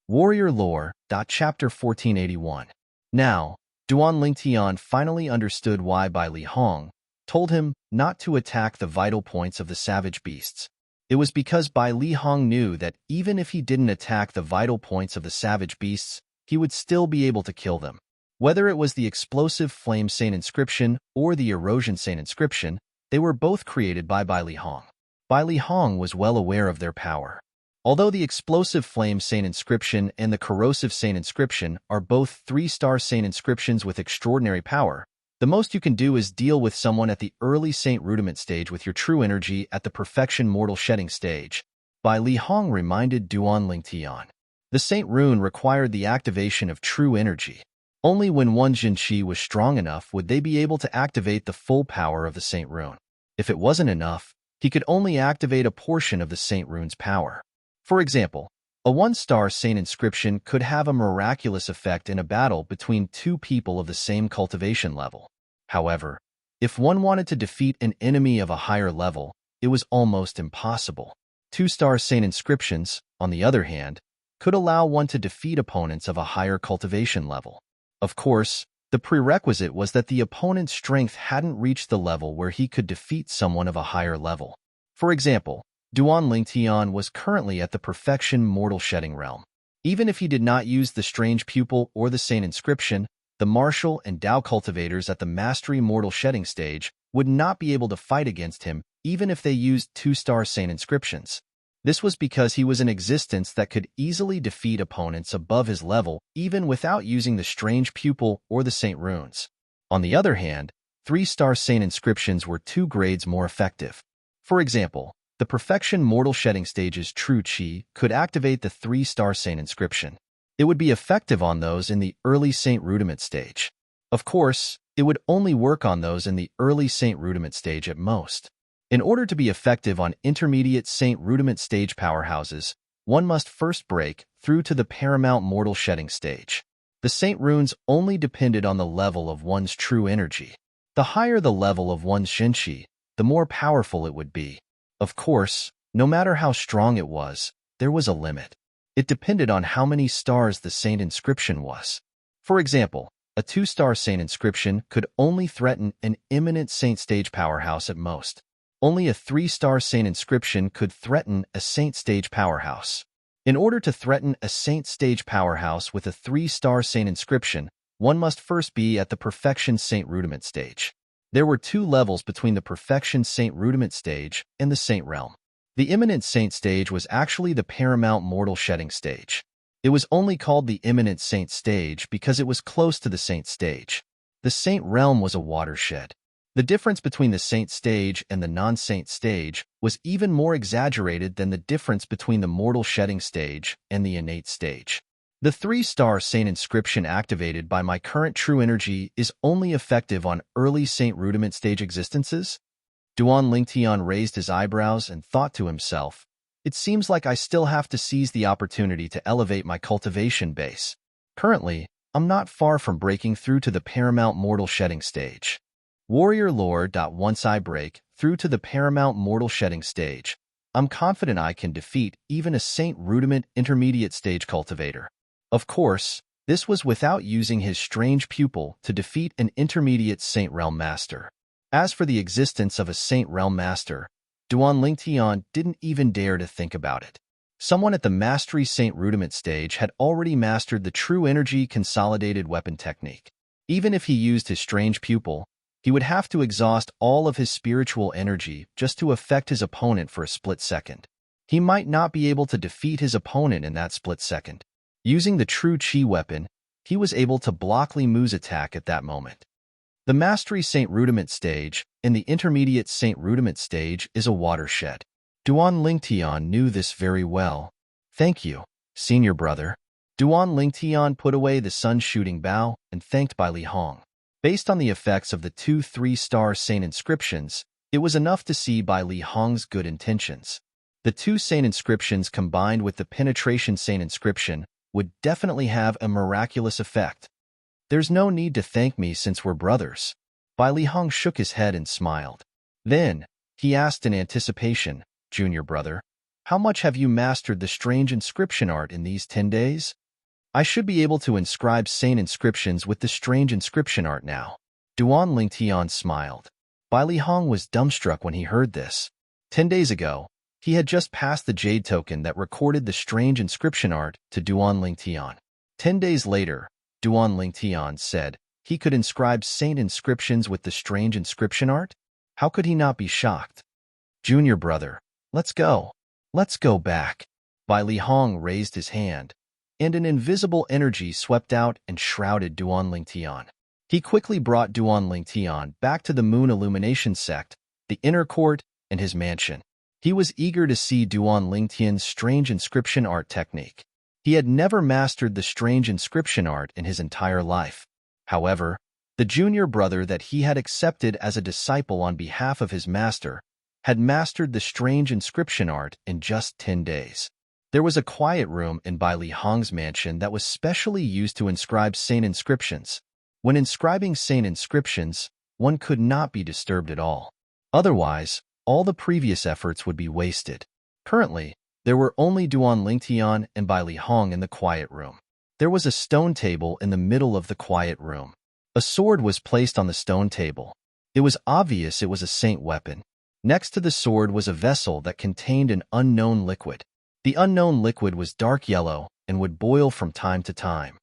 Warrior Lore. Chapter 1481. Now, Duan Lingtian finally understood why Bai Li Hong told him not to attack the vital points of the savage beasts. It was because Bai Li Hong knew that even if he didn't attack the vital points of the savage beasts, he would still be able to kill them. Whether it was the explosive flame saint inscription or the erosion saint inscription, they were both created by Bai Li Hong. Bai Li Hong was well aware of their power. Although the explosive flame saint inscription and the corrosive saint inscription are both 3-star saint inscriptions with extraordinary power, the most you can do is deal with someone at the early saint rudiment stage with your true energy at the perfection mortal shedding stage. Bai Li Hong reminded Duan Lingtian. The saint rune required the activation of true energy. Only when one's Jinqi was strong enough would they be able to activate the full power of the saint rune. If it wasn't enough, he could only activate a portion of the saint rune's power. For example, a 1-star saint inscription could have a miraculous effect in a battle between two people of the same cultivation level. However, if one wanted to defeat an enemy of a higher level, it was almost impossible. 2-star saint inscriptions, on the other hand, could allow one to defeat opponents of a higher cultivation level. Of course, the prerequisite was that the opponent's strength hadn't reached the level where he could defeat someone of a higher level. For example, Duan Lingtian was currently at the perfection mortal shedding realm. Even if he did not use the strange pupil or the saint inscription, the martial and Dao cultivators at the mastery mortal shedding stage would not be able to fight against him even if they used 2-star saint inscriptions. This was because he was an existence that could easily defeat opponents above his level even without using the strange pupil or the saint runes. On the other hand, 3-star saint inscriptions were 2 grades more effective. For example, the perfection mortal shedding stage's true chi could activate the 3-star saint inscription. It would be effective on those in the early saint rudiment stage. Of course, it would only work on those in the early saint rudiment stage at most. In order to be effective on intermediate saint rudiment stage powerhouses, one must first break through to the paramount mortal shedding stage. The saint runes only depended on the level of one's true energy. The higher the level of one's Jinqi, the more powerful it would be. Of course, no matter how strong it was, there was a limit. It depended on how many stars the saint inscription was. For example, a 2-star saint inscription could only threaten an imminent saint stage powerhouse at most. Only a 3-star saint inscription could threaten a saint stage powerhouse. In order to threaten a saint stage powerhouse with a 3-star saint inscription, one must first be at the perfection saint rudiment stage. There were 2 levels between the perfection saint rudiment stage and the saint realm. The imminent saint stage was actually the paramount mortal shedding stage. It was only called the imminent saint stage because it was close to the saint stage. The saint realm was a watershed. The difference between the saint stage and the non-saint stage was even more exaggerated than the difference between the mortal shedding stage and the innate stage. The 3-star saint inscription activated by my current true energy is only effective on early saint rudiment stage existences? Duan Lingtian raised his eyebrows and thought to himself, it seems like I still have to seize the opportunity to elevate my cultivation base. Currently, I'm not far from breaking through to the paramount mortal shedding stage. Warrior Lore. Once I break through to the paramount mortal shedding stage, I'm confident I can defeat even a saint rudiment intermediate stage cultivator. Of course, this was without using his strange pupil to defeat an intermediate saint realm master. As for the existence of a saint realm master, Duan Lingtian didn't even dare to think about it. Someone at the mastery saint rudiment stage had already mastered the true energy consolidated weapon technique. Even if he used his strange pupil, he would have to exhaust all of his spiritual energy just to affect his opponent for a split second. He might not be able to defeat his opponent in that split second. Using the true chi weapon, he was able to block Li Mu's attack at that moment. The mastery saint rudiment stage and the intermediate saint rudiment stage is a watershed. Duan Lingtian knew this very well. Thank you, senior brother. Duan Lingtian put away the sun-shooting bow and thanked Bai Li Hong. Based on the effects of the 2 3-star saint inscriptions, it was enough to see Bai Li Hong's good intentions. The 2 saint inscriptions combined with the penetration saint inscription would definitely have a miraculous effect. There's no need to thank me since we're brothers. Bai Li Hong shook his head and smiled. Then, he asked in anticipation, Junior brother, How much have you mastered the strange inscription art in these 10 days? I should be able to inscribe sane inscriptions with the strange inscription art now. Duan Lingtian smiled. Bai Li Hong was dumbstruck when he heard this. 10 days ago, he had just passed the jade token that recorded the strange inscription art to Duan Lingtian. 10 days later, Duan Lingtian said he could inscribe saint inscriptions with the strange inscription art? How could he not be shocked? Junior brother, let's go. Let's go back. Bai Li Hong raised his hand, and an invisible energy swept out and shrouded Duan Lingtian. He quickly brought Duan Lingtian back to the Moon Illumination Sect, the inner court, and his mansion. He was eager to see Duan Lingtian's strange inscription art technique. He had never mastered the strange inscription art in his entire life. However, the junior brother that he had accepted as a disciple on behalf of his master had mastered the strange inscription art in just 10 days. There was a quiet room in Bai Li Hong's mansion that was specially used to inscribe saint inscriptions. When inscribing saint inscriptions, one could not be disturbed at all. Otherwise, all the previous efforts would be wasted. Currently, there were only Duan Lingtian and Bai Li Hong in the quiet room. There was a stone table in the middle of the quiet room. A sword was placed on the stone table. It was obvious it was a saint weapon. Next to the sword was a vessel that contained an unknown liquid. The unknown liquid was dark yellow and would boil from time to time.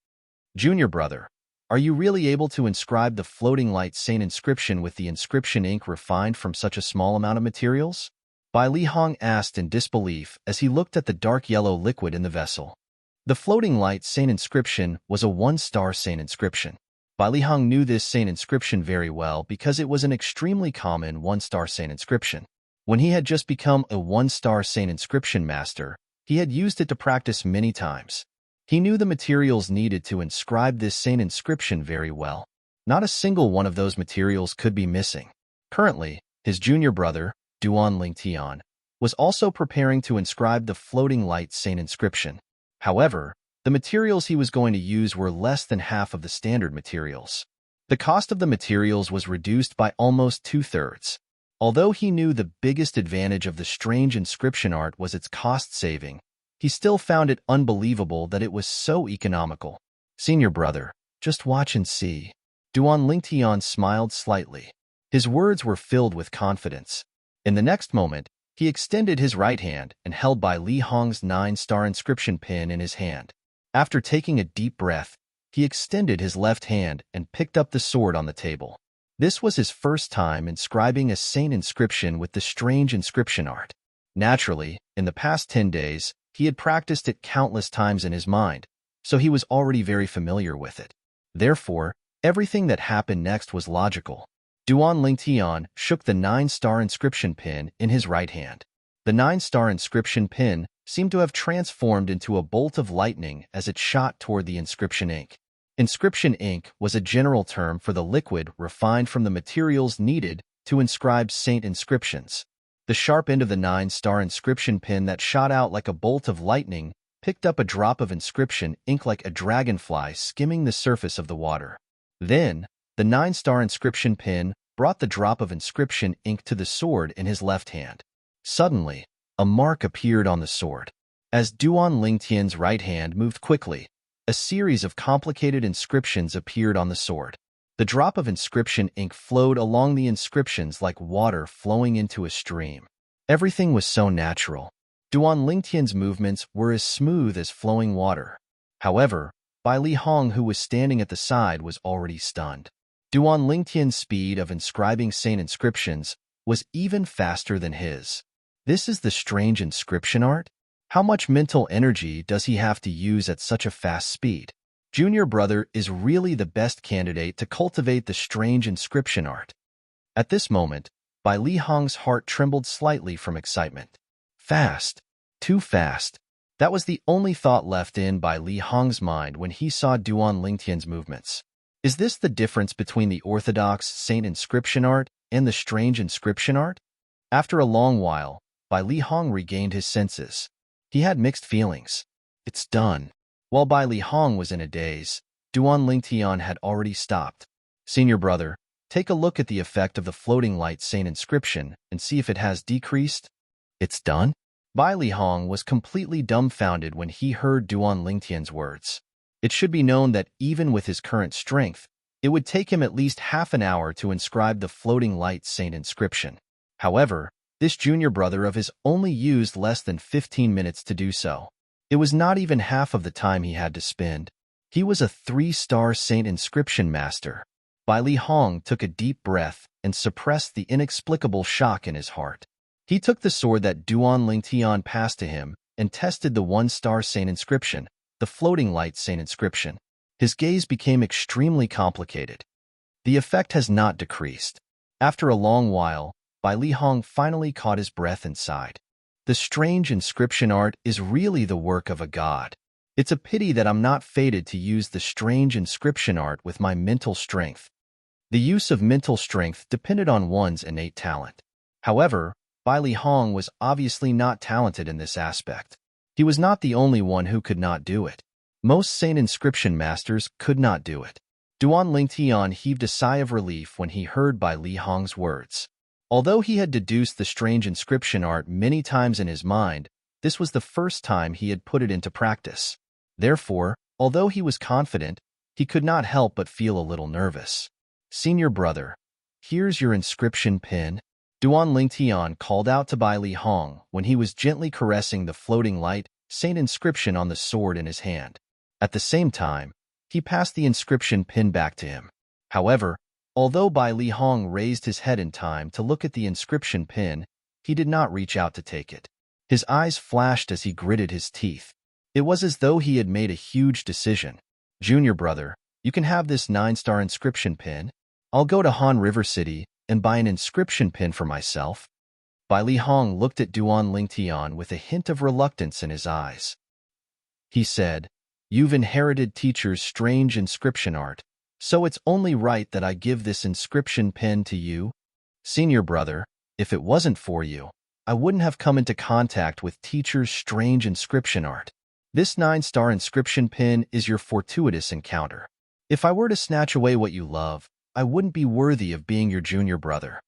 Junior brother, are you really able to inscribe the floating light saint inscription with the inscription ink refined from such a small amount of materials? Bai Li Hong asked in disbelief as he looked at the dark yellow liquid in the vessel. The floating light saint inscription was a 1-star saint inscription. Bai Li Hong knew this saint inscription very well because it was an extremely common 1-star saint inscription. When he had just become a 1-star saint inscription master, he had used it to practice many times. He knew the materials needed to inscribe this saint inscription very well. Not a single one of those materials could be missing. Currently, his junior brother, Duan Lingtian, was also preparing to inscribe the floating light saint inscription. However, the materials he was going to use were less than half of the standard materials. The cost of the materials was reduced by almost 2/3. Although he knew the biggest advantage of the strange inscription art was its cost saving, he still found it unbelievable that it was so economical. Senior brother, just watch and see. Duan Lingtian smiled slightly. His words were filled with confidence. In the next moment, he extended his right hand and held Bai Li Hong's 9-star inscription pin in his hand. After taking a deep breath, he extended his left hand and picked up the sword on the table. This was his first time inscribing a saint inscription with the strange inscription art. Naturally, in the past 10 days, he had practiced it countless times in his mind, so he was already very familiar with it. Therefore, everything that happened next was logical. Duan Lingtian shook the 9-star inscription pin in his right hand. The 9-star inscription pin seemed to have transformed into a bolt of lightning as it shot toward the inscription ink. Inscription ink was a general term for the liquid refined from the materials needed to inscribe saint inscriptions. The sharp end of the 9-star inscription pin that shot out like a bolt of lightning picked up a drop of inscription ink like a dragonfly skimming the surface of the water. Then, the 9-star inscription pin brought the drop of inscription ink to the sword in his left hand. Suddenly, a mark appeared on the sword. As Duan Lingtian's right hand moved quickly, a series of complicated inscriptions appeared on the sword. The drop of inscription ink flowed along the inscriptions like water flowing into a stream. Everything was so natural. Duan Lingtian's movements were as smooth as flowing water. However, Bai Li Hong, who was standing at the side, was already stunned. Duan Lingtian's speed of inscribing saint inscriptions was even faster than his. This is the strange inscription art? How much mental energy does he have to use at such a fast speed? Junior brother is really the best candidate to cultivate the strange inscription art. At this moment, Bai Li Hong's heart trembled slightly from excitement. Fast. Too fast. That was the only thought left in Bai Li Hong's mind when he saw Duan Lingtian's movements. Is this the difference between the orthodox saint inscription art and the strange inscription art? After a long while, Bai Li Hong regained his senses. He had mixed feelings. It's done. While Bai Li Hong was in a daze, Duan Lingtian had already stopped. Senior brother, take a look at the effect of the floating light saint inscription and see if it has decreased. It's done? Bai Lihong was completely dumbfounded when he heard Duan Lingtian's words. It should be known that even with his current strength, it would take him at least half an hour to inscribe the floating light saint inscription. However, this junior brother of his only used less than 15 minutes to do so. It was not even half of the time he had to spend. He was a 3-star saint inscription master. Bai Lihong took a deep breath and suppressed the inexplicable shock in his heart. He took the sword that Duan Lingtian passed to him and tested the 1-star saint inscription, the floating light saint inscription. His gaze became extremely complicated. The effect has not decreased. After a long while, Bai Lihong finally caught his breath and sighed. The strange inscription art is really the work of a god. It's a pity that I'm not fated to use the strange inscription art with my mental strength. The use of mental strength depended on one's innate talent. However, Bai Lihong was obviously not talented in this aspect. He was not the only one who could not do it. Most saint inscription masters could not do it. Duan Lingtian heaved a sigh of relief when he heard Bai Lihong's words. Although he had deduced the strange inscription art many times in his mind, this was the first time he had put it into practice. Therefore, although he was confident, he could not help but feel a little nervous. "Senior brother, here's your inscription pin." Duan Lingtian called out to Bai Lihong when he was gently caressing the floating light saint inscription on the sword in his hand. At the same time, he passed the inscription pin back to him. However, although Bai Lihong raised his head in time to look at the inscription pin, he did not reach out to take it. His eyes flashed as he gritted his teeth. It was as though he had made a huge decision. "Junior brother, you can have this 9-star inscription pin. I'll go to Han River City and buy an inscription pin for myself." Bai Lihong looked at Duan Lingtian with a hint of reluctance in his eyes. He said, "You've inherited teacher's strange inscription art, so it's only right that I give this inscription pin to you. Senior brother, if it wasn't for you, I wouldn't have come into contact with teacher's strange inscription art. This 9-star inscription pin is your fortuitous encounter. If I were to snatch away what you love, I wouldn't be worthy of being your junior brother."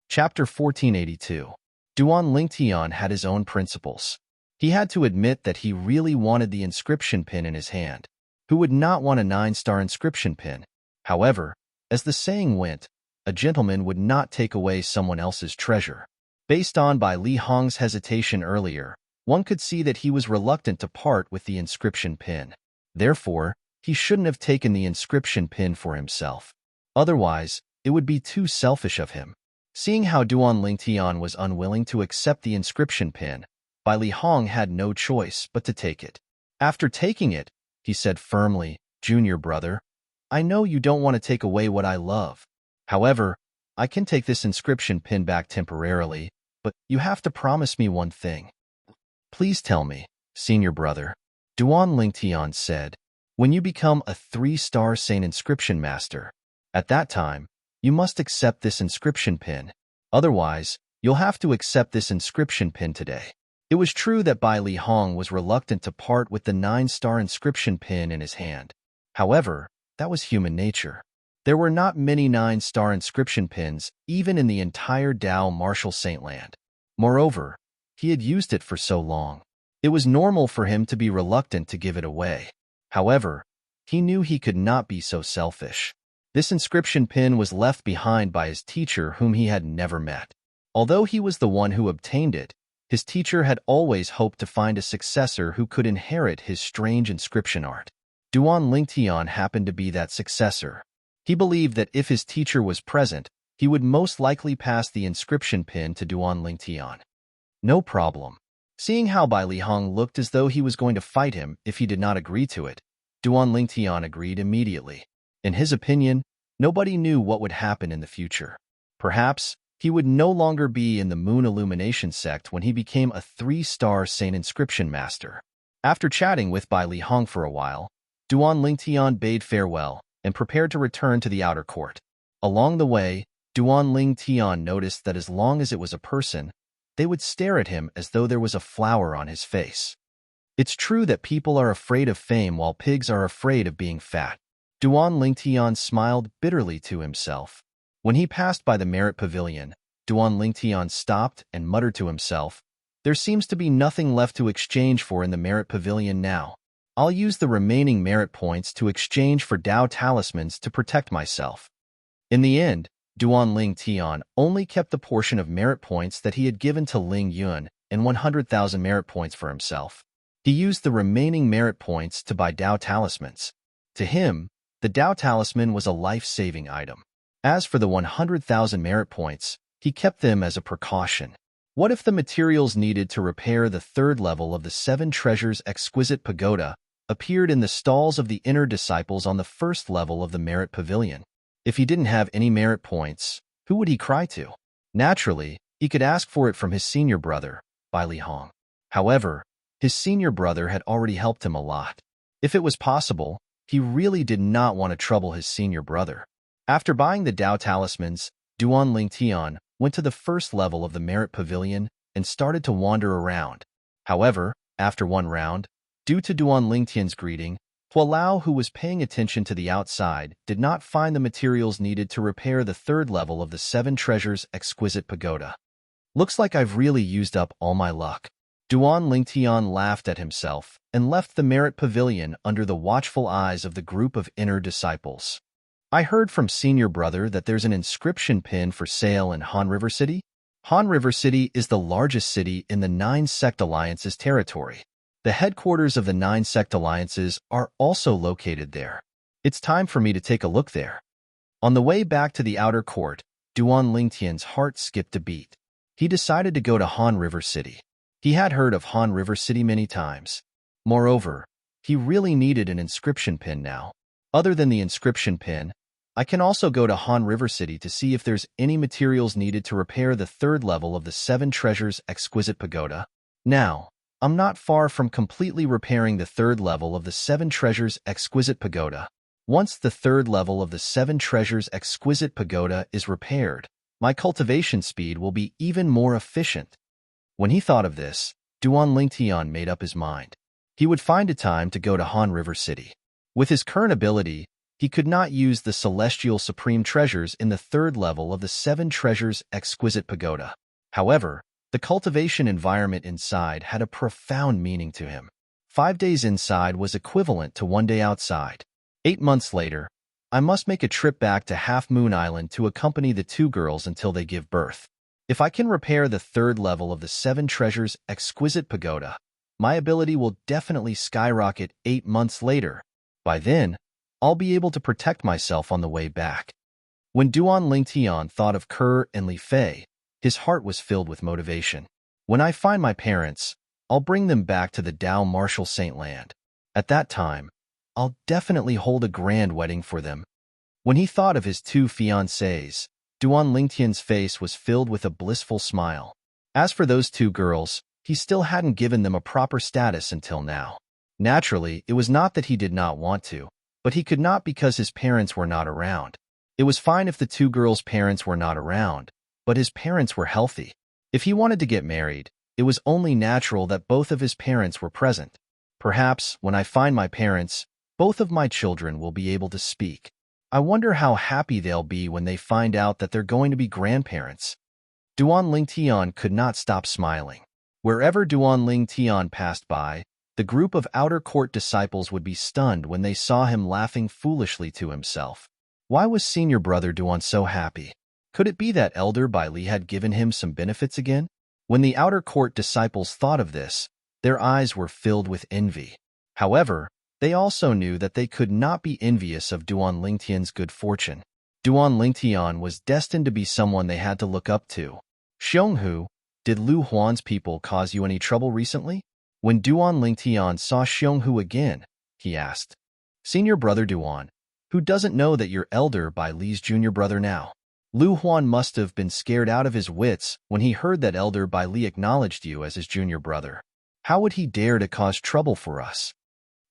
Chapter 1482. Duan Lingtian had his own principles. He had to admit that he really wanted the inscription pin in his hand. Who would not want a 9-star inscription pin? However, as the saying went, a gentleman would not take away someone else's treasure. Based on Bai Lihong's hesitation earlier, one could see that he was reluctant to part with the inscription pin. Therefore, he shouldn't have taken the inscription pin for himself. Otherwise, it would be too selfish of him. Seeing how Duan Lingtian was unwilling to accept the inscription pin, Bai Lihong had no choice but to take it. After taking it, he said firmly, "Junior brother, I know you don't want to take away what I love. However, I can take this inscription pin back temporarily, but you have to promise me one thing." "Please tell me, senior brother," Duan Lingtian said. "When you become a 3-star saint inscription master, at that time, you must accept this inscription pin. Otherwise, you'll have to accept this inscription pin today." It was true that Bai Lihong was reluctant to part with the 9-star inscription pin in his hand. However, that was human nature. There were not many 9-star inscription pins, even in the entire Dao Martial Saintland. Moreover, he had used it for so long. It was normal for him to be reluctant to give it away. However, he knew he could not be so selfish. This inscription pin was left behind by his teacher whom he had never met. Although he was the one who obtained it, his teacher had always hoped to find a successor who could inherit his strange inscription art. Duan Lingtian happened to be that successor. He believed that if his teacher was present, he would most likely pass the inscription pin to Duan Lingtian. No problem. Seeing how Bai Lihong looked as though he was going to fight him if he did not agree to it, Duan Lingtian agreed immediately. In his opinion, nobody knew what would happen in the future. Perhaps he would no longer be in the Moon Illumination sect when he became a 3-star saint inscription master. After chatting with Bai Lihong for a while, Duan Lingtian bade farewell and prepared to return to the outer court. Along the way, Duan Lingtian noticed that as long as it was a person, they would stare at him as though there was a flower on his face. It's true that people are afraid of fame while pigs are afraid of being fat. Duan Lingtian smiled bitterly to himself. When he passed by the Merit Pavilion, Duan Lingtian stopped and muttered to himself, "There seems to be nothing left to exchange for in the merit pavilion now. I'll use the remaining merit points to exchange for Dao talismans to protect myself." In the end, Duan Lingtian only kept the portion of merit points that he had given to Ling Yun and 100,000 merit points for himself. He used the remaining merit points to buy Dao talismans. To him, the Dao talisman was a life-saving item. As for the 100,000 merit points, he kept them as a precaution. What if the materials needed to repair the third level of the Seven Treasures Exquisite Pagoda appeared in the stalls of the inner disciples on the first level of the merit pavilion? If he didn't have any merit points, who would he cry to? Naturally, he could ask for it from his senior brother, Bai Lihong. However, his senior brother had already helped him a lot. If it was possible, he really did not want to trouble his senior brother. After buying the Dao talismans, Duan Lingtian went to the first level of the merit pavilion and started to wander around. However, after one round, due to Duan Lingtian's greeting, Hualao, who was paying attention to the outside, did not find the materials needed to repair the third level of the Seven Treasures Exquisite Pagoda. "Looks like I've really used up all my luck." Duan Lingtian laughed at himself and left the merit pavilion under the watchful eyes of the group of inner disciples. "I heard from senior brother that there's an inscription pin for sale in Han River City." Han River City is the largest city in the Nine Sect Alliance's territory. The headquarters of the Nine Sect Alliances are also located there. It's time for me to take a look there. On the way back to the outer court, Duan Lingtian's heart skipped a beat. He decided to go to Han River City. He had heard of Han River City many times. Moreover, he really needed an inscription pin now. Other than the inscription pin, I can also go to Han River City to see if there's any materials needed to repair the third level of the Seven Treasures Exquisite Pagoda. Now, I'm not far from completely repairing the third level of the Seven Treasures Exquisite Pagoda. Once the third level of the Seven Treasures Exquisite Pagoda is repaired, my cultivation speed will be even more efficient. When he thought of this, Duan Lingtian made up his mind. He would find a time to go to Han River City. With his current ability, he could not use the Celestial Supreme Treasures in the third level of the Seven Treasures Exquisite Pagoda. However, the cultivation environment inside had a profound meaning to him. 5 days inside was equivalent to 1 day outside. 8 months later, I must make a trip back to Half Moon Island to accompany the two girls until they give birth. If I can repair the third level of the Seven Treasures Exquisite Pagoda, my ability will definitely skyrocket 8 months later. By then, I'll be able to protect myself on the way back. When Duan Lingtian thought of Kerr and Li Fei, his heart was filled with motivation. When I find my parents, I'll bring them back to the Dao Martial Saint Land. At that time, I'll definitely hold a grand wedding for them. When he thought of his two fiancées, Duan Lingtian's face was filled with a blissful smile. As for those two girls, he still hadn't given them a proper status until now. Naturally, it was not that he did not want to, but he could not because his parents were not around. It was fine if the two girls' parents were not around, but his parents were healthy. If he wanted to get married, it was only natural that both of his parents were present. Perhaps, when I find my parents, both of my children will be able to speak. I wonder how happy they'll be when they find out that they're going to be grandparents. Duan Lingtian could not stop smiling. Wherever Duan Lingtian passed by, the group of outer court disciples would be stunned when they saw him laughing foolishly to himself. Why was senior brother Duan so happy? Could it be that Elder Bai Li had given him some benefits again? When the outer court disciples thought of this, their eyes were filled with envy. However, they also knew that they could not be envious of Duan Lingtian's good fortune. Duan Lingtian was destined to be someone they had to look up to. Xionghu, did Lu Huan's people cause you any trouble recently? When Duan Lingtian saw Xionghu again, he asked, "Senior brother Duan, who doesn't know that you're Elder Bai Li's junior brother now?" Lu Huan must have been scared out of his wits when he heard that Elder Bai Li acknowledged you as his junior brother. How would he dare to cause trouble for us?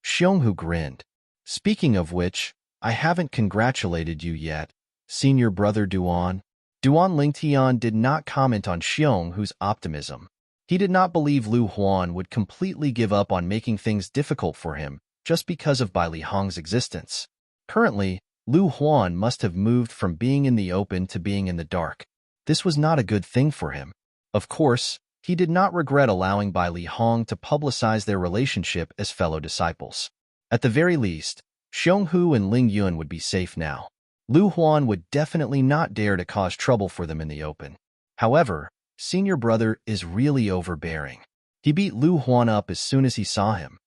Xionghu grinned. "Speaking of which, I haven't congratulated you yet, senior brother Duan." Duan Lingtian did not comment on Xionghu's optimism. He did not believe Lu Huan would completely give up on making things difficult for him just because of Bai Lihong's existence. Currently, Lu Huan must have moved from being in the open to being in the dark. This was not a good thing for him. Of course, he did not regret allowing Bai Li Hong to publicize their relationship as fellow disciples. At the very least, Xionghu and Ling Yun would be safe now. Lu Huan would definitely not dare to cause trouble for them in the open. However, senior brother is really overbearing. He beat Lu Huan up as soon as he saw him.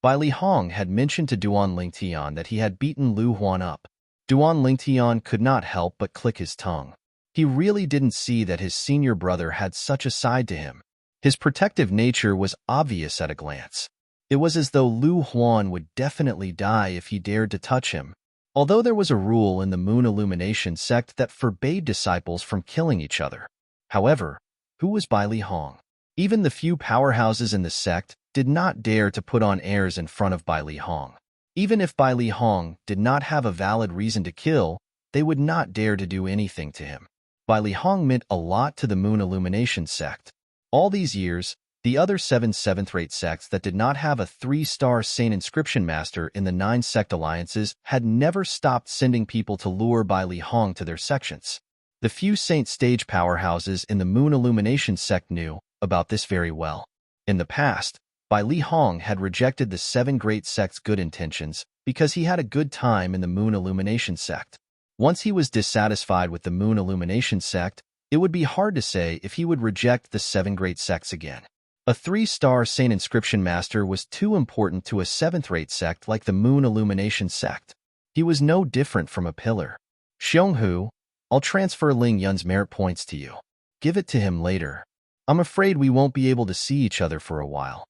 Bai Li Hong had mentioned to Duan Lingtian that he had beaten Lu Huan up. Duan Lingtian could not help but click his tongue. He really didn't see that his senior brother had such a side to him. His protective nature was obvious at a glance. It was as though Lu Huan would definitely die if he dared to touch him. Although there was a rule in the Moon Illumination sect that forbade disciples from killing each other. However, who was Bai Li Hong? Even the few powerhouses in the sect did not dare to put on airs in front of Bai Li Hong. Even if Bai Li Hong did not have a valid reason to kill, they would not dare to do anything to him. Bai Li Hong meant a lot to the Moon Illumination sect. All these years, the other 7 seventh-rate sects that did not have a 3-star Saint Inscription Master in the 9 sect alliances had never stopped sending people to lure Bai Li Hong to their sections. The few Saint stage powerhouses in the Moon Illumination sect knew about this very well. In the past, Bai Li Hong had rejected the 7 great sects' good intentions because he had a good time in the Moon Illumination sect. Once he was dissatisfied with the Moon Illumination sect, it would be hard to say if he would reject the 7 great sects again. A 3-star Saint Inscription Master was too important to a 7th-rate sect like the Moon Illumination sect. He was no different from a pillar. Xionghu, I'll transfer Ling Yun's merit points to you. Give it to him later. I'm afraid we won't be able to see each other for a while.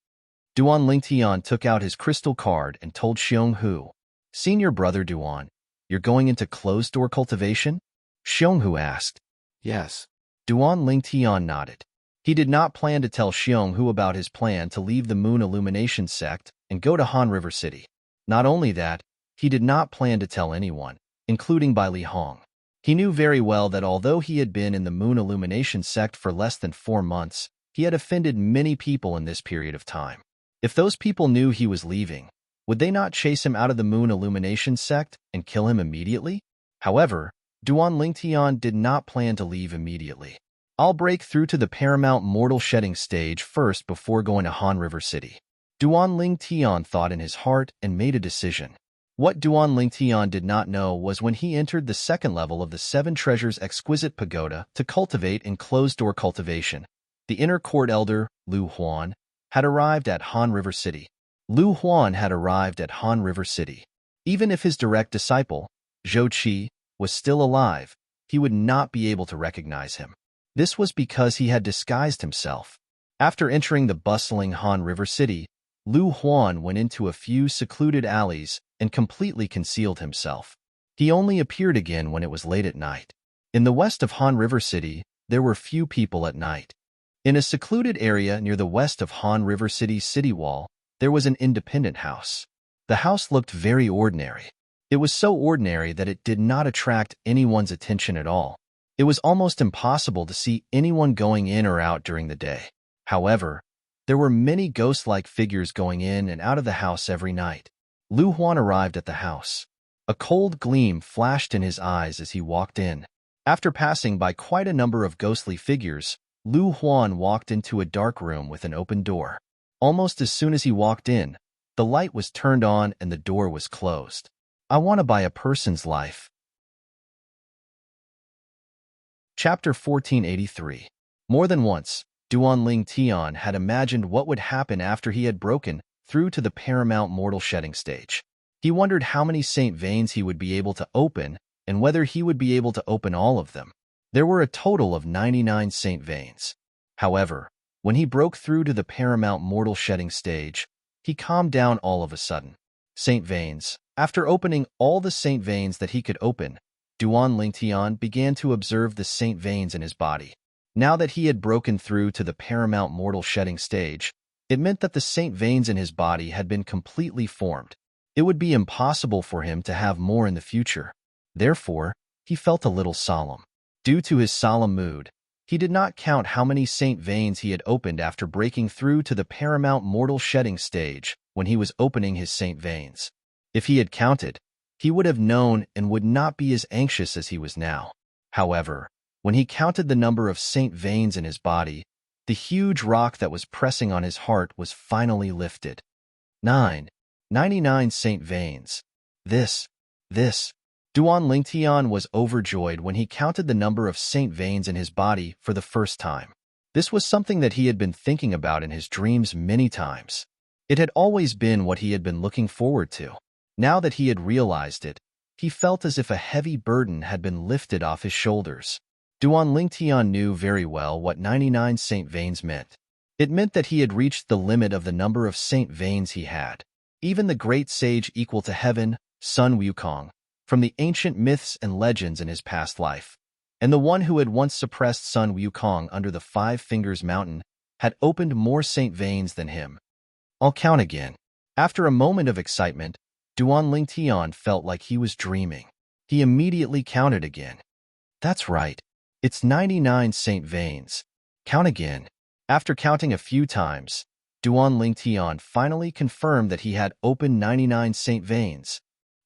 Duan Lingtian took out his crystal card and told Xionghu, Senior brother Duan, you're going into closed-door cultivation? Xionghu asked. Yes. Duan Lingtian nodded. He did not plan to tell Xionghu about his plan to leave the Moon Illumination sect and go to Han River City. Not only that, he did not plan to tell anyone, including Bai Li Hong. He knew very well that although he had been in the Moon Illumination sect for less than 4 months, he had offended many people in this period of time. If those people knew he was leaving, would they not chase him out of the Moon Illumination sect and kill him immediately? However, Duan Lingtian did not plan to leave immediately. I'll break through to the Paramount Mortal Shedding stage first before going to Han River City. Duan Lingtian thought in his heart and made a decision. What Duan Lingtian did not know was when he entered the 2nd level of the 7 Treasures Exquisite Pagoda to cultivate in closed-door cultivation, the inner court elder, Lu Huan, had arrived at Han River City. Lu Huan had arrived at Han River City. Even if his direct disciple, Zhou Qi, was still alive, he would not be able to recognize him. This was because he had disguised himself. After entering the bustling Han River City, Lu Huan went into a few secluded alleys and completely concealed himself. He only appeared again when it was late at night. In the west of Han River City, there were few people at night. In a secluded area near the west of Han River City's city wall, there was an independent house. The house looked very ordinary. It was so ordinary that it did not attract anyone's attention at all. It was almost impossible to see anyone going in or out during the day. However, there were many ghost-like figures going in and out of the house every night. Lu Huan arrived at the house. A cold gleam flashed in his eyes as he walked in. After passing by quite a number of ghostly figures, Lu Huan walked into a dark room with an open door. Almost as soon as he walked in, the light was turned on and the door was closed. I want to buy a person's life. Chapter 1483. More than once, Duan Lingtian had imagined what would happen after he had broken through to the Paramount Mortal Shedding stage. He wondered how many Saint Veins he would be able to open and whether he would be able to open all of them. There were a total of 99 Saint Veins. However, when he broke through to the Paramount Mortal Shedding stage, he calmed down all of a sudden. Saint Veins. After opening all the Saint Veins that he could open, Duan Lingtian began to observe the Saint Veins in his body. Now that he had broken through to the Paramount Mortal Shedding stage, it meant that the Saint Veins in his body had been completely formed. It would be impossible for him to have more in the future. Therefore, he felt a little solemn. Due to his solemn mood, he did not count how many Saint Veins he had opened after breaking through to the Paramount Mortal Shedding stage when he was opening his Saint Veins. If he had counted, he would have known and would not be as anxious as he was now. However, When he counted the number of saint veins in his body, the huge rock that was pressing on his heart was finally lifted. 99 saint veins. This. Duan Lingtian was overjoyed when he counted the number of saint veins in his body for the first time. This was something that he had been thinking about in his dreams many times. It had always been what he had been looking forward to. Now that he had realized it, he felt as if a heavy burden had been lifted off his shoulders. Duan Lingtian knew very well what 99 saint veins meant. It meant that he had reached the limit of the number of saint veins he had. Even the great sage equal to heaven, Sun Wukong, from the ancient myths and legends in his past life, and the one who had once suppressed Sun Wukong under the Five Fingers Mountain, had opened more saint veins than him. I'll count again. After a moment of excitement, Duan Lingtian felt like he was dreaming. He immediately counted again. That's right. It's 99 saint veins. Count again. After counting a few times, Duan Lingtian finally confirmed that he had opened 99 saint veins.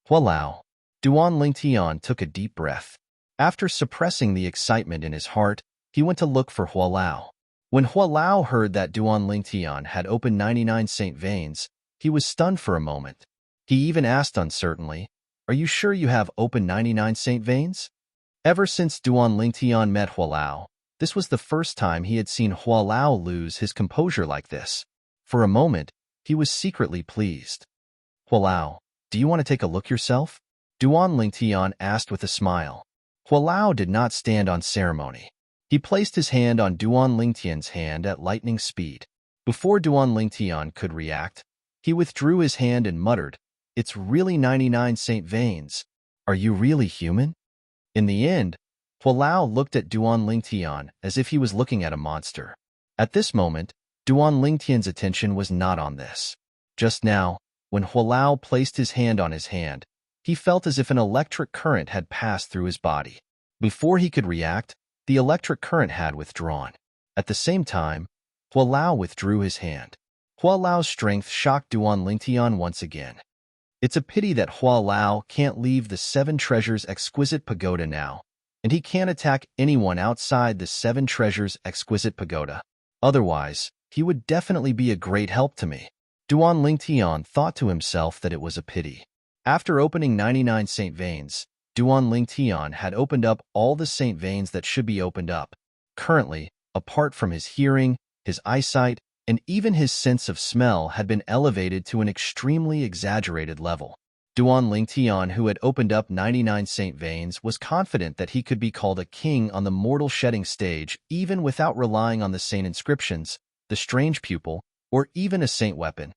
Hualao. Duan Lingtian took a deep breath. After suppressing the excitement in his heart, he went to look for Hualao. When Hualao heard that Duan Lingtian had opened 99 saint veins, he was stunned for a moment. He even asked uncertainly, "Are you sure you have opened 99 saint veins?" Ever since Duan Lingtian met Hualao, this was the first time he had seen Hualao lose his composure like this. For a moment, he was secretly pleased. "Hualao, do you want to take a look yourself?" Duan Lingtian asked with a smile. Hualao did not stand on ceremony. He placed his hand on Duan Lingtian's hand at lightning speed. Before Duan Lingtian could react, he withdrew his hand and muttered, "It's really 99 saint veins. Are you really human?" In the end, Hualao looked at Duan Lingtian as if he was looking at a monster. At this moment, Duan Lingtian's attention was not on this. Just now, when Hualao placed his hand on his hand, he felt as if an electric current had passed through his body. Before he could react, the electric current had withdrawn. At the same time, Hualao withdrew his hand. Hualao's strength shocked Duan Lingtian once again. It's a pity that Hualao can't leave the Seven Treasures Exquisite Pagoda now, and he can't attack anyone outside the Seven Treasures Exquisite Pagoda. Otherwise, he would definitely be a great help to me. Duan Lingtian thought to himself that it was a pity. After opening 99 saint veins, Duan Lingtian had opened up all the saint veins that should be opened up. Currently, apart from his hearing, his eyesight, and even his sense of smell had been elevated to an extremely exaggerated level. Duan Lingtian, who had opened up 99 saint veins, was confident that he could be called a king on the mortal shedding stage even without relying on the saint inscriptions, the strange pupil, or even a saint weapon.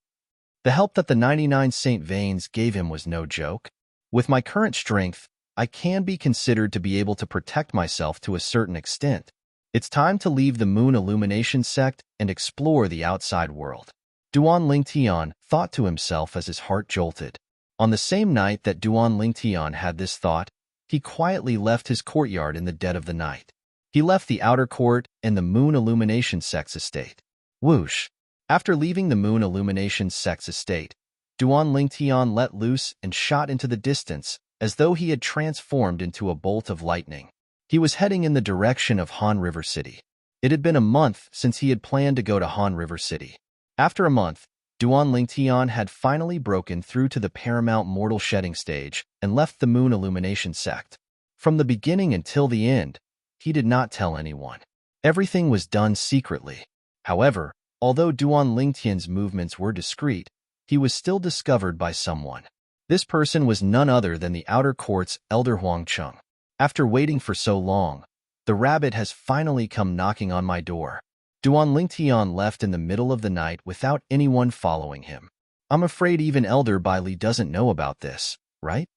The help that the 99 saint veins gave him was no joke. With my current strength, I can be considered to be able to protect myself to a certain extent. It's time to leave the Moon Illumination sect and explore the outside world. Duan Lingtian thought to himself as his heart jolted. On the same night that Duan Lingtian had this thought, he quietly left his courtyard in the dead of the night. He left the outer court and the Moon Illumination sect's estate. Whoosh! After leaving the Moon Illumination sect's estate, Duan Lingtian let loose and shot into the distance as though he had transformed into a bolt of lightning. He was heading in the direction of Han River City. It had been a month since he had planned to go to Han River City. After a month, Duan Lingtian had finally broken through to the paramount mortal shedding stage and left the Moon Illumination sect. From the beginning until the end, he did not tell anyone. Everything was done secretly. However, although Duan Lingtian's movements were discreet, he was still discovered by someone. This person was none other than the outer court's elder Huang Cheng. After waiting for so long, the rabbit has finally come knocking on my door. Duan Lingtian left in the middle of the night without anyone following him. I'm afraid even Elder Bailey doesn't know about this, right?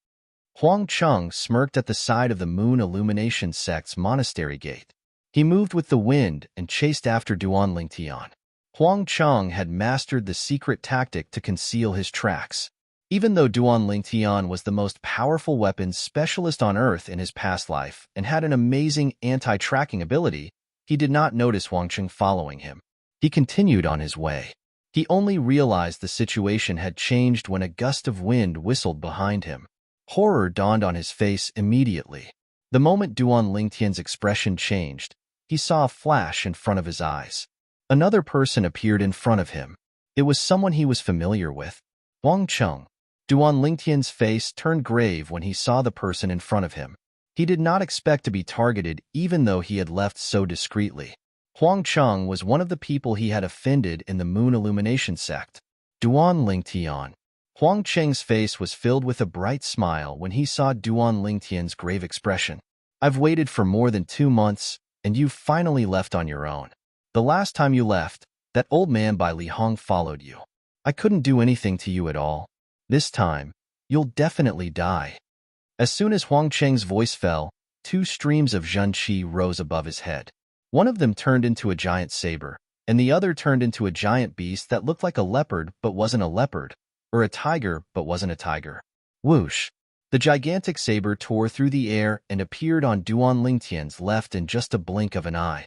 Huang Cheng smirked at the side of the Moon Illumination sect's monastery gate. He moved with the wind and chased after Duan Lingtian. Huang Cheng had mastered the secret tactic to conceal his tracks. Even though Duan Lingtian was the most powerful weapons specialist on Earth in his past life and had an amazing anti-tracking ability, he did not notice Huang Cheng following him. He continued on his way. He only realized the situation had changed when a gust of wind whistled behind him. Horror dawned on his face immediately. The moment Duan Lingtian's expression changed, he saw a flash in front of his eyes. Another person appeared in front of him. It was someone he was familiar with, Huang Cheng. Duan Lingtian's face turned grave when he saw the person in front of him. He did not expect to be targeted even though he had left so discreetly. Huang Cheng was one of the people he had offended in the Moon Illumination sect. Duan Lingtian. Huang Cheng's face was filled with a bright smile when he saw Duan Lingtian's grave expression. I've waited for more than 2 months, and you've finally left on your own. The last time you left, that old man by Li Hong followed you. I couldn't do anything to you at all. This time, you'll definitely die. As soon as Huang Cheng's voice fell, 2 streams of Zhen Qi rose above his head. One of them turned into a giant saber, and the other turned into a giant beast that looked like a leopard but wasn't a leopard, or a tiger but wasn't a tiger. Whoosh! The gigantic saber tore through the air and appeared on Duan Lingtian's left in just a blink of an eye.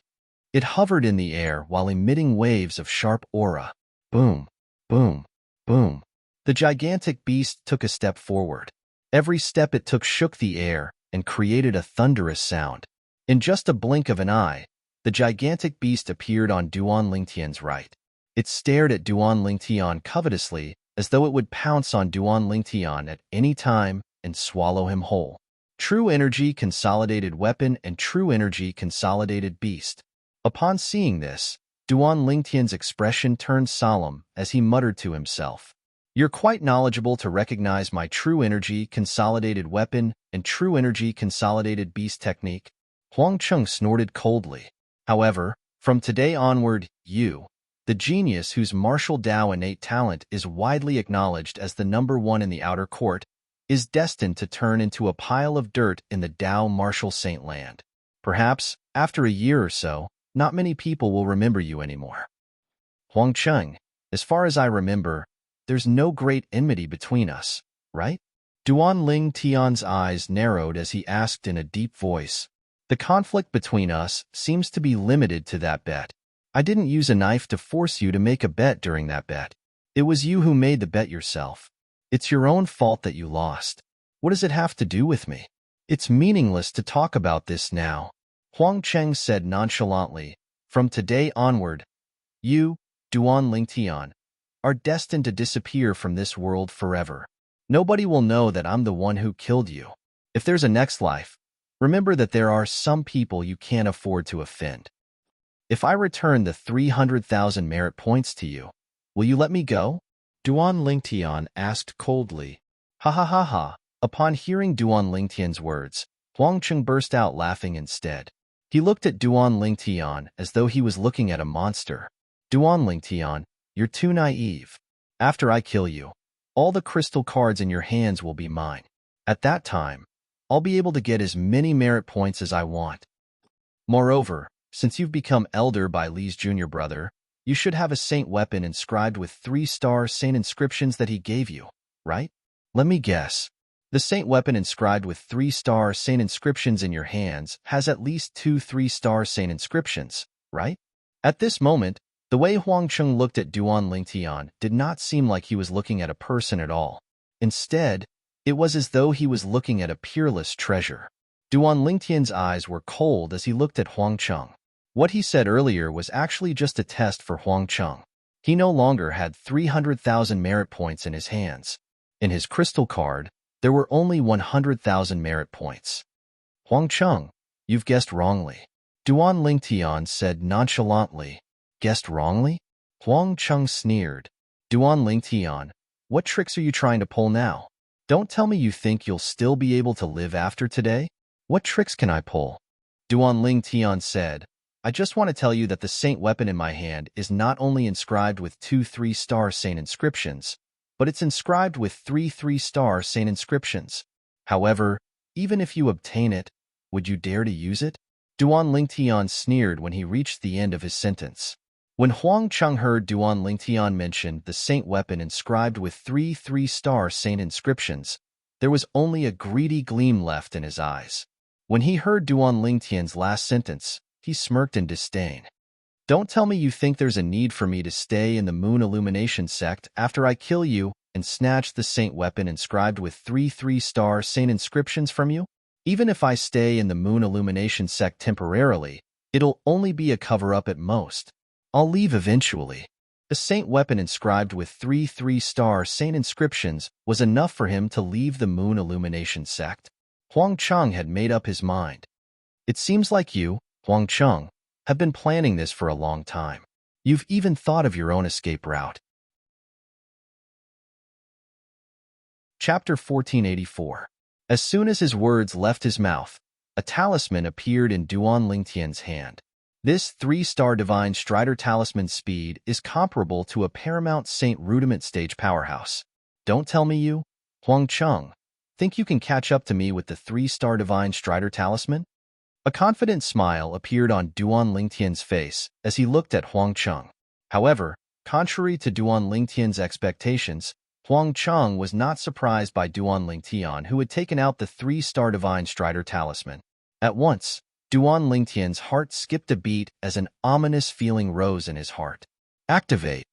It hovered in the air while emitting waves of sharp aura. Boom! Boom! Boom! The gigantic beast took a step forward. Every step it took shook the air and created a thunderous sound. In just a blink of an eye, the gigantic beast appeared on Duan Lingtian's right. It stared at Duan Lingtian covetously, as though it would pounce on Duan Lingtian at any time and swallow him whole. True energy consolidated weapon and true energy consolidated beast. Upon seeing this, Duan Lingtian's expression turned solemn as he muttered to himself. You're quite knowledgeable to recognize my true energy consolidated weapon and true energy consolidated beast technique. Huang Cheng snorted coldly. However, from today onward, you, the genius whose martial Dao innate talent is widely acknowledged as the #1 in the outer court, is destined to turn into a pile of dirt in the Dao martial saint land. Perhaps, after a year or so, not many people will remember you anymore. Huang Cheng, as far as I remember, there's no great enmity between us, right? Duan Lingtian's eyes narrowed as he asked in a deep voice. The conflict between us seems to be limited to that bet. I didn't use a knife to force you to make a bet during that bet. It was you who made the bet yourself. It's your own fault that you lost. What does it have to do with me? It's meaningless to talk about this now. Huang Cheng said nonchalantly. From today onward, you, Duan Lingtian, are destined to disappear from this world forever. Nobody will know that I'm the one who killed you. If there's a next life, remember that there are some people you can't afford to offend. If I return the 300,000 merit points to you, will you let me go? Duan Lingtian asked coldly. Ha ha ha ha. Upon hearing Duan Lingtian's words, Huang Cheng burst out laughing instead. He looked at Duan Lingtian as though he was looking at a monster. Duan Lingtian, you're too naive. After I kill you, all the crystal cards in your hands will be mine. At that time, I'll be able to get as many merit points as I want. Moreover, since you've become elder by Li's junior brother, you should have a saint weapon inscribed with 3-star saint inscriptions that he gave you, right? Let me guess. The saint weapon inscribed with 3-star saint inscriptions in your hands has at least 2 3-star saint inscriptions, right? At this moment, the way Huang Cheng looked at Duan Lingtian did not seem like he was looking at a person at all. Instead, it was as though he was looking at a peerless treasure. Duan Lingtian's eyes were cold as he looked at Huang Cheng. What he said earlier was actually just a test for Huang Cheng. He no longer had 300,000 merit points in his hands. In his crystal card, there were only 100,000 merit points. Huang Cheng, you've guessed wrongly. Duan Lingtian said nonchalantly. Guessed wrongly? Huang Cheng sneered. Duan Lingtian, what tricks are you trying to pull now? Don't tell me you think you'll still be able to live after today? What tricks can I pull? Duan Lingtian said, I just want to tell you that the saint weapon in my hand is not only inscribed with 2 3-star saint inscriptions, but it's inscribed with 3 3-star saint inscriptions. However, even if you obtain it, would you dare to use it? Duan Lingtian sneered when he reached the end of his sentence. When Huang Cheng heard Duan Lingtian mention the saint weapon inscribed with 3 3-star saint inscriptions, there was only a greedy gleam left in his eyes. When he heard Duan Lingtian's last sentence, he smirked in disdain. Don't tell me you think there's a need for me to stay in the Moon Illumination sect after I kill you and snatch the saint weapon inscribed with 3 3-star saint inscriptions from you? Even if I stay in the moon illumination sect temporarily, it'll only be a cover-up at most. I'll leave eventually. A saint weapon inscribed with 3 3-star saint inscriptions was enough for him to leave the moon illumination sect. Huang Cheng had made up his mind. It seems like you, Huang Cheng, have been planning this for a long time. You've even thought of your own escape route. Chapter 1484. As soon as his words left his mouth, a talisman appeared in Duan Lingtian's hand. This 3-star Divine Strider talisman speed is comparable to a Paramount Saint Rudiment stage powerhouse. Don't tell me you, Huang Cheng, think you can catch up to me with the 3-star Divine Strider talisman? A confident smile appeared on Duan Lingtian's face as he looked at Huang Cheng. However, contrary to Duan Lingtian's expectations, Huang Cheng was not surprised by Duan Lingtian, who had taken out the 3-star Divine Strider talisman. At once, Duan Lingtian's heart skipped a beat as an ominous feeling rose in his heart. Activate.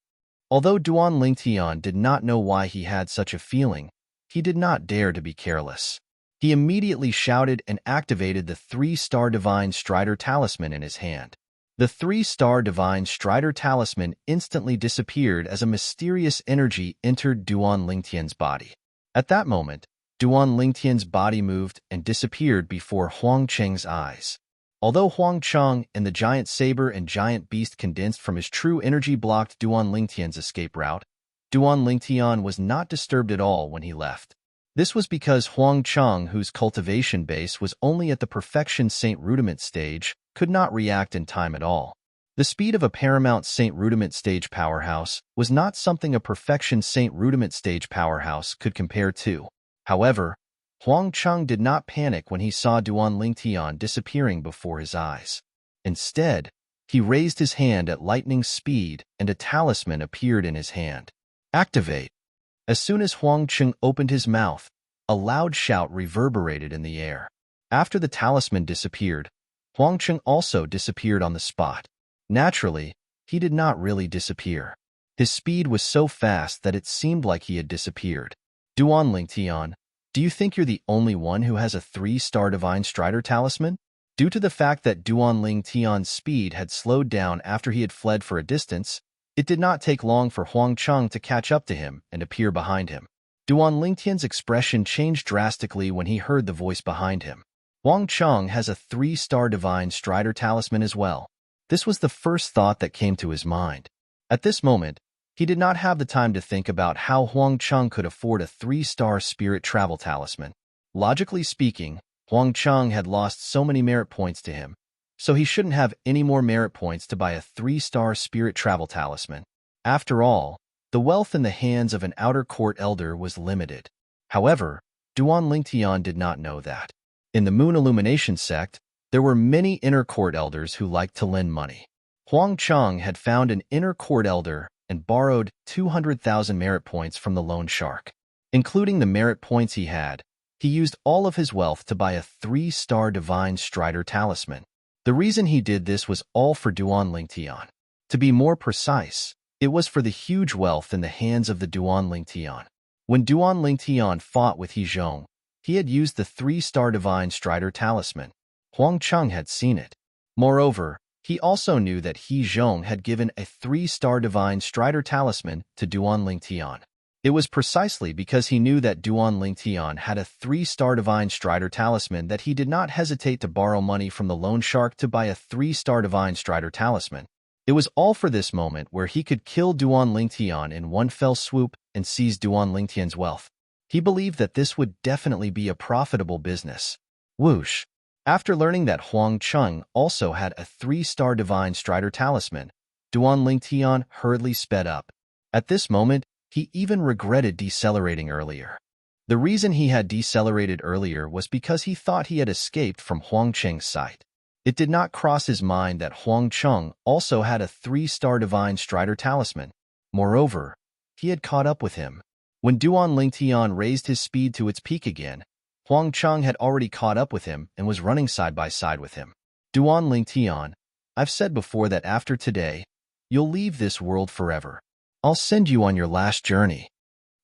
Although Duan Lingtian did not know why he had such a feeling, he did not dare to be careless. He immediately shouted and activated the 3-star Divine Strider talisman in his hand. The 3-star Divine Strider talisman instantly disappeared as a mysterious energy entered Duan Lingtian's body. At that moment, Duan Lingtian's body moved and disappeared before Huang Cheng's eyes. Although Huang Cheng and the giant saber and giant beast condensed from his true energy blocked Duan Lingtian's escape route, Duan Lingtian was not disturbed at all when he left. This was because Huang Cheng, whose cultivation base was only at the Perfection Saint Rudiment stage, could not react in time at all. The speed of a Paramount Saint Rudiment stage powerhouse was not something a Perfection Saint Rudiment stage powerhouse could compare to. However, Huang Cheng did not panic when he saw Duan Lingtian disappearing before his eyes. Instead, he raised his hand at lightning speed and a talisman appeared in his hand. Activate. As soon as Huang Cheng opened his mouth, a loud shout reverberated in the air. After the talisman disappeared, Huang Cheng also disappeared on the spot. Naturally, he did not really disappear. His speed was so fast that it seemed like he had disappeared. Duan Lingtian, do you think you're the only one who has a 3-star Divine Strider talisman? Due to the fact that Duan Lingtian's speed had slowed down after he had fled for a distance, it did not take long for Huang Cheng to catch up to him and appear behind him. Duan Lingtian's expression changed drastically when he heard the voice behind him. Huang Cheng has a 3-star Divine Strider talisman as well. This was the first thought that came to his mind. At this moment, he did not have the time to think about how Huang Cheng could afford a 3-star Spirit Travel talisman. Logically speaking, Huang Cheng had lost so many merit points to him, so he shouldn't have any more merit points to buy a 3-star Spirit Travel talisman. After all, the wealth in the hands of an outer court elder was limited. However, Duan Lingtian did not know that. In the Moon Illumination sect, there were many inner court elders who liked to lend money. Huang Cheng had found an inner court elder and borrowed 200,000 merit points from the loan shark. Including the merit points he had, he used all of his wealth to buy a 3-star Divine Strider talisman. The reason he did this was all for Duan Lingtian. To be more precise, it was for the huge wealth in the hands of the Duan Lingtian. When Duan Lingtian fought with He Zhong, he had used the 3-star Divine Strider talisman. Huang Cheng had seen it. Moreover, he also knew that He Zhong had given a 3-star Divine Strider talisman to Duan Lingtian. It was precisely because he knew that Duan Lingtian had a 3-star Divine Strider talisman that he did not hesitate to borrow money from the loan shark to buy a 3-star Divine Strider talisman. It was all for this moment where he could kill Duan Lingtian in one fell swoop and seize Duan Lingtian's wealth. He believed that this would definitely be a profitable business. Whoosh! After learning that Huang Cheng also had a 3-star Divine Strider talisman, Duan Lingtian hurriedly sped up. At this moment, he even regretted decelerating earlier. The reason he had decelerated earlier was because he thought he had escaped from Huang Cheng's sight. It did not cross his mind that Huang Cheng also had a 3-star Divine Strider talisman. Moreover, he had caught up with him. When Duan Lingtian raised his speed to its peak again, Huang Cheng had already caught up with him and was running side by side with him. Duan Lingtian, I've said before that after today, you'll leave this world forever. I'll send you on your last journey.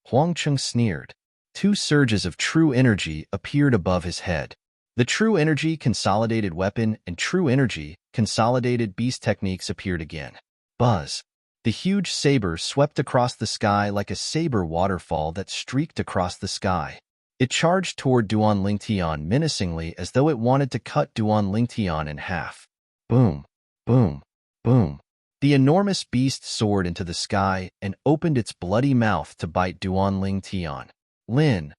Huang Cheng sneered. 2 surges of true energy appeared above his head. The true energy consolidated weapon and true energy consolidated beast techniques appeared again. Buzz. The huge saber swept across the sky like a saber waterfall that streaked across the sky. It charged toward Duan Lingtian menacingly as though it wanted to cut Duan Lingtian in half. Boom, boom, boom. The enormous beast soared into the sky and opened its bloody mouth to bite Duan Lingtian. Lin.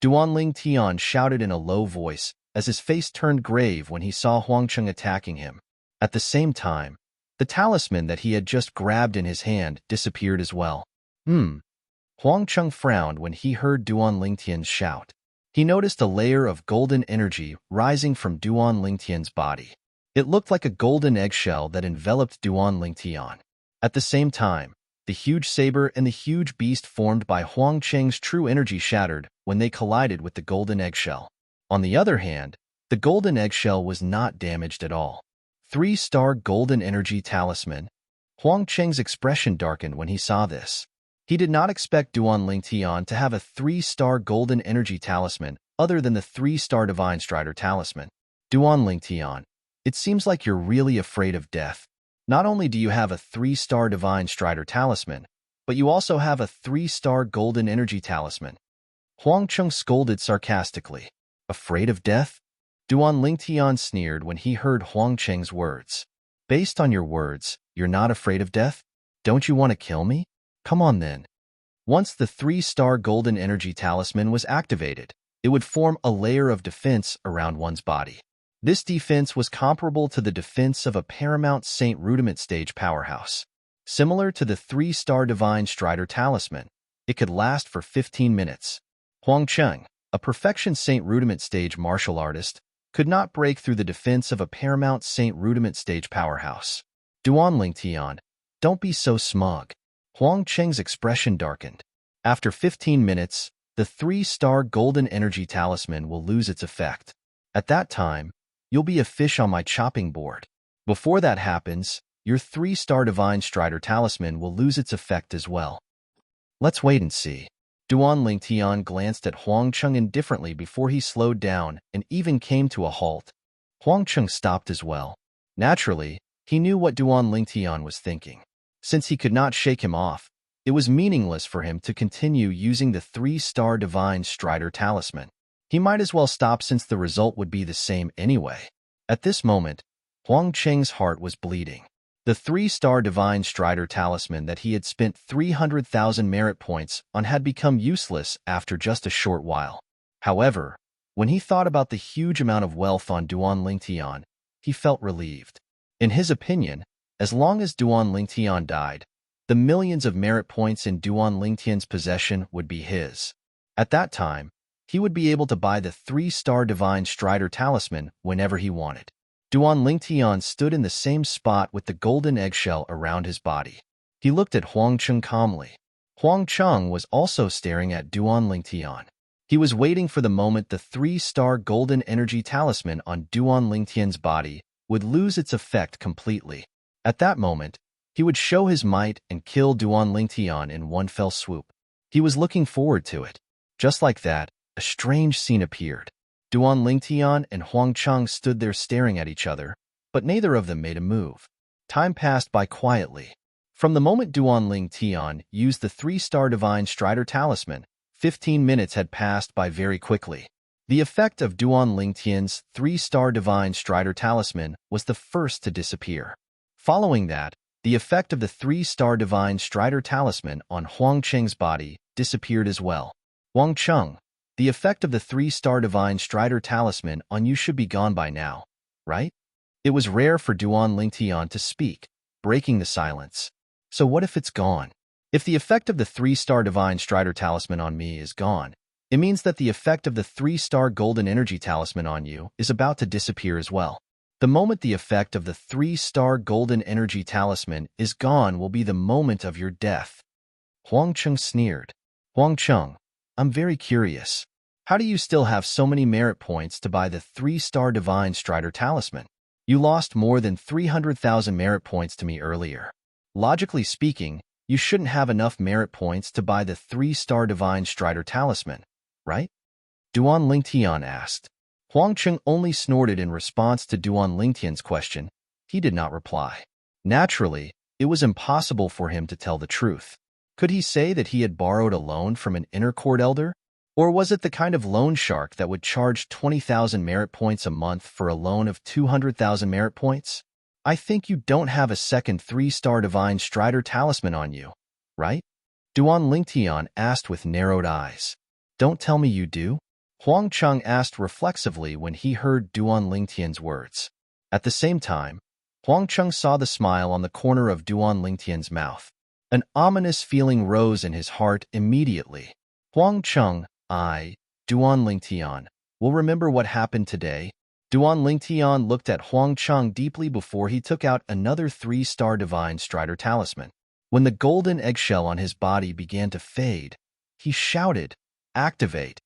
Duan Lingtian shouted in a low voice as his face turned grave when he saw Huangcheng attacking him. At the same time, the talisman that he had just grabbed in his hand disappeared as well. Huangcheng frowned when he heard Duan Lingtian's shout. He noticed a layer of golden energy rising from Duan Lingtian's body. It looked like a golden eggshell that enveloped Duan Lingtian. At the same time, the huge saber and the huge beast formed by Huangcheng's true energy shattered when they collided with the golden eggshell. On the other hand, the golden eggshell was not damaged at all. 3-star golden energy talisman. Huangcheng's expression darkened when he saw this. He did not expect Duan Lingtian to have a 3-star golden energy talisman other than the 3-star divine strider talisman. Duan Lingtian, it seems like you're really afraid of death. Not only do you have a 3-star divine strider talisman, but you also have a 3-star golden energy talisman. Huangcheng scolded sarcastically. Afraid of death? Duan Lingtian sneered when he heard Huangcheng's words. Based on your words, you're not afraid of death? Don't you want to kill me? Come on then. Once the 3-star golden energy talisman was activated, it would form a layer of defense around one's body. This defense was comparable to the defense of a Paramount Saint Rudiment stage powerhouse. Similar to the 3-star divine strider talisman, it could last for 15 minutes. Huangcheng, a perfection Saint Rudiment stage martial artist, could not break through the defense of a Paramount Saint Rudiment stage powerhouse. Duan Lingtian, don't be so smug. Huangcheng's expression darkened. After 15 minutes, the 3-star golden energy talisman will lose its effect. At that time, you'll be a fish on my chopping board. Before that happens, your 3-star divine strider talisman will lose its effect as well. Let's wait and see. Duan Lingtian glanced at Huangcheng indifferently before he slowed down and even came to a halt. Huangcheng stopped as well. Naturally, he knew what Duan Lingtian was thinking. Since he could not shake him off, it was meaningless for him to continue using the 3-star divine strider talisman. He might as well stop since the result would be the same anyway. At this moment, Huangcheng's heart was bleeding. The 3-star divine strider talisman that he had spent 300,000 merit points on had become useless after just a short while. However, when he thought about the huge amount of wealth on Duan Lingtian, he felt relieved. In his opinion, as long as Duan Lingtian died, the millions of merit points in Duan Lingtian's possession would be his. At that time, he would be able to buy the 3-star divine strider talisman whenever he wanted. Duan Lingtian stood in the same spot with the golden eggshell around his body. He looked at Huangcheng calmly. Huangcheng was also staring at Duan Lingtian. He was waiting for the moment the 3-star golden energy talisman on Duan Lingtian's body would lose its effect completely. At that moment, he would show his might and kill Duan Lingtian in one fell swoop. He was looking forward to it. Just like that, a strange scene appeared. Duan Lingtian and Huangcheng stood there staring at each other, but neither of them made a move. Time passed by quietly. From the moment Duan Lingtian used the 3-star divine strider talisman, 15 minutes had passed by very quickly. The effect of Duan Lingtian's 3-star divine strider talisman was the first to disappear. Following that, the effect of the 3-star divine strider talisman on Huangcheng's body disappeared as well. Huangcheng, the effect of the 3-star divine strider talisman on you should be gone by now, right? It was rare for Duan Lingtian to speak, breaking the silence. So what if it's gone? If the effect of the 3-star divine strider talisman on me is gone, it means that the effect of the 3-star golden energy talisman on you is about to disappear as well. The moment the effect of the 3-star golden energy talisman is gone will be the moment of your death. Huangcheng sneered. Huangcheng, I'm very curious. How do you still have so many merit points to buy the 3-star divine strider talisman? You lost more than 300,000 merit points to me earlier. Logically speaking, you shouldn't have enough merit points to buy the 3-star divine strider talisman, right? Duan Lingtian asked. Huang Cheng only snorted in response to Duan Lingtian's question. He did not reply. Naturally, it was impossible for him to tell the truth. Could he say that he had borrowed a loan from an inner court elder? Or was it the kind of loan shark that would charge 20,000 merit points a month for a loan of 200,000 merit points? I think you don't have a second 3-star Divine Strider talisman on you, right? Duan Lingtian asked with narrowed eyes. Don't tell me you do? Huang Cheng asked reflexively when he heard Duan Lingtian's words. At the same time, Huang Cheng saw the smile on the corner of Duan Lingtian's mouth. An ominous feeling rose in his heart immediately. Huang Cheng, Duan Lingtian, will remember what happened today. Duan Lingtian looked at Huang Cheng deeply before he took out another 3-star Divine Strider talisman. When the golden eggshell on his body began to fade, he shouted, "Activate!"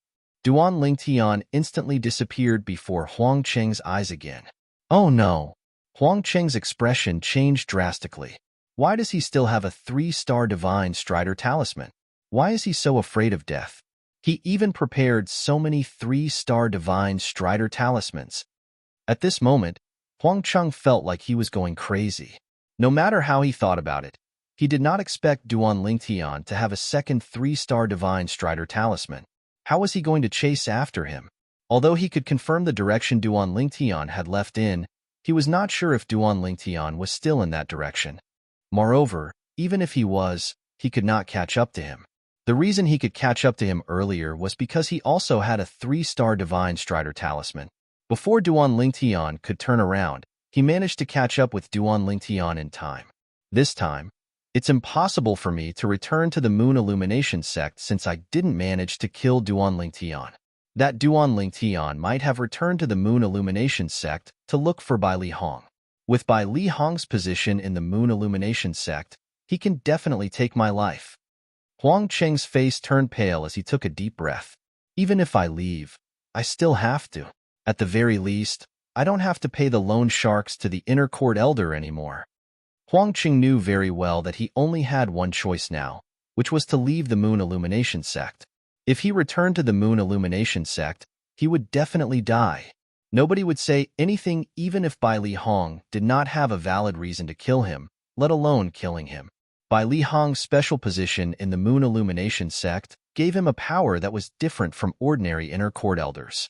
Duan Lingtian instantly disappeared before Huang Cheng's eyes again. Oh no! Huang Cheng's expression changed drastically. Why does he still have a 3-star Divine Strider talisman? Why is he so afraid of death? He even prepared so many 3-star Divine Strider talismans. At this moment, Huang Cheng felt like he was going crazy. No matter how he thought about it, he did not expect Duan Lingtian to have a second 3-star Divine Strider talisman. How was he going to chase after him? Although he could confirm the direction Duan Lingtian had left in, he was not sure if Duan Lingtian was still in that direction. Moreover, even if he was, he could not catch up to him. The reason he could catch up to him earlier was because he also had a 3-star Divine Strider talisman. Before Duan Lingtian could turn around, he managed to catch up with Duan Lingtian in time. This time, it's impossible for me to return to the Moon Illumination sect since I didn't manage to kill Duan Lingtian. That Duan Lingtian might have returned to the Moon Illumination sect to look for Bai Li Hong. With Bai Li Hong's position in the Moon Illumination sect, he can definitely take my life. Huang Cheng's face turned pale as he took a deep breath. Even if I leave, I still have to. At the very least, I don't have to pay the loan sharks to the inner court elder anymore. Huang Cheng knew very well that he only had one choice now, which was to leave the Moon Illumination sect. If he returned to the Moon Illumination sect, he would definitely die. Nobody would say anything even if Bai Li Hong did not have a valid reason to kill him, let alone killing him. Bai Li Hong's special position in the Moon Illumination sect gave him a power that was different from ordinary inner court elders.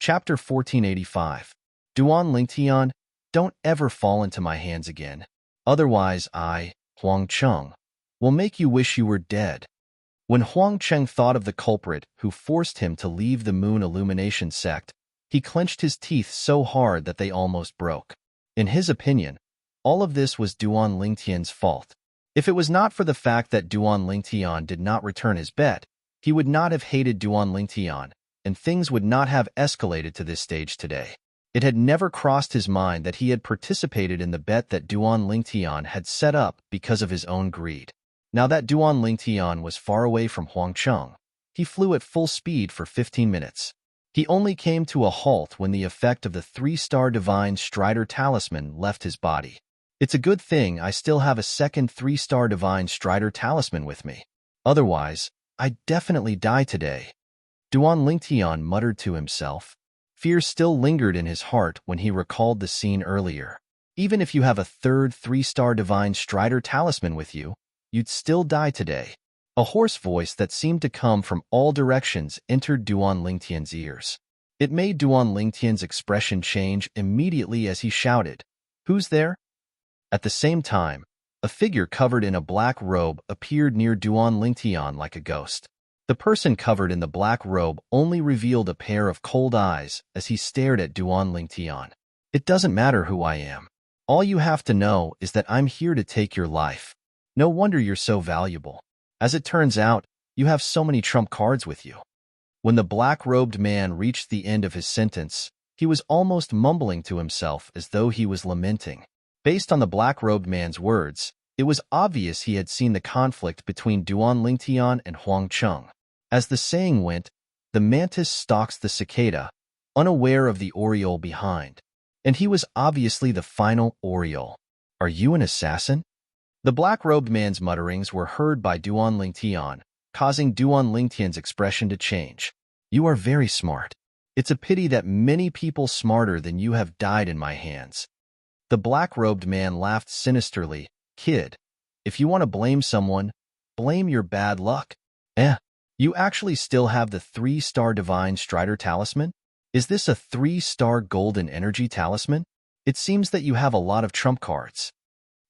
Chapter 1485. Duan Lingtian, don't ever fall into my hands again. Otherwise I, Huang Cheng, will make you wish you were dead. When Huang Cheng thought of the culprit who forced him to leave the Moon Illumination sect, he clenched his teeth so hard that they almost broke. In his opinion, all of this was Duan Lingtian's fault. If it was not for the fact that Duan Lingtian did not return his bet, he would not have hated Duan Lingtian, and things would not have escalated to this stage today. It had never crossed his mind that he had participated in the bet that Duan Lingtian had set up because of his own greed. Now that Duan Lingtian was far away from Huang Cheng, he flew at full speed for 15 minutes. He only came to a halt when the effect of the 3-star Divine Strider talisman left his body. It's a good thing I still have a second 3-star Divine Strider talisman with me. Otherwise, I'd definitely die today. Duan Lingtian muttered to himself. Fear still lingered in his heart when he recalled the scene earlier. Even if you have a third 3-star Divine Strider talisman with you, you'd still die today. A hoarse voice that seemed to come from all directions entered Duan Lingtian's ears. It made Duan Lingtian's expression change immediately as he shouted, "Who's there?" At the same time, a figure covered in a black robe appeared near Duan Lingtian like a ghost. The person covered in the black robe only revealed a pair of cold eyes as he stared at Duan Lingtian. It doesn't matter who I am. All you have to know is that I'm here to take your life. No wonder you're so valuable. As it turns out, you have so many trump cards with you. When the black-robed man reached the end of his sentence, he was almost mumbling to himself as though he was lamenting. Based on the black-robed man's words, it was obvious he had seen the conflict between Duan Lingtian and Huang Cheng. As the saying went, the mantis stalks the cicada, unaware of the oriole behind. And he was obviously the final oriole. Are you an assassin? The black-robed man's mutterings were heard by Duan Lingtian, causing Duan Lingtian's expression to change. You are very smart. It's a pity that many people smarter than you have died in my hands. The black-robed man laughed sinisterly. Kid, if you want to blame someone, blame your bad luck. You actually still have the 3-star Divine Strider Talisman? Is this a 3-star Golden Energy Talisman? It seems that you have a lot of trump cards.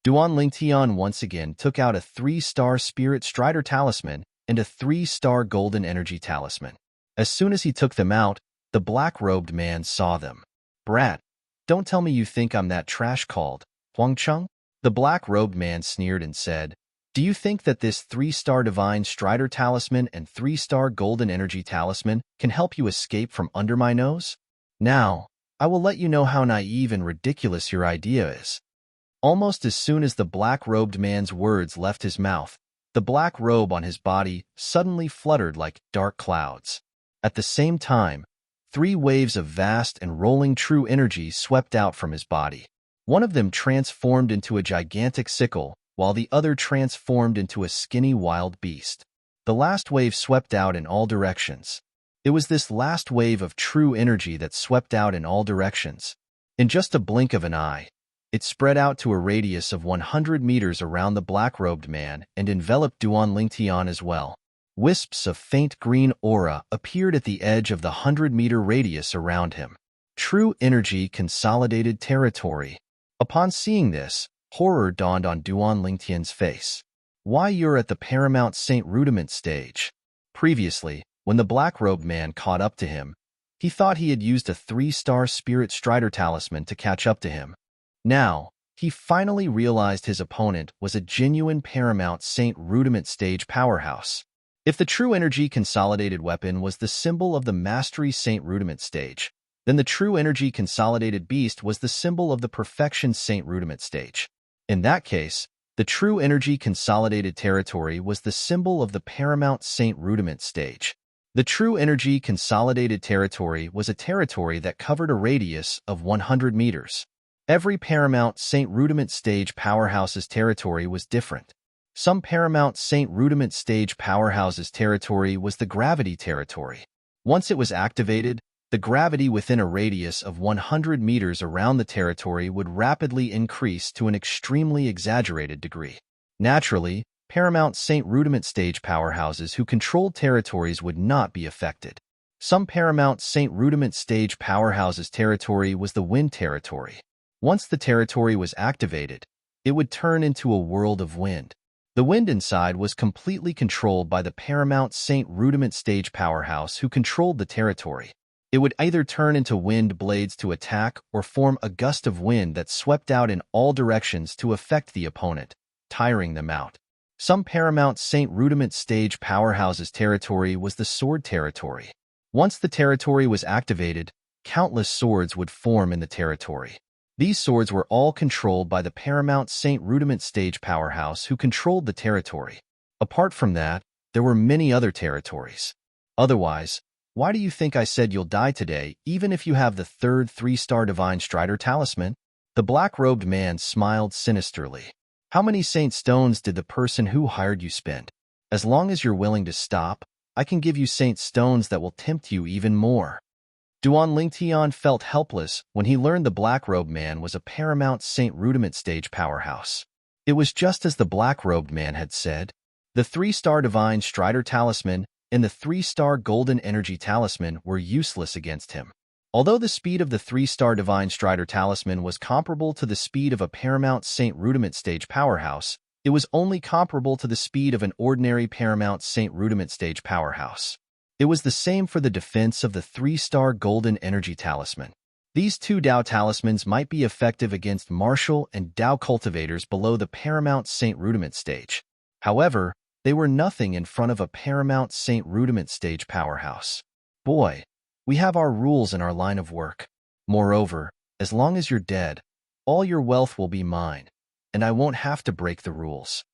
Duan Lingtian once again took out a 3-star Spirit Strider Talisman and a 3-star Golden Energy Talisman. As soon as he took them out, the black-robed man saw them. Brat, don't tell me you think I'm that trash called Huangcheng? The black-robed man sneered and said, do you think that this 3-star Divine Strider Talisman and 3-star Golden Energy Talisman can help you escape from under my nose? Now, I will let you know how naive and ridiculous your idea is. Almost as soon as the black-robed man's words left his mouth, the black robe on his body suddenly fluttered like dark clouds. At the same time, 3 waves of vast and rolling true energy swept out from his body. One of them transformed into a gigantic sickle, while the other transformed into a skinny wild beast. The last wave swept out in all directions. It was this last wave of true energy that swept out in all directions. In just a blink of an eye, it spread out to a radius of 100 meters around the black-robed man and enveloped Duan Lingtian as well. Wisps of faint green aura appeared at the edge of the 100-meter radius around him. True energy consolidated territory. Upon seeing this, horror dawned on Duan Lingtian's face. Why, you're at the Paramount Saint Rudiment stage. Previously, when the black-robed man caught up to him, he thought he had used a 3-star Spirit Strider Talisman to catch up to him. Now, he finally realized his opponent was a genuine Paramount Saint Rudiment stage powerhouse. If the true energy consolidated weapon was the symbol of the Mastery Saint Rudiment stage, then the true energy consolidated beast was the symbol of the Perfection Saint Rudiment stage. In that case, the true energy consolidated territory was the symbol of the Paramount Saint Rudiment stage. The true energy consolidated territory was a territory that covered a radius of 100 meters. Every Paramount Saint Rudiment stage powerhouse's territory was different. Some Paramount Saint Rudiment stage powerhouse's territory was the gravity territory. Once it was activated, the gravity within a radius of 100 meters around the territory would rapidly increase to an extremely exaggerated degree. Naturally, Paramount Saint Rudiment stage powerhouses who controlled territories would not be affected. Some Paramount Saint Rudiment stage powerhouses' territory was the wind territory. Once the territory was activated, it would turn into a world of wind. The wind inside was completely controlled by the Paramount Saint Rudiment stage powerhouse who controlled the territory. It would either turn into wind blades to attack or form a gust of wind that swept out in all directions to affect the opponent, tiring them out. Some Paramount Saint Rudiment stage powerhouses' territory was the sword territory. Once the territory was activated, countless swords would form in the territory. These swords were all controlled by the Paramount Saint Rudiment stage powerhouse who controlled the territory. Apart from that, there were many other territories. Otherwise, why do you think I said you'll die today, even if you have the 3rd 3-star Divine Strider Talisman? The black-robed man smiled sinisterly. How many Saint Stones did the person who hired you spend? As long as you're willing to stop, I can give you Saint Stones that will tempt you even more. Duan Lingtian felt helpless when he learned the black-robed man was a Paramount Saint Rudiment stage powerhouse. It was just as the black-robed man had said. The 3-star Divine Strider Talisman and the 3-star Golden Energy Talisman were useless against him. Although the speed of the 3-star Divine Strider Talisman was comparable to the speed of a Paramount Saint Rudiment stage powerhouse, it was only comparable to the speed of an ordinary Paramount Saint Rudiment stage powerhouse. It was the same for the defense of the 3-star Golden Energy Talisman. These 2 Dao Talismans might be effective against martial and Dao cultivators below the Paramount Saint Rudiment stage. However, they were nothing in front of a Paramount Saint Rudiment stage powerhouse. Boy, we have our rules in our line of work. Moreover, as long as you're dead, all your wealth will be mine, and I won't have to break the rules.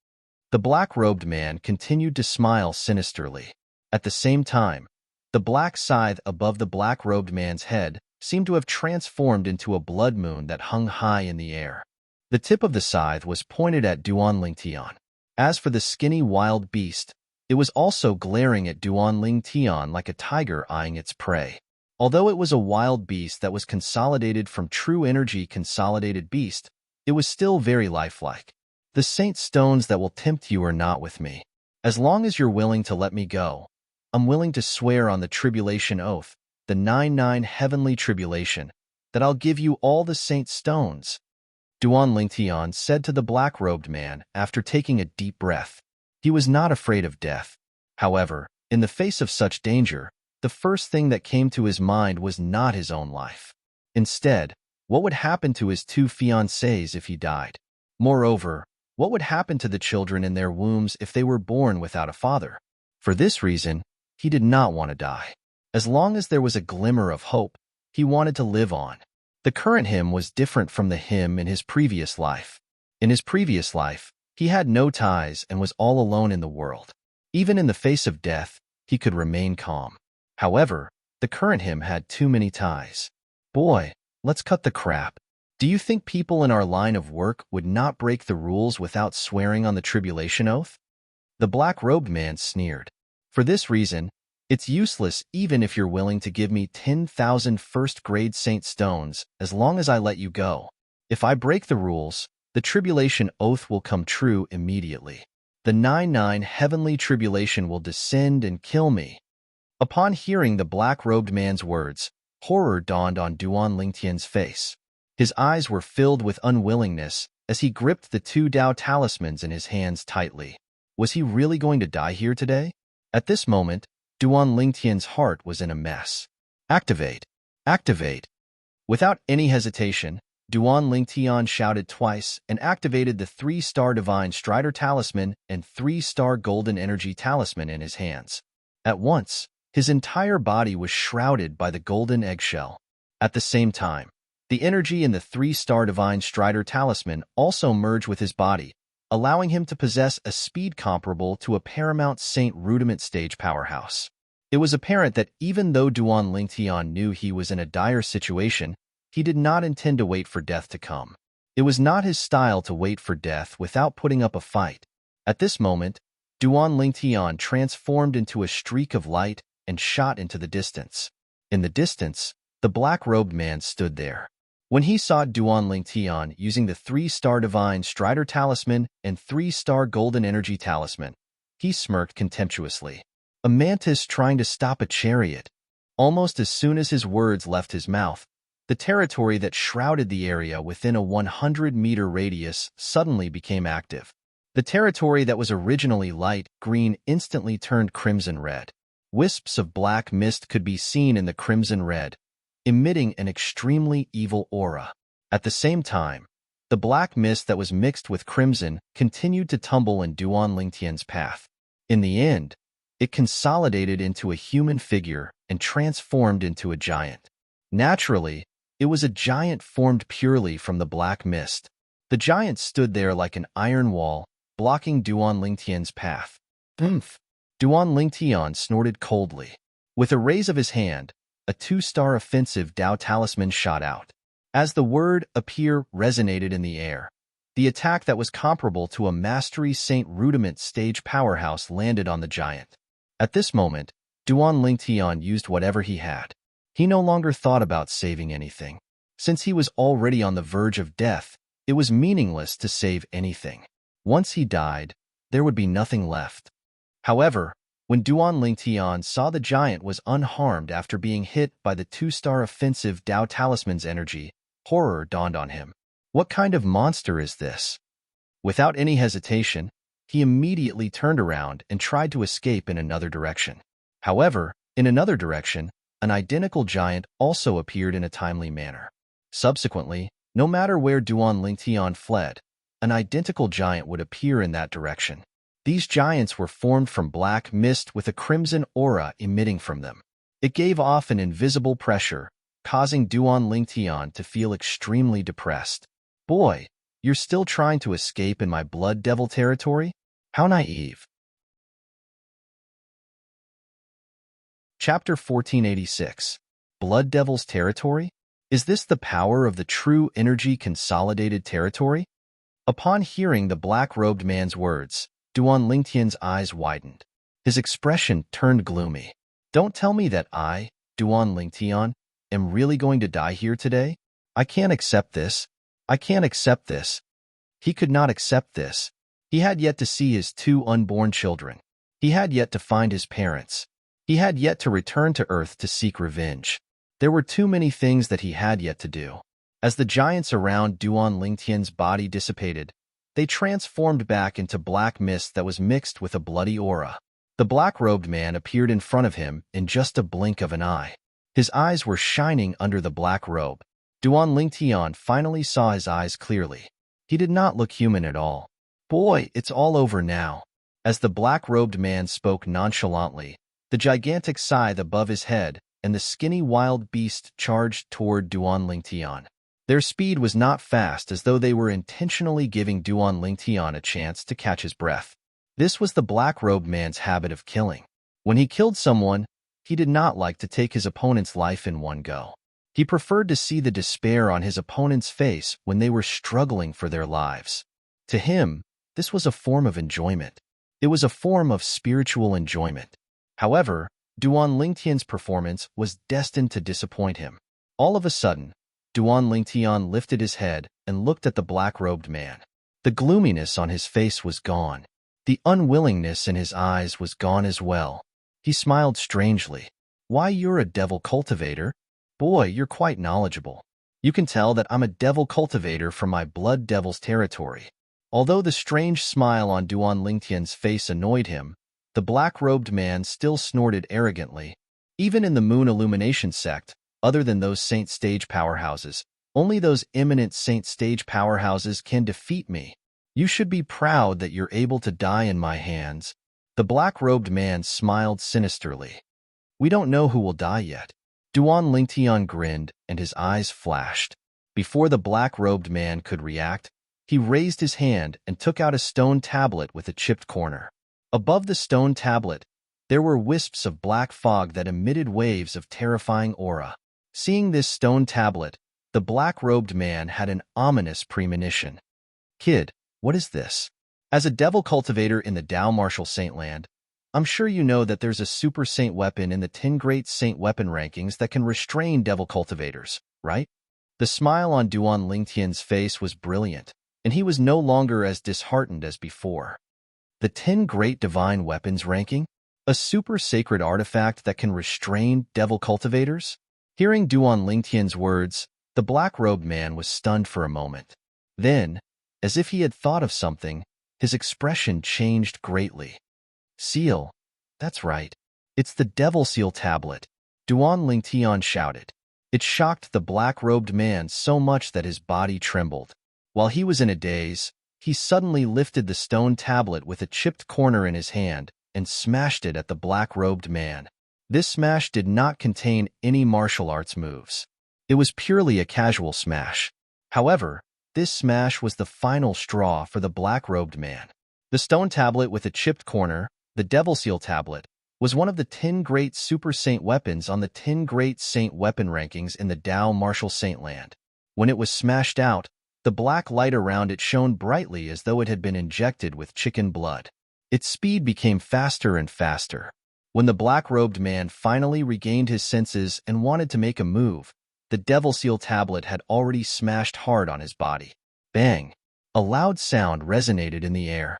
The black-robed man continued to smile sinisterly. At the same time, the black scythe above the black-robed man's head seemed to have transformed into a blood moon that hung high in the air. The tip of the scythe was pointed at Duan Lingtian. As for the skinny wild beast, It was also glaring at Duan Ling Tian like a tiger eyeing its prey. Although it was a wild beast that was consolidated from true energy consolidated beast, it was still very lifelike. The saint stones that will tempt you are not with me. As long as you're willing to let me go, I'm willing to swear on the tribulation oath, the 99 heavenly tribulation, that I'll give you all the saint stones. Duan Lingtian said to the black-robed man after taking a deep breath. He was not afraid of death. However, in the face of such danger, the first thing that came to his mind was not his own life. Instead, what would happen to his 2 fiancées if he died? Moreover, what would happen to the children in their wombs if they were born without a father? For this reason, he did not want to die. As long as there was a glimmer of hope, he wanted to live on. The current him was different from the him in his previous life. In his previous life, he had no ties and was all alone in the world. Even in the face of death, he could remain calm. However, the current him had too many ties. Boy, let's cut the crap. Do you think people in our line of work would not break the rules without swearing on the tribulation oath? The black-robed man sneered. For this reason, it's useless even if you're willing to give me 10,000 first-grade saint stones as long as I let you go. If I break the rules, the tribulation oath will come true immediately. The 99 heavenly tribulation will descend and kill me. Upon hearing the black-robed man's words, horror dawned on Duan Lingtian's face. His eyes were filled with unwillingness as he gripped the 2 Dao talismans in his hands tightly. Was he really going to die here today? At this moment, Duan Lingtian's heart was in a mess. Activate! Activate! Without any hesitation, Duan Lingtian shouted twice and activated the 3-star Divine Strider Talisman and 3-star Golden Energy Talisman in his hands. At once, his entire body was shrouded by the golden eggshell. At the same time, the energy in the 3-star Divine Strider Talisman also merged with his body, allowing him to possess a speed comparable to a Paramount Saint Rudiment stage powerhouse. It was apparent that even though Duan Lingtian knew he was in a dire situation, he did not intend to wait for death to come. It was not his style to wait for death without putting up a fight. At this moment, Duan Lingtian transformed into a streak of light and shot into the distance. In the distance, the black-robed man stood there. When he saw Duan Lingtian using the 3-star Divine Strider Talisman and 3-star Golden Energy Talisman, he smirked contemptuously. A mantis trying to stop a chariot. Almost as soon as his words left his mouth, the territory that shrouded the area within a 100-meter radius suddenly became active. The territory that was originally light green instantly turned crimson red. Wisps of black mist could be seen in the crimson red, emitting an extremely evil aura. At the same time, the black mist that was mixed with crimson continued to tumble in Duan Lingtian's path. In the end, it consolidated into a human figure and transformed into a giant. Naturally, it was a giant formed purely from the black mist. The giant stood there like an iron wall, blocking Duan Lingtian's path. Oomph! Duan Lingtian snorted coldly. With a raise of his hand, a 2-star offensive Dao talisman shot out. As the word appear resonated in the air, the attack that was comparable to a Mastery Saint Rudiment stage powerhouse landed on the giant. At this moment, Duan Lingtian used whatever he had. He no longer thought about saving anything. Since he was already on the verge of death, it was meaningless to save anything. Once he died, there would be nothing left. However, when Duan Lingtian saw the giant was unharmed after being hit by the 2-star offensive Dao Talisman's energy, horror dawned on him. What kind of monster is this? Without any hesitation, he immediately turned around and tried to escape in another direction. However, in another direction, an identical giant also appeared in a timely manner. Subsequently, no matter where Duan Lingtian fled, an identical giant would appear in that direction. These giants were formed from black mist with a crimson aura emitting from them. It gave off an invisible pressure, causing Duan Lingtian to feel extremely depressed. Boy, you're still trying to escape in my blood devil territory? How naive. Chapter 1486. Blood Devil's Territory? Is this the power of the true energy consolidated territory? Upon hearing the black-robed man's words, Duan Lingtian's eyes widened. His expression turned gloomy. Don't tell me that I, Duan Lingtian, am really going to die here today? I can't accept this. I can't accept this. He could not accept this. He had yet to see his two unborn children. He had yet to find his parents. He had yet to return to Earth to seek revenge. There were too many things that he had yet to do. As the giants around Duan Lingtian's body dissipated, they transformed back into black mist that was mixed with a bloody aura. The black-robed man appeared in front of him in just a blink of an eye. His eyes were shining under the black robe. Duan Lingtian finally saw his eyes clearly. He did not look human at all. Boy, it's all over now. As the black-robed man spoke nonchalantly, the gigantic scythe above his head and the skinny wild beast charged toward Duan Lingtian. Their speed was not fast, as though they were intentionally giving Duan Lingtian a chance to catch his breath. This was the black-robed man's habit of killing. When he killed someone, he did not like to take his opponent's life in one go. He preferred to see the despair on his opponent's face when they were struggling for their lives. To him, this was a form of enjoyment. It was a form of spiritual enjoyment. However, Duan Lingtian's performance was destined to disappoint him. All of a sudden, Duan Lingtian lifted his head and looked at the black-robed man. The gloominess on his face was gone. The unwillingness in his eyes was gone as well. He smiled strangely. Why, you're a devil cultivator? Boy, you're quite knowledgeable. You can tell that I'm a devil cultivator from my blood devil's territory. Although the strange smile on Duan Lingtian's face annoyed him, the black-robed man still snorted arrogantly. Even in the Moon Illumination sect, other than those saint stage powerhouses, only those eminent saint stage powerhouses can defeat me. You should be proud that you're able to die in my hands. The black-robed man smiled sinisterly. We don't know who will die yet. Duan Lingtian grinned, and his eyes flashed. Before the black-robed man could react, he raised his hand and took out a stone tablet with a chipped corner. Above the stone tablet, there were wisps of black fog that emitted waves of terrifying aura. Seeing this stone tablet, the black-robed man had an ominous premonition. Kid, what is this? As a devil cultivator in the Tao Martial Saint Land, I'm sure you know that there's a super saint weapon in the 10 great saint weapon rankings that can restrain devil cultivators, right? The smile on Duan Lingtian's face was brilliant, and he was no longer as disheartened as before. The 10 great divine weapons ranking? A super sacred artifact that can restrain devil cultivators? Hearing Duan Lingtian's words, the black-robed man was stunned for a moment. Then, as if he had thought of something, his expression changed greatly. Seal. That's right. It's the Devil Seal tablet, Duan Lingtian shouted. It shocked the black-robed man so much that his body trembled. While he was in a daze, he suddenly lifted the stone tablet with a chipped corner in his hand and smashed it at the black-robed man. This smash did not contain any martial arts moves. It was purely a casual smash. However, this smash was the final straw for the black-robed man. The stone tablet with a chipped corner, the Devil Seal tablet, was one of the 10 great super saint weapons on the 10 great saint weapon rankings in the Tao Martial Saint Land. When it was smashed out, the black light around it shone brightly as though it had been injected with chicken blood. Its speed became faster and faster. When the black-robed man finally regained his senses and wanted to make a move, the Devil Seal tablet had already smashed hard on his body. Bang! A loud sound resonated in the air.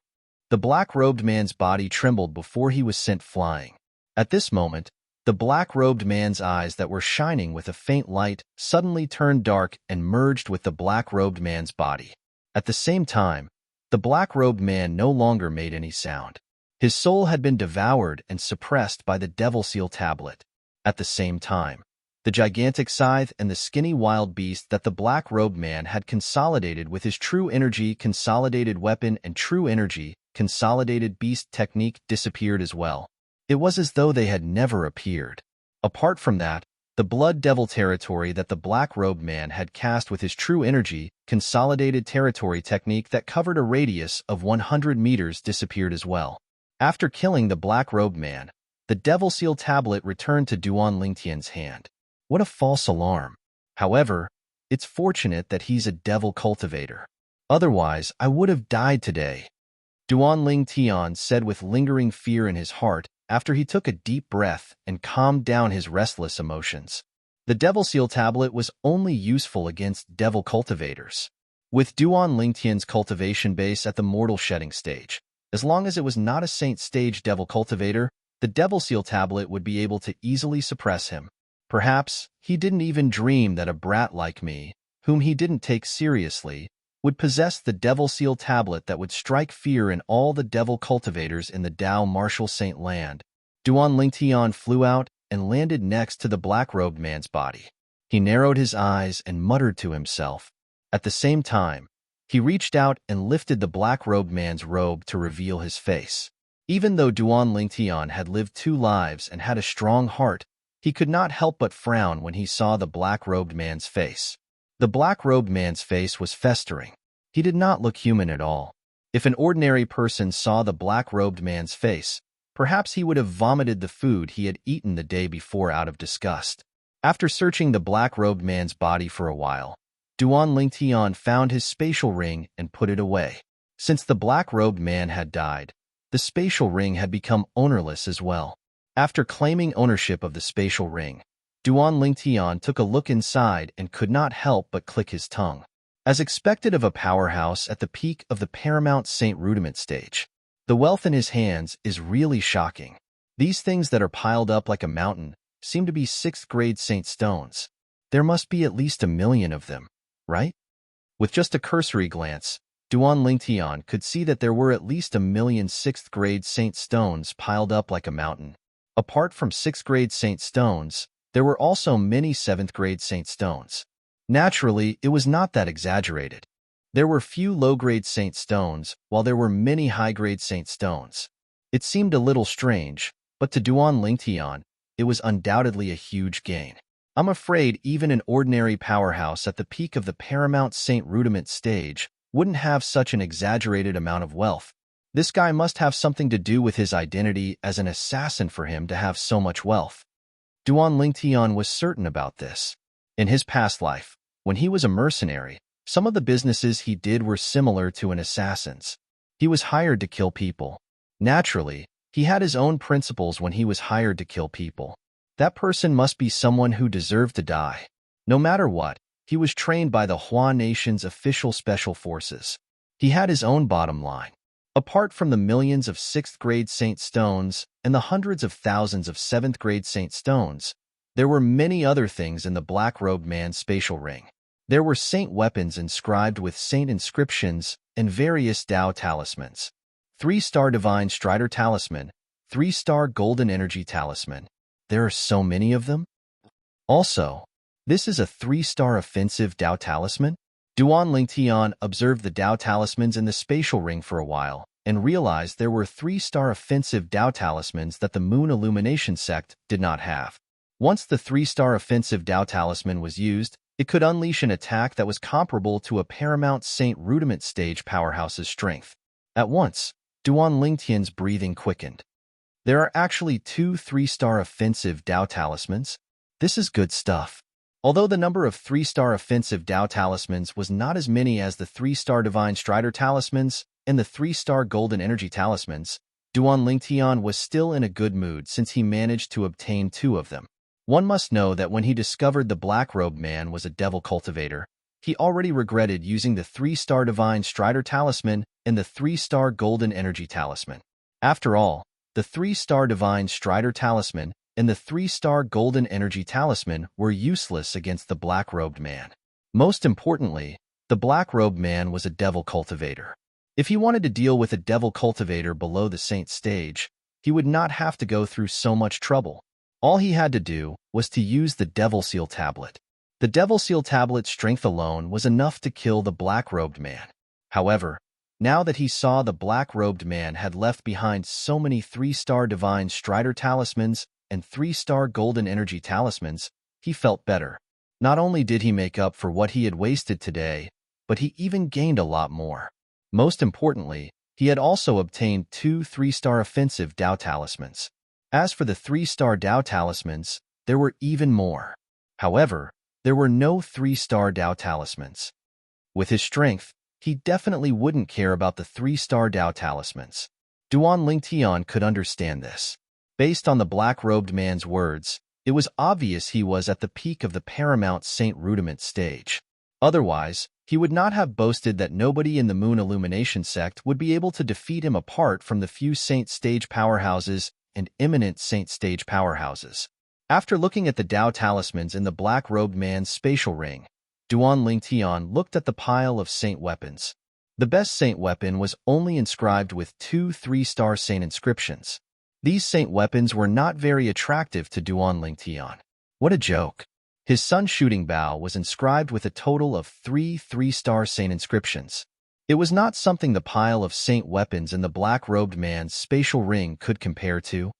The black-robed man's body trembled before he was sent flying. At this moment, the black-robed man's eyes that were shining with a faint light suddenly turned dark and merged with the black-robed man's body. At the same time, the black-robed man no longer made any sound. His soul had been devoured and suppressed by the Devil Seal tablet. At the same time, the gigantic scythe and the skinny wild beast that the black-robed man had consolidated with his true energy consolidated weapon and true energy consolidated beast technique disappeared as well. It was as though they had never appeared. Apart from that, the blood devil territory that the black-robed man had cast with his true energy consolidated territory technique that covered a radius of 100 meters disappeared as well. After killing the black-robed man, the Devil Seal tablet returned to Duan Lingtian's hand. What a false alarm. However, it's fortunate that he's a devil cultivator. Otherwise, I would have died today. Duan Ling Tian said with lingering fear in his heart after he took a deep breath and calmed down his restless emotions. The Devil Seal tablet was only useful against devil cultivators. With Duan Lingtian's cultivation base at the mortal shedding stage, as long as it was not a saint stage devil cultivator, the Devil Seal tablet would be able to easily suppress him. Perhaps he didn't even dream that a brat like me, whom he didn't take seriously, would possess the Devil Seal tablet that would strike fear in all the devil cultivators in the Dao Martial Saint land. Duan Lingtian flew out and landed next to the black-robed man's body. He narrowed his eyes and muttered to himself. At the same time, he reached out and lifted the black-robed man's robe to reveal his face. Even though Duan Lingtian had lived 2 lives and had a strong heart, he could not help but frown when he saw the black-robed man's face. The black-robed man's face was festering. He did not look human at all. If an ordinary person saw the black-robed man's face, perhaps he would have vomited the food he had eaten the day before out of disgust. After searching the black-robed man's body for a while, Duan Lingtian found his spatial ring and put it away. Since the black-robed man had died, the spatial ring had become ownerless as well. After claiming ownership of the spatial ring, Duan Lingtian took a look inside and could not help but click his tongue. As expected of a powerhouse at the peak of the Paramount Saint Rudiment stage, the wealth in his hands is really shocking. These things that are piled up like a mountain seem to be 6th-grade saint stones. There must be at least 1 million of them, right? With just a cursory glance, Duan Lingtian could see that there were at least 1 million 6th-grade saint stones piled up like a mountain. Apart from 6th-grade saint stones, there were also many 7th-grade saint stones. Naturally, it was not that exaggerated. There were few low-grade saint stones, while there were many high-grade saint stones. It seemed a little strange, but to Duan Lingtian, it was undoubtedly a huge gain. I'm afraid even an ordinary powerhouse at the peak of the Paramount Saint Rudiment stage wouldn't have such an exaggerated amount of wealth. This guy must have something to do with his identity as an assassin for him to have so much wealth. Duan Lingtian was certain about this. In his past life, when he was a mercenary, some of the businesses he did were similar to an assassin's. He was hired to kill people. Naturally, he had his own principles when he was hired to kill people. That person must be someone who deserved to die. No matter what, he was trained by the Hua Nation's official special forces. He had his own bottom line. Apart from the millions of 6th-grade saint stones and the hundreds of thousands of 7th-grade saint stones, there were many other things in the black-robed man's spatial ring. There were saint weapons inscribed with saint inscriptions and various Dao talismans. 3-star Divine Strider Talisman, 3-star Golden Energy Talisman. There are so many of them. Also, this is a 3-star Offensive Dao Talisman. Duan Lingtian observed the Dao talismans in the spatial ring for a while and realized there were 3-star offensive Dao talismans that the Moon Illumination sect did not have. Once the 3-star offensive Dao talisman was used, it could unleash an attack that was comparable to a Paramount Saint Rudiment stage powerhouse's strength. At once, Duan Lingtian's breathing quickened. There are actually 2 3-star offensive Dao talismans. This is good stuff. Although the number of 3-star offensive Dao talismans was not as many as the 3-star Divine Strider talismans and the 3-star Golden Energy talismans, Duan Lingtian was still in a good mood since he managed to obtain 2 of them. One must know that when he discovered the black-robed man was a devil cultivator, he already regretted using the 3-star Divine Strider talisman and the 3-star Golden Energy talisman. After all, the 3-star Divine Strider talisman and the 3-star Golden Energy talisman were useless against the black-robed man. Most importantly, the black-robed man was a devil cultivator. If he wanted to deal with a devil cultivator below the saint stage, he would not have to go through so much trouble. All he had to do was to use the Devil Seal tablet. The Devil Seal tablet's strength alone was enough to kill the black-robed man. However, now that he saw the black-robed man had left behind so many 3-star Divine Strider talismans and 3-star Golden Energy talismans, he felt better. Not only did he make up for what he had wasted today, but he even gained a lot more. Most importantly, he had also obtained 2 3-star offensive Dao talismans. As for the 3-star Dao talismans, there were even more. However, there were no 3-star Dao talismans. With his strength, he definitely wouldn't care about the 3-star Dao talismans. Duan Lingtian could understand this. Based on the black-robed man's words, it was obvious he was at the peak of the paramount Saint Rudiment stage. Otherwise, he would not have boasted that nobody in the Moon Illumination sect would be able to defeat him apart from the few Saint stage powerhouses and imminent Saint stage powerhouses. After looking at the Dao talismans in the black-robed man's spatial ring, Duan Lingtian looked at the pile of Saint weapons. The best Saint weapon was only inscribed with 2 3-star Saint inscriptions. These Saint weapons were not very attractive to Duan Lingtian. What a joke! His sun shooting bow was inscribed with a total of 3 3-star Saint inscriptions. It was not something the pile of Saint weapons in the black-robed man's spatial ring could compare to.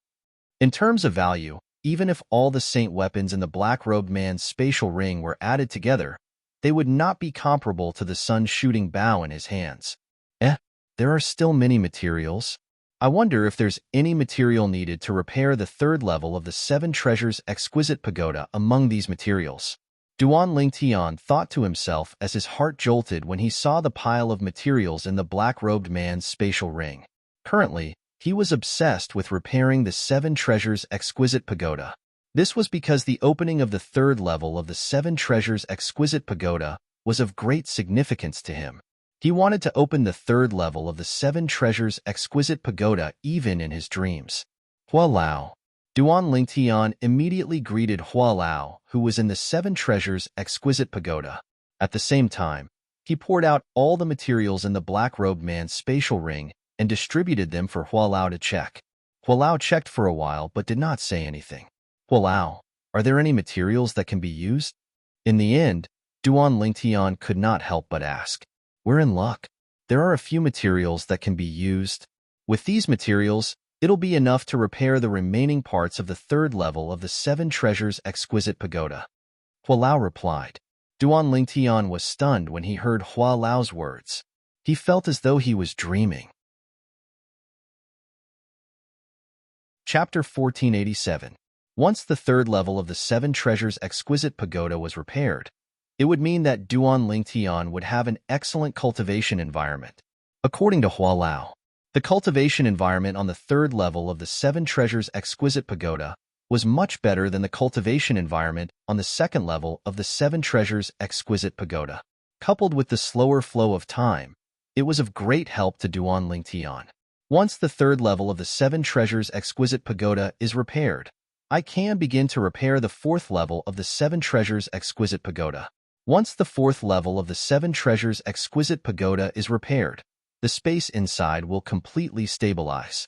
In terms of value, even if all the Saint weapons in the black-robed man's spatial ring were added together, they would not be comparable to the sun shooting bow in his hands. There are still many materials. I wonder if there's any material needed to repair the 3rd level of the 7 Treasures Exquisite Pagoda among these materials. Duan Lingtian thought to himself as his heart jolted when he saw the pile of materials in the black-robed man's spatial ring. Currently, he was obsessed with repairing the 7 Treasures Exquisite Pagoda. This was because the opening of the 3rd level of the 7 Treasures Exquisite Pagoda was of great significance to him. He wanted to open the 3rd level of the 7 Treasures Exquisite Pagoda even in his dreams. Hua Lao. Duan Lingtian immediately greeted Hua Lao, who was in the 7 Treasures Exquisite Pagoda. At the same time, he poured out all the materials in the black-robed man's spatial ring and distributed them for Hua Lao to check. Hua Lao checked for a while but did not say anything. Hua Lao, are there any materials that can be used? In the end, Duan Lingtian could not help but ask. We're in luck. There are a few materials that can be used. With these materials, it'll be enough to repair the remaining parts of the 3rd level of the 7 Treasures Exquisite Pagoda. Hua Lao replied. Duan Lingtian was stunned when he heard Hua Lao's words. He felt as though he was dreaming. Chapter 1487. Once the 3rd level of the 7 Treasures Exquisite Pagoda was repaired, it would mean that Duan Lingtian would have an excellent cultivation environment. According to Hua Lao, the cultivation environment on the 3rd level of the 7 Treasures Exquisite Pagoda was much better than the cultivation environment on the 2nd level of the 7 Treasures Exquisite Pagoda. Coupled with the slower flow of time, it was of great help to Duan Lingtian. Once the 3rd level of the 7 Treasures Exquisite Pagoda is repaired, I can begin to repair the 4th level of the 7 Treasures Exquisite Pagoda. Once the 4th level of the 7 Treasures Exquisite Pagoda is repaired, the space inside will completely stabilize.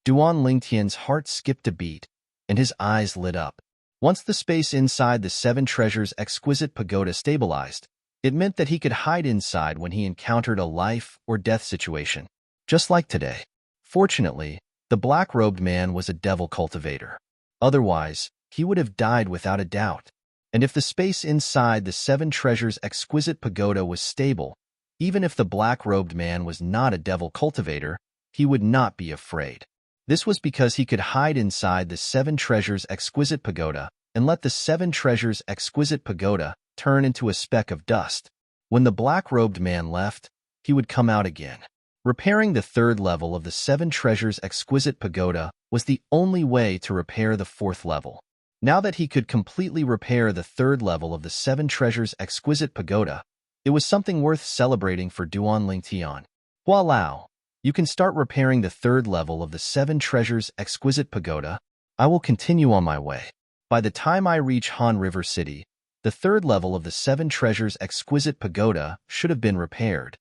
Duan Lingtian's heart skipped a beat, and his eyes lit up. Once the space inside the 7 Treasures Exquisite Pagoda stabilized, it meant that he could hide inside when he encountered a life or death situation. Just like today. Fortunately, the black-robed man was a devil cultivator. Otherwise, he would have died without a doubt. And if the space inside the 7 Treasures Exquisite Pagoda was stable, even if the black-robed man was not a devil cultivator, he would not be afraid. This was because he could hide inside the 7 Treasures Exquisite Pagoda and let the 7 Treasures Exquisite Pagoda turn into a speck of dust. When the black-robed man left, he would come out again. Repairing the 3rd level of the 7 Treasures Exquisite Pagoda was the only way to repair the 4th level. Now that he could completely repair the 3rd level of the 7 Treasures Exquisite Pagoda, it was something worth celebrating for Duan Lingtian. Hua Lao, you can start repairing the 3rd level of the 7 Treasures Exquisite Pagoda. I will continue on my way. By the time I reach Han River City, the 3rd level of the 7 Treasures Exquisite Pagoda should have been repaired.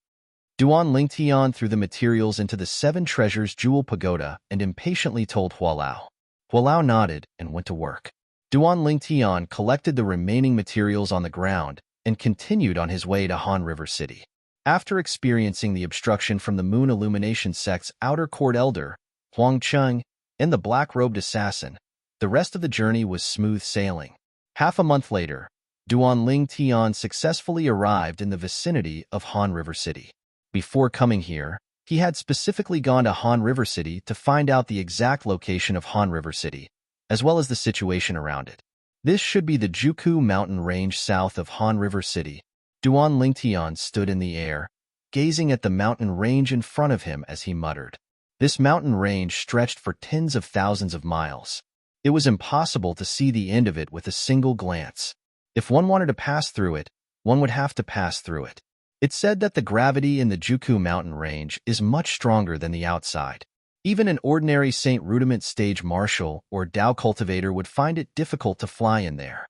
Duan Lingtian threw the materials into the 7 Treasures Jewel Pagoda and impatiently told Hua Lao. Hua Lao nodded and went to work. Duan Lingtian collected the remaining materials on the ground and continued on his way to Han River City. After experiencing the obstruction from the Moon Illumination sect's outer court elder, Huang Cheng, and the black-robed assassin, the rest of the journey was smooth sailing. Half a month later, Duan Lingtian successfully arrived in the vicinity of Han River City. Before coming here, he had specifically gone to Han River City to find out the exact location of Han River City, as well as the situation around it. This should be the Juku mountain range south of Han River City. Duan Lingtian stood in the air, gazing at the mountain range in front of him as he muttered. This mountain range stretched for tens of thousands of miles. It was impossible to see the end of it with a single glance. If one wanted to pass through it, one would have to pass through it. It's said that the gravity in the Juku mountain range is much stronger than the outside. Even an ordinary St. Rudiment stage marshal or Dao cultivator would find it difficult to fly in there.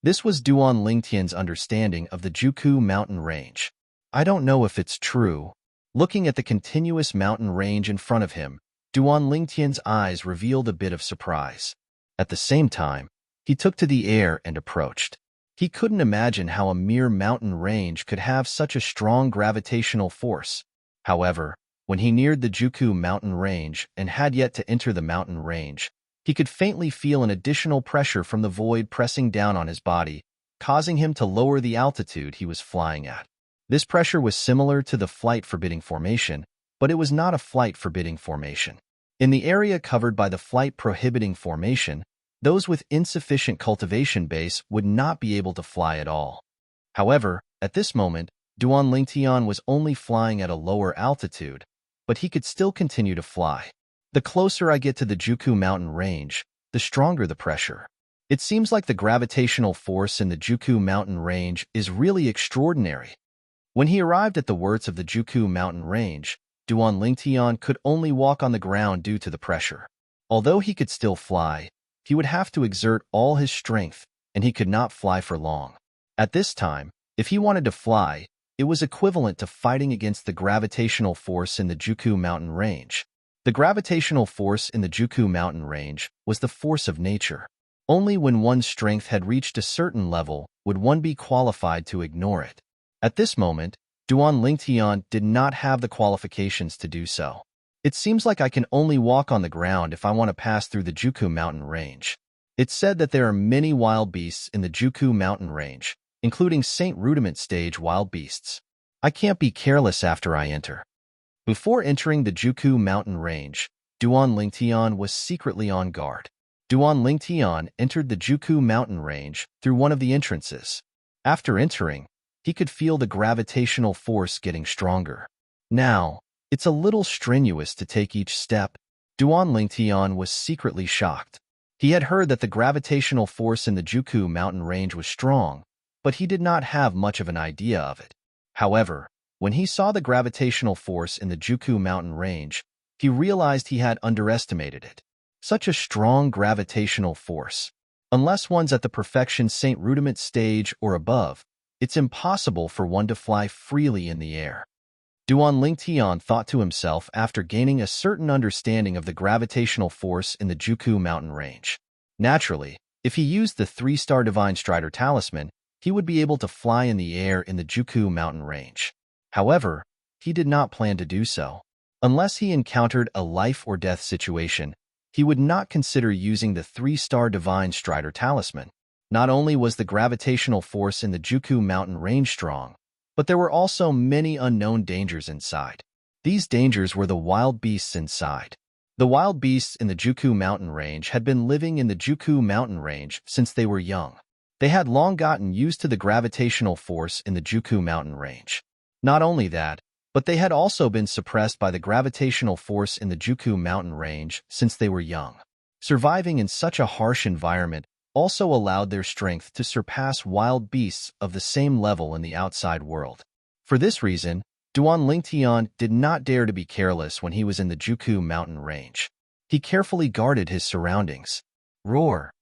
This was Duan Lingtian's understanding of the Juku mountain range. I don't know if it's true. Looking at the continuous mountain range in front of him, Duan Lingtian's eyes revealed a bit of surprise. At the same time, he took to the air and approached. He couldn't imagine how a mere mountain range could have such a strong gravitational force. However, when he neared the Juku mountain range and had yet to enter the mountain range, he could faintly feel an additional pressure from the void pressing down on his body, causing him to lower the altitude he was flying at. This pressure was similar to the flight-forbidding formation, but it was not a flight-forbidding formation. In the area covered by the flight-prohibiting formation, those with insufficient cultivation base would not be able to fly at all. However, at this moment, Duan Lingtian was only flying at a lower altitude, but he could still continue to fly. The closer I get to the Juku mountain range, the stronger the pressure. It seems like the gravitational force in the Juku mountain range is really extraordinary. When he arrived at the words of the Juku mountain range, Duan Lingtian could only walk on the ground due to the pressure. Although he could still fly, he would have to exert all his strength, and he could not fly for long. At this time, if he wanted to fly, it was equivalent to fighting against the gravitational force in the Juku mountain range. The gravitational force in the Juku mountain range was the force of nature. Only when one's strength had reached a certain level would one be qualified to ignore it. At this moment, Duan Lingtian did not have the qualifications to do so. It seems like I can only walk on the ground if I want to pass through the Juku mountain range. It's said that there are many wild beasts in the Juku mountain range, including St. Rudiment stage wild beasts. I can't be careless after I enter. Before entering the Juku mountain range, Duan Lingtian was secretly on guard. Duan Lingtian entered the Juku mountain range through one of the entrances. After entering, he could feel the gravitational force getting stronger. Now, it's a little strenuous to take each step. Duan Lingtian was secretly shocked. He had heard that the gravitational force in the Juku mountain range was strong, but he did not have much of an idea of it. However, when he saw the gravitational force in the Juku mountain range, he realized he had underestimated it. Such a strong gravitational force. Unless one's at the perfection St. Rudiment stage or above, it's impossible for one to fly freely in the air. Duan Lingtian thought to himself after gaining a certain understanding of the gravitational force in the Juku mountain range. Naturally, if he used the 3-star Divine Strider talisman, he would be able to fly in the air in the Juku mountain range. However, he did not plan to do so. Unless he encountered a life-or-death situation, he would not consider using the 3-star Divine Strider talisman. Not only was the gravitational force in the Juku mountain range strong, but there were also many unknown dangers inside. These dangers were the wild beasts inside. The wild beasts in the Juku mountain range had been living in the Juku mountain range since they were young. They had long gotten used to the gravitational force in the Juku mountain range. Not only that, but they had also been suppressed by the gravitational force in the Juku mountain range since they were young. Surviving in such a harsh environment also allowed their strength to surpass wild beasts of the same level in the outside world. For this reason, Duan Lingtian did not dare to be careless when he was in the Juku mountain range. He carefully guarded his surroundings. Roar!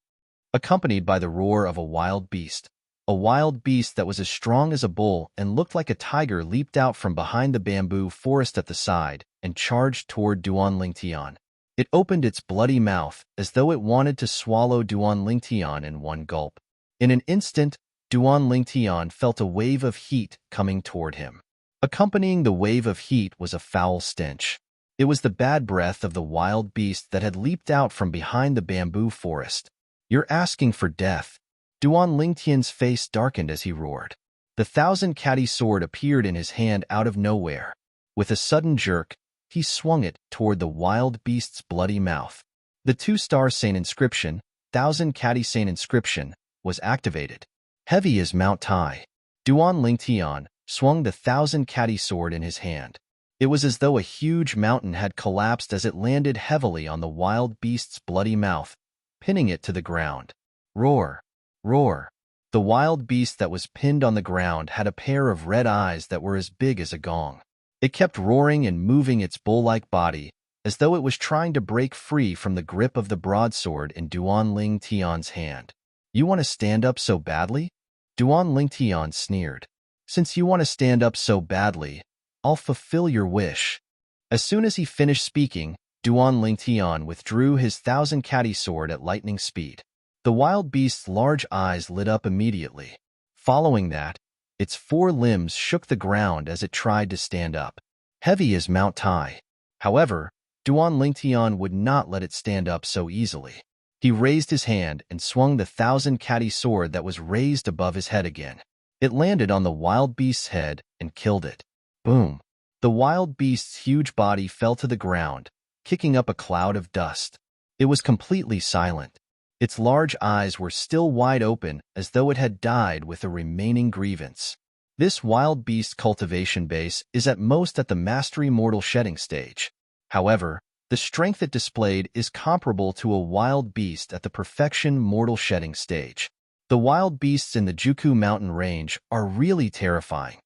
Accompanied by the roar of a wild beast that was as strong as a bull and looked like a tiger leaped out from behind the bamboo forest at the side and charged toward Duan Lingtian. It opened its bloody mouth as though it wanted to swallow Duan Lingtian in one gulp. In an instant, Duan Lingtian felt a wave of heat coming toward him. Accompanying the wave of heat was a foul stench. It was the bad breath of the wild beast that had leaped out from behind the bamboo forest. "You're asking for death." Duan Lingtian's face darkened as he roared. The 1,000-catty sword appeared in his hand out of nowhere. With a sudden jerk, he swung it toward the wild beast's bloody mouth. The 2-star Saint inscription, 1,000-catty Saint inscription, was activated. Heavy as Mount Tai. Duan Lingtian, swung the thousand-catty sword in his hand. It was as though a huge mountain had collapsed as it landed heavily on the wild beast's bloody mouth, pinning it to the ground. Roar! Roar! The wild beast that was pinned on the ground had a pair of red eyes that were as big as a gong. It kept roaring and moving its bull-like body, as though it was trying to break free from the grip of the broadsword in Duan Ling Tian's hand. "You want to stand up so badly?" Duan Ling Tian sneered. "Since you want to stand up so badly, I'll fulfill your wish." As soon as he finished speaking, Duan Ling Tian withdrew his thousand-catty sword at lightning speed. The wild beast's large eyes lit up immediately. Following that, its four limbs shook the ground as it tried to stand up. Heavy as Mount Tai. However, Duan Ling Tian would not let it stand up so easily. He raised his hand and swung the thousand-catty sword that was raised above his head again. It landed on the wild beast's head and killed it. Boom! The wild beast's huge body fell to the ground, kicking up a cloud of dust. It was completely silent. Its large eyes were still wide open as though it had died with a remaining grievance. This wild beast cultivation base is at most at the mastery mortal shedding stage. However, the strength it displayed is comparable to a wild beast at the perfection mortal shedding stage. The wild beasts in the Juku mountain range are really terrifying.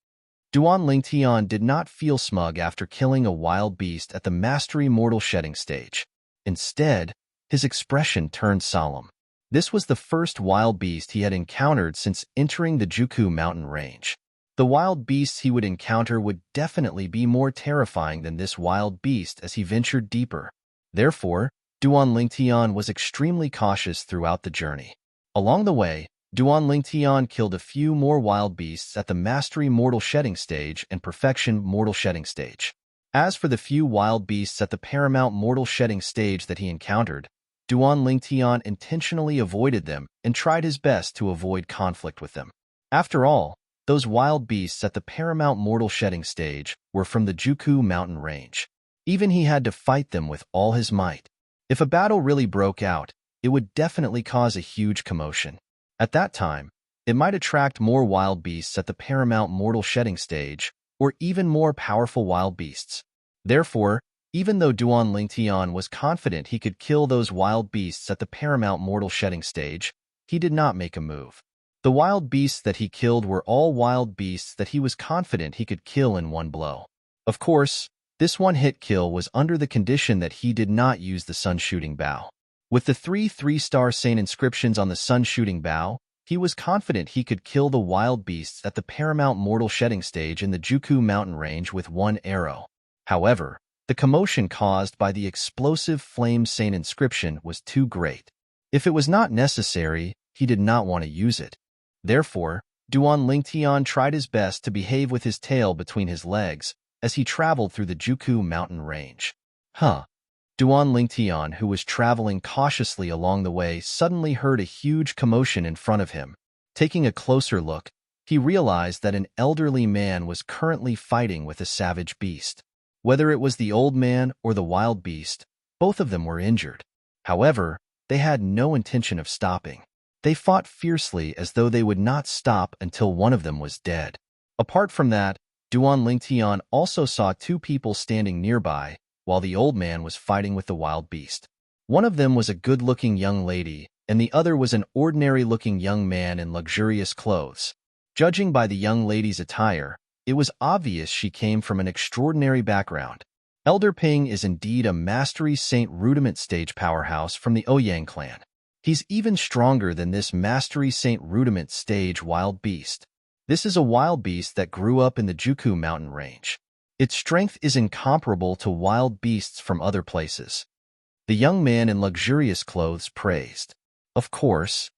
Duan Ling Tian did not feel smug after killing a wild beast at the mastery mortal shedding stage. Instead, his expression turned solemn. This was the first wild beast he had encountered since entering the Juku mountain range. The wild beasts he would encounter would definitely be more terrifying than this wild beast as he ventured deeper. Therefore, Duan Ling Tian was extremely cautious throughout the journey. Along the way, Duan Ling Tian killed a few more wild beasts at the mastery mortal shedding stage and perfection mortal shedding stage. As for the few wild beasts at the paramount mortal shedding stage that he encountered, Duan Ling Tian intentionally avoided them and tried his best to avoid conflict with them. After all, those wild beasts at the paramount mortal shedding stage were from the Juku mountain range. Even he had to fight them with all his might. If a battle really broke out, it would definitely cause a huge commotion. At that time, it might attract more wild beasts at the paramount mortal shedding stage, or even more powerful wild beasts. Therefore, even though Duan Ling Tian was confident he could kill those wild beasts at the paramount mortal shedding stage, he did not make a move. The wild beasts that he killed were all wild beasts that he was confident he could kill in one blow. Of course, this one-hit kill was under the condition that he did not use the sun-shooting bow. With the three-star Saint inscriptions on the sun-shooting bow, he was confident he could kill the wild beasts at the paramount mortal shedding stage in the Juku mountain range with one arrow. However, the commotion caused by the explosive flame Saint inscription was too great. If it was not necessary, he did not want to use it. Therefore, Duan Ling Tian tried his best to behave with his tail between his legs as he traveled through the Juku mountain range. Duan Ling Tian, who was traveling cautiously along the way, suddenly heard a huge commotion in front of him. Taking a closer look, he realized that an elderly man was currently fighting with a savage beast. Whether it was the old man or the wild beast, both of them were injured. However, they had no intention of stopping. They fought fiercely as though they would not stop until one of them was dead. Apart from that, Duan Ling Tian also saw two people standing nearby, while the old man was fighting with the wild beast. One of them was a good-looking young lady, and the other was an ordinary-looking young man in luxurious clothes. Judging by the young lady's attire, it was obvious she came from an extraordinary background. Elder Ping is indeed a Mastery Saint Rudiment stage powerhouse from the Ouyang clan. He's even stronger than this Mastery Saint Rudiment stage wild beast. This is a wild beast that grew up in the Juku mountain range. Its strength is incomparable to wild beasts from other places. The young man in luxurious clothes praised. Of course.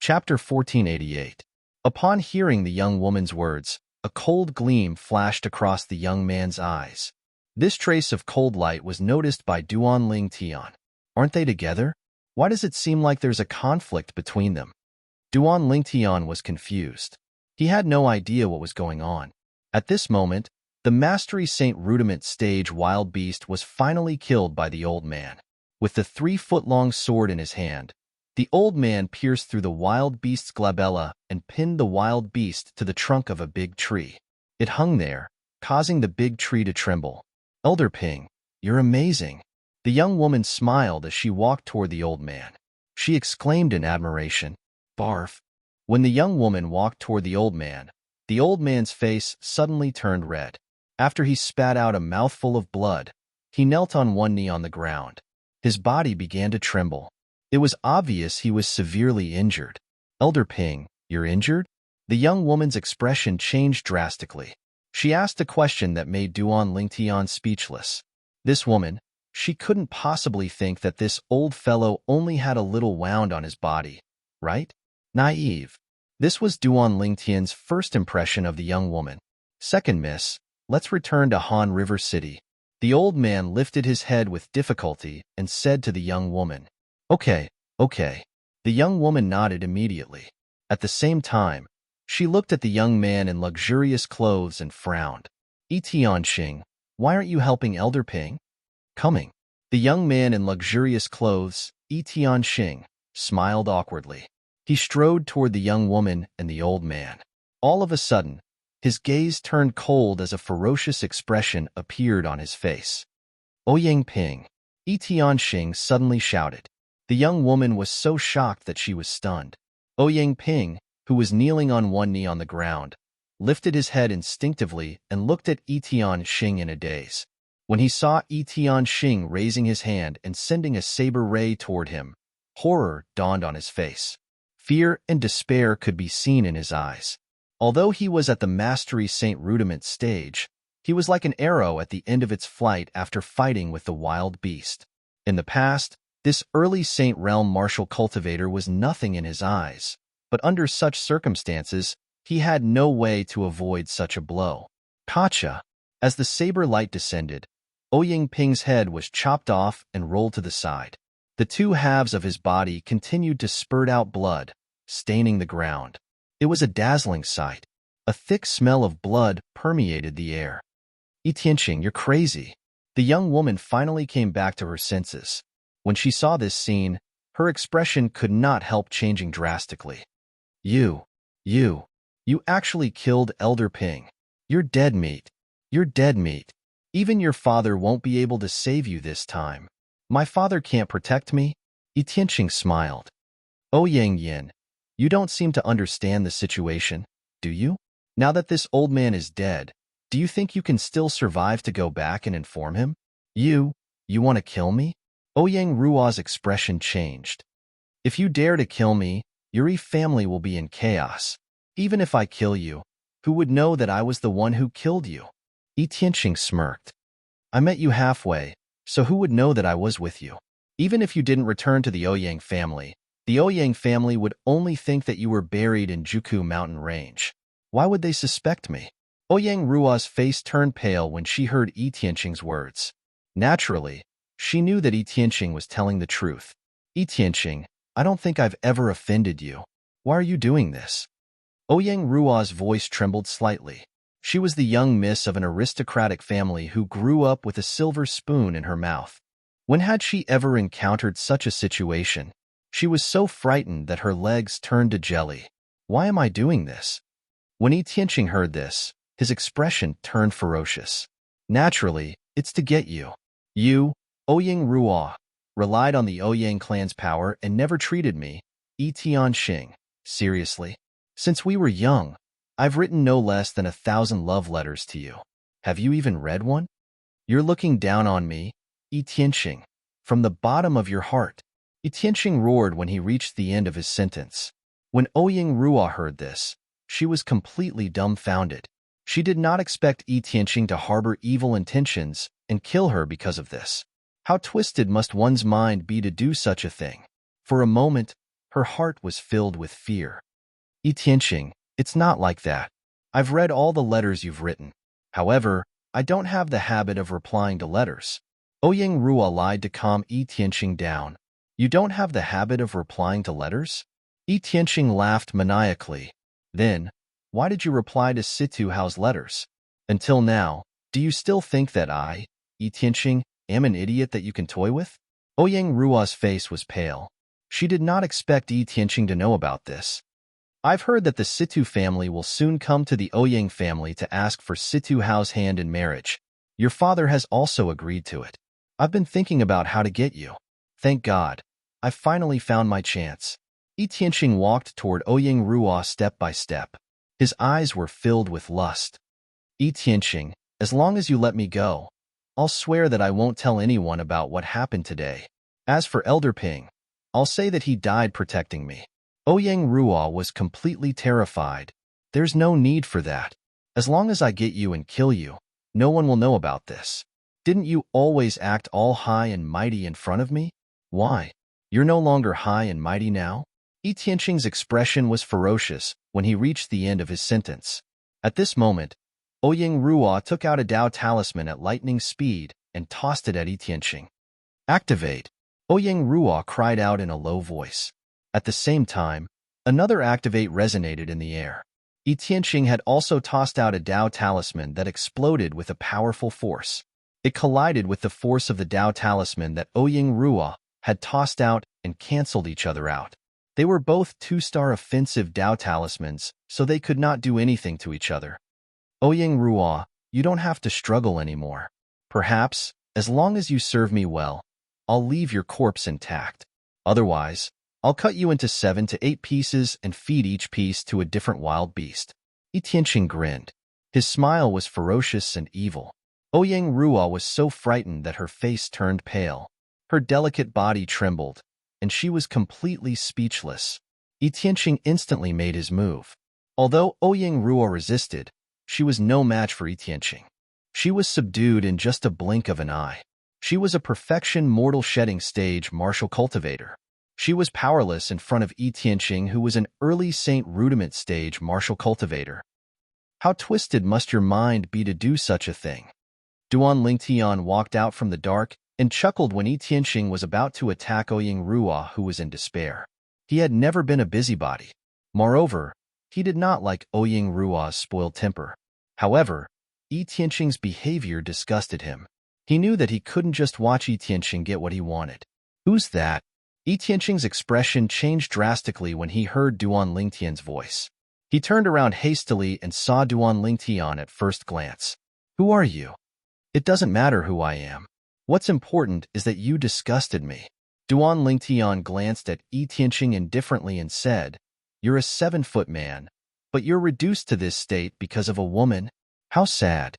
Chapter 1488. Upon hearing the young woman's words, a cold gleam flashed across the young man's eyes. This trace of cold light was noticed by Duan Ling Tian. Aren't they together? Why does it seem like there's a conflict between them? Duan Ling Tian was confused. He had no idea what was going on. At this moment, the Mastery Saint Rudiment stage wild beast was finally killed by the old man. With the 3-foot-long sword in his hand, The old man pierced through the wild beast's glabella and pinned the wild beast to the trunk of a big tree. It hung there, causing the big tree to tremble. Elder Ping, you're amazing. The young woman smiled as she walked toward the old man. She exclaimed in admiration, "Barf." When the young woman walked toward the old man's face suddenly turned red. After he spat out a mouthful of blood, he knelt on one knee on the ground. His body began to tremble. It was obvious he was severely injured. Elder Ping, you're injured? The young woman's expression changed drastically. She asked a question that made Duan Lingtian speechless. This woman, she couldn't possibly think that this old fellow only had a little wound on his body, right? Naive. This was Duan Lingtian's first impression of the young woman. Second, miss, let's return to Han River City. The old man lifted his head with difficulty and said to the young woman, Okay. The young woman nodded immediately. At the same time, she looked at the young man in luxurious clothes and frowned. Tianxing, why aren't you helping Elder Ping? Coming. The young man in luxurious clothes, Tianxing, smiled awkwardly. He strode toward the young woman and the old man. All of a sudden, his gaze turned cold as a ferocious expression appeared on his face. Ouyang Ping, Tianxing suddenly shouted. The young woman was so shocked that she was stunned. Ouyang Ping, who was kneeling on one knee on the ground, lifted his head instinctively and looked at Tianxing in a daze. When he saw Tianxing raising his hand and sending a saber ray toward him, horror dawned on his face. Fear and despair could be seen in his eyes. Although he was at the Mastery Saint Rudiment stage, he was like an arrow at the end of its flight after fighting with the wild beast. In the past, this early Saint Realm martial cultivator was nothing in his eyes, but under such circumstances, he had no way to avoid such a blow. Kacha! As the saber light descended, Ouyang Ping's head was chopped off and rolled to the side. The two halves of his body continued to spurt out blood, staining the ground. It was a dazzling sight. A thick smell of blood permeated the air. Tianxing, you're crazy. The young woman finally came back to her senses. When she saw this scene, her expression could not help changing drastically. You actually killed Elder Ping. You're dead meat. You're dead meat. Even your father won't be able to save you this time. My father can't protect me? Tianxing smiled. Ouyang Yin, you don't seem to understand the situation, do you? Now that this old man is dead, do you think you can still survive to go back and inform him? You want to kill me? Ouyang Ruo's expression changed. If you dare to kill me, Yuri family will be in chaos. Even if I kill you, who would know that I was the one who killed you? Tianxing smirked. I met you halfway, so who would know that I was with you? Even if you didn't return to the Ouyang family would only think that you were buried in Juku mountain range. Why would they suspect me? Ouyang Ruo's face turned pale when she heard Tianxing's words. Naturally, she knew that Tianxing was telling the truth. Tianxing, I don't think I've ever offended you. Why are you doing this? Ouyang Ruo's voice trembled slightly. She was the young miss of an aristocratic family who grew up with a silver spoon in her mouth. When had she ever encountered such a situation? She was so frightened that her legs turned to jelly. Why am I doing this? When Tianxing heard this, his expression turned ferocious. Naturally, it's to get you. You, Ouyang Ruo, relied on the Ouyang clan's power and never treated me. Tianxing, seriously? Since we were young, I've written no less than 1,000 love letters to you. Have you even read one? You're looking down on me, Tianxing, from the bottom of your heart. Tianxing roared when he reached the end of his sentence. When Ouyang Ruo heard this, she was completely dumbfounded. She did not expect Tianxing to harbor evil intentions and kill her because of this. How twisted must one's mind be to do such a thing? For a moment, her heart was filled with fear. Tianxing, it's not like that. I've read all the letters you've written. However, I don't have the habit of replying to letters. Ouyang Ruo lied to calm Tianxing down. You don't have the habit of replying to letters? Tianxing laughed maniacally. Then, why did you reply to Situ Hao's letters? Until now, do you still think that I, Tianxing, am an idiot that you can toy with? Ouyang Ruo's face was pale. She did not expect Yi Tianqing to know about this. I've heard that the Situ family will soon come to the Ouyang family to ask for Situ Hao's hand in marriage. Your father has also agreed to it. I've been thinking about how to get you. Thank God. I finally found my chance. Yi Tianqing walked toward Ouyang Ruo step by step. His eyes were filled with lust. Yi Tianqing, as long as you let me go, I'll swear that I won't tell anyone about what happened today. As for Elder Ping, I'll say that he died protecting me. Ouyang Ruo was completely terrified. There's no need for that. As long as I get you and kill you, no one will know about this. Didn't you always act all high and mighty in front of me? Why? You're no longer high and mighty now? Yi Tianqing's expression was ferocious when he reached the end of his sentence. At this moment, Ouyang Ruo took out a Dao talisman at lightning speed and tossed it at Yi Tianqing. Activate! Ouyang Ruo cried out in a low voice. At the same time, another activate resonated in the air. Yi Tianqing had also tossed out a Dao talisman that exploded with a powerful force. It collided with the force of the Dao talisman that Ouyang Ruo had tossed out and canceled each other out. They were both 2-star offensive Dao talismans, so they could not do anything to each other. Ouyang Ruo, you don't have to struggle anymore. Perhaps, as long as you serve me well, I'll leave your corpse intact. Otherwise, I'll cut you into 7 to 8 pieces and feed each piece to a different wild beast. Yi Tianqing grinned. His smile was ferocious and evil. Ouyang Ruo was so frightened that her face turned pale. Her delicate body trembled, and she was completely speechless. Yi Tianqing instantly made his move. Although Ouyang Ruo resisted, she was no match for Yi Tianqing. She was subdued in just a blink of an eye. She was a perfection mortal shedding stage martial cultivator. She was powerless in front of Yi Tianqing, who was an early Saint Rudiment stage martial cultivator. How twisted must your mind be to do such a thing? Duan Lingtian walked out from the dark and chuckled when Yi Tianqing was about to attack Ouyang Ruo, who was in despair. He had never been a busybody. Moreover, he did not like Ouyang Ruo's spoiled temper. However, Yi Tianqing's behavior disgusted him. He knew that he couldn't just watch Yi Tianqing get what he wanted. Who's that? Yi Tianqing's expression changed drastically when he heard Duan Lingtian's voice. He turned around hastily and saw Duan Lingtian at first glance. Who are you? It doesn't matter who I am. What's important is that you disgusted me. Duan Lingtian glanced at Yi Tianqing indifferently and said, You're a 7-foot man, but you're reduced to this state because of a woman? How sad.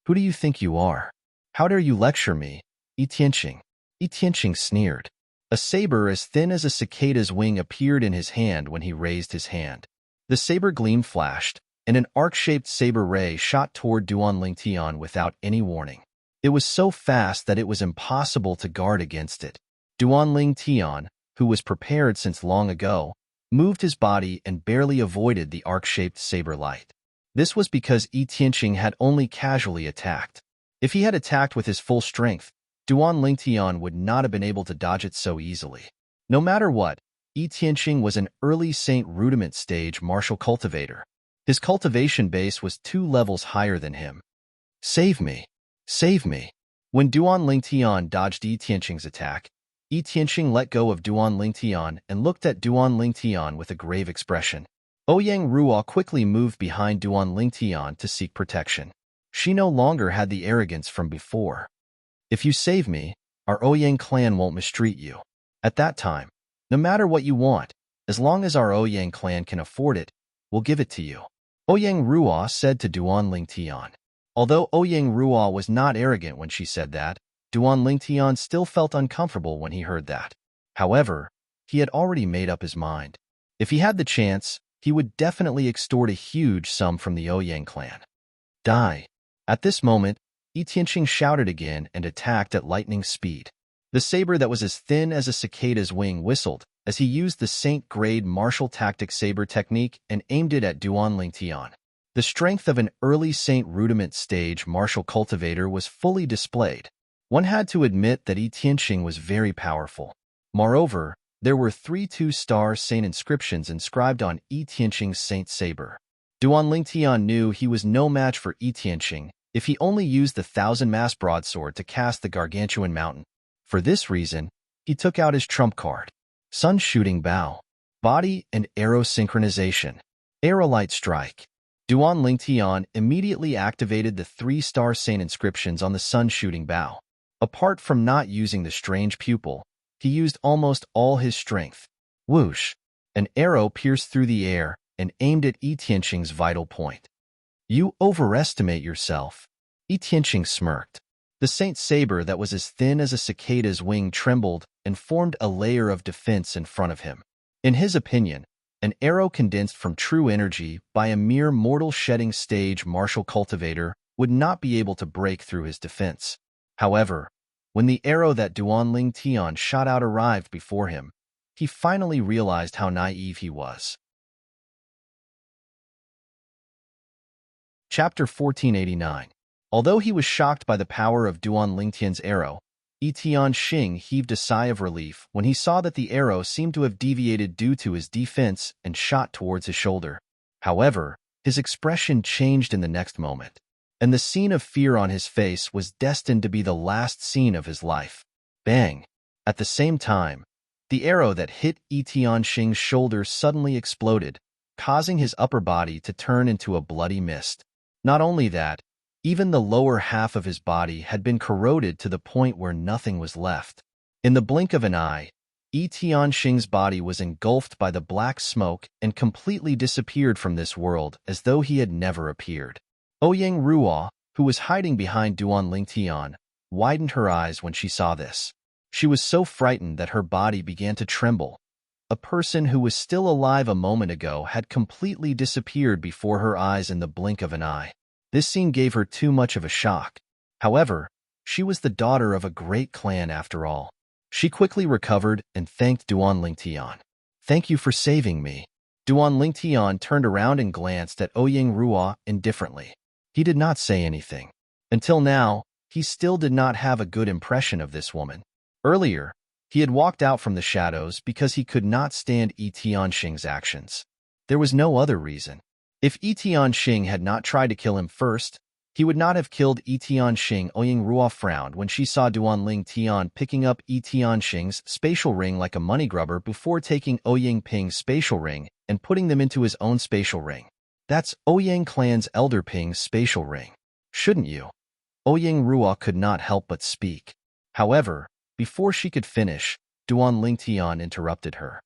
Who do you think you are? How dare you lecture me, Yi Tianqing? Yi Tianqing sneered. A saber as thin as a cicada's wing appeared in his hand when he raised his hand. The saber gleam flashed, and an arc-shaped saber ray shot toward Duan Lingtian without any warning. It was so fast that it was impossible to guard against it. Duan Lingtian, who was prepared since long ago, moved his body and barely avoided the arc-shaped saber light. This was because Yi Tianqing had only casually attacked. If he had attacked with his full strength, Duan Lingtian would not have been able to dodge it so easily. No matter what, Yi Tianqing was an early Saint Rudiment stage martial cultivator. His cultivation base was 2 levels higher than him. Save me! Save me! When Duan Lingtian dodged Yi Tianqing's attack, Yi Tianqing let go of Duan Lingtian and looked at Duan Lingtian with a grave expression. Ouyang Ruo quickly moved behind Duan Lingtian to seek protection. She no longer had the arrogance from before. If you save me, our Ouyang clan won't mistreat you. At that time, no matter what you want, as long as our Ouyang clan can afford it, we'll give it to you. Ouyang Ruo said to Duan Lingtian. Although Ouyang Ruo was not arrogant when she said that, Duan Lingtian still felt uncomfortable when he heard that. However, he had already made up his mind. If he had the chance, he would definitely extort a huge sum from the Ouyang clan. Die. At this moment, Yi Tianqing shouted again and attacked at lightning speed. The saber that was as thin as a cicada's wing whistled as he used the Saint-grade martial tactic saber technique and aimed it at Duan Lingtian. The strength of an early Saint Rudiment stage martial cultivator was fully displayed. One had to admit that Yi Tianqing was very powerful. Moreover, there were 3 2-star Saint inscriptions inscribed on Yi Tianqing's Saint saber. Duan Lingtian knew he was no match for Yi Tianqing if he only used the 1000-mass broadsword to cast the gargantuan mountain. For this reason, he took out his trump card. Sun shooting bow. Body and arrow synchronization. Arrow light strike. Duan Lingtian immediately activated the 3-star saint inscriptions on the sun shooting bow. Apart from not using the strange pupil, he used almost all his strength. Whoosh! An arrow pierced through the air and aimed at Yi Tianqing's vital point. You overestimate yourself. Yi Tianqing smirked. The saint saber that was as thin as a cicada's wing trembled and formed a layer of defense in front of him. In his opinion, an arrow condensed from true energy by a mere mortal shedding stage martial cultivator would not be able to break through his defense. However, when the arrow that Duan Lingtian shot out arrived before him, he finally realized how naive he was. Chapter 1489. Although he was shocked by the power of Duan Lingtian's arrow, Yi Tianqing heaved a sigh of relief when he saw that the arrow seemed to have deviated due to his defense and shot towards his shoulder. However, his expression changed in the next moment, and the scene of fear on his face was destined to be the last scene of his life. Bang! At the same time, the arrow that hit Yi Tianqing's shoulder suddenly exploded, causing his upper body to turn into a bloody mist. Not only that, even the lower half of his body had been corroded to the point where nothing was left. In the blink of an eye, Yi Tianqing's body was engulfed by the black smoke and completely disappeared from this world as though he had never appeared. Ouyang Ruo, who was hiding behind Duan Lingtian, widened her eyes when she saw this. She was so frightened that her body began to tremble. A person who was still alive a moment ago had completely disappeared before her eyes in the blink of an eye. This scene gave her too much of a shock. However, she was the daughter of a great clan after all. She quickly recovered and thanked Duan Lingtian. Thank you for saving me. Duan Lingtian turned around and glanced at Ouyang Ruo indifferently. He did not say anything. Until now, he still did not have a good impression of this woman. Earlier, he had walked out from the shadows because he could not stand Yi Tianqing's actions. There was no other reason. If Yi Tianqing had not tried to kill him first, he would not have killed Yi Tianqing. Ouyang Ruo frowned when she saw Duan Lingtian picking up Yi Tianqing's spatial ring like a money grubber before taking Ouyang Ping's spatial ring and putting them into his own spatial ring. That's Ouyang clan's Elder Ping's spatial ring. Shouldn't you? Ouyang Ruo could not help but speak. However, before she could finish, Duan Lingtian interrupted her.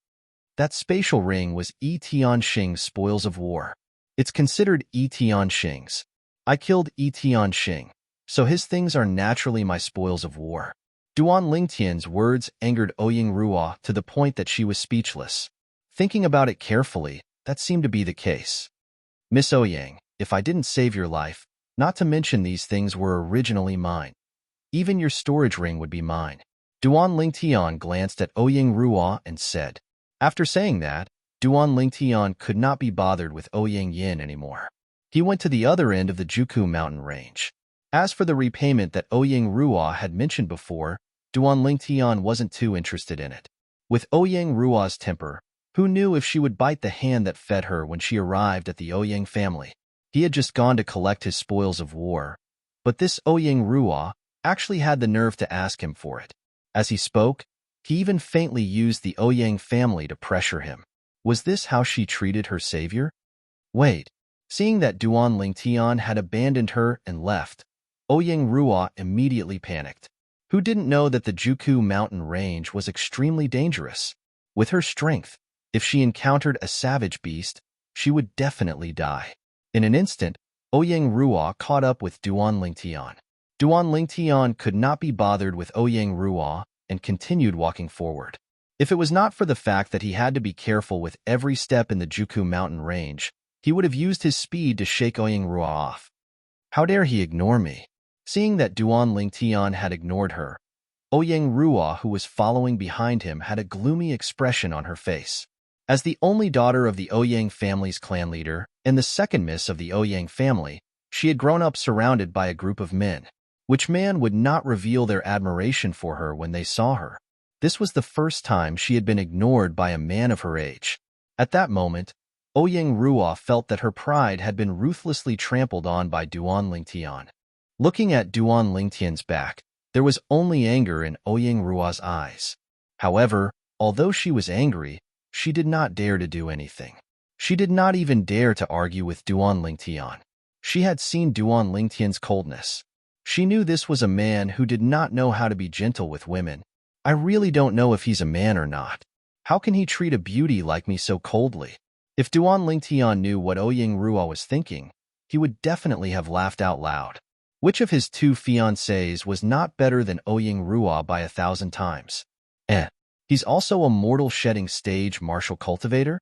That spatial ring was Yi Tianqing's spoils of war. It's considered Yi Tianqing's. I killed Yi Tianqing, so his things are naturally my spoils of war. Duan Lingtian's words angered Ouyang Ruo to the point that she was speechless. Thinking about it carefully, that seemed to be the case. Miss Ouyang, if I didn't save your life, not to mention these things were originally mine. Even your storage ring would be mine. Duan Lingtian glanced at Ouyang Ruo and said. After saying that, Duan Lingtian could not be bothered with Ouyang Yin anymore. He went to the other end of the Juku mountain range. As for the repayment that Ouyang Ruo had mentioned before, Duan Lingtian wasn't too interested in it. With Ouyang Ruo's temper, who knew if she would bite the hand that fed her when she arrived at the Ouyang family? He had just gone to collect his spoils of war, but this Ouyang Ruo actually had the nerve to ask him for it. As he spoke, he even faintly used the Ouyang family to pressure him. Was this how she treated her savior? Wait. Seeing that Duan Lingtian had abandoned her and left, Ouyang Ruo immediately panicked. Who didn't know that the Juku mountain range was extremely dangerous? With her strength, if she encountered a savage beast, she would definitely die. In an instant, Ouyang Ruo caught up with Duan Lingtian. Duan Lingtian could not be bothered with Ouyang Ruo and continued walking forward. If it was not for the fact that he had to be careful with every step in the Juku mountain range, he would have used his speed to shake Ouyang Ruo off. How dare he ignore me? Seeing that Duan Lingtian had ignored her, Ouyang Ruo, who was following behind him, had a gloomy expression on her face. As the only daughter of the Ouyang family's clan leader and the second miss of the Ouyang family, she had grown up surrounded by a group of men. Which man would not reveal their admiration for her when they saw her? This was the first time she had been ignored by a man of her age. At that moment, Ouyang Ruo felt that her pride had been ruthlessly trampled on by Duan Lingtian. Looking at Duan Lingtian's back, there was only anger in Ouyang Ruo's eyes. However, Although she was angry, she did not dare to do anything. She did not even dare to argue with Duan Lingtian. She had seen Duan Lingtian's coldness. She knew this was a man who did not know how to be gentle with women. I really don't know if he's a man or not. How can he treat a beauty like me so coldly? If Duan Lingtian knew what Ouyang Ruo was thinking, he would definitely have laughed out loud. Which of his two fiancées was not better than Ouyang Ruo by 1,000 times? He's also a mortal shedding stage martial cultivator?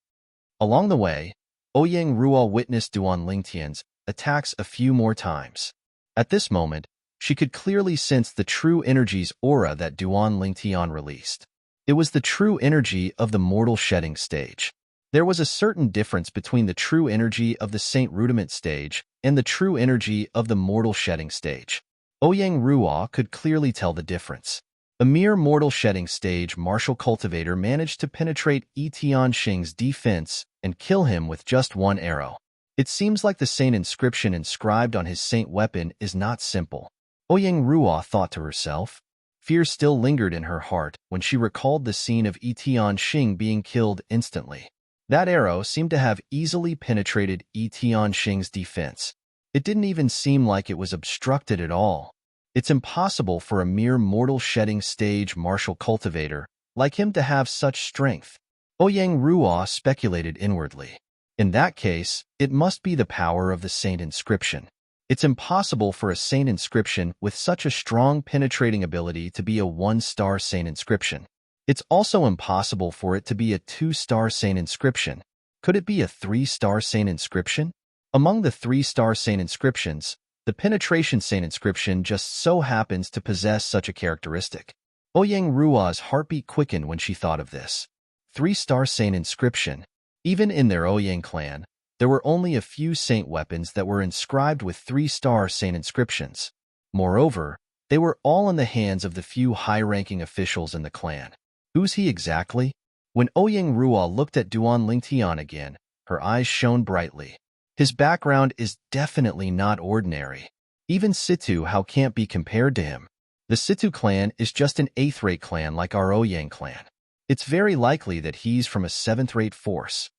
Along the way, Ouyang Ruo witnessed Duan Lingtian's attacks a few more times. At this moment, she could clearly sense the true energy's aura that Duan Lingtian released. It was the true energy of the mortal shedding stage. There was a certain difference between the true energy of the Saint Rudiment stage and the true energy of the mortal shedding stage. Ouyang Ruo could clearly tell the difference. A mere mortal shedding stage martial cultivator managed to penetrate Yi Tianxing's defense and kill him with just one arrow. It seems like the saint inscription inscribed on his saint weapon is not simple. Ouyang Ruo thought to herself. Fear still lingered in her heart when she recalled the scene of Yi Tianxing being killed instantly. That arrow seemed to have easily penetrated Yi Tianxing's defense. It didn't even seem like it was obstructed at all. It's impossible for a mere mortal shedding stage martial cultivator like him to have such strength. Ouyang Ruo speculated inwardly. In that case, it must be the power of the saint inscription. It's impossible for a saint inscription with such a strong penetrating ability to be a 1-star saint inscription. It's also impossible for it to be a 2-star saint inscription. Could it be a 3-star saint inscription? Among the 3-star saint inscriptions, the penetration saint inscription just so happens to possess such a characteristic. Ouyang Ruo's heartbeat quickened when she thought of this. 3-star saint inscription. Even in their Ouyang clan, there were only a few saint weapons that were inscribed with 3-star saint inscriptions. Moreover, they were all in the hands of the few high-ranking officials in the clan. Who's he exactly? When Ouyang Ruo looked at Duan Lingtian again, her eyes shone brightly. His background is definitely not ordinary. Even Situ Hao can't be compared to him. The Situ clan is just an 8th-rate clan like our Ouyang clan. It's very likely that he's from a 7th-rate force.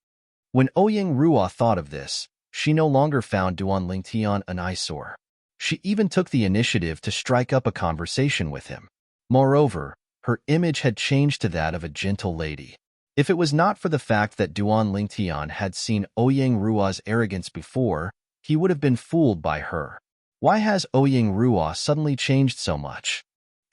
When Ouyang Ruo thought of this, she no longer found Duan Lingtian an eyesore. She even took the initiative to strike up a conversation with him. Moreover, her image had changed to that of a gentle lady. If it was not for the fact that Duan Lingtian had seen Ouyang Ruo's arrogance before, he would have been fooled by her. Why has Ouyang Ruo suddenly changed so much?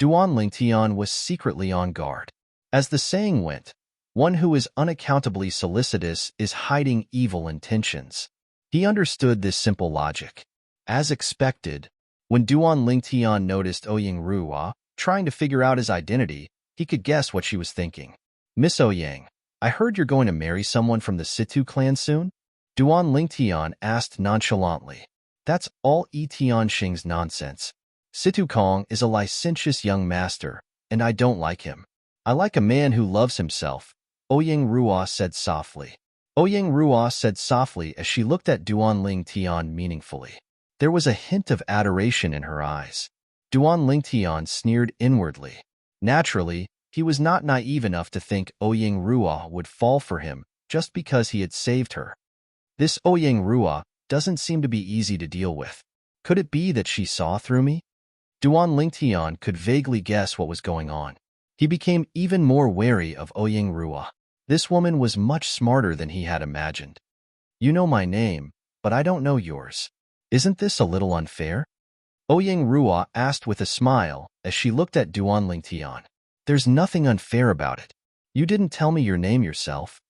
Duan Lingtian was secretly on guard. As the saying went, one who is unaccountably solicitous is hiding evil intentions. He understood this simple logic. As expected, when Duan Lingtian noticed Ouyang Ruo trying to figure out his identity, he could guess what she was thinking. Miss Ouyang, I heard you're going to marry someone from the Situ clan soon? Duan Lingtian asked nonchalantly. That's all Yi Tianxing's nonsense. Situ Kong is a licentious young master, and I don't like him. I like a man who loves himself, Ouyang Ruo said softly. Ouyang Ruo said softly as she looked at Duan Lingtian meaningfully. There was a hint of adoration in her eyes. Duan Lingtian sneered inwardly. Naturally, he was not naive enough to think Ouyang Ruo would fall for him just because he had saved her. This Ouyang Ruo doesn't seem to be easy to deal with. Could it be that she saw through me? Duan Lingtian could vaguely guess what was going on. He became even more wary of Ouyang Ruo. This woman was much smarter than he had imagined. You know my name, but I don't know yours. Isn't this a little unfair? Ouyang Ruo asked with a smile as she looked at Duan Lingtian. There's nothing unfair about it. You didn't tell me your name yourself.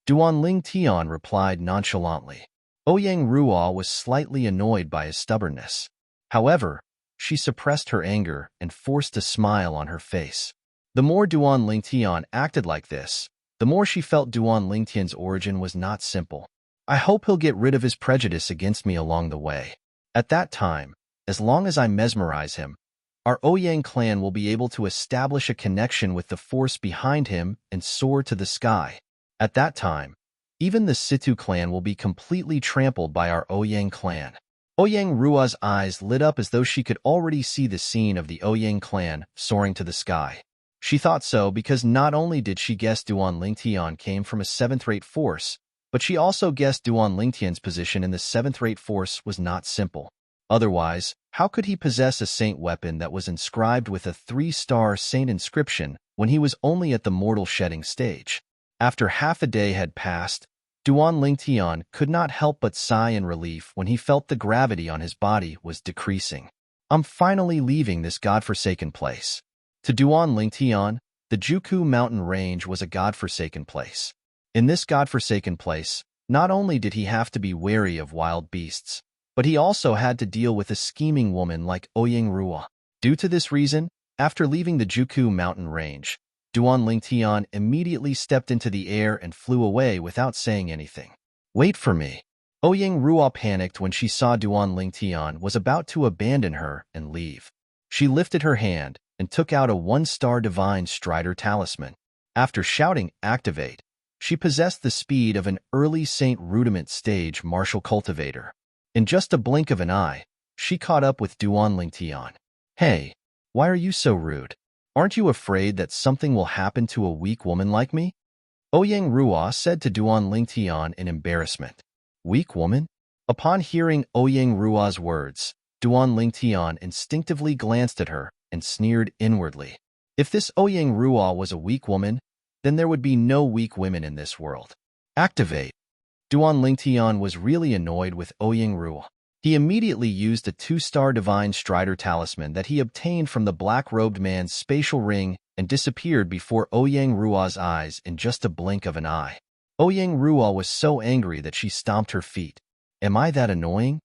Duan Lingtian replied nonchalantly. Ouyang Ruo was slightly annoyed by his stubbornness. However, she suppressed her anger and forced a smile on her face. The more Duan Lingtian acted like this, the more she felt Duan Lingtian's origin was not simple. I hope he'll get rid of his prejudice against me along the way. At that time, as long as I mesmerize him, our Ouyang clan will be able to establish a connection with the force behind him and soar to the sky. At that time, even the Situ clan will be completely trampled by our Ouyang clan. Ouyang Ruo's eyes lit up as though she could already see the scene of the Ouyang clan soaring to the sky. She thought so because not only did she guess Duan Lingtian came from a seventh-rate force, but she also guessed Duan Lingtian's position in the seventh-rate force was not simple. Otherwise, how could he possess a saint weapon that was inscribed with a 3-star saint inscription when he was only at the mortal shedding stage? After half a day had passed, Duan Lingtian could not help but sigh in relief when he felt the gravity on his body was decreasing. I'm finally leaving this godforsaken place. To Duan Lingtian, the Juku mountain range was a godforsaken place. In this godforsaken place, not only did he have to be wary of wild beasts, but he also had to deal with a scheming woman like Oying Ruo. Due to this reason, after leaving the Juku mountain range, Duan Lingtian immediately stepped into the air and flew away without saying anything. Wait for me. Oying Ruo panicked when she saw Duan Lingtian was about to abandon her and leave. She lifted her hand and took out a 1-star divine strider talisman. After shouting, "Activate," she possessed the speed of an early Saint Rudiment stage martial cultivator. In just a blink of an eye, she caught up with Duan Lingtian. Hey, why are you so rude? Aren't you afraid that something will happen to a weak woman like me? Oyang Ruo said to Duan Lingtian in embarrassment. Weak woman? Upon hearing Oyang Ruo's words, Duan Lingtian instinctively glanced at her and sneered inwardly. If this Oyang Ruo was a weak woman, then there would be no weak women in this world. Activate. Duan Lingtian was really annoyed with Oyang Ruo. He immediately used a 2-star divine strider talisman that he obtained from the black-robed man's spatial ring and disappeared before Oyang Ruo's eyes in just a blink of an eye. Oyang Ruo was so angry that she stomped her feet. Am I that annoying?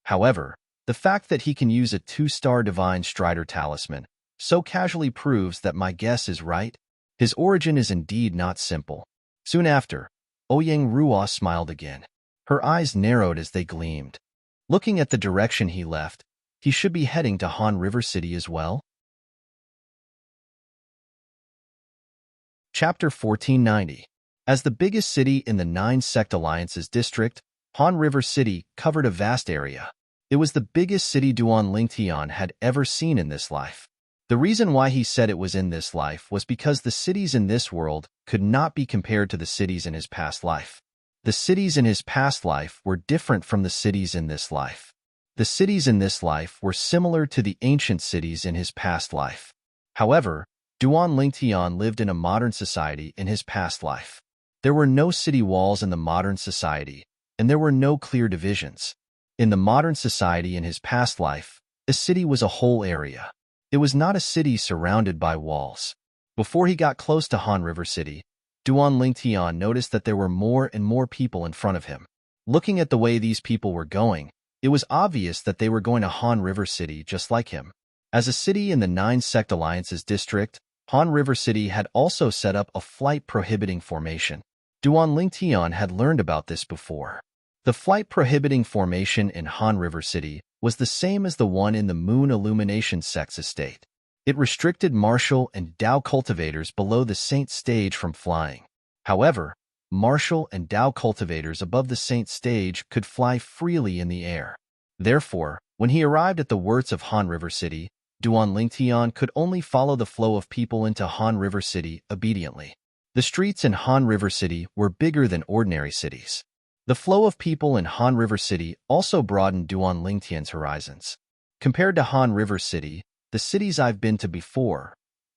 However, the fact that he can use a 2-star divine strider talisman so casually proves that my guess is right. His origin is indeed not simple. Soon after, Oyang Ruo smiled again. Her eyes narrowed as they gleamed. Looking at the direction he left, he should be heading to Han River City as well. Chapter 1490. As the biggest city in the 9 Sect Alliances district, Han River City covered a vast area. It was the biggest city Duan Lingtian had ever seen in this life. The reason why he said it was in this life was because the cities in this world could not be compared to the cities in his past life. The cities in his past life were different from the cities in this life. The cities in this life were similar to the ancient cities in his past life. However, Duan Lingtian lived in a modern society in his past life. There were no city walls in the modern society, and there were no clear divisions. In the modern society in his past life, a city was a whole area. It was not a city surrounded by walls. Before he got close to Han River City, Duan Lingtian noticed that there were more and more people in front of him. Looking at the way these people were going, it was obvious that they were going to Han River City just like him. As a city in the 9 Sect Alliances district, Han River City had also set up a flight prohibiting formation. Duan Lingtian had learned about this before. The flight prohibiting formation in Han River City was the same as the one in the Moon Illumination Sect's estate. It restricted martial and Dao cultivators below the Saint stage from flying. However, martial and Dao cultivators above the Saint stage could fly freely in the air. Therefore, when he arrived at the worts of Han River City, Duan Lingtian could only follow the flow of people into Han River City obediently. The streets in Han River City were bigger than ordinary cities. The flow of people in Han River City also broadened Duan Lingtian's horizons. Compared to Han River City, the cities I've been to before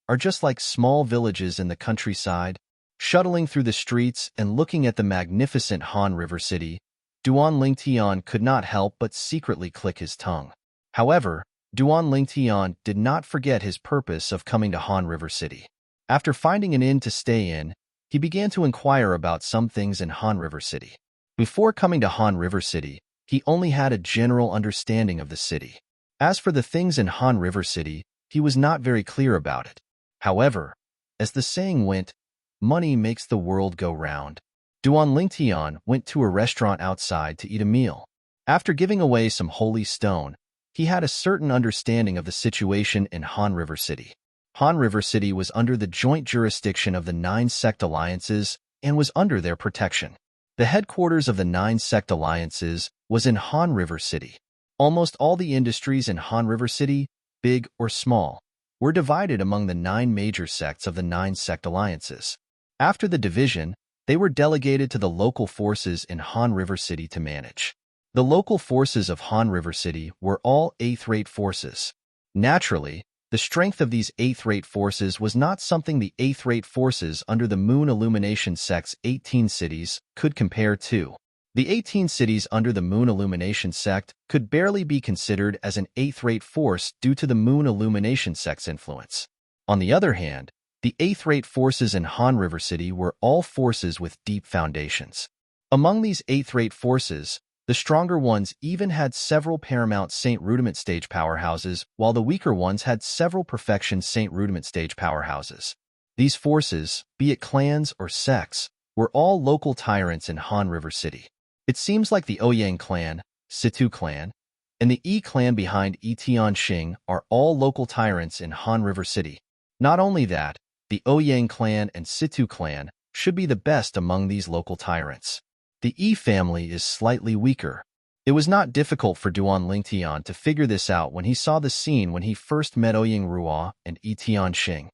are just like small villages in the countryside. Shuttling through the streets and looking at the magnificent Han River City, Duan Lingtian could not help but secretly click his tongue. However, Duan Lingtian did not forget his purpose of coming to Han River City. After finding an inn to stay in, he began to inquire about some things in Han River City. Before coming to Han River City, he only had a general understanding of the city. As for the things in Han River City, he was not very clear about it. However, as the saying went, money makes the world go round. Duan Lingtian went to a restaurant outside to eat a meal. After giving away some holy stone, he had a certain understanding of the situation in Han River City. Han River City was under the joint jurisdiction of the 9 Sect Alliances and was under their protection. The headquarters of the 9 Sect Alliances was in Han River City. Almost all the industries in Han River City, big or small, were divided among the 9 major sects of the 9 sect alliances. After the division, they were delegated to the local forces in Han River City to manage. The local forces of Han River City were all 8th-rate forces. Naturally, the strength of these 8th-rate forces was not something the 8th-rate forces under the Moon Illumination sect's 18 cities could compare to. The 18 cities under the Moon Illumination sect could barely be considered as an 8th-rate force due to the Moon Illumination sect's influence. On the other hand, the 8th-rate forces in Han River City were all forces with deep foundations. Among these 8th-rate forces, the stronger ones even had several Paramount Saint Rudiment stage powerhouses, while the weaker ones had several Perfection Saint Rudiment stage powerhouses. These forces, be it clans or sects, were all local tyrants in Han River City. It seems like the Ouyang clan, Situ clan, and the Yi clan behind Tianxing are all local tyrants in Han River City. Not only that, the Ouyang clan and Situ clan should be the best among these local tyrants. The Yi family is slightly weaker. It was not difficult for Duan Lingtian to figure this out when he saw the scene when he first met Ouyang Ruo and Tianxing.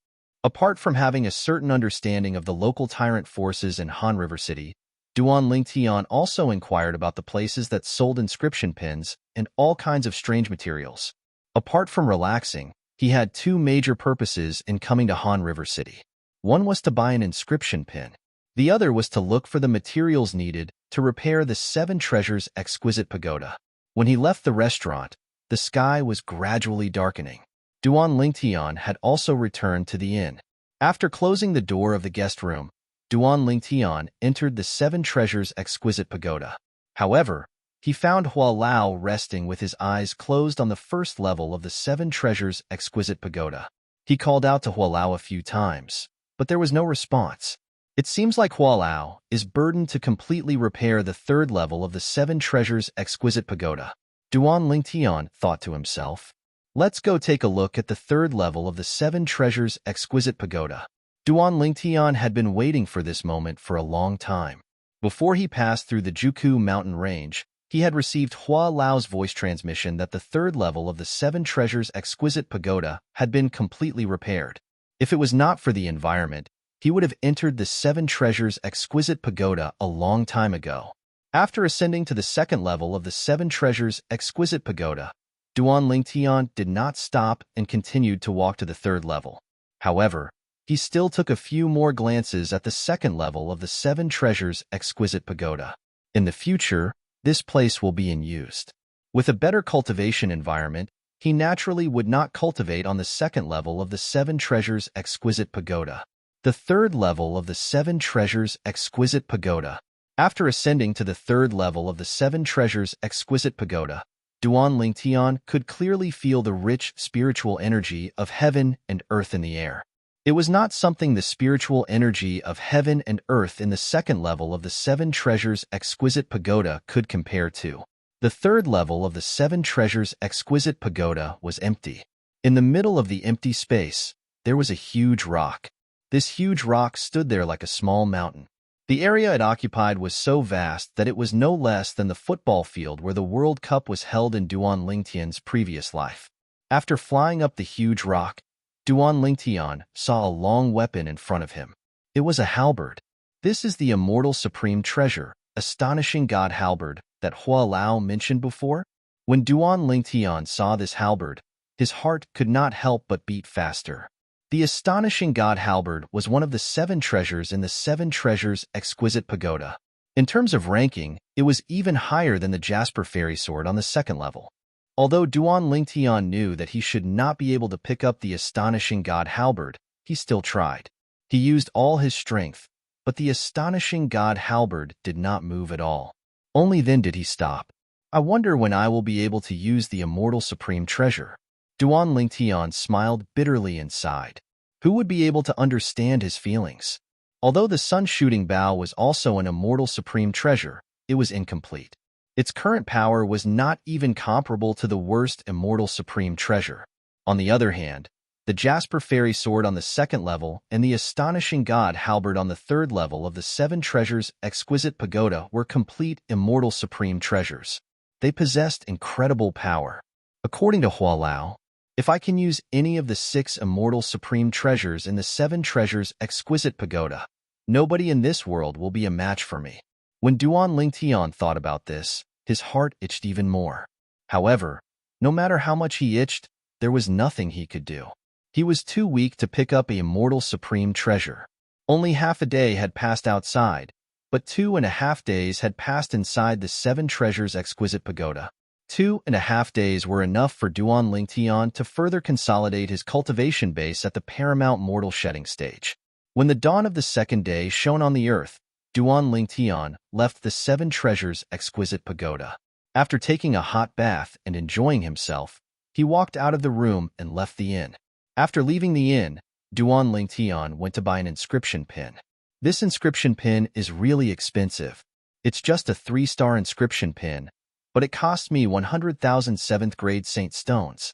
Apart from having a certain understanding of the local tyrant forces in Han River City, Duan Lingtian also inquired about the places that sold inscription pins and all kinds of strange materials. Apart from relaxing, he had 2 major purposes in coming to Han River City. One was to buy an inscription pin. The other was to look for the materials needed to repair the 7 Treasures exquisite pagoda. When he left the restaurant, the sky was gradually darkening. Duan Lingtian had also returned to the inn. After closing the door of the guest room, Duan Lingtian entered the 7 Treasures exquisite pagoda. However, he found Hua Lao resting with his eyes closed on the first level of the 7 Treasures exquisite pagoda. He called out to Hua Lao a few times, but there was no response. It seems like Hua Lao is burdened to completely repair the 3rd level of the 7 Treasures exquisite pagoda. Duan Lingtian thought to himself, "Let's go take a look at the 3rd level of the 7 Treasures exquisite pagoda." Duan Lingtian had been waiting for this moment for a long time. Before he passed through the Juku mountain range, he had received Hua Lao's voice transmission that the 3rd level of the 7 Treasures exquisite pagoda had been completely repaired. If it was not for the environment, he would have entered the 7 Treasures exquisite pagoda a long time ago. After ascending to the 2nd level of the 7 Treasures exquisite pagoda, Duan Lingtian did not stop and continued to walk to the 3rd level. However, he still took a few more glances at the 2nd level of the 7 Treasures exquisite pagoda. In the future, this place will be unused. With a better cultivation environment, he naturally would not cultivate on the 2nd level of the 7 Treasures exquisite pagoda. The 3rd level of the 7 Treasures exquisite pagoda. After ascending to the 3rd level of the 7 Treasures exquisite pagoda, Duan Lingtian could clearly feel the rich spiritual energy of heaven and earth in the air. It was not something the spiritual energy of heaven and earth in the 2nd level of the 7 Treasures exquisite pagoda could compare to. The 3rd level of the 7 Treasures exquisite pagoda was empty. In the middle of the empty space, there was a huge rock. This huge rock stood there like a small mountain. The area it occupied was so vast that it was no less than the football field where the World Cup was held in Duan Lingtian's previous life. After flying up the huge rock, Duan Lingtian saw a long weapon in front of him. It was a halberd. This is the immortal supreme treasure, astonishing god halberd, that Hua Lao mentioned before. When Duan Lingtian saw this halberd, his heart could not help but beat faster. The astonishing god halberd was one of the 7 treasures in the 7 Treasures exquisite pagoda. In terms of ranking, it was even higher than the Jasper fairy sword on the 2nd level. Although Duan Lingtian knew that he should not be able to pick up the astonishing god halberd, he still tried. He used all his strength, but the astonishing god halberd did not move at all. Only then did he stop. "I wonder when I will be able to use the immortal supreme treasure." Duan Lingtian smiled bitterly and sighed. Who would be able to understand his feelings? Although the sun-shooting bow was also an immortal supreme treasure, it was incomplete. Its current power was not even comparable to the worst immortal supreme treasure. On the other hand, the Jasper fairy sword on the 2nd level and the astonishing god halberd on the 3rd level of the 7 Treasures exquisite pagoda were complete immortal supreme treasures. They possessed incredible power. According to Hua Lao, If I can use any of the 6 immortal supreme treasures in the 7 treasures exquisite pagoda, nobody in this world will be a match for me. When Duan Lingtian thought about this, his heart itched even more. However, no matter how much he itched, there was nothing he could do. He was too weak to pick up a immortal supreme treasure. Only half a day had passed outside, but 2.5 days had passed inside the 7 treasures exquisite pagoda. 2.5 days were enough for Duan Lingtian to further consolidate his cultivation base at the paramount mortal shedding stage. When the dawn of the 2nd day shone on the earth, Duan Lingtian left the 7 treasures exquisite pagoda. After taking a hot bath and enjoying himself, he walked out of the room and left the inn. After leaving the inn, Duan Lingtian went to buy an inscription pin. This inscription pin is really expensive. It's just a 3-star inscription pin, but it cost me 100,000 7th-grade Saint stones.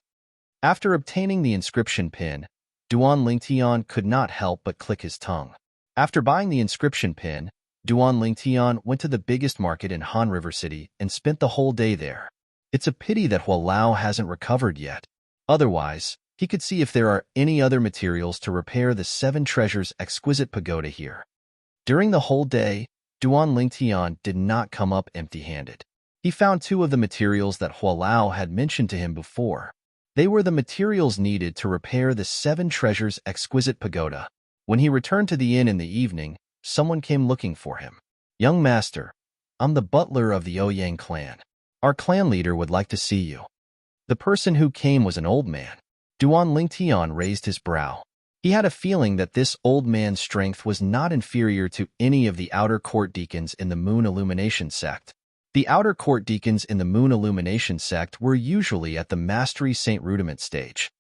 After obtaining the inscription pin, Duan Lingtian could not help but click his tongue. After buying the inscription pin, Duan Lingtian went to the biggest market in Han River City and spent the whole day there. It's a pity that Hua Lao hasn't recovered yet. Otherwise, he could see if there are any other materials to repair the 7 treasures exquisite pagoda here. During the whole day, Duan Lingtian did not come up empty-handed. He found 2 of the materials that Hua Lao had mentioned to him before. They were the materials needed to repair the 7 treasures exquisite pagoda. When he returned to the inn in the evening, someone came looking for him. "Young master, I'm the butler of the Ouyang clan. Our clan leader would like to see you." The person who came was an old man. Duan Lingtian raised his brow. He had a feeling that this old man's strength was not inferior to any of the outer court deacons in the Moon Illumination sect. The outer court deacons in the Moon Illumination sect were usually at the Mastery Saint Rudiment stage.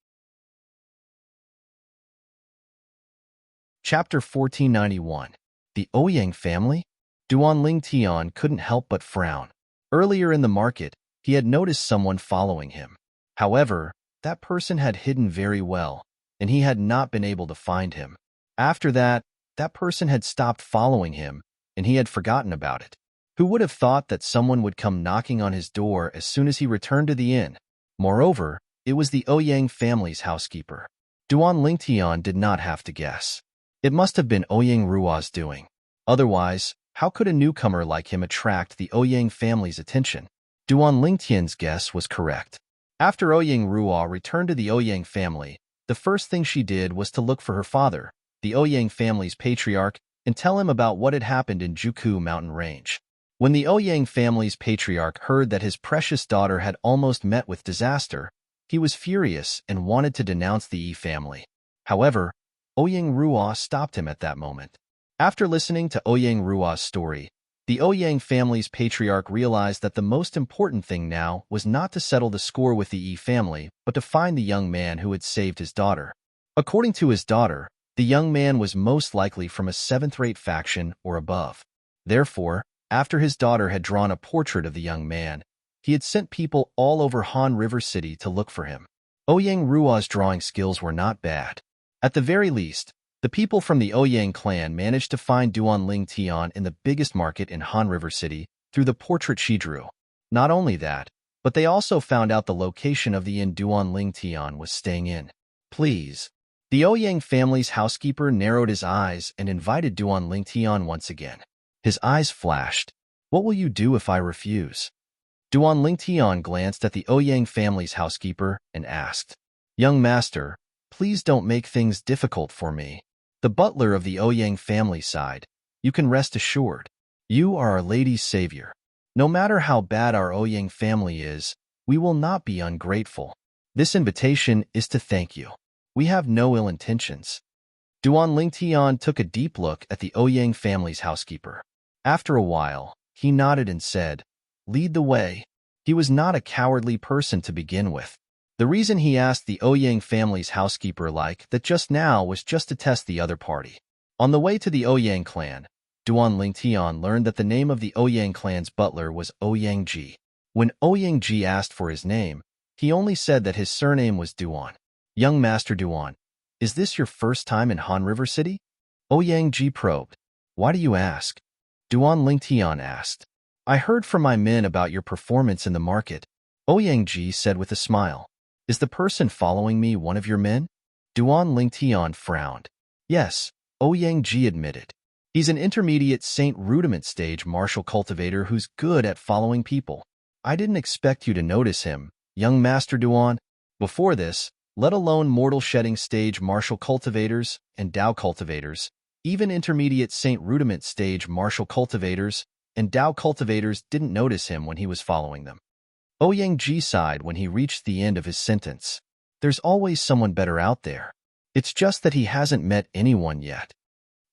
Chapter 1491. The Ouyang family? Duan Lingtian couldn't help but frown. Earlier in the market, he had noticed someone following him. However, that person had hidden very well, and he had not been able to find him. After that, that person had stopped following him, and he had forgotten about it. Who would have thought that someone would come knocking on his door as soon as he returned to the inn? Moreover, it was the Ouyang family's housekeeper. Duan Lingtian did not have to guess. It must have been Ouyang Rua's doing. Otherwise, how could a newcomer like him attract the Ouyang family's attention? Duan Lingtian's guess was correct. After Ouyang Rua returned to the Ouyang family, the first thing she did was to look for her father, the Ouyang family's patriarch, and tell him about what had happened in Juku mountain range. When the Ouyang family's patriarch heard that his precious daughter had almost met with disaster, he was furious and wanted to denounce the Yi family. However, Ouyang Rua stopped him at that moment. After listening to Ouyang Rua's story, the Ouyang family's patriarch realized that the most important thing now was not to settle the score with the Yi family, but to find the young man who had saved his daughter. According to his daughter, the young man was most likely from a 7th-rate faction or above. Therefore, after his daughter had drawn a portrait of the young man, he had sent people all over Han River City to look for him. Ouyang Rua's drawing skills were not bad. At the very least, the people from the Ouyang clan managed to find Duan Lingtian in the biggest market in Han River City through the portrait she drew. Not only that, but they also found out the location of the inn Duan Lingtian was staying in. "Please." The Ouyang family's housekeeper narrowed his eyes and invited Duan Lingtian once again. His eyes flashed. "What will you do if I refuse?" Duan Lingtian glanced at the Ouyang family's housekeeper and asked, "Young master, please don't make things difficult for me. The butler of the Ouyang family sighed. You can rest assured. You are our lady's savior. No matter how bad our Ouyang family is, we will not be ungrateful. This invitation is to thank you. We have no ill intentions." Duan Lingtian took a deep look at the Ouyang family's housekeeper. After a while, he nodded and said, "Lead the way." He was not a cowardly person to begin with. The reason he asked the Ouyang family's housekeeper like that just now was just to test the other party. On the way to the Ouyang clan, Duan Lingtian learned that the name of the Ouyang clan's butler was Ouyang Ji. When Ouyang Ji asked for his name, he only said that his surname was Duan. "Young Master Duan, is this your first time in Han River City?" Ouyang Ji probed. "Why do you ask?" Duan Lingtian asked. "I heard from my men about your performance in the market," Ouyang Ji said with a smile. Is the person following me one of your men? Duan Lingtian frowned. Yes, Ouyang Ji admitted. He's an intermediate Saint Rudiment stage martial cultivator who's good at following people. I didn't expect you to notice him, young Master Duan. Before this, let alone mortal shedding stage martial cultivators and Dao cultivators, even intermediate Saint Rudiment stage martial cultivators and Dao cultivators didn't notice him when he was following them. Ouyang Ji sighed when he reached the end of his sentence. There's always someone better out there. It's just that he hasn't met anyone yet.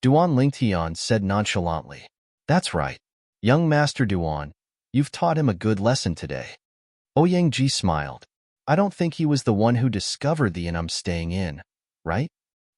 Duan Lingtian said nonchalantly. That's right. Young Master Duan, you've taught him a good lesson today. Ouyang Ji smiled. I don't think he was the one who discovered the inn I'm staying in, right?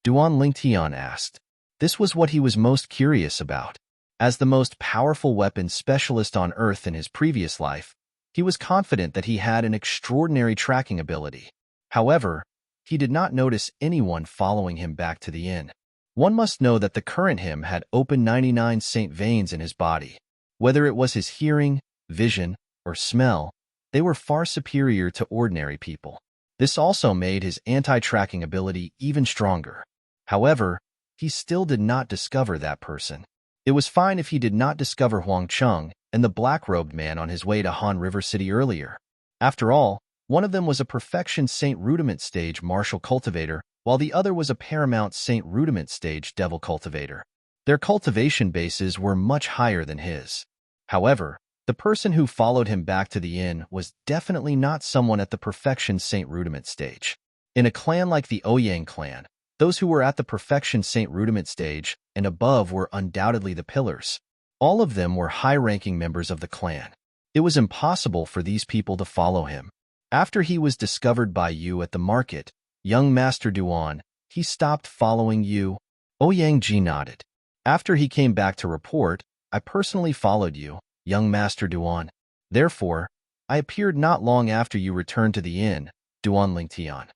Duan Lingtian asked. This was what he was most curious about. As the most powerful weapons specialist on Earth in his previous life, he was confident that he had an extraordinary tracking ability. However, he did not notice anyone following him back to the inn. One must know that the current him had open 99 saint veins in his body. Whether it was his hearing, vision, or smell, they were far superior to ordinary people. This also made his anti-tracking ability even stronger. However, he still did not discover that person. It was fine if he did not discover Huang Cheng and the black-robed man on his way to Han River City earlier. After all, one of them was a perfection Saint Rudiment stage martial cultivator, while the other was a paramount Saint Rudiment stage devil cultivator. Their cultivation bases were much higher than his. However, the person who followed him back to the inn was definitely not someone at the perfection Saint Rudiment stage. In a clan like the Ouyang clan, those who were at the perfection Saint Rudiment stage and above were undoubtedly the pillars. All of them were high-ranking members of the clan. It was impossible for these people to follow him. After he was discovered by you at the market, young Master Duan, he stopped following you. Ouyang Ji nodded. After he came back to report, I personally followed you, young Master Duan. Therefore, I appeared not long after you returned to the inn, Duan Lingtian.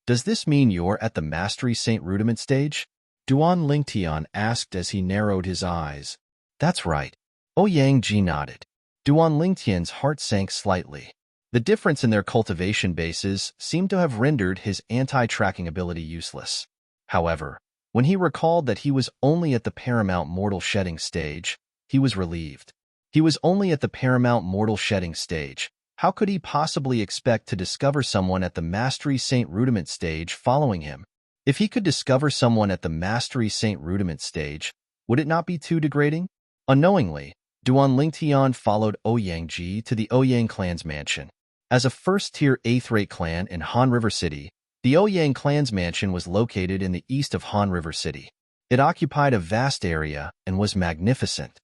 Does this mean you're at the Mastery Saint Rudiment stage? Duan Lingtian asked as he narrowed his eyes. That's right. Ouyang Ji nodded. Duan Lingtian's heart sank slightly. The difference in their cultivation bases seemed to have rendered his anti-tracking ability useless. However, when he recalled that he was only at the paramount mortal shedding stage, he was relieved. He was only at the paramount mortal shedding stage. How could he possibly expect to discover someone at the Mastery Saint Rudiment stage following him? If he could discover someone at the Mastery Saint Rudiment stage, would it not be too degrading? Unknowingly, Duan Lingtian followed Ouyang Ji to the Ouyang clan's mansion. As a first-tier 8th-rate clan in Han River City, the Ouyang clan's mansion was located in the east of Han River City. It occupied a vast area and was magnificent.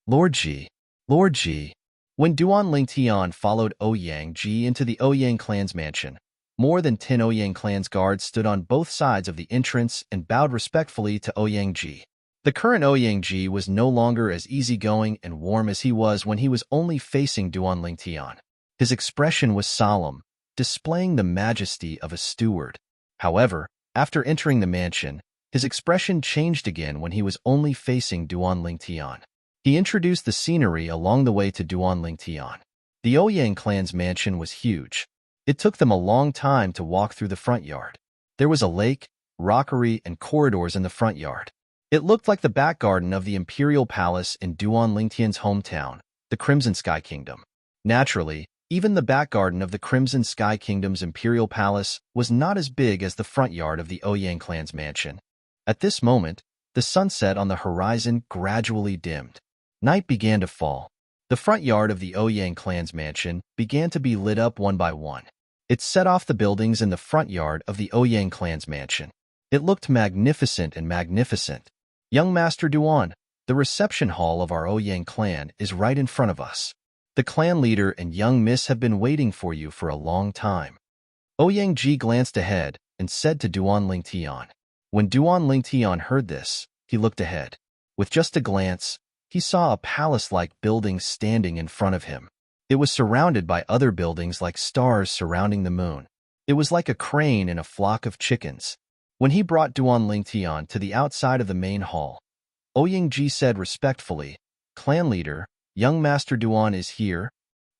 Lord Ji. When Duan Lingtian followed Ouyang Ji into the Ouyang clan's mansion, more than 10 Ouyang clan's guards stood on both sides of the entrance and bowed respectfully to Ouyang Ji. The current Ouyang Ji was no longer as easygoing and warm as he was when he was only facing Duan Lingtian. His expression was solemn, displaying the majesty of a steward. However, after entering the mansion, his expression changed again when he was only facing Duan Lingtian. He introduced the scenery along the way to Duan Lingtian. The Ouyang clan's mansion was huge. It took them a long time to walk through the front yard. There was a lake, rockery, and corridors in the front yard. It looked like the back garden of the Imperial Palace in Duan Lingtian's hometown, the Crimson Sky Kingdom. Naturally, even the back garden of the Crimson Sky Kingdom's Imperial Palace was not as big as the front yard of the Ouyang clan's mansion. At this moment, the sunset on the horizon gradually dimmed. Night began to fall. The front yard of the Ouyang clan's mansion began to be lit up one by one. It set off the buildings in the front yard of the Ouyang clan's mansion. It looked magnificent and magnificent. Young Master Duan, the reception hall of our Ouyang clan is right in front of us. The clan leader and young miss have been waiting for you for a long time. Ouyang Ji glanced ahead and said to Duan Lingtian. When Duan Lingtian heard this, he looked ahead. With just a glance, he saw a palace-like building standing in front of him. It was surrounded by other buildings like stars surrounding the moon. It was like a crane in a flock of chickens. When he brought Duan Lingtian to the outside of the main hall, Ouyang Ji said respectfully, "Clan leader, young Master Duan is here.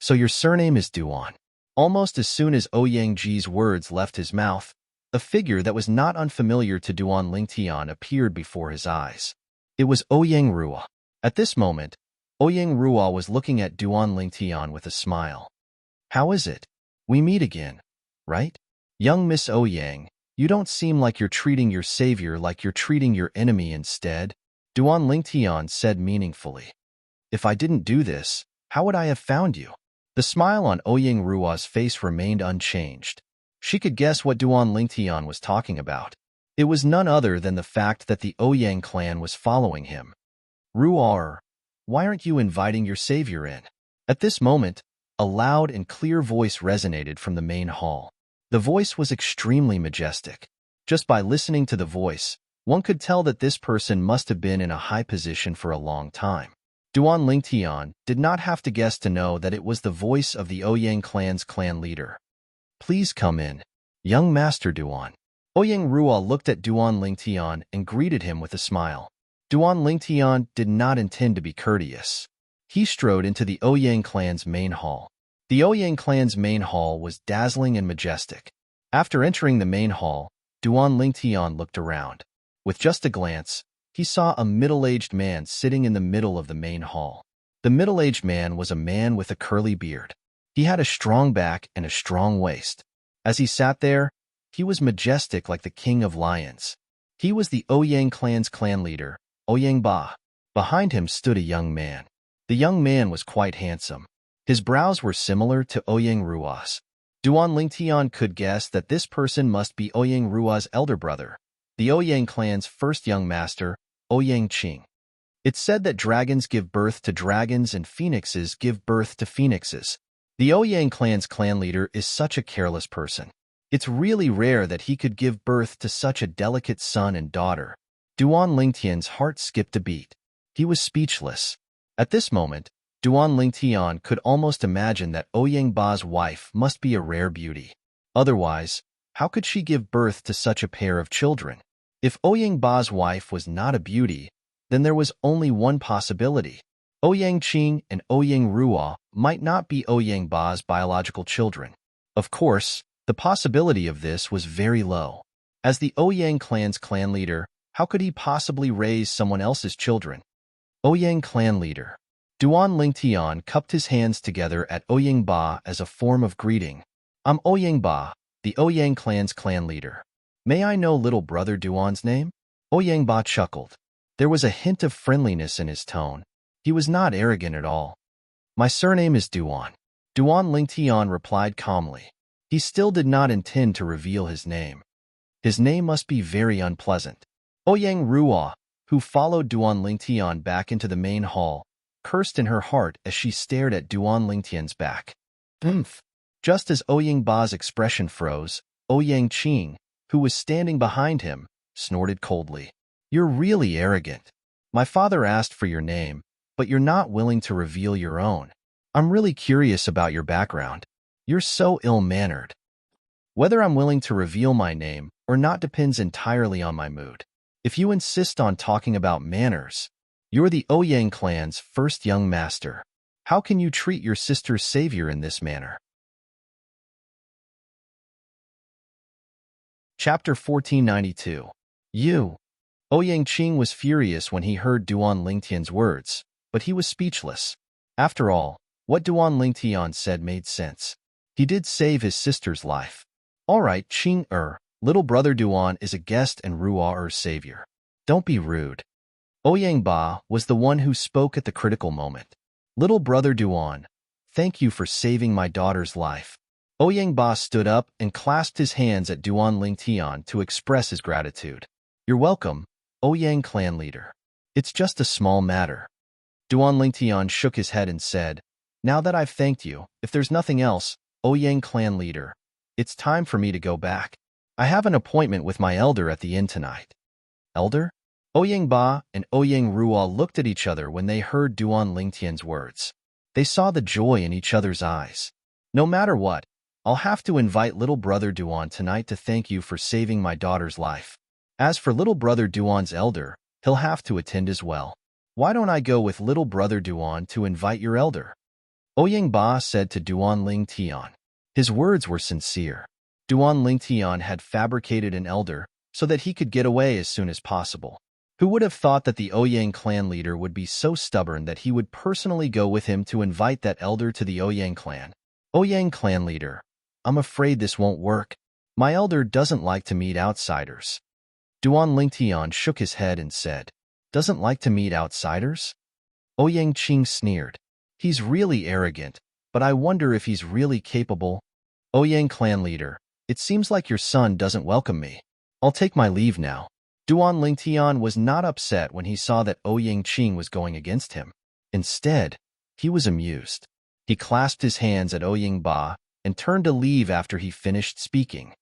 So your surname is Duan. Almost as soon as Ouyang-ji's words left his mouth, a figure that was not unfamiliar to Duan Lingtian appeared before his eyes. It was Ouyang Rua. At this moment, Ouyang Rua was looking at Duan Lingtian with a smile. "How is it? We meet again, right? Young Miss Ouyang, you don't seem like you're treating your savior like you're treating your enemy instead," Duan Lingtian said meaningfully. "If I didn't do this, how would I have found you?" The smile on Ouyang Rua's face remained unchanged. She could guess what Duan Lingtian was talking about. It was none other than the fact that the Ouyang clan was following him. "Ruar, why aren't you inviting your savior in?" At this moment, a loud and clear voice resonated from the main hall. The voice was extremely majestic. Just by listening to the voice, one could tell that this person must have been in a high position for a long time. Duan Lingtian did not have to guess to know that it was the voice of the Ouyang clan's clan leader. "Please come in, young Master Duan." Ouyang Rua looked at Duan Lingtian and greeted him with a smile. Duan Lingtian did not intend to be courteous. He strode into the Ouyang clan's main hall. The Ouyang clan's main hall was dazzling and majestic. After entering the main hall, Duan Lingtian looked around. With just a glance, he saw a middle-aged man sitting in the middle of the main hall. The middle-aged man was a man with a curly beard. He had a strong back and a strong waist. As he sat there, he was majestic like the king of lions. He was the Ouyang clan's clan leader, Ouyang Ba. Behind him stood a young man. The young man was quite handsome. His brows were similar to Ouyang Rua's. Duan Lingtian could guess that this person must be Ouyang Rua's elder brother, the Ouyang clan's first young master, Ouyang Qing. It's said that dragons give birth to dragons and phoenixes give birth to phoenixes. The Ouyang clan's clan leader is such a careless person. It's really rare that he could give birth to such a delicate son and daughter. Duan Lingtian's heart skipped a beat. He was speechless. At this moment, Duan Lingtian could almost imagine that Ouyang Ba's wife must be a rare beauty. Otherwise, how could she give birth to such a pair of children? If Ouyang Ba's wife was not a beauty, then there was only one possibility. Ouyang Qing and Ouyang Rua might not be Ouyang Ba's biological children. Of course, the possibility of this was very low. As the Ouyang clan's clan leader, how could he possibly raise someone else's children? Ouyang clan leader. Duan Lingtian cupped his hands together at Ouyang Ba as a form of greeting. "I'm Ouyang Ba, the Ouyang clan's clan leader. May I know little brother Duan's name?" Ouyang Ba chuckled. There was a hint of friendliness in his tone. He was not arrogant at all. "My surname is Duan." Duan Lingtian replied calmly. He still did not intend to reveal his name. His name must be very unpleasant. Ouyang Rua, who followed Duan Lingtian back into the main hall, cursed in her heart as she stared at Duan Lingtian's back. "Oomph." Just as Ouyang Ba's expression froze, Ouyang Qing, who was standing behind him, snorted coldly. "You're really arrogant. My father asked for your name, but you're not willing to reveal your own. I'm really curious about your background. You're so ill-mannered." "Whether I'm willing to reveal my name or not depends entirely on my mood. If you insist on talking about manners, you're the Ouyang clan's first young master. How can you treat your sister's savior in this manner?" Chapter 1492. You. Ouyang Qing was furious when he heard Duan Lingtian's words, but he was speechless. After all, what Duan Lingtian said made sense. He did save his sister's life. "All right, Qing, little brother Duan is a guest and Rua's savior. Don't be rude." Ouyang Ba was the one who spoke at the critical moment. "Little brother Duan, thank you for saving my daughter's life." Ouyang Ba stood up and clasped his hands at Duan Lingtian to express his gratitude. "You're welcome, Ouyang clan leader. It's just a small matter." Duan Lingtian shook his head and said, "Now that I've thanked you, if there's nothing else, Ouyang clan leader, it's time for me to go back. I have an appointment with my elder at the inn tonight." "Elder?" Ouyang Ba and Ouyang Rua looked at each other when they heard Duan Lingtian's words. They saw the joy in each other's eyes. "No matter what, I'll have to invite little brother Duan tonight to thank you for saving my daughter's life. As for little brother Duan's elder, he'll have to attend as well. Why don't I go with little brother Duan to invite your elder?" Ouyang Ba said to Duan Lingtian. His words were sincere. Duan Lingtian had fabricated an elder so that he could get away as soon as possible. Who would have thought that the Ouyang clan leader would be so stubborn that he would personally go with him to invite that elder to the Ouyang clan? Ouyang clan leader, I'm afraid this won't work. My elder doesn't like to meet outsiders. Duan Lingtian shook his head and said, Doesn't like to meet outsiders? Ouyang Qing sneered. He's really arrogant, but I wonder if he's really capable. Ouyang clan leader, it seems like your son doesn't welcome me. I'll take my leave now. Duan Lingtian was not upset when he saw that Ouyang Qing was going against him. Instead, he was amused. He clasped his hands at Ouyang Ba and turned to leave after he finished speaking.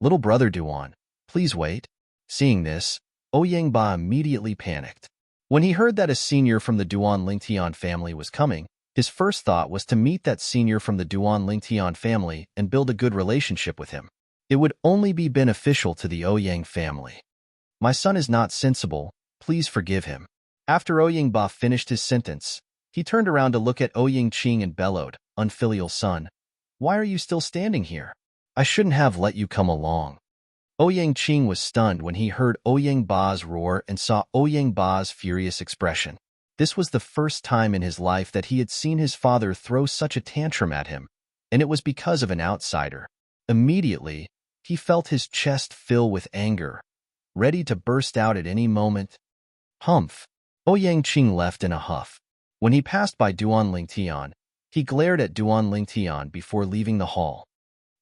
Little brother Duan, please wait. Seeing this, Ouyang Ba immediately panicked. When he heard that a senior from the Duan Lingtian family was coming, his first thought was to meet that senior from the Duan Lingtian family and build a good relationship with him. It would only be beneficial to the Ouyang family. My son is not sensible, please forgive him. After Ouyang Ba finished his sentence, he turned around to look at Ouyang Qing and bellowed, Unfilial son, why are you still standing here? I shouldn't have let you come along. Ouyang Qing was stunned when he heard Ouyang Ba's roar and saw Ouyang Ba's furious expression. This was the first time in his life that he had seen his father throw such a tantrum at him, and it was because of an outsider. Immediately, he felt his chest fill with anger, ready to burst out at any moment. Humph! Ouyang Qing left in a huff. When he passed by Duan Lingtian, he glared at Duan Lingtian before leaving the hall.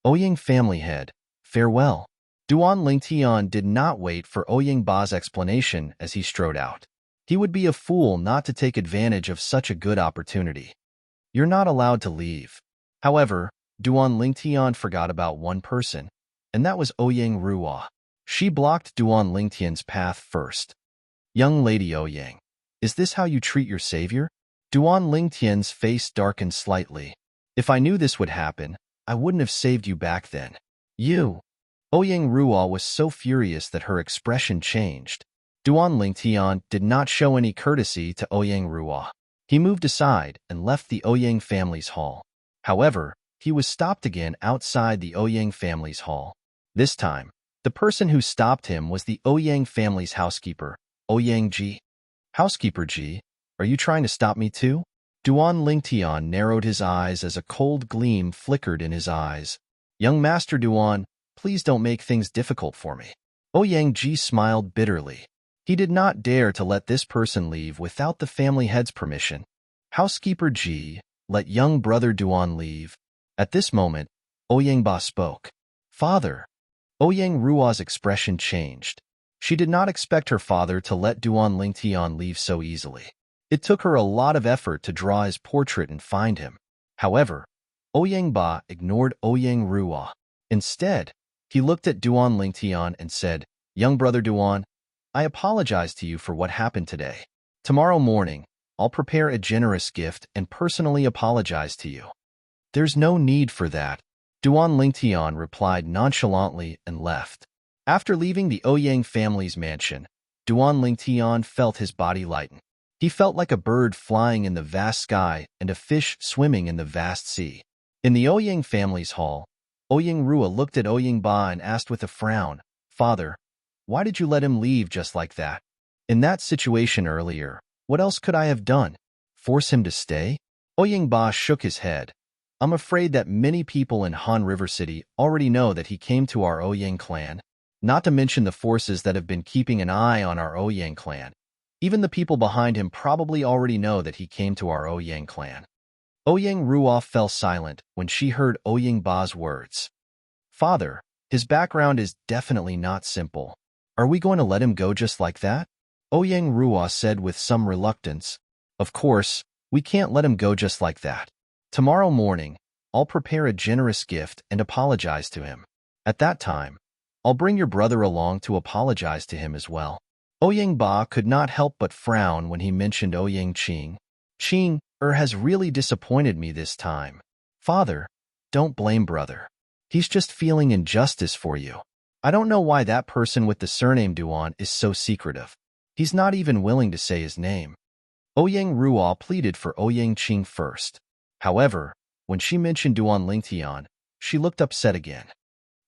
Ouyang family head, farewell. Duan Lingtian did not wait for Ouyang Ba's explanation as he strode out. He would be a fool not to take advantage of such a good opportunity. You're not allowed to leave. However, Duan Lingtian forgot about one person, and that was Ouyang Ruo. She blocked Duan Lingtian's path first. Young lady Ouyang, is this how you treat your savior? Duan Lingtian's face darkened slightly. If I knew this would happen, I wouldn't have saved you back then. You! Ouyang Ruo was so furious that her expression changed. Duan Lingtian did not show any courtesy to Ouyang Ruo. He moved aside and left the Ouyang family's hall. However, he was stopped again outside the Ouyang family's hall. This time, the person who stopped him was the Ouyang family's housekeeper, Ouyang Ji. Housekeeper Ji, are you trying to stop me too? Duan Lingtian narrowed his eyes as a cold gleam flickered in his eyes. Young Master Duan, please don't make things difficult for me. Ouyang Ji smiled bitterly. He did not dare to let this person leave without the family head's permission. Housekeeper Ji, let young brother Duan leave. At this moment, Ouyang Ba spoke. Father. Ouyang Ruo's expression changed. She did not expect her father to let Duan Lingtian leave so easily. It took her a lot of effort to draw his portrait and find him. However, Ouyang Ba ignored Ouyang Ruo. Instead, he looked at Duan Lingtian and said, Young brother Duan, I apologize to you for what happened today. Tomorrow morning, I'll prepare a generous gift and personally apologize to you. There's no need for that, Duan Lingtian replied nonchalantly and left. After leaving the Ouyang family's mansion, Duan Lingtian felt his body lighten. He felt like a bird flying in the vast sky and a fish swimming in the vast sea. In the Ouyang family's hall, Ouyang Ruo looked at Ouyang Ba and asked with a frown, Father, why did you let him leave just like that? In that situation earlier, what else could I have done? Force him to stay? Ouyang Ba shook his head. I'm afraid that many people in Han River City already know that he came to our Ouyang clan, not to mention the forces that have been keeping an eye on our Ouyang clan. Even the people behind him probably already know that he came to our Ouyang clan. Ouyang Ruo fell silent when she heard Ouyang Ba's words. Father, his background is definitely not simple. Are we going to let him go just like that? Ouyang Ruo said with some reluctance. Of course, we can't let him go just like that. Tomorrow morning, I'll prepare a generous gift and apologize to him. At that time, I'll bring your brother along to apologize to him as well. Ouyang Ba could not help but frown when he mentioned Ouyang Qing. Qing has really disappointed me this time. Father, don't blame brother. He's just feeling injustice for you. I don't know why that person with the surname Duan is so secretive. He's not even willing to say his name. Ouyang Ruo pleaded for Ouyang Qing first. However, when she mentioned Duan Lingtian, She looked upset again.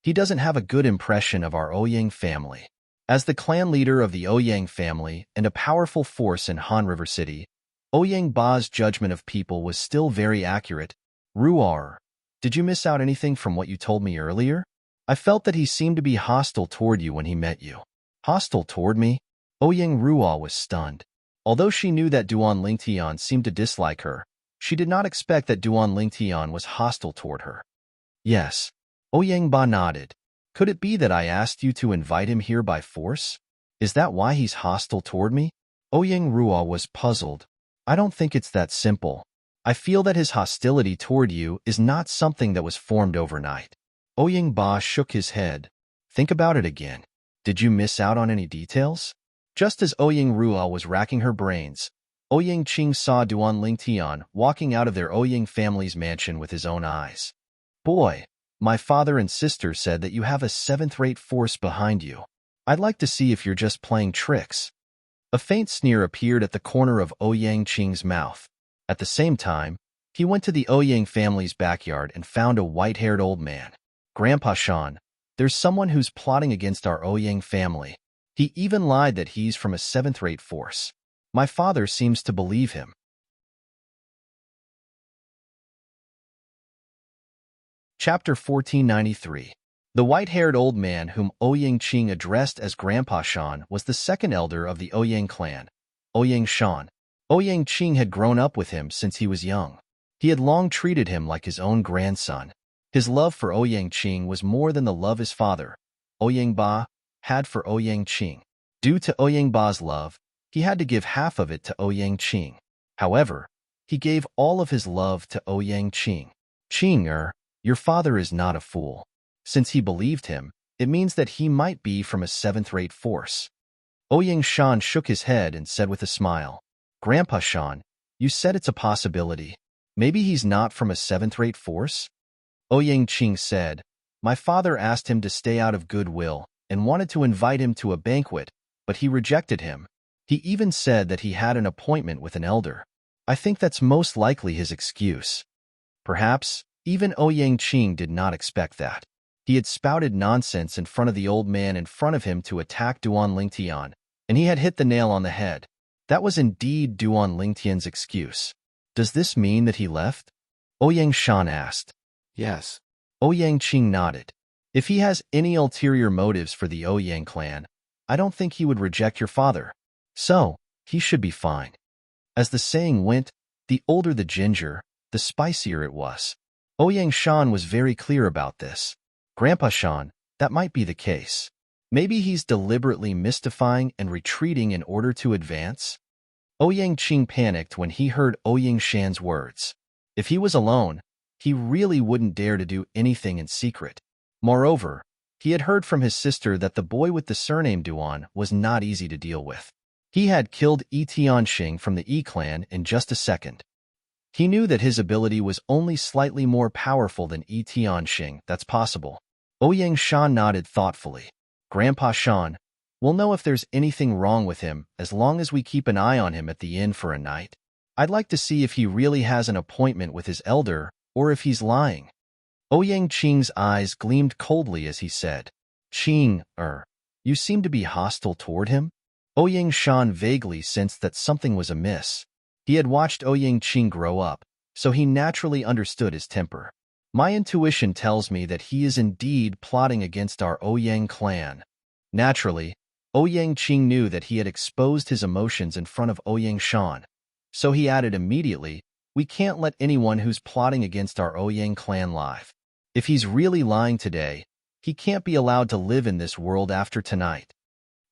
He doesn't have a good impression of our Ouyang family. As the clan leader of the Ouyang family and a powerful force in Han River City, Ouyang Ba's judgment of people was still very accurate. Ruar, did you miss out anything from what you told me earlier? I felt that he seemed to be hostile toward you when he met you. Hostile toward me? Ouyang Ruar was stunned. Although she knew that Duan Lingtian seemed to dislike her, she did not expect that Duan Lingtian was hostile toward her. Yes. Ouyang Ba nodded. Could it be that I asked you to invite him here by force? Is that why he's hostile toward me? Ouyang Ruar was puzzled. I don't think it's that simple. I feel that his hostility toward you is not something that was formed overnight. Ouyang Ba shook his head. Think about it again. Did you miss out on any details? Just as Ouyang Ruar was racking her brains, Ouyang Qing saw Duan Lingtian walking out of their Ouyang family's mansion with his own eyes. Boy, my father and sister said that you have a seventh-rate force behind you. I'd like to see if you're just playing tricks. A faint sneer appeared at the corner of Ouyang Qing's mouth. At the same time, he went to the Ouyang family's backyard and found a white-haired old man. Grandpa Shan, there's someone who's plotting against our Ouyang family. He even lied that he's from a seventh-rate force. My father seems to believe him. Chapter 1493. The white-haired old man whom Ouyang Qing addressed as Grandpa Shan was the second elder of the Ouyang clan, Ouyang Shan. Ouyang Qing had grown up with him since he was young. He had long treated him like his own grandson. His love for Ouyang Qing was more than the love his father, Ouyang Ba, had for Ouyang Qing. Due to Ouyang Ba's love, he had to give half of it to Ouyang Qing. However, he gave all of his love to Ouyang Qing. Qing, your father is not a fool. Since he believed him, it means that he might be from a seventh-rate force. Ouyang Shan shook his head and said with a smile, Grandpa Shan, you said it's a possibility. Maybe he's not from a seventh-rate force? Ouyang Qing said, my father asked him to stay out of goodwill and wanted to invite him to a banquet, but he rejected him. He even said that he had an appointment with an elder. I think that's most likely his excuse. Perhaps, even Ouyang Qing did not expect that. He had spouted nonsense in front of the old man in front of him to attack Duan Lingtian, and he had hit the nail on the head. That was indeed Duan Lingtian's excuse. Does this mean that he left? Ouyang Shan asked. Yes. Ouyang Qing nodded. If he has any ulterior motives for the Ouyang clan, I don't think he would reject your father. So, he should be fine. As the saying went, the older the ginger, the spicier it was. Ouyang Shan was very clear about this. Grandpa Shan, that might be the case. Maybe he's deliberately mystifying and retreating in order to advance? Ouyang Qing panicked when he heard Ouyang Shan's words. If he was alone, he really wouldn't dare to do anything in secret. Moreover, he had heard from his sister that the boy with the surname Duan was not easy to deal with. He had killed Yi Tianxing from the Yi clan in just a second. He knew that his ability was only slightly more powerful than Yi Tianxing, that's possible. Ouyang Shan nodded thoughtfully. Grandpa Shan, we'll know if there's anything wrong with him as long as we keep an eye on him at the inn for a night. I'd like to see if he really has an appointment with his elder or if he's lying. Ouyang Qing's eyes gleamed coldly as he said, Qing, you seem to be hostile toward him? Ouyang Shan vaguely sensed that something was amiss. He had watched Ouyang Qing grow up, so he naturally understood his temper. My intuition tells me that he is indeed plotting against our Ouyang clan. Naturally, Ouyang Qing knew that he had exposed his emotions in front of Ouyang Shan, so he added immediately, we can't let anyone who's plotting against our Ouyang clan live. If he's really lying today, he can't be allowed to live in this world after tonight.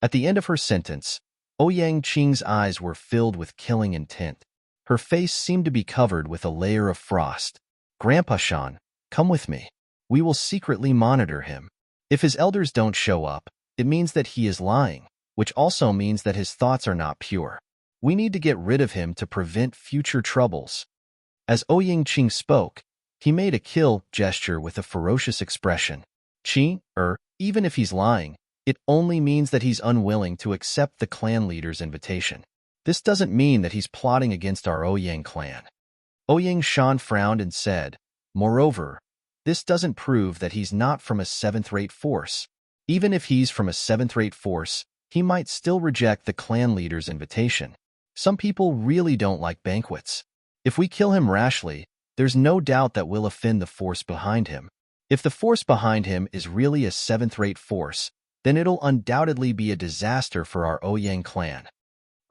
At the end of her sentence, Ouyang Qing's eyes were filled with killing intent. Her face seemed to be covered with a layer of frost. Grandpa Shan, come with me. We will secretly monitor him. If his elders don't show up, it means that he is lying, which also means that his thoughts are not pure. We need to get rid of him to prevent future troubles. As Ouyang Qing spoke, he made a kill gesture with a ferocious expression. Qing, even if he's lying, it only means that he's unwilling to accept the clan leader's invitation. This doesn't mean that he's plotting against our Ouyang clan. Ouyang Shan frowned and said, moreover, this doesn't prove that he's not from a seventh-rate force. Even if he's from a seventh-rate force, he might still reject the clan leader's invitation. Some people really don't like banquets. If we kill him rashly, there's no doubt that we'll offend the force behind him. If the force behind him is really a seventh-rate force, then it'll undoubtedly be a disaster for our Ouyang clan.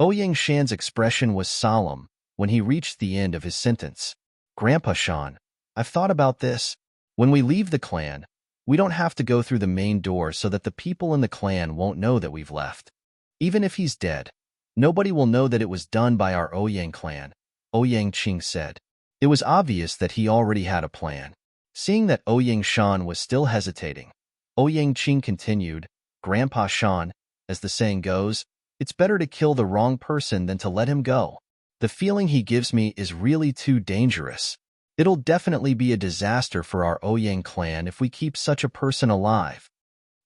Ouyang Shan's expression was solemn when he reached the end of his sentence. Grandpa Shan, I've thought about this. When we leave the clan, we don't have to go through the main door so that the people in the clan won't know that we've left. Even if he's dead, nobody will know that it was done by our Ouyang clan, Ouyang Qing said. It was obvious that he already had a plan. Seeing that Ouyang Shan was still hesitating, Ouyang Qing continued, Grandpa Shan, as the saying goes, it's better to kill the wrong person than to let him go. The feeling he gives me is really too dangerous. It'll definitely be a disaster for our Ouyang clan if we keep such a person alive.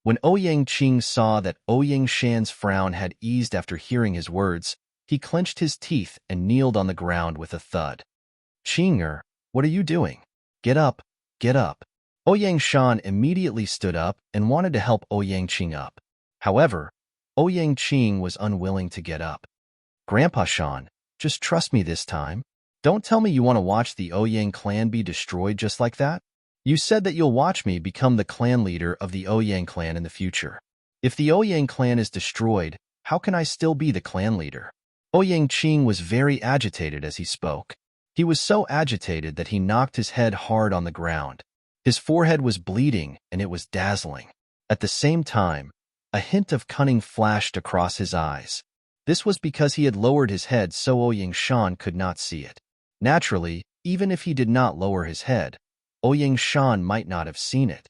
When Ouyang Qing saw that Ouyang Shan's frown had eased after hearing his words, he clenched his teeth and kneeled on the ground with a thud. Qing'er, what are you doing? Get up, get up. Ouyang Shan immediately stood up and wanted to help Ouyang Qing up. However, Ouyang Qing was unwilling to get up. Grandpa Shan, just trust me this time. Don't tell me you want to watch the Ouyang clan be destroyed just like that. You said that you'll watch me become the clan leader of the Ouyang clan in the future. If the Ouyang clan is destroyed, how can I still be the clan leader? Ouyang Qing was very agitated as he spoke. He was so agitated that he knocked his head hard on the ground. His forehead was bleeding and it was dazzling. At the same time, a hint of cunning flashed across his eyes. This was because he had lowered his head so Ouyang Shan could not see it. Naturally, even if he did not lower his head, Ouyang Shan might not have seen it.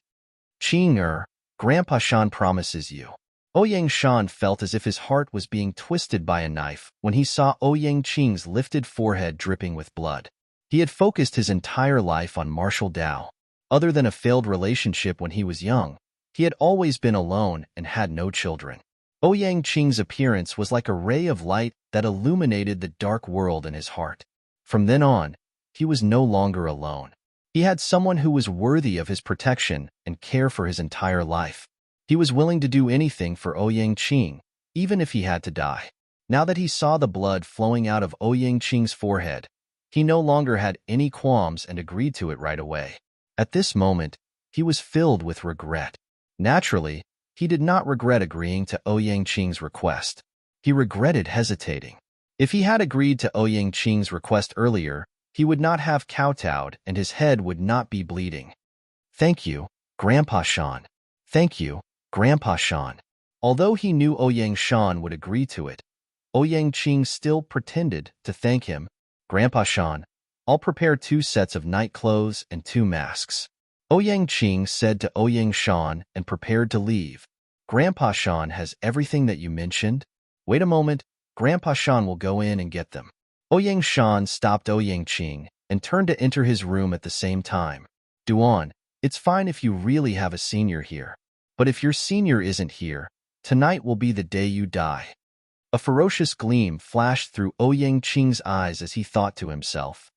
Qing'er, Grandpa Shan promises you. Ouyang Shan felt as if his heart was being twisted by a knife when he saw Ouyang Qing's lifted forehead dripping with blood. He had focused his entire life on martial Dao. Other than a failed relationship when he was young, he had always been alone and had no children. Ouyang Qing's appearance was like a ray of light that illuminated the dark world in his heart. From then on, he was no longer alone. He had someone who was worthy of his protection and care for his entire life. He was willing to do anything for Ouyang Qing, even if he had to die. Now that he saw the blood flowing out of Ouyang Qing's forehead, he no longer had any qualms and agreed to it right away. At this moment, he was filled with regret. Naturally, he did not regret agreeing to Ouyang Qing's request. He regretted hesitating. If he had agreed to Ouyang Qing's request earlier, he would not have kowtowed and his head would not be bleeding. Thank you, Grandpa Shan. Thank you, Grandpa Shan. Although he knew Ouyang Shan would agree to it, Ouyang Qing still pretended to thank him. Grandpa Shan, I'll prepare 2 sets of night clothes and 2 masks. Ouyang Qing said to Ouyang Shan and prepared to leave. Grandpa Shan has everything that you mentioned? Wait a moment, Grandpa Shan will go in and get them. Ouyang Shan stopped Ouyang Qing and turned to enter his room at the same time. Duan, it's fine if you really have a senior here. But if your senior isn't here, tonight will be the day you die. A ferocious gleam flashed through Ouyang Qing's eyes as he thought to himself.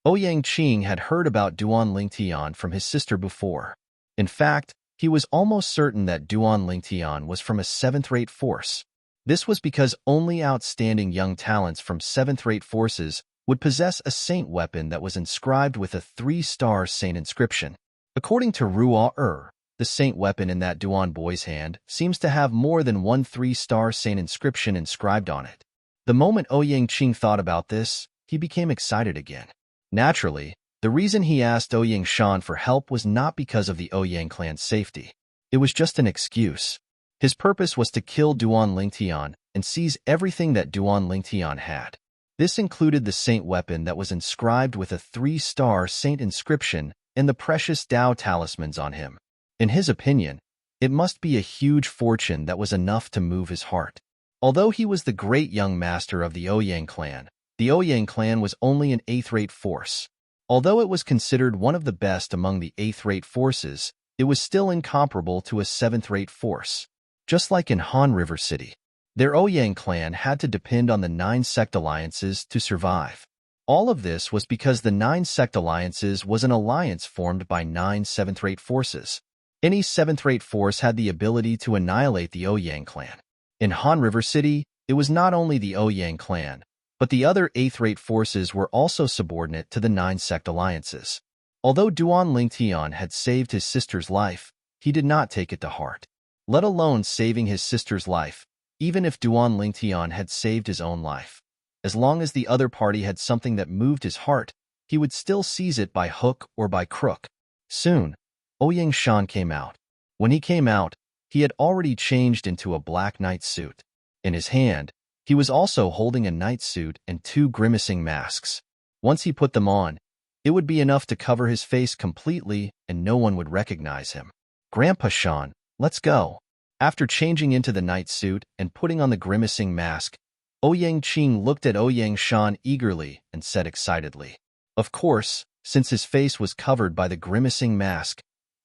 Ouyang Qing had heard about Duan Lingtian from his sister before. In fact, he was almost certain that Duan Lingtian was from a 7th-rate force. This was because only outstanding young talents from 7th-rate forces would possess a saint weapon that was inscribed with a 3-star saint inscription. According to Ruo, the saint weapon in that Duan boy's hand seems to have more than one 3-star saint inscription inscribed on it. The moment Ouyang Qing thought about this, he became excited again. Naturally, the reason he asked Ouyang Shan for help was not because of the Ouyang clan's safety. It was just an excuse. His purpose was to kill Duan Lingtian and seize everything that Duan Lingtian had. This included the saint weapon that was inscribed with a 3-star saint inscription and the precious Dao talismans on him. In his opinion, it must be a huge fortune that was enough to move his heart. Although he was the great young master of the Ouyang clan was only an 8th-rate force. Although it was considered one of the best among the 8th-rate forces, it was still incomparable to a 7th-rate force. Just like in Han River City, their Ouyang clan had to depend on the 9 sect alliances to survive. All of this was because the 9 sect alliances was an alliance formed by 9 seventh-rate forces. Any seventh-rate force had the ability to annihilate the Ouyang clan. In Han River City, it was not only the Ouyang clan, but the other 8th-rate forces were also subordinate to the 9 sect alliances. Although Duan Lingtian had saved his sister's life, he did not take it to heart. Let alone saving his sister's life, even if Duan Lingtian had saved his own life. As long as the other party had something that moved his heart, he would still seize it by hook or by crook. Soon, Ouyang Shan came out. When he came out, he had already changed into a black night suit. In his hand, he was also holding a night suit and 2 grimacing masks. Once he put them on, it would be enough to cover his face completely and no one would recognize him. Grandpa Shan, let's go. After changing into the night suit and putting on the grimacing mask, Ouyang Qing looked at Ouyang Shan eagerly and said excitedly. Of course, since his face was covered by the grimacing mask,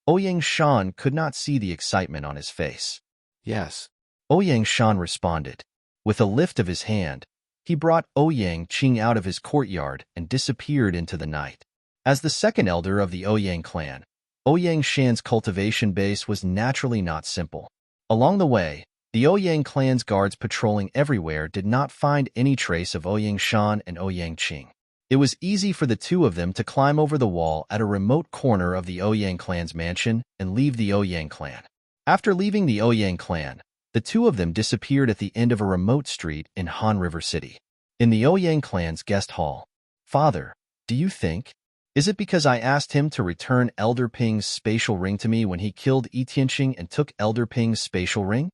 Ouyang Shan could not see the excitement on his face. Yes. Ouyang Shan responded. With a lift of his hand, he brought Ouyang Qing out of his courtyard and disappeared into the night. As the second elder of the Ouyang clan, Ouyang Shan's cultivation base was naturally not simple. Along the way, the Ouyang clan's guards patrolling everywhere did not find any trace of Ouyang Shan and Ouyang Qing. It was easy for the 2 of them to climb over the wall at a remote corner of the Ouyang clan's mansion and leave the Ouyang clan. After leaving the Ouyang clan, the 2 of them disappeared at the end of a remote street in Han River City. In the Ouyang clan's guest hall, Father, do you think? Is it because I asked him to return Elder Ping's spatial ring to me when he killed Yi Tianqing and took Elder Ping's spatial ring?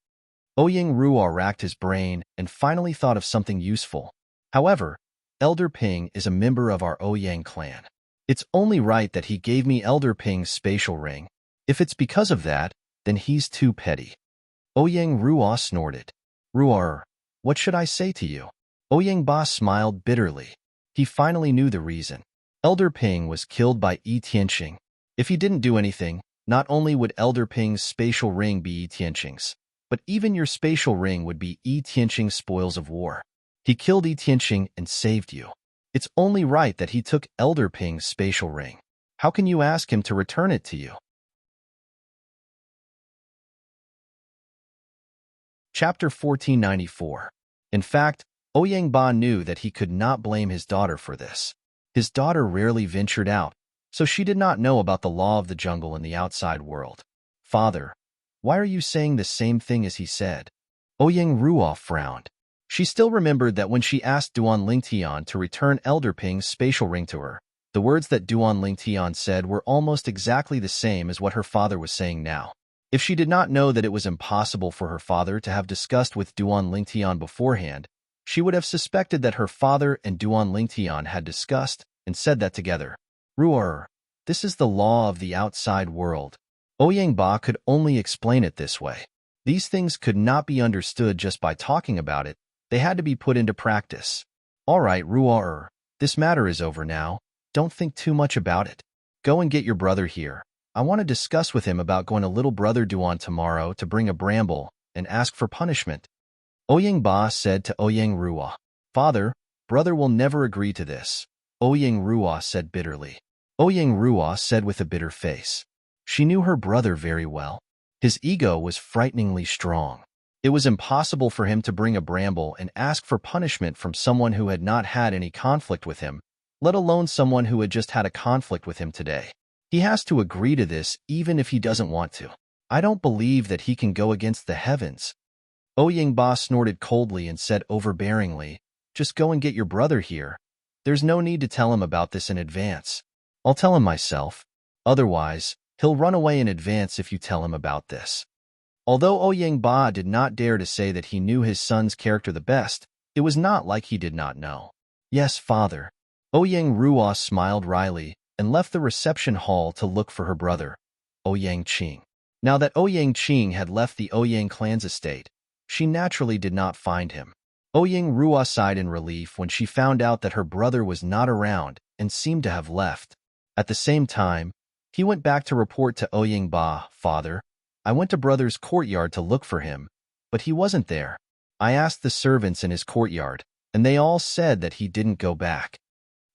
Ouyang Ruo racked his brain and finally thought of something useful. However, Elder Ping is a member of our Ouyang clan. It's only right that he gave me Elder Ping's spatial ring. If it's because of that, then he's too petty. Ouyang Ruo snorted. Ruo, what should I say to you? Ouyang Ba smiled bitterly. He finally knew the reason. Elder Ping was killed by Yi Tianqing. If he didn't do anything, not only would Elder Ping's spatial ring be Yi Tianqing's, but even your spatial ring would be Yi Tianqing's spoils of war. He killed Yi Tianqing and saved you. It's only right that he took Elder Ping's spatial ring. How can you ask him to return it to you? Chapter 1494. In fact, Ouyang Ba knew that he could not blame his daughter for this. His daughter rarely ventured out, so she did not know about the law of the jungle in the outside world. Father, why are you saying the same thing as he said? Ouyang Ruo frowned. She still remembered that when she asked Duan Lingtian to return Elder Ping's spatial ring to her, the words that Duan Lingtian said were almost exactly the same as what her father was saying now. If she did not know that it was impossible for her father to have discussed with Duan Lingtian beforehand, she would have suspected that her father and Duan Lingtian had discussed and said that together. Ruo, this is the law of the outside world. Ouyang Ba could only explain it this way. These things could not be understood just by talking about it. They had to be put into practice. All right, Ruo, this matter is over now. Don't think too much about it. Go and get your brother here. I want to discuss with him about going to little brother Duan tomorrow to bring a bramble and ask for punishment. Ouyang Ba said to Ouyang Ruo. Father, brother will never agree to this. Ouyang Ruo said bitterly. Ouyang Ruo said with a bitter face. She knew her brother very well. His ego was frighteningly strong. It was impossible for him to bring a bramble and ask for punishment from someone who had not had any conflict with him, let alone someone who had just had a conflict with him today. He has to agree to this even if he doesn't want to. I don't believe that he can go against the heavens. Ouyang Ba snorted coldly and said overbearingly, just go and get your brother here. There's no need to tell him about this in advance. I'll tell him myself. Otherwise, he'll run away in advance if you tell him about this. Although Ouyang Ba did not dare to say that he knew his son's character the best, it was not like he did not know. Yes, father. Ouyang Ruo smiled wryly and left the reception hall to look for her brother, Ouyang Qing. Now that Ouyang Qing had left the Ouyang clan's estate, she naturally did not find him. Ouyang Ruo sighed in relief when she found out that her brother was not around and seemed to have left. At the same time, he went back to report to Ouyang Ba, Father, I went to brother's courtyard to look for him, but he wasn't there. I asked the servants in his courtyard, and they all said that he didn't go back.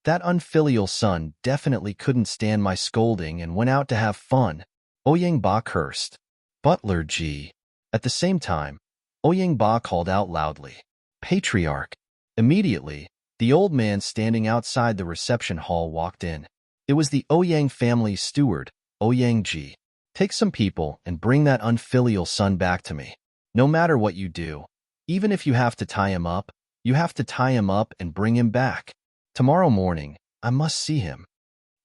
That unfilial son definitely couldn't stand my scolding and went out to have fun. Ouyang Ba cursed. Butler G. At the same time, Ouyang Ba called out loudly, Patriarch. Immediately, the old man standing outside the reception hall walked in. It was the Ouyang family's steward, Ouyang Ji. Take some people and bring that unfilial son back to me. No matter what you do, even if you have to tie him up, you have to tie him up and bring him back. Tomorrow morning, I must see him.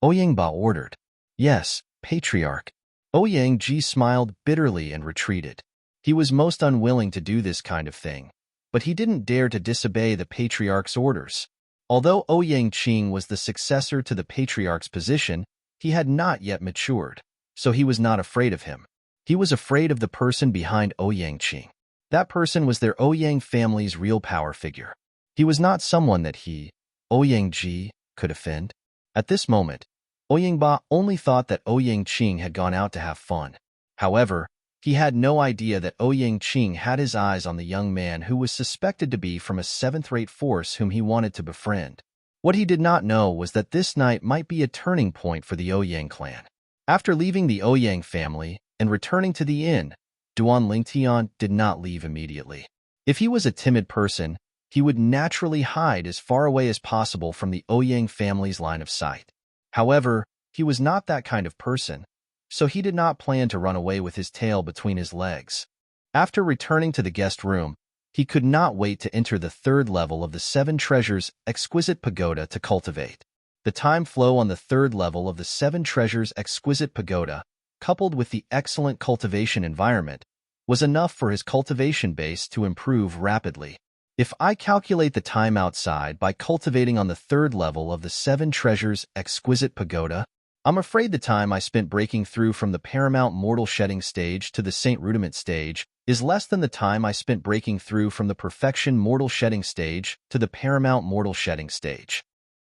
Ouyang Ba ordered. Yes, Patriarch. Ouyang Ji smiled bitterly and retreated. He was most unwilling to do this kind of thing, but he didn't dare to disobey the Patriarch's orders. Although Ouyang Qing was the successor to the Patriarch's position, he had not yet matured, so he was not afraid of him. He was afraid of the person behind Ouyang Qing. That person was their Ouyang family's real power figure. He was not someone that he, Ouyang Ji, could offend. At this moment, Ouyang Ba only thought that Ouyang Qing had gone out to have fun. However, he had no idea that Ouyang Qing had his eyes on the young man who was suspected to be from a seventh-rate force whom he wanted to befriend. What he did not know was that this night might be a turning point for the Ouyang clan. After leaving the Ouyang family and returning to the inn, Duan Lingtian did not leave immediately. If he was a timid person, he would naturally hide as far away as possible from the Ouyang family's line of sight. However, he was not that kind of person, so he did not plan to run away with his tail between his legs. After returning to the guest room, he could not wait to enter the third level of the Seven Treasures Exquisite Pagoda to cultivate. The time flow on the third level of the Seven Treasures Exquisite Pagoda, coupled with the excellent cultivation environment, was enough for his cultivation base to improve rapidly. If I calculate the time outside by cultivating on the third level of the Seven Treasures Exquisite Pagoda, I'm afraid the time I spent breaking through from the Paramount Mortal Shedding stage to the Saint Rudiment stage is less than the time I spent breaking through from the Perfection Mortal Shedding stage to the Paramount Mortal Shedding stage.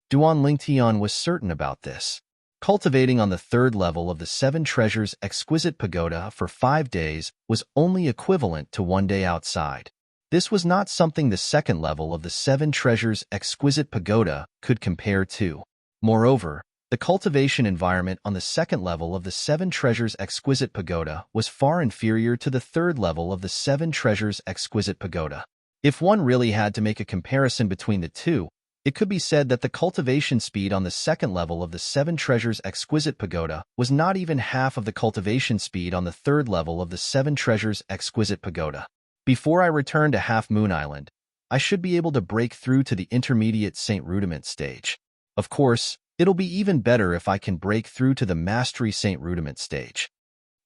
Duan Lingtian was certain about this. Cultivating on the third level of the Seven Treasures Exquisite Pagoda for 5 days was only equivalent to 1 day outside. This was not something the second level of the Seven Treasures Exquisite Pagoda could compare to. Moreover, the cultivation environment on the second level of the Seven Treasures Exquisite Pagoda was far inferior to the third level of the Seven Treasures Exquisite Pagoda. If one really had to make a comparison between the two, it could be said that the cultivation speed on the second level of the Seven Treasures Exquisite Pagoda was not even half of the cultivation speed on the third level of the Seven Treasures Exquisite Pagoda. Before I return to Half Moon Island, I should be able to break through to the intermediate Saint Rudiment stage. Of course, it'll be even better if I can break through to the Mastery Saint Rudiment stage.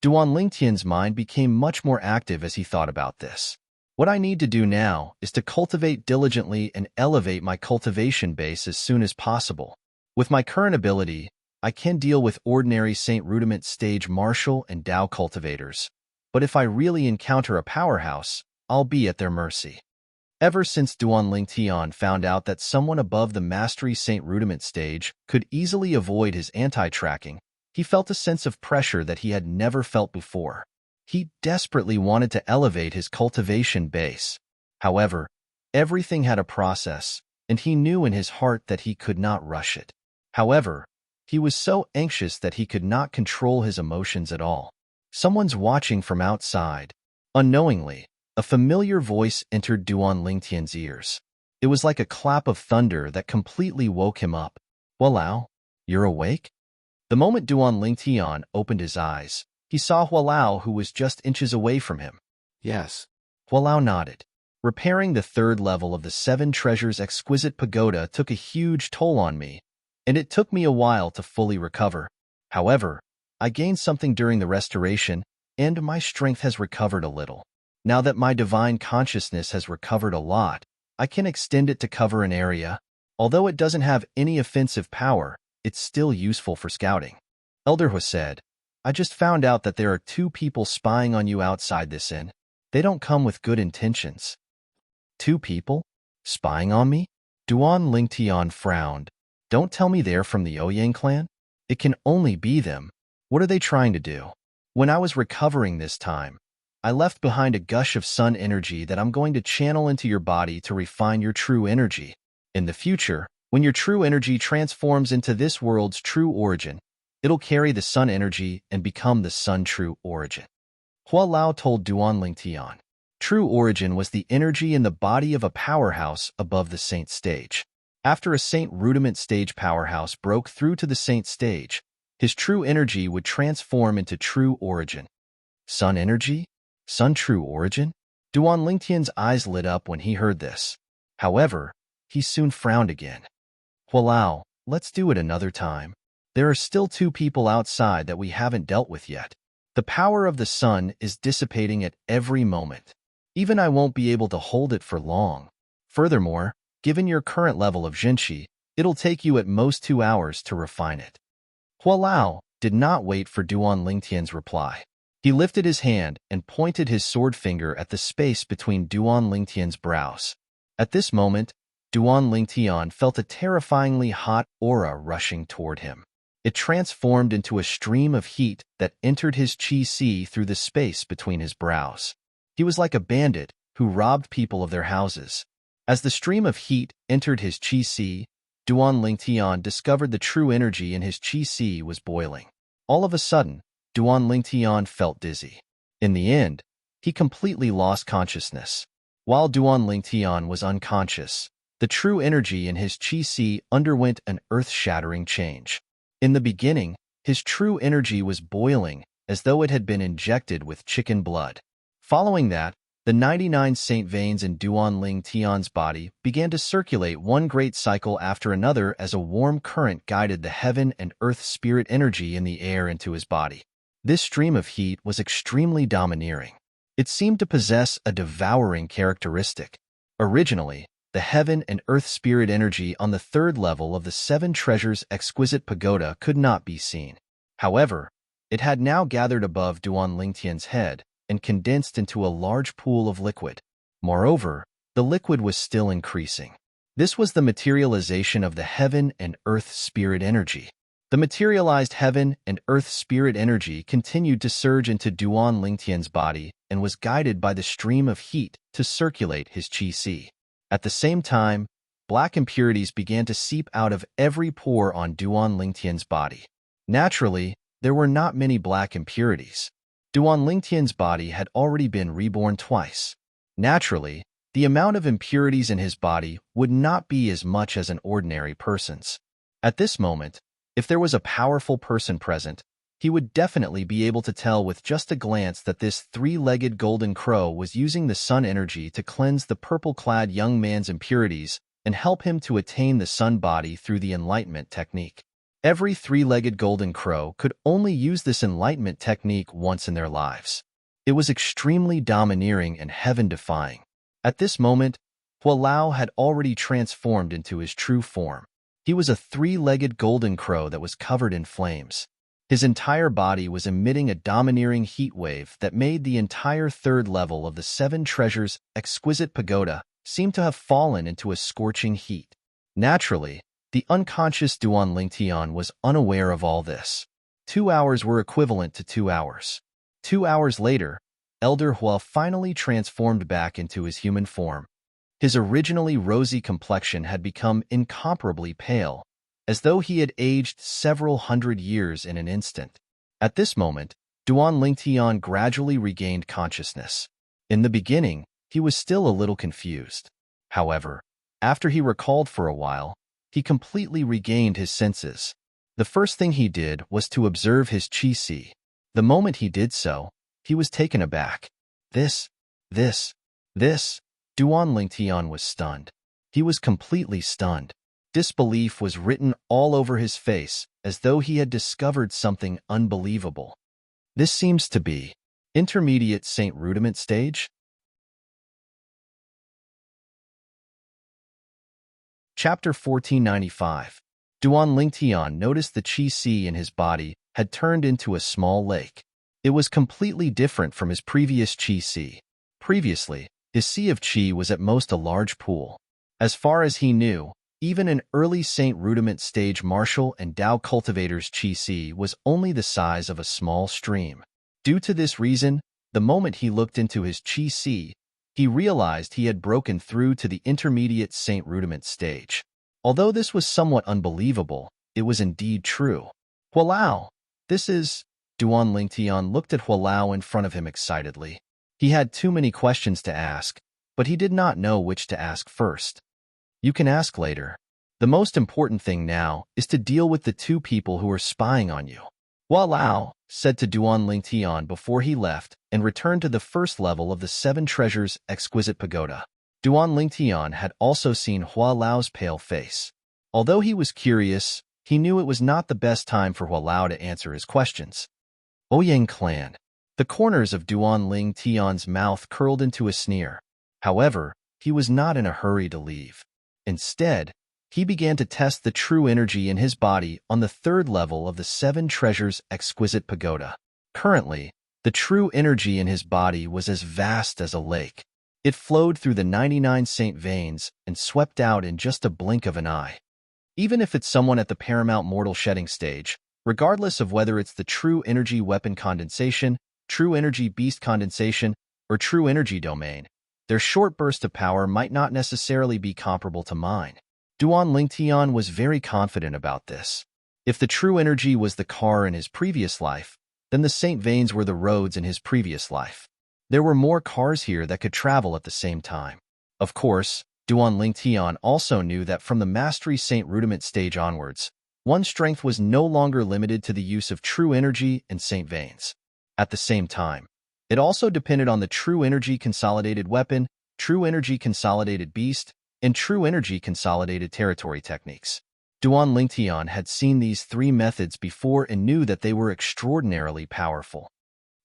Duan Lingtian's mind became much more active as he thought about this. What I need to do now is to cultivate diligently and elevate my cultivation base as soon as possible. With my current ability, I can deal with ordinary Saint Rudiment stage martial and Dao cultivators. But if I really encounter a powerhouse, I'll be at their mercy. Ever since Duan Lingtian found out that someone above the Mastery Saint Rudiment stage could easily avoid his anti-tracking, he felt a sense of pressure that he had never felt before. He desperately wanted to elevate his cultivation base. However, everything had a process, and he knew in his heart that he could not rush it. However, he was so anxious that he could not control his emotions at all. Someone's watching from outside. Unknowingly, a familiar voice entered Duan Lingtian's ears. It was like a clap of thunder that completely woke him up. Hualao, you're awake? The moment Duan Lingtian opened his eyes, he saw Hualao who was just inches away from him. Yes. Hualao nodded. Repairing the third level of the Seven Treasures Exquisite Pagoda took a huge toll on me, and it took me a while to fully recover. However, I gained something during the restoration, and my strength has recovered a little. Now that my divine consciousness has recovered a lot, I can extend it to cover an area. Although it doesn't have any offensive power, it's still useful for scouting. Elder Hu said, I just found out that there are 2 people spying on you outside this inn. They don't come with good intentions. 2 people? Spying on me? Duan Lingtian frowned. Don't tell me they're from the Ouyang clan? It can only be them. What are they trying to do? When I was recovering this time, I left behind a gush of sun energy that I'm going to channel into your body to refine your true energy. In the future, When your true energy transforms into this world's true origin, it'll carry the sun energy and become the sun true origin. Hua Lao told Duan Lingtian. True origin was the energy in the body of a powerhouse above the saint stage. After a saint rudiment stage powerhouse broke through to the saint stage, his true energy would transform into true origin. Sun energy? Sun true origin? Duan Lingtian's eyes lit up when he heard this. However, he soon frowned again. Hualao, let's do it another time. There are still 2 people outside that we haven't dealt with yet. The power of the sun is dissipating at every moment. Even I won't be able to hold it for long. Furthermore, given your current level of Jinqi, it'll take you at most 2 hours to refine it. Hualao did not wait for Duan Lingtian's reply. He lifted his hand and pointed his sword finger at the space between Duan Lingtian's brows. At this moment, Duan Lingtian felt a terrifyingly hot aura rushing toward him. It transformed into a stream of heat that entered his qi through the space between his brows. He was like a bandit who robbed people of their houses. As the stream of heat entered his qi, Duan Lingtian discovered the true energy in his qi was boiling. All of a sudden, Duan Lingtian felt dizzy. In the end, he completely lost consciousness. While Duan Lingtian was unconscious, the true energy in his qi underwent an earth-shattering change. In the beginning, his true energy was boiling as though it had been injected with chicken blood. Following that, the 99 saint veins in Duan Lingtian's body began to circulate one great cycle after another as a warm current guided the heaven and earth spirit energy in the air into his body. This stream of heat was extremely domineering. It seemed to possess a devouring characteristic. Originally, the heaven and earth spirit energy on the 3rd level of the 7 treasures exquisite pagoda could not be seen. However, it had now gathered above Duan Lingtian's head and condensed into a large pool of liquid. Moreover, the liquid was still increasing. This was the materialization of the heaven and earth spirit energy. The materialized heaven and earth spirit energy continued to surge into Duan Lingtian's body and was guided by the stream of heat to circulate his qi. At the same time, black impurities began to seep out of every pore on Duan Lingtian's body. Naturally, there were not many black impurities. Duan Lingtian's body had already been reborn twice. Naturally, the amount of impurities in his body would not be as much as an ordinary person's. At this moment, if there was a powerful person present, he would definitely be able to tell with just a glance that this 3-legged golden crow was using the sun energy to cleanse the purple-clad young man's impurities and help him to attain the sun body through the enlightenment technique. Every 3-legged golden crow could only use this enlightenment technique once in their lives. It was extremely domineering and heaven-defying. At this moment, Hualao had already transformed into his true form. He was a 3-legged golden crow that was covered in flames. His entire body was emitting a domineering heat wave that made the entire 3rd level of the 7 treasures exquisite pagoda seem to have fallen into a scorching heat. Naturally, the unconscious Duan Lingtian was unaware of all this. 2 hours were equivalent to 2 hours. 2 hours later, Elder Hua finally transformed back into his human form. His originally rosy complexion had become incomparably pale, as though he had aged several hundred years in an instant. At this moment, Duan Lingtian gradually regained consciousness. In the beginning, he was still a little confused. However, after he recalled for a while, he completely regained his senses. The first thing he did was to observe his qi. The moment he did so, he was taken aback. This. Duan Lingtian was stunned. He was completely stunned. Disbelief was written all over his face, as though he had discovered something unbelievable. This seems to be intermediate Saint Rudiment stage? Chapter 1495. Duan Lingtian noticed the qi in his body had turned into a small lake. It was completely different from his previous qi. Previously, his sea of qi was at most a large pool. As far as he knew, even an early Saint Rudiment stage martial and Dao cultivator's qi was only the size of a small stream. Due to this reason, the moment he looked into his qi, he realized he had broken through to the intermediate Saint Rudiment stage. Although this was somewhat unbelievable, it was indeed true. Hualao, this is... Duan Lingtian looked at Hualao in front of him excitedly. He had too many questions to ask, but he did not know which to ask first. You can ask later. The most important thing now is to deal with the two people who are spying on you. Hualao said to Duan Lingtian before he left and returned to the first level of the Seven Treasures Exquisite Pagoda. Duan Lingtian had also seen Hualao's pale face. Although he was curious, he knew it was not the best time for Hualao to answer his questions. Ouyang clan. The corners of Duan Lingtian's mouth curled into a sneer. However, he was not in a hurry to leave. Instead, he began to test the true energy in his body on the third level of the Seven Treasures Exquisite Pagoda. Currently, the true energy in his body was as vast as a lake. It flowed through the 99 saint veins and swept out in just a blink of an eye. Even if it's someone at the paramount mortal shedding stage, regardless of whether it's the true energy weapon condensation, true energy beast condensation, or true energy domain, their short burst of power might not necessarily be comparable to mine. Duan Lingtian was very confident about this. If the true energy was the car in his previous life, then the saint veins were the roads in his previous life. There were more cars here that could travel at the same time. Of course, Duan Lingtian also knew that from the Mastery Saint Rudiment stage onwards, one's strength was no longer limited to the use of true energy and saint veins. At the same time, it also depended on the true energy consolidated weapon, true energy consolidated beast, and true energy consolidated territory techniques. Duan Lingtian had seen these three methods before and knew that they were extraordinarily powerful.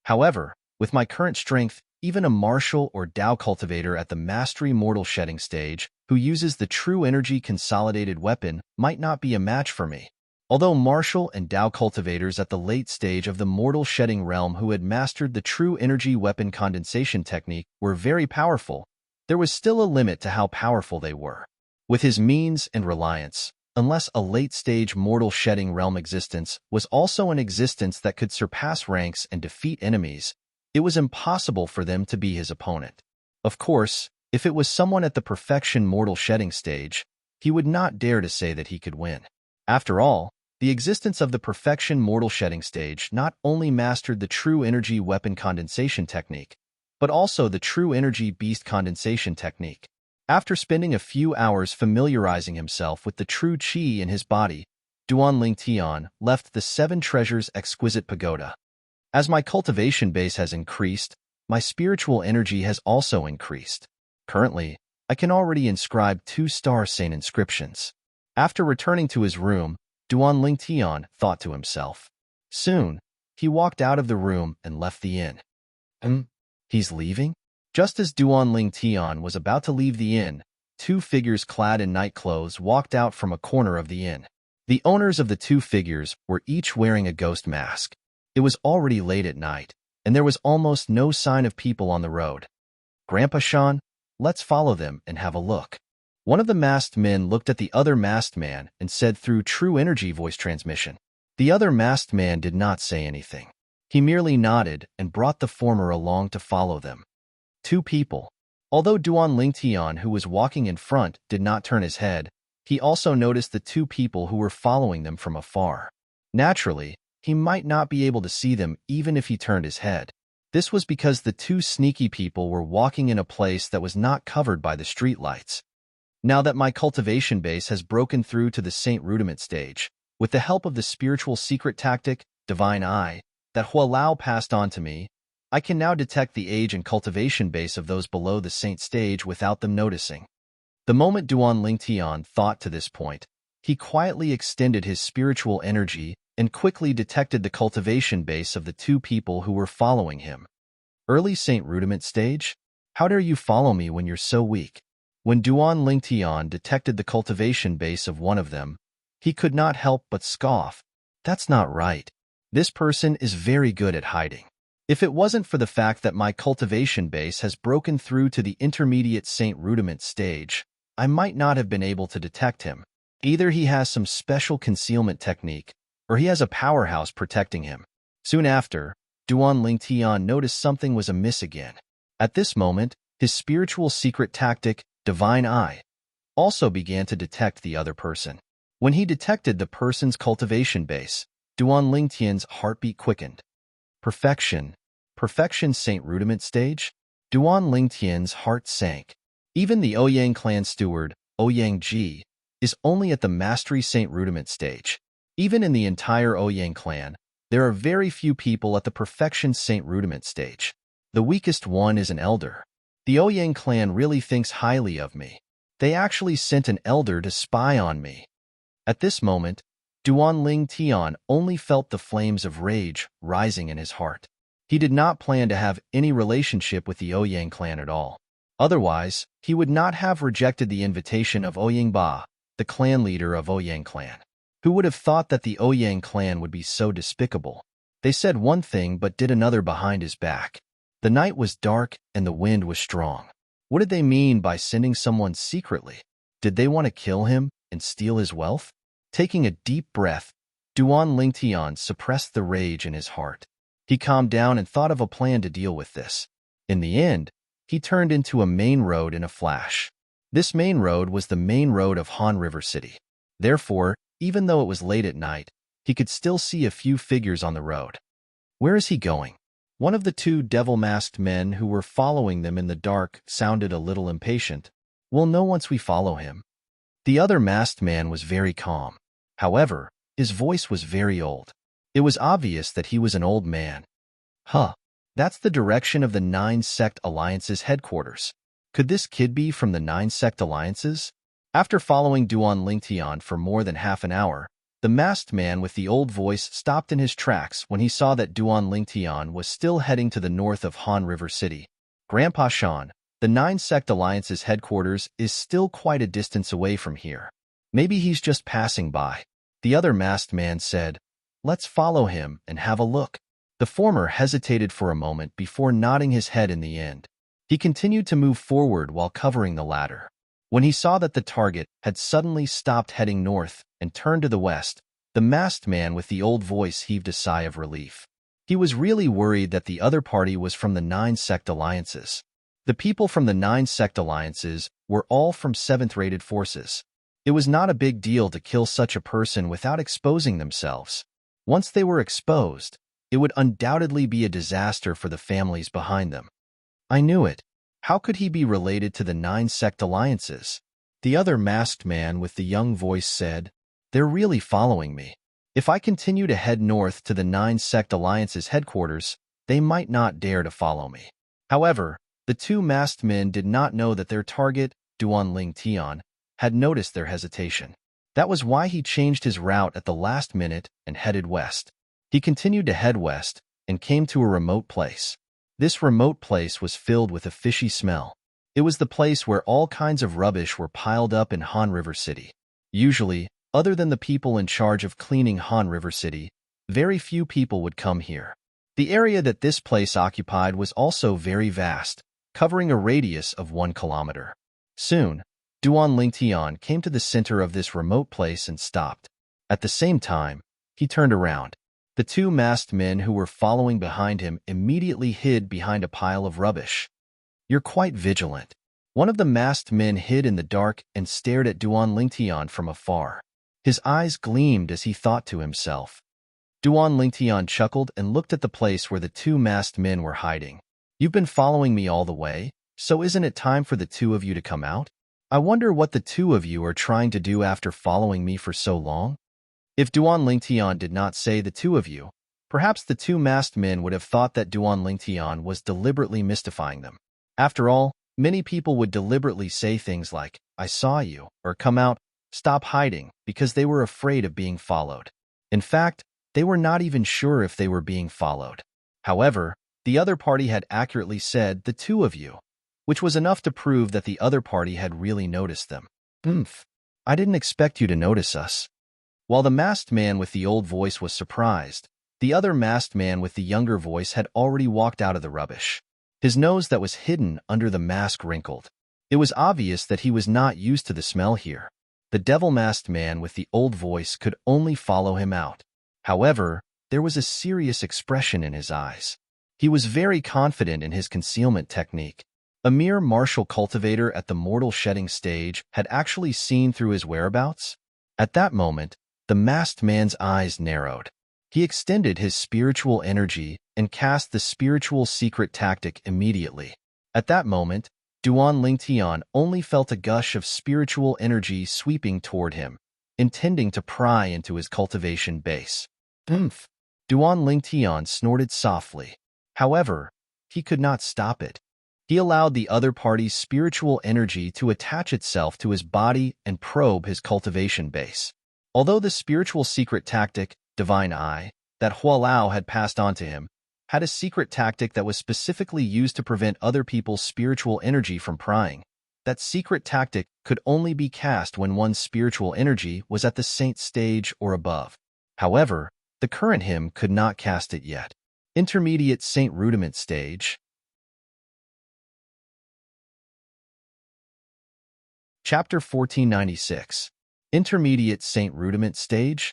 However, with my current strength, even a martial or Dao cultivator at the Mastery Mortal Shedding stage who uses the true energy consolidated weapon might not be a match for me. Although martial and Dao cultivators at the late stage of the Mortal Shedding realm who had mastered the true energy weapon condensation technique were very powerful, there was still a limit to how powerful they were. With his means and reliance, unless a late-stage Mortal Shedding realm existence was also an existence that could surpass ranks and defeat enemies, it was impossible for them to be his opponent. Of course, if it was someone at the Perfection Mortal Shedding stage, he would not dare to say that he could win. After all, the existence of the Perfection Mortal Shedding stage not only mastered the true energy weapon condensation technique, but also the true energy beast condensation technique. After spending a few hours familiarizing himself with the true qi in his body, Duan Lingtian left the Seven Treasures Exquisite Pagoda. As my cultivation base has increased, my spiritual energy has also increased. Currently, I can already inscribe 2-star saint inscriptions. After returning to his room, Duan Lingtian thought to himself. Soon, he walked out of the room and left the inn. He's leaving? Just as Duan Lingtian was about to leave the inn, two figures clad in night clothes walked out from a corner of the inn. The owners of the two figures were each wearing a ghost mask. It was already late at night, and there was almost no sign of people on the road. Grandpa Shan, let's follow them and have a look. One of the masked men looked at the other masked man and said through true energy voice transmission. The other masked man did not say anything. He merely nodded and brought the former along to follow them. Two people. Although Duan Lingtian, who was walking in front, did not turn his head, he also noticed the two people who were following them from afar. Naturally, he might not be able to see them even if he turned his head. This was because the two sneaky people were walking in a place that was not covered by the streetlights. Now that my cultivation base has broken through to the Saint Rudiment stage, with the help of the spiritual secret tactic, Divine Eye, that Hualao passed on to me, I can now detect the age and cultivation base of those below the Saint stage without them noticing. The moment Duan Lingtian thought to this point, he quietly extended his spiritual energy and quickly detected the cultivation base of the two people who were following him. Early Saint Rudiment stage? How dare you follow me when you're so weak? When Duan Lingtian detected the cultivation base of one of them, he could not help but scoff. That's not right. This person is very good at hiding. If it wasn't for the fact that my cultivation base has broken through to the intermediate Saint Rudiment stage, I might not have been able to detect him. Either he has some special concealment technique, or he has a powerhouse protecting him. Soon after, Duan Lingtian noticed something was amiss again. At this moment, his spiritual secret tactic, Divine Eye, also began to detect the other person. When he detected the person's cultivation base, Duan Lingtian's heartbeat quickened. Perfection. Perfection Saint Rudiment stage? Duan Lingtian's heart sank. Even the Ouyang clan steward, Ouyang Ji, is only at the Mastery Saint Rudiment stage. Even in the entire Ouyang clan, there are very few people at the Perfection Saint Rudiment stage. The weakest one is an elder. The Ouyang clan really thinks highly of me. They actually sent an elder to spy on me. At this moment, Duan Ling Tian only felt the flames of rage rising in his heart. He did not plan to have any relationship with the Ouyang clan at all. Otherwise, he would not have rejected the invitation of Ouyang Ba, the clan leader of Ouyang clan. Who would have thought that the Ouyang clan would be so despicable? They said one thing but did another behind his back. The night was dark and the wind was strong. What did they mean by sending someone secretly? Did they want to kill him and steal his wealth? Taking a deep breath, Duan Lingtian suppressed the rage in his heart. He calmed down and thought of a plan to deal with this. In the end, he turned into a main road in a flash. This main road was the main road of Han River City. Therefore, even though it was late at night, he could still see a few figures on the road. Where is he going? One of the two devil-masked men who were following them in the dark sounded a little impatient. We'll know once we follow him. The other masked man was very calm. However, his voice was very old. It was obvious that he was an old man. Huh. That's the direction of the Nine Sect Alliance's headquarters. Could this kid be from the Nine Sect Alliances? After following Duan Lingtian for more than half an hour, the masked man with the old voice stopped in his tracks when he saw that Duan Lingtian was still heading to the north of Han River City. Grandpa Shan, the Nine Sect Alliance's headquarters is still quite a distance away from here. Maybe he's just passing by. The other masked man said, Let's follow him and have a look. The former hesitated for a moment before nodding his head in the end. He continued to move forward while covering the ladder. When he saw that the target had suddenly stopped heading north and turned to the west, the masked man with the old voice heaved a sigh of relief. He was really worried that the other party was from the Nine Sect Alliances. The people from the Nine Sect Alliances were all from 7th-rated forces. It was not a big deal to kill such a person without exposing themselves. Once they were exposed, it would undoubtedly be a disaster for the families behind them. I knew it. How could he be related to the Nine Sect Alliances? The other masked man with the young voice said, They're really following me. If I continue to head north to the Nine Sect Alliance's headquarters, they might not dare to follow me. However, the two masked men did not know that their target, Duan Lingtian, had noticed their hesitation. That was why he changed his route at the last minute and headed west. He continued to head west and came to a remote place. This remote place was filled with a fishy smell. It was the place where all kinds of rubbish were piled up in Han River City. Usually, other than the people in charge of cleaning Han River City, very few people would come here. The area that this place occupied was also very vast, covering a radius of 1 kilometer. Soon, Duan Lingtian came to the center of this remote place and stopped. At the same time, he turned around. The two masked men who were following behind him immediately hid behind a pile of rubbish. You're quite vigilant. One of the masked men hid in the dark and stared at Duan Lingtian from afar. His eyes gleamed as he thought to himself. Duan Lingtian chuckled and looked at the place where the two masked men were hiding. You've been following me all the way, so isn't it time for the two of you to come out? I wonder what the two of you are trying to do after following me for so long? If Duan Lingtian did not say the two of you, perhaps the two masked men would have thought that Duan Lingtian was deliberately mystifying them. After all, many people would deliberately say things like, I saw you, or come out, stop hiding, because they were afraid of being followed. In fact, they were not even sure if they were being followed. However, the other party had accurately said the two of you, which was enough to prove that the other party had really noticed them. I didn't expect you to notice us. While the masked man with the old voice was surprised, the other masked man with the younger voice had already walked out of the rubbish. His nose that was hidden under the mask wrinkled. It was obvious that he was not used to the smell here. The devil-masked man with the old voice could only follow him out. However, there was a serious expression in his eyes. He was very confident in his concealment technique. A mere martial cultivator at the mortal shedding stage had actually seen through his whereabouts? At that moment, the masked man's eyes narrowed. He extended his spiritual energy and cast the spiritual secret tactic immediately. At that moment, Duan Lingtian only felt a gush of spiritual energy sweeping toward him, intending to pry into his cultivation base. Oomph! Duan Lingtian snorted softly. However, he could not stop it. He allowed the other party's spiritual energy to attach itself to his body and probe his cultivation base. Although the spiritual secret tactic, Divine Eye, that Hualao had passed on to him, had a secret tactic that was specifically used to prevent other people's spiritual energy from prying. That secret tactic could only be cast when one's spiritual energy was at the saint stage or above. However, the current him could not cast it yet. Intermediate saint rudiment stage. Chapter 1496. Intermediate saint rudiment stage.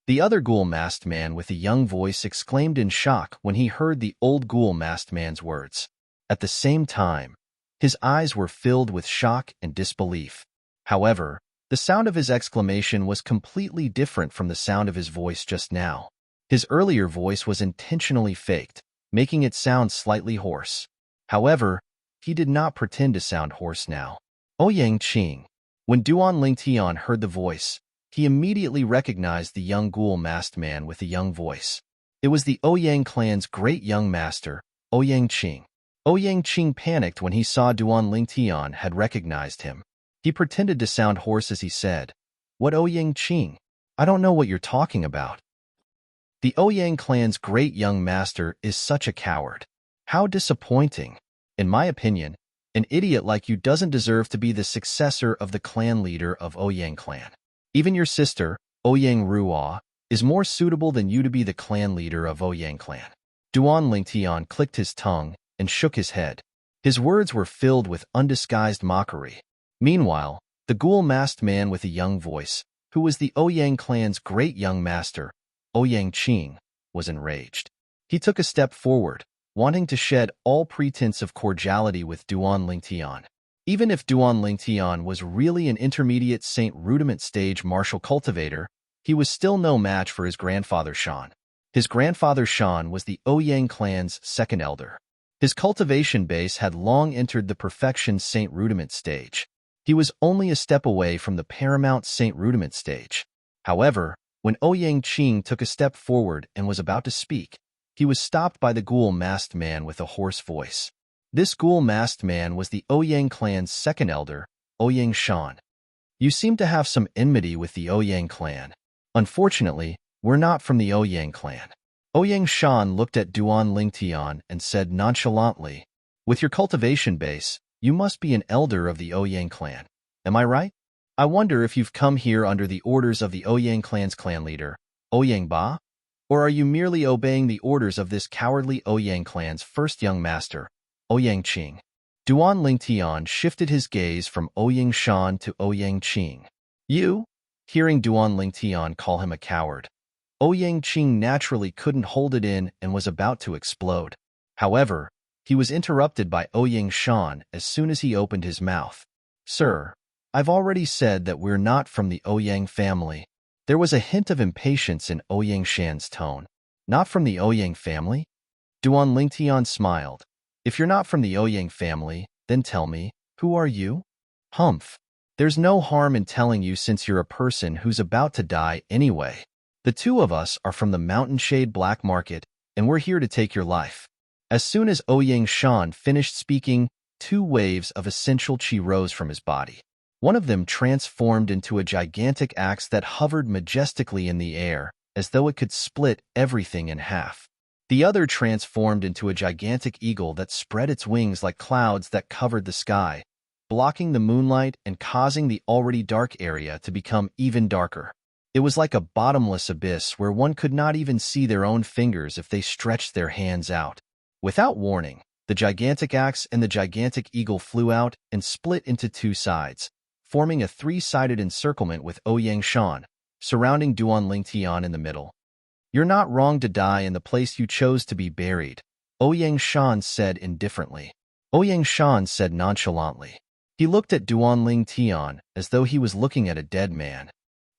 The other ghoul masked man with a young voice exclaimed in shock when he heard the old ghoul masked man's words. At the same time, his eyes were filled with shock and disbelief. However, the sound of his exclamation was completely different from the sound of his voice just now. His earlier voice was intentionally faked, making it sound slightly hoarse. However, he did not pretend to sound hoarse now. Ouyang Qing. When Duan Lingtian heard the voice, he immediately recognized the young ghoul masked man with a young voice. It was the Ouyang clan's great young master, Ouyang Qing. Ouyang Qing panicked when he saw Duan Lingtian had recognized him. He pretended to sound hoarse as he said, "What Ouyang Qing? I don't know what you're talking about." The Ouyang clan's great young master is such a coward. How disappointing. In my opinion, an idiot like you doesn't deserve to be the successor of the clan leader of Ouyang clan. Even your sister, Ouyang Ruo, is more suitable than you to be the clan leader of Ouyang clan. Duan Lingtian clicked his tongue and shook his head. His words were filled with undisguised mockery. Meanwhile, the ghoul masked man with a young voice, who was the Ouyang clan's great young master, Ouyang Qing, was enraged. He took a step forward, wanting to shed all pretense of cordiality with Duan Lingtian. Even if Duan Lingtian was really an intermediate saint rudiment stage martial cultivator, he was still no match for his grandfather Shan. His grandfather Shan was the Ouyang clan's second elder. His cultivation base had long entered the perfection saint rudiment stage. He was only a step away from the paramount saint rudiment stage. However, when Ouyang Qing took a step forward and was about to speak, he was stopped by the ghoul masked man with a hoarse voice. This ghoul masked man was the Ouyang clan's second elder, Ouyang Shan. You seem to have some enmity with the Ouyang clan. Unfortunately, we're not from the Ouyang clan. Ouyang Shan looked at Duan Lingtian and said nonchalantly, "With your cultivation base, you must be an elder of the Ouyang clan. Am I right? I wonder if you've come here under the orders of the Ouyang clan's clan leader, Ouyang Ba? Or are you merely obeying the orders of this cowardly Ouyang clan's first young master, Ouyang Qing?" Duan Lingtian shifted his gaze from Ouyang Shan to Ouyang Qing. "You?" Hearing Duan Lingtian call him a coward, Ouyang Qing naturally couldn't hold it in and was about to explode. However, he was interrupted by Ouyang Shan as soon as he opened his mouth. "Sir, I've already said that we're not from the Ouyang family." There was a hint of impatience in Ouyang Shan's tone. "Not from the Ouyang family?" Duan Lingtian smiled. "If you're not from the Ouyang family, then tell me, who are you?" "Humph. There's no harm in telling you since you're a person who's about to die anyway. The two of us are from the Mountain Shade Black Market, and we're here to take your life." As soon as Ouyang Shan finished speaking, 2 waves of essential qi rose from his body. One of them transformed into a gigantic axe that hovered majestically in the air, as though it could split everything in half. The other transformed into a gigantic eagle that spread its wings like clouds that covered the sky, blocking the moonlight and causing the already dark area to become even darker. It was like a bottomless abyss where one could not even see their own fingers if they stretched their hands out. Without warning, the gigantic axe and the gigantic eagle flew out and split into 2 sides, forming a 3-sided encirclement with Ouyang Shan, surrounding Duan Lingtian in the middle. "You're not wrong to die in the place you chose to be buried," Ouyang Shan said indifferently. Ouyang Shan said nonchalantly. He looked at Duanling Tian as though he was looking at a dead man.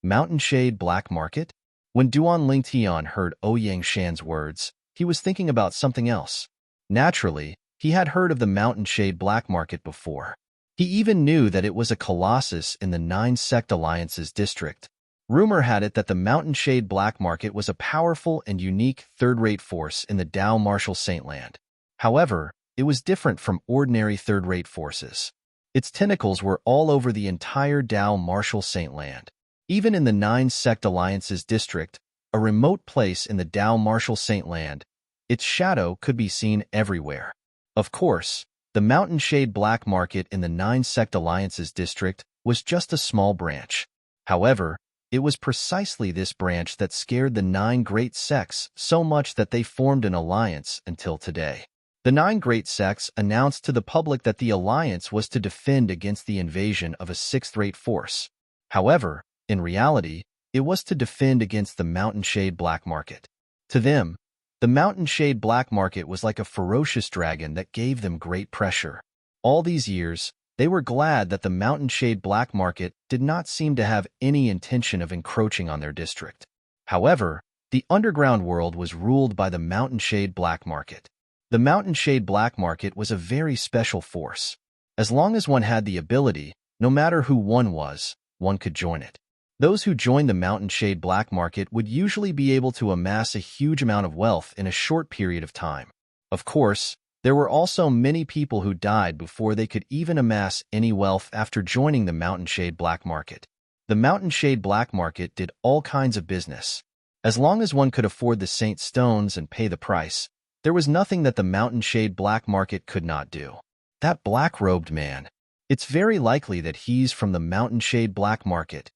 Mountain Shade Black Market? When Duanling Tian heard Ouyang Shan's words, he was thinking about something else. Naturally, he had heard of the Mountain Shade Black Market before. He even knew that it was a colossus in the 9-sect alliances district. Rumor had it that the Mountain Shade Black Market was a powerful and unique third-rate force in the Dao Martial Saintland. However, it was different from ordinary third-rate forces. Its tentacles were all over the entire Dao Martial Saintland. Even in the 9-sect alliances district, a remote place in the Dao Martial Saintland, its shadow could be seen everywhere. Of course, the Mountain Shade Black Market in the 9-sect alliances district was just a small branch. However, it was precisely this branch that scared the 9 great sects so much that they formed an alliance until today. The 9 great sects announced to the public that the alliance was to defend against the invasion of a 6th-rate force. However, in reality, it was to defend against the Mountain Shade Black Market. To them, the Mountain Shade Black Market was like a ferocious dragon that gave them great pressure. All these years, they were glad that the Mountain Shade Black Market did not seem to have any intention of encroaching on their district. However, the underground world was ruled by the Mountain Shade Black Market. The Mountain Shade Black Market was a very special force. As long as one had the ability, no matter who one was, one could join it. Those who joined the Mountain Shade Black Market would usually be able to amass a huge amount of wealth in a short period of time. Of course, there were also many people who died before they could even amass any wealth after joining the Mountain Shade Black Market. The Mountain Shade Black Market did all kinds of business. As long as one could afford the Saint Stones and pay the price, there was nothing that the Mountain Shade Black Market could not do. That black-robed man. It's very likely that he's from the Mountain Shade Black Market.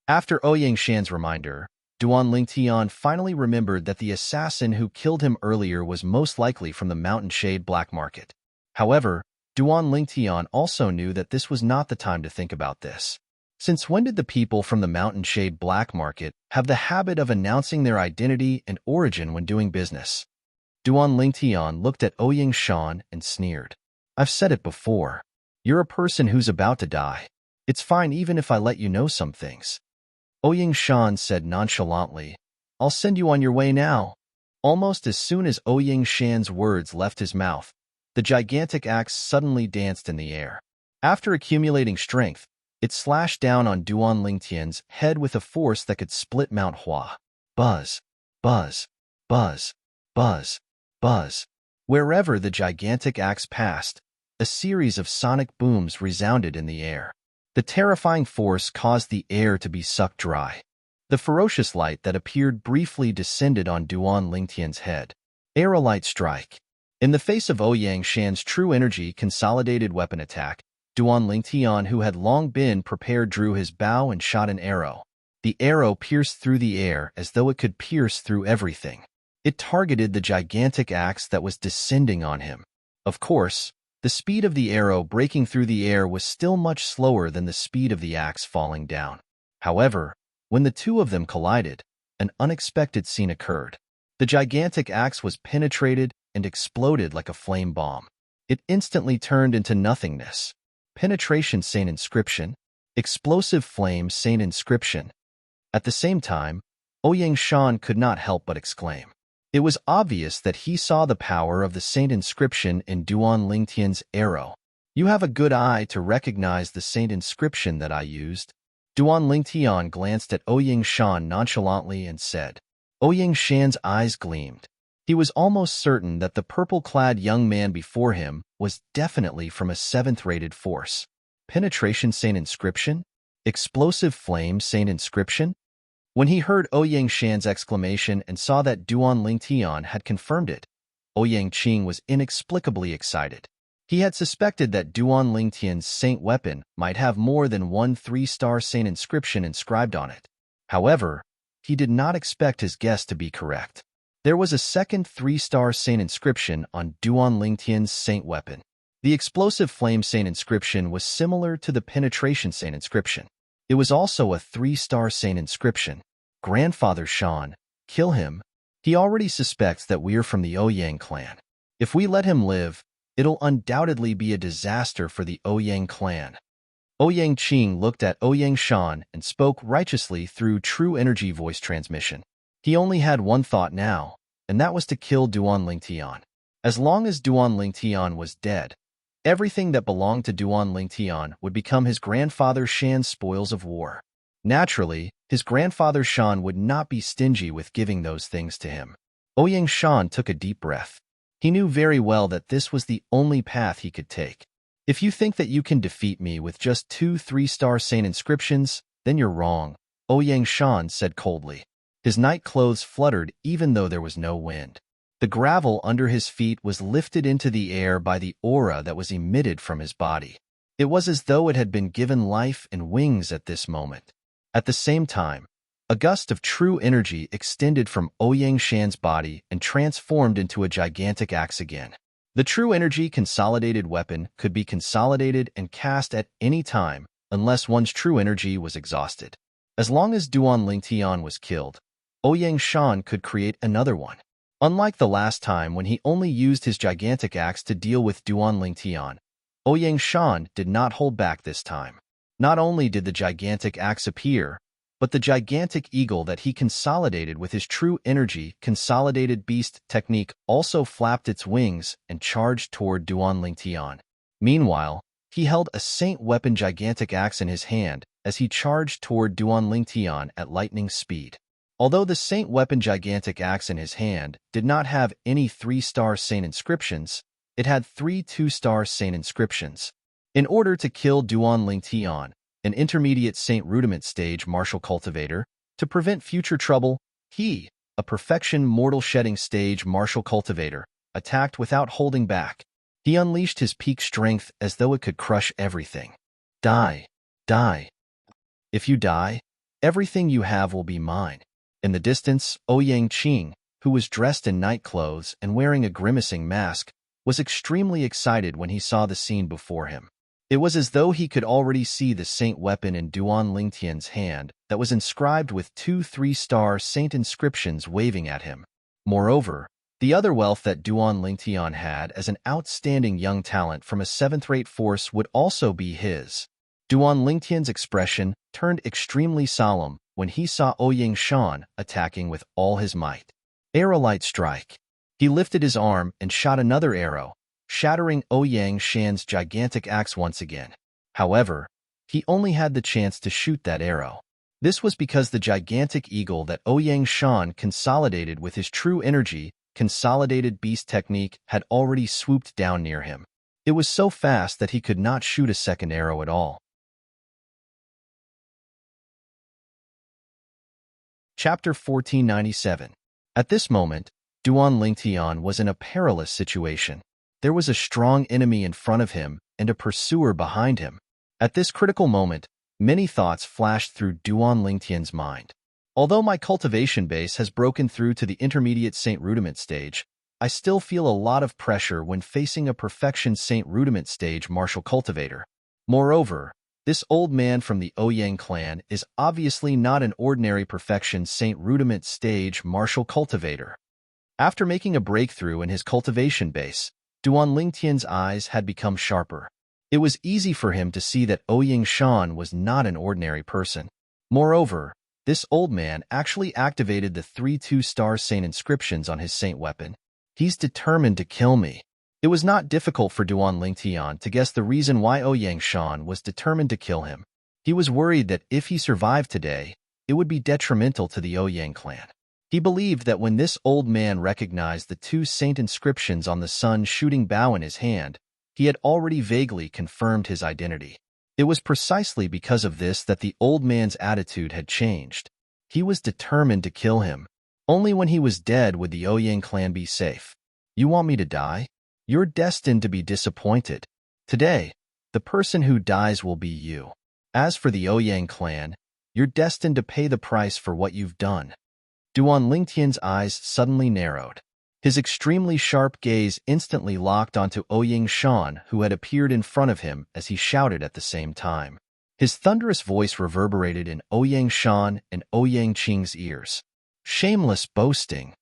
After Ouyang Shan's reminder, Duanling Tian finally remembered that the assassin who killed him earlier was most likely from the Mountain Shade Black Market. However, Duanling Tian also knew that this was not the time to think about this. Since when did the people from the Mountain Shade Black Market have the habit of announcing their identity and origin when doing business? Duanling Tian looked at Ouyang Shan and sneered. I've said it before. You're a person who's about to die. It's fine even if I let you know some things. Ouyang Shan said nonchalantly, I'll send you on your way now. Almost as soon as Ouyang Shan's words left his mouth, the gigantic axe suddenly danced in the air. After accumulating strength, it slashed down on Duanling Tian's head with a force that could split Mount Hua. Buzz, buzz, buzz, buzz, buzz. Wherever the gigantic axe passed, a series of sonic booms resounded in the air. The terrifying force caused the air to be sucked dry. The ferocious light that appeared briefly descended on Duanling Tian's head. Aerolite strike. In the face of Ouyang Shan's true energy consolidated weapon attack, Duanling Tian, who had long been prepared, drew his bow and shot an arrow. The arrow pierced through the air as though it could pierce through everything. It targeted the gigantic axe that was descending on him. Of course, the speed of the arrow breaking through the air was still much slower than the speed of the axe falling down. However, when the two of them collided, an unexpected scene occurred. The gigantic axe was penetrated and exploded like a flame bomb. It instantly turned into nothingness. Penetration Saint Inscription. Explosive Flame Saint Inscription. At the same time, Ouyang Shan could not help but exclaim. It was obvious that he saw the power of the Saint Inscription in Duanling Tian's arrow. You have a good eye to recognize the Saint Inscription that I used. Duanling Tian glanced at Ouyang Shan nonchalantly and said. Ouyang Shan's eyes gleamed. He was almost certain that the purple-clad young man before him was definitely from a 7th-rated force. Penetration Saint Inscription? Explosive Flame Saint Inscription? When he heard Ouyang Shan's exclamation and saw that Duanling Tian had confirmed it, Ouyang Qing was inexplicably excited. He had suspected that Duanling Tian's saint weapon might have more than one 3-star saint inscription inscribed on it. However, he did not expect his guess to be correct. There was a second 3-star saint inscription on Duanling Tian's saint weapon. The explosive flame saint inscription was similar to the penetration saint inscription. It was also a 3-star saint inscription. Grandfather Shan, kill him. He already suspects that we're from the Ouyang clan. If we let him live, It'll undoubtedly be a disaster for the Ouyang clan. Ouyang Qing looked at Ouyang Shan and spoke righteously through true energy voice transmission. He only had one thought now, and that was to kill Duan Lingtian. As long as Duan Lingtian was dead, everything that belonged to Duan Lingtian would become his grandfather Shan's spoils of war. Naturally, his grandfather Shan would not be stingy with giving those things to him. Ouyang Shan took a deep breath. He knew very well that this was the only path he could take. If you think that you can defeat me with just 2 3-star Saint inscriptions, then you're wrong, Ouyang Shan said coldly. His night clothes fluttered even though there was no wind. The gravel under his feet was lifted into the air by the aura that was emitted from his body. It was as though it had been given life and wings at this moment. At the same time, a gust of true energy extended from Ouyang Shan's body and transformed into a gigantic axe again. The true energy consolidated weapon could be consolidated and cast at any time unless one's true energy was exhausted. As long as Duan Lingtian was killed, Ouyang Shan could create another one. Unlike the last time when he only used his gigantic axe to deal with Duan Lingtian, Ouyang Shan did not hold back this time. Not only did the gigantic axe appear, but the gigantic eagle that he consolidated with his true energy consolidated beast technique also flapped its wings and charged toward Duan Lingtian. Meanwhile, he held a saint weapon gigantic axe in his hand as he charged toward Duan Lingtian at lightning speed. Although the saint weapon gigantic axe in his hand did not have any 3-star saint inscriptions, it had 3 2-star saint inscriptions. In order to kill Duan Lingtian, an intermediate saint rudiment stage martial cultivator, to prevent future trouble, he, a perfection mortal shedding stage martial cultivator, attacked without holding back. He unleashed his peak strength as though it could crush everything. Die. Die. If you die, everything you have will be mine. In the distance, Ouyang Qing, who was dressed in night clothes and wearing a grimacing mask, was extremely excited when he saw the scene before him. It was as though he could already see the saint weapon in Duan Lingtian's hand that was inscribed with 2 3-star saint inscriptions waving at him. Moreover, the other wealth that Duan Lingtian had as an outstanding young talent from a 7th-rate force would also be his. Duan Lingtian's expression turned extremely solemn when he saw Ouyang Shan attacking with all his might. Arrow-light strike. He lifted his arm and shot another arrow, shattering Ouyang Shan's gigantic axe once again. However, he only had the chance to shoot that arrow. This was because the gigantic eagle that Ouyang Shan consolidated with his true energy, consolidated beast technique, had already swooped down near him. It was so fast that he could not shoot a second arrow at all. Chapter 1497. At this moment, Duan Lingtian was in a perilous situation. There was a strong enemy in front of him and a pursuer behind him. At this critical moment, many thoughts flashed through Duan Lingtian's mind. Although my cultivation base has broken through to the intermediate Saint Rudiment stage, I still feel a lot of pressure when facing a perfection Saint Rudiment stage martial cultivator. Moreover, this old man from the Ouyang clan is obviously not an ordinary perfection Saint Rudiment stage martial cultivator. After making a breakthrough in his cultivation base, Duan Lingtian's eyes had become sharper. It was easy for him to see that Ouyang Shan was not an ordinary person. Moreover, this old man actually activated the 3 2-star saint inscriptions on his saint weapon. He's determined to kill me. It was not difficult for Duan Lingtian to guess the reason why Ouyang Shan was determined to kill him. He was worried that if he survived today, it would be detrimental to the Ouyang clan. He believed that when this old man recognized the 2 saint inscriptions on the sun shooting bow in his hand, he had already vaguely confirmed his identity. It was precisely because of this that the old man's attitude had changed. He was determined to kill him. Only when he was dead would the Ouyang clan be safe. You want me to die? You're destined to be disappointed. Today, the person who dies will be you. As for the Ouyang clan, you're destined to pay the price for what you've done. Duan Lingtian's eyes suddenly narrowed. His extremely sharp gaze instantly locked onto Ouyang Shan, who had appeared in front of him as he shouted at the same time. His thunderous voice reverberated in Ouyang Shan and Ouyang Qing's ears. Shameless boasting.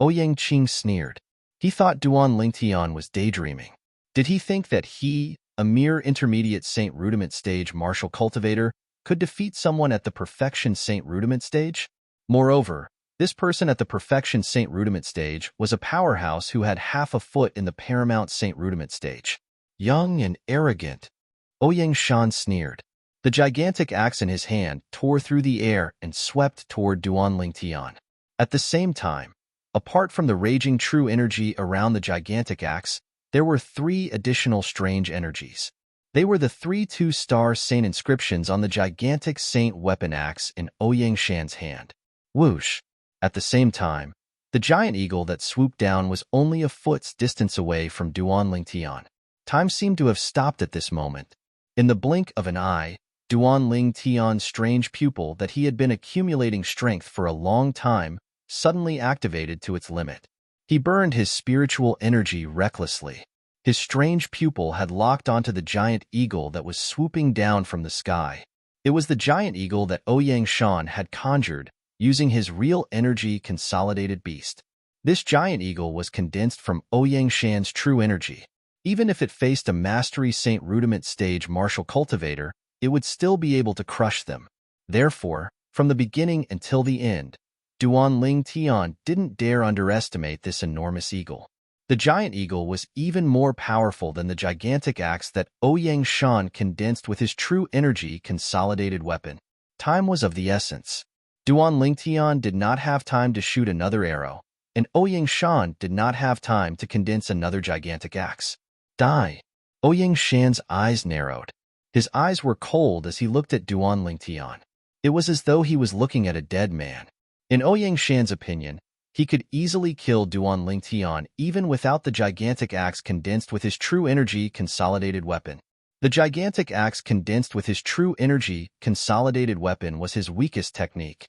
Ouyang Qing sneered. He thought Duan Lingtian was daydreaming. Did he think that he, a mere intermediate Saint Rudiment stage martial cultivator, could defeat someone at the perfection Saint Rudiment stage? Moreover, this person at the perfection Saint Rudiment stage was a powerhouse who had half a foot in the paramount Saint Rudiment stage. Young and arrogant, Ouyang Shan sneered. The gigantic axe in his hand tore through the air and swept toward Duanling Tian. At the same time, apart from the raging true energy around the gigantic axe, there were 3 additional strange energies. They were the 3 two-star saint inscriptions on the gigantic saint weapon axe in Ouyang Shan's hand. Whoosh! At the same time, the giant eagle that swooped down was only a foot's distance away from Duanling Tian. Time seemed to have stopped at this moment. In the blink of an eye, Duanling Tian's strange pupil that he had been accumulating strength for a long time suddenly activated to its limit. He burned his spiritual energy recklessly. His strange pupil had locked onto the giant eagle that was swooping down from the sky. It was the giant eagle that Ouyang Shan had conjured using his real energy consolidated beast. This giant eagle was condensed from Ouyang Shan's true energy. Even if it faced a mastery Saint Rudiment stage martial cultivator, it would still be able to crush them. Therefore, from the beginning until the end, Duanling Tian didn't dare underestimate this enormous eagle. The giant eagle was even more powerful than the gigantic axe that Ouyang Shan condensed with his true energy consolidated weapon. Time was of the essence. Duanling Tian did not have time to shoot another arrow, and Ouyang Shan did not have time to condense another gigantic axe. Die! Ouyang Shan's eyes narrowed. His eyes were cold as he looked at Duanling Tian. It was as though he was looking at a dead man. In Ouyang Shan's opinion, he could easily kill Duanling Tian even without the gigantic axe condensed with his true energy consolidated weapon. The gigantic axe condensed with his true energy consolidated weapon was his weakest technique.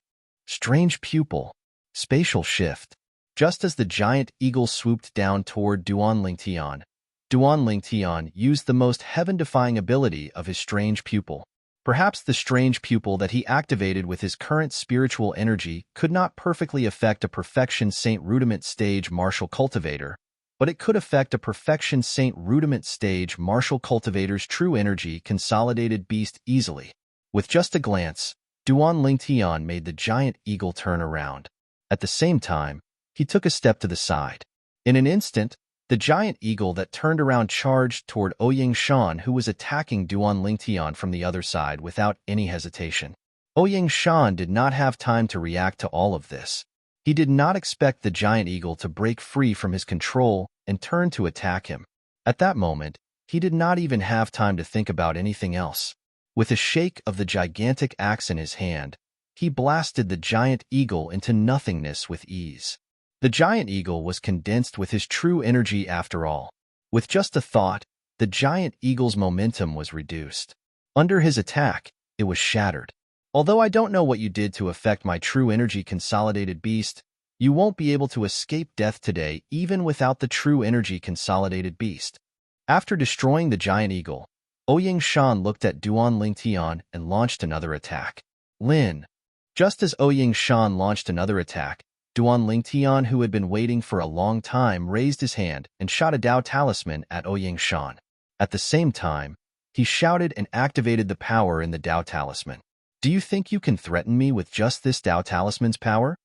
Strange pupil. Spatial shift. Just as the giant eagle swooped down toward Duanling Tian used the most heaven-defying ability of his strange pupil. Perhaps the strange pupil that he activated with his current spiritual energy could not perfectly affect a perfection Saint Rudiment stage martial cultivator, but it could affect a perfection Saint Rudiment stage martial cultivator's true energy consolidated beast easily. With just a glance, Duanling Tian made the giant eagle turn around. At the same time, he took a step to the side. In an instant, the giant eagle that turned around charged toward Ouyang Shan, who was attacking Duanling Tian from the other side without any hesitation. Ouyang Shan did not have time to react to all of this. He did not expect the giant eagle to break free from his control and turn to attack him. At that moment, he did not even have time to think about anything else. With a shake of the gigantic axe in his hand, he blasted the giant eagle into nothingness with ease. The giant eagle was condensed with his true energy after all. With just a thought, the giant eagle's momentum was reduced. Under his attack, it was shattered. Although I don't know what you did to affect my true energy consolidated beast, you won't be able to escape death today even without the true energy consolidated beast. After destroying the giant eagle, Ouyang Shan looked at Duanling Tian and launched another attack. Lin. Just as Ouyang Shan launched another attack, Duanling Tian, who had been waiting for a long time, raised his hand and shot a Dao Talisman at Ouyang Shan. At the same time, he shouted and activated the power in the Dao Talisman. Do you think you can threaten me with just this Dao Talisman's power?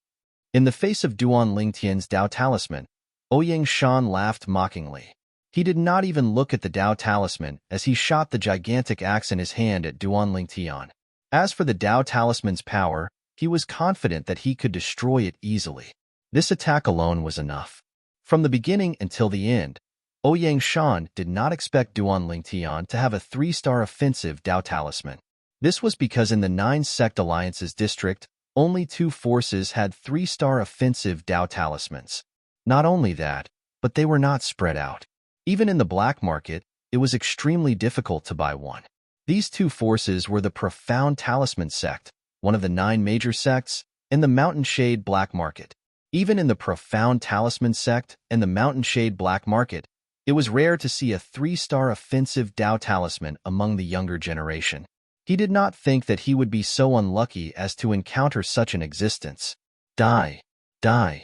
In the face of Duanling Tian's Dao Talisman, Ouyang Shan laughed mockingly. He did not even look at the Dao Talisman as he shot the gigantic axe in his hand at Duanling Tian. As for the Dao Talisman's power, he was confident that he could destroy it easily. This attack alone was enough. From the beginning until the end, Ouyang Shan did not expect Duanling Tian to have a 3-star offensive Dao Talisman. This was because in the 9 Sect Alliances district, only 2 forces had 3-star offensive Dao Talismans. Not only that, but they were not spread out. Even in the black market, it was extremely difficult to buy one. These 2 forces were the Profound Talisman Sect, one of the 9 major sects, and the Mountain Shade Black Market. Even in the Profound Talisman Sect and the Mountain Shade Black Market, it was rare to see a 3-star offensive Dao Talisman among the younger generation. He did not think that he would be so unlucky as to encounter such an existence. Die! Die!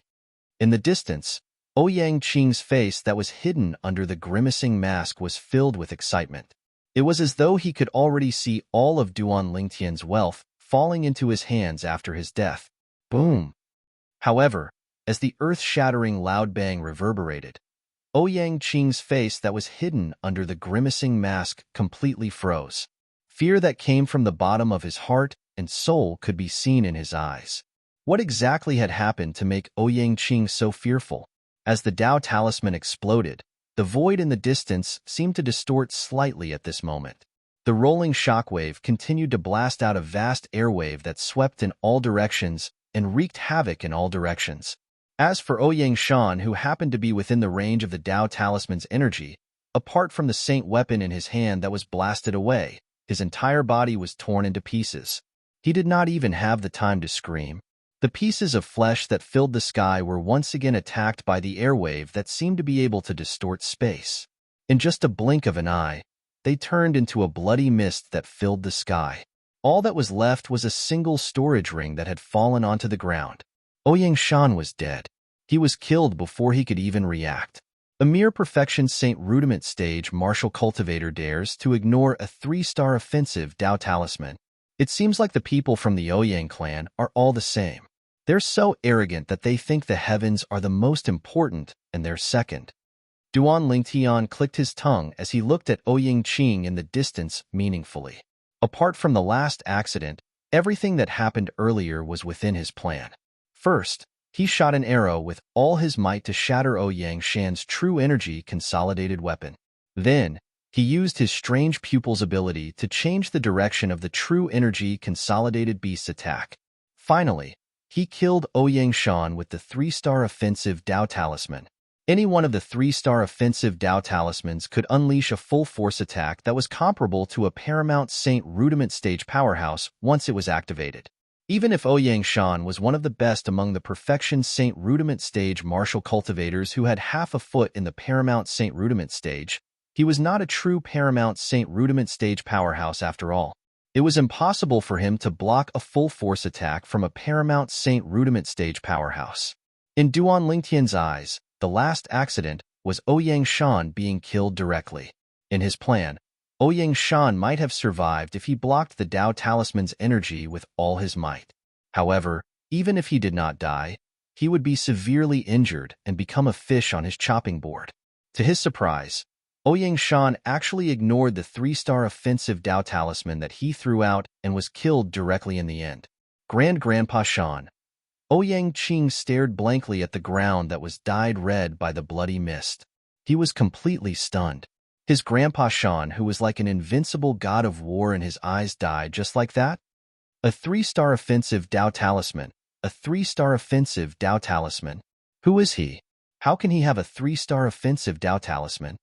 In the distance, Ouyang Qing's face that was hidden under the grimacing mask was filled with excitement. It was as though he could already see all of Duan Lingtian's wealth falling into his hands after his death. Boom! However, as the earth-shattering loud bang reverberated, Ouyang Qing's face that was hidden under the grimacing mask completely froze. Fear that came from the bottom of his heart and soul could be seen in his eyes. What exactly had happened to make Ouyang Qing so fearful? As the Dao talisman exploded, the void in the distance seemed to distort slightly at this moment. The rolling shockwave continued to blast out a vast airwave that swept in all directions and wreaked havoc in all directions. As for Ouyang Shan, who happened to be within the range of the Dao talisman's energy, apart from the saint weapon in his hand that was blasted away, his entire body was torn into pieces. He did not even have the time to scream. The pieces of flesh that filled the sky were once again attacked by the airwave that seemed to be able to distort space. In just a blink of an eye, they turned into a bloody mist that filled the sky. All that was left was a single storage ring that had fallen onto the ground. Ouyang Shan was dead. He was killed before he could even react. A mere perfection Saint Rudiment stage martial cultivator dares to ignore a 3-star offensive Dao talisman. It seems like the people from the Ouyang clan are all the same. They're so arrogant that they think the heavens are the most important and they're second. Duan Lingtian clicked his tongue as he looked at Ouyang Qing in the distance meaningfully. Apart from the last accident, everything that happened earlier was within his plan. First, he shot an arrow with all his might to shatter Ouyang Shan's true energy consolidated weapon. Then, he used his strange pupil's ability to change the direction of the true energy consolidated beast's attack. Finally, he killed Ouyang Shan with the 3-star offensive Dao talisman. Any one of the 3-star offensive Dao talismans could unleash a full-force attack that was comparable to a Paramount Saint Rudiment stage powerhouse once it was activated. Even if Ouyang Shan was one of the best among the Perfection Saint Rudiment stage martial cultivators who had half a foot in the Paramount Saint Rudiment stage, he was not a true Paramount Saint Rudiment stage powerhouse after all. It was impossible for him to block a full-force attack from a Paramount Saint Rudiment stage powerhouse. In Duan Lingtian's eyes, the last accident was Ouyang Shan being killed directly. In his plan, Ouyang Shan might have survived if he blocked the Dao talisman's energy with all his might. However, even if he did not die, he would be severely injured and become a fish on his chopping board. To his surprise, Ouyang Shan actually ignored the 3-star offensive Dao talisman that he threw out and was killed directly in the end. Grandpa Shan. Ouyang Qing stared blankly at the ground that was dyed red by the bloody mist. He was completely stunned. His Grandpa Shan, who was like an invincible god of war, and his eyes died just like that? A 3-star offensive Dao talisman. A 3-star offensive Dao talisman. Who is he? How can he have a 3-star offensive Dao talisman?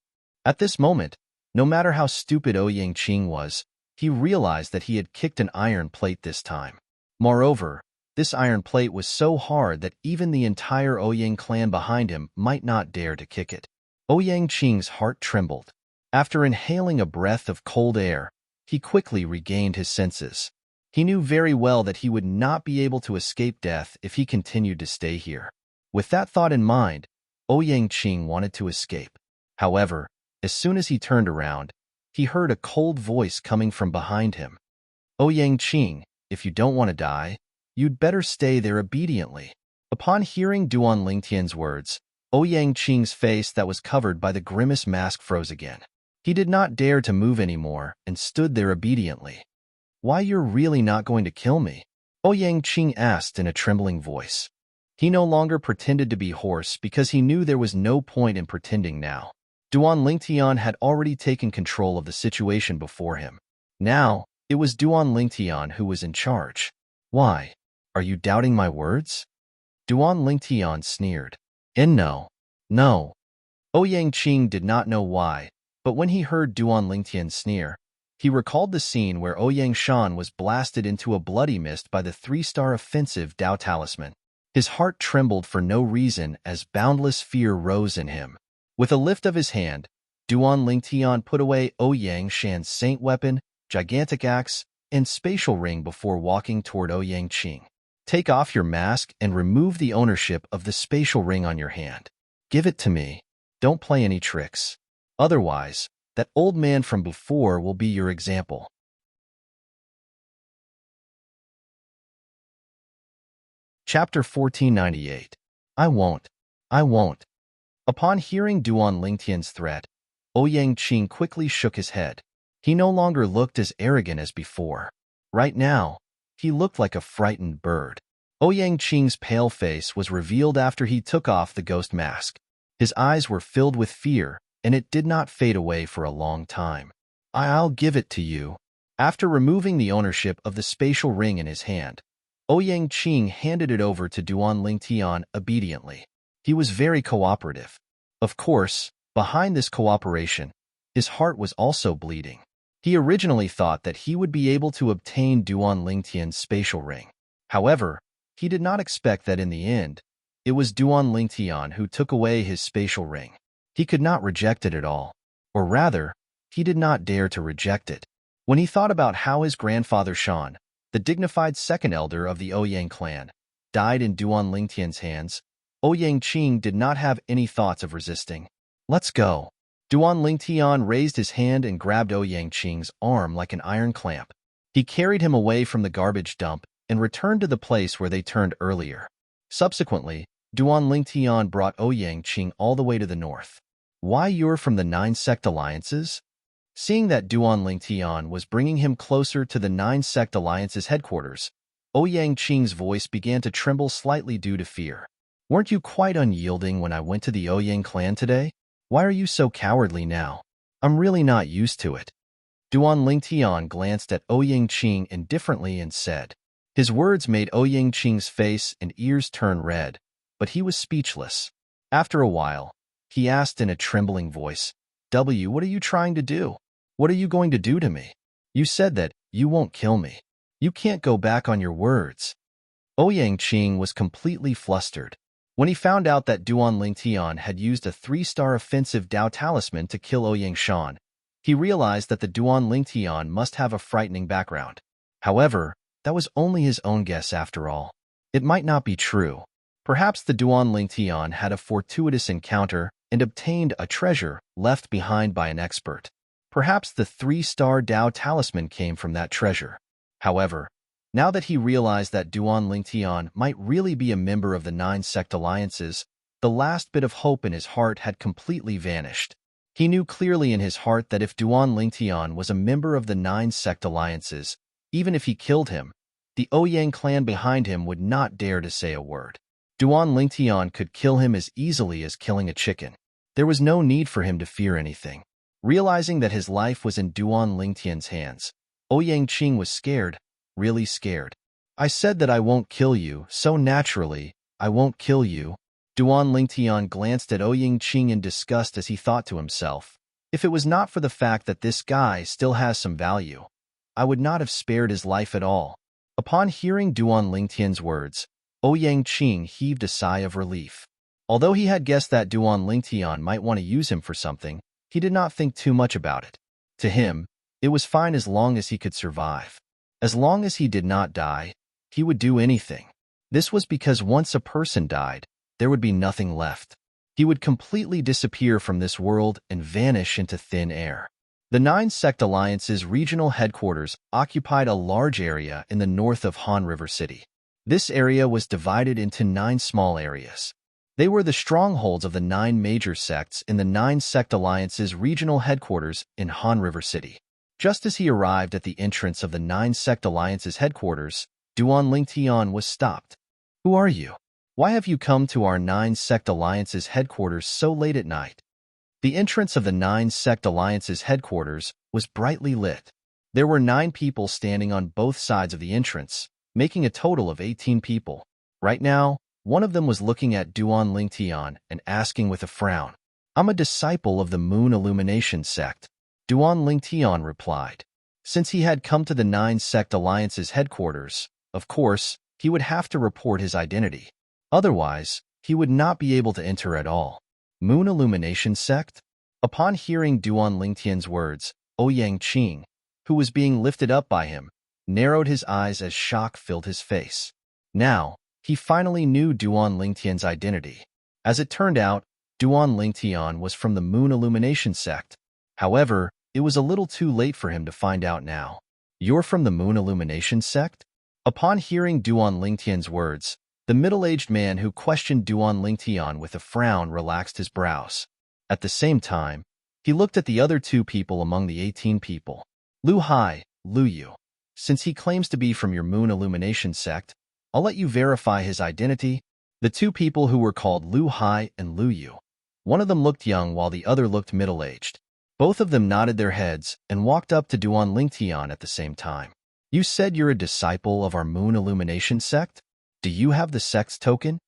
At this moment, no matter how stupid Ouyang Qing was, he realized that he had kicked an iron plate this time. Moreover, this iron plate was so hard that even the entire Ouyang clan behind him might not dare to kick it. Ouyang Qing's heart trembled. After inhaling a breath of cold air, he quickly regained his senses. He knew very well that he would not be able to escape death if he continued to stay here. With that thought in mind, Ouyang Qing wanted to escape. However, as soon as he turned around, he heard a cold voice coming from behind him. Ouyang Qing, if you don't want to die, you'd better stay there obediently. Upon hearing Duan Lingtian's words, Ouyang Qing's face that was covered by the grimace mask froze again. He did not dare to move anymore and stood there obediently. Why, you're really not going to kill me? Ouyang Qing asked in a trembling voice. He no longer pretended to be hoarse because he knew there was no point in pretending now. Duan Lingtian had already taken control of the situation before him. Now, it was Duan Lingtian who was in charge. Why? Are you doubting my words? Duan Lingtian sneered. And no. Ouyang Qing did not know why, but when he heard Duan Lingtian sneer, he recalled the scene where Ouyang Shan was blasted into a bloody mist by the 3-star offensive Dao talisman. His heart trembled for no reason as boundless fear rose in him. With a lift of his hand, Duan Lingtian put away Ouyang Shan's saint weapon, gigantic axe, and spatial ring before walking toward Ouyang Qing. Take off your mask and remove the ownership of the spatial ring on your hand. Give it to me. Don't play any tricks. Otherwise, that old man from before will be your example. Chapter 1498. I won't. I won't. Upon hearing Duan Lingtian's threat, Ouyang Qing quickly shook his head. He no longer looked as arrogant as before. Right now, he looked like a frightened bird. Ouyang Qing's pale face was revealed after he took off the ghost mask. His eyes were filled with fear, and it did not fade away for a long time. I'll give it to you. After removing the ownership of the spatial ring in his hand, Ouyang Qing handed it over to Duan Lingtian obediently. He was very cooperative. Of course, behind this cooperation, his heart was also bleeding. He originally thought that he would be able to obtain Duan Lingtian's spatial ring. However, he did not expect that in the end, it was Duan Lingtian who took away his spatial ring. He could not reject it at all. Or rather, he did not dare to reject it. When he thought about how his grandfather Shan, the dignified second elder of the Ouyang clan, died in Duan Lingtian's hands, Ouyang Qing did not have any thoughts of resisting. Let's go. Duan Lingtian raised his hand and grabbed Ouyang Qing's arm like an iron clamp. He carried him away from the garbage dump and returned to the place where they turned earlier. Subsequently, Duan Lingtian brought Ouyang Qing all the way to the north. Why you're from the 9 sect alliances? Seeing that Duan Lingtian was bringing him closer to the 9 sect alliance's headquarters, Ouyang Qing's voice began to tremble slightly due to fear. Weren't you quite unyielding when I went to the Ouyang clan today? Why are you so cowardly now? I'm really not used to it. Duan Lingtian glanced at Ouyang Qing indifferently and said. His words made Ouyang Qing's face and ears turn red, but he was speechless. After a while, he asked in a trembling voice, what are you trying to do? What are you going to do to me? You said that you won't kill me. You can't go back on your words. Ouyang Qing was completely flustered. When he found out that Duan Lingtian had used a 3-star offensive Dao talisman to kill Ouyang Shan, he realized that the Duan Lingtian must have a frightening background. However, that was only his own guess after all. It might not be true. Perhaps the Duan Lingtian had a fortuitous encounter and obtained a treasure left behind by an expert. Perhaps the 3-star Dao talisman came from that treasure. However, now that he realized that Duan Lingtian might really be a member of the 9 sect alliances, the last bit of hope in his heart had completely vanished. He knew clearly in his heart that if Duan Lingtian was a member of the 9 sect alliances, even if he killed him, the Ouyang clan behind him would not dare to say a word. Duan Lingtian could kill him as easily as killing a chicken. There was no need for him to fear anything. Realizing that his life was in Duan Lingtian's hands, Ouyang Qing was scared. Really scared. I said that I won't kill you, so naturally, I won't kill you. Duan Lingtian glanced at Ouyang Qing in disgust as he thought to himself, if it was not for the fact that this guy still has some value, I would not have spared his life at all. Upon hearing Duan Lingtian's words, Ouyang Qing heaved a sigh of relief. Although he had guessed that Duan Lingtian might want to use him for something, he did not think too much about it. To him, it was fine as long as he could survive. As long as he did not die, he would do anything. This was because once a person died, there would be nothing left. He would completely disappear from this world and vanish into thin air. The 9 sect alliance's regional headquarters occupied a large area in the north of Han River City. This area was divided into 9 small areas. They were the strongholds of the 9 major sects in the 9 sect alliance's regional headquarters in Han River City. Just as he arrived at the entrance of the 9 sect alliance's headquarters, Duan Lingtian was stopped. Who are you? Why have you come to our 9 sect alliance's headquarters so late at night? The entrance of the 9 sect alliance's headquarters was brightly lit. There were 9 people standing on both sides of the entrance, making a total of 18 people. Right now, one of them was looking at Duan Lingtian and asking with a frown, I'm a disciple of the Moon Illumination sect. Duan Lingtian replied. Since he had come to the 9 sect alliance's headquarters, of course, he would have to report his identity. Otherwise, he would not be able to enter at all. Moon Illumination sect? Upon hearing Duan Lingtian's words, Ouyang Qing, who was being lifted up by him, narrowed his eyes as shock filled his face. Now, he finally knew Duan Lingtian's identity. As it turned out, Duan Lingtian was from the Moon Illumination sect. However, it was a little too late for him to find out now. You're from the Moon Illumination sect? Upon hearing Duan Lingtian's words, the middle-aged man who questioned Duan Lingtian with a frown relaxed his brows. At the same time, he looked at the other two people among the 18 people. Lu Hai, Lu Yu. Since he claims to be from your Moon Illumination sect, I'll let you verify his identity. The two people who were called Lu Hai and Lu Yu. One of them looked young while the other looked middle-aged. Both of them nodded their heads and walked up to Duan Lingtian at the same time. You said you're a disciple of our Moon Illumination sect? Do you have the sect's token?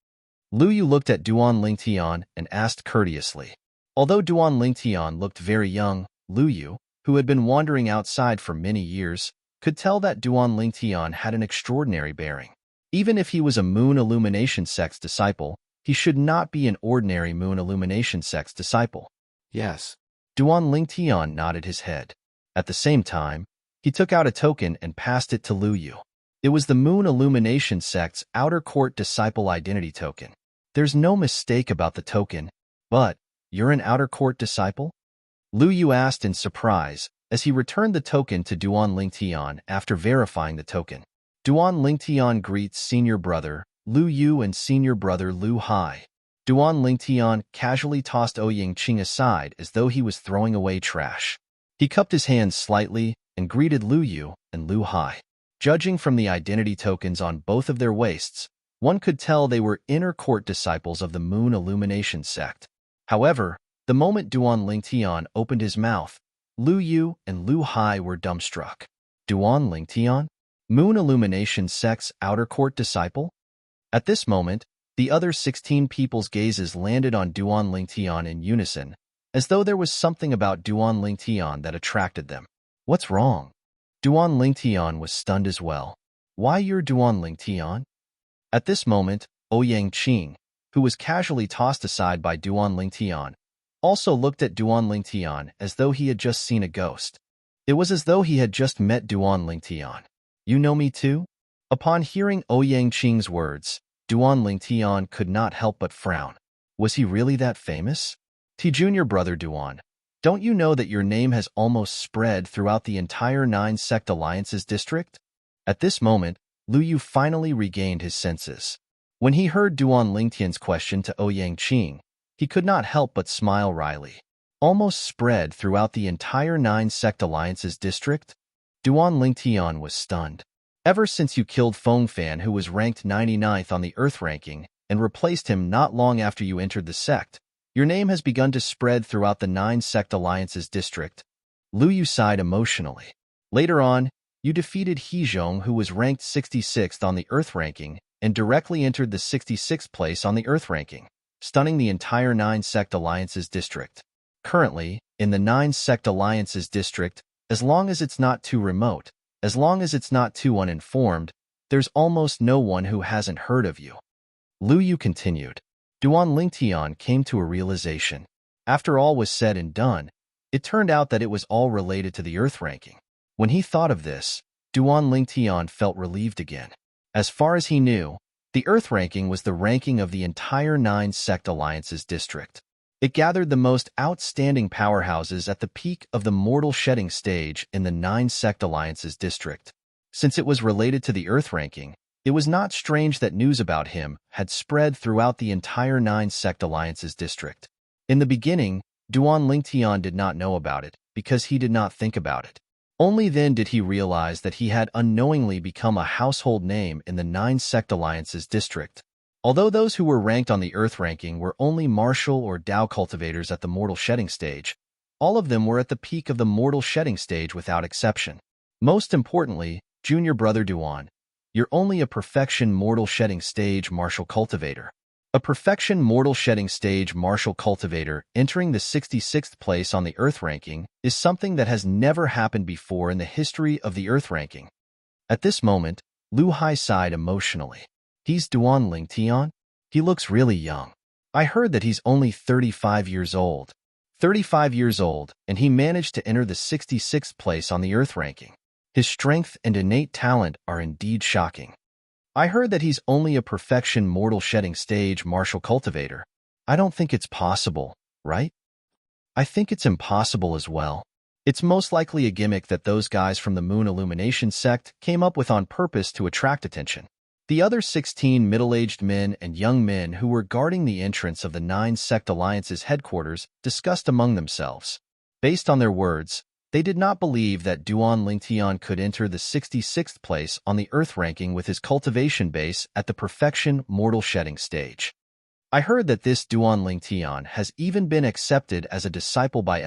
Lu Yu looked at Duan Lingtian and asked courteously. Although Duan Lingtian looked very young, Lu Yu, who had been wandering outside for many years, could tell that Duan Lingtian had an extraordinary bearing. Even if he was a Moon Illumination sect's disciple, he should not be an ordinary Moon Illumination sect's disciple. Yes. Duan Lingtian nodded his head. At the same time, he took out a token and passed it to Lu Yu. It was the Moon Illumination sect's Outer Court Disciple Identity Token. There's no mistake about the token, but you're an Outer Court disciple? Lu Yu asked in surprise as he returned the token to Duan Lingtian after verifying the token. Duan Lingtian greets senior brother Lu Yu and senior brother Lu Hai. Duan Lingtian casually tossed Ouyang Qing aside as though he was throwing away trash. He cupped his hands slightly and greeted Lu Yu and Lu Hai. Judging from the identity tokens on both of their waists, one could tell they were inner court disciples of the Moon Illumination sect. However, the moment Duan Lingtian opened his mouth, Lu Yu and Lu Hai were dumbstruck. Duan Lingtian? Moon Illumination sect's Outer Court disciple? At this moment, the other 16 people's gazes landed on Duan Lingtian in unison, as though there was something about Duan Lingtian that attracted them. What's wrong? Duan Lingtian was stunned as well. Why you're Duan Lingtian? At this moment, Ouyang Qing, who was casually tossed aside by Duan Lingtian, also looked at Duan Lingtian as though he had just seen a ghost. It was as though he had just met Duan Lingtian. You know me too? Upon hearing Ouyang Qing's words, Duan Lingtian could not help but frown. Was he really that famous? Junior brother Duan, don't you know that your name has almost spread throughout the entire 9 Sect Alliances district? At this moment, Lu Yu finally regained his senses. When he heard Duan Lingtian's question to Ouyang Qing, he could not help but smile wryly. Almost spread throughout the entire 9 Sect Alliances district? Duan Lingtian was stunned. Ever since you killed Feng Fan, who was ranked 99th on the Earth ranking, and replaced him not long after you entered the sect, your name has begun to spread throughout the 9 Sect Alliances district. Lu Yu sighed emotionally. Later on, you defeated Hezhong, who was ranked 66th on the Earth ranking, and directly entered the 66th place on the Earth ranking, stunning the entire 9 Sect Alliances district. Currently, in the 9 Sect Alliances district, as long as it's not too remote, as long as it's not too uninformed, there's almost no one who hasn't heard of you. Lu Yu continued. Duan Lingtian came to a realization. After all was said and done, it turned out that it was all related to the Earth ranking. When he thought of this, Duan Lingtian felt relieved again. As far as he knew, the Earth ranking was the ranking of the entire 9 Sect Alliances district. It gathered the most outstanding powerhouses at the peak of the mortal shedding stage in the 9 Sect Alliances district. Since it was related to the Earth ranking, it was not strange that news about him had spread throughout the entire 9 Sect Alliances district. In the beginning, Duan Lingtian did not know about it because he did not think about it. Only then did he realize that he had unknowingly become a household name in the 9 Sect Alliances district. Although those who were ranked on the Earth ranking were only martial or Dao cultivators at the mortal shedding stage, all of them were at the peak of the mortal shedding stage without exception. Most importantly, junior brother Duan, you're only a perfection mortal shedding stage martial cultivator. A perfection mortal shedding stage martial cultivator entering the 66th place on the Earth ranking is something that has never happened before in the history of the Earth ranking. At this moment, Lu Hai sighed emotionally. He's Duan Lingtian? He looks really young. I heard that he's only 35 years old. 35 years old, and he managed to enter the 66th place on the Earth ranking. His strength and innate talent are indeed shocking. I heard that he's only a perfection mortal shedding stage martial cultivator. I don't think it's possible, right? I think it's impossible as well. It's most likely a gimmick that those guys from the Moon Illumination sect came up with on purpose to attract attention. The other 16 middle-aged men and young men who were guarding the entrance of the Nine Sect Alliance's headquarters discussed among themselves. Based on their words, they did not believe that Duan Lingtian could enter the 66th place on the Earth ranking with his cultivation base at the perfection mortal shedding stage. I heard that this Duan Lingtian has even been accepted as a disciple by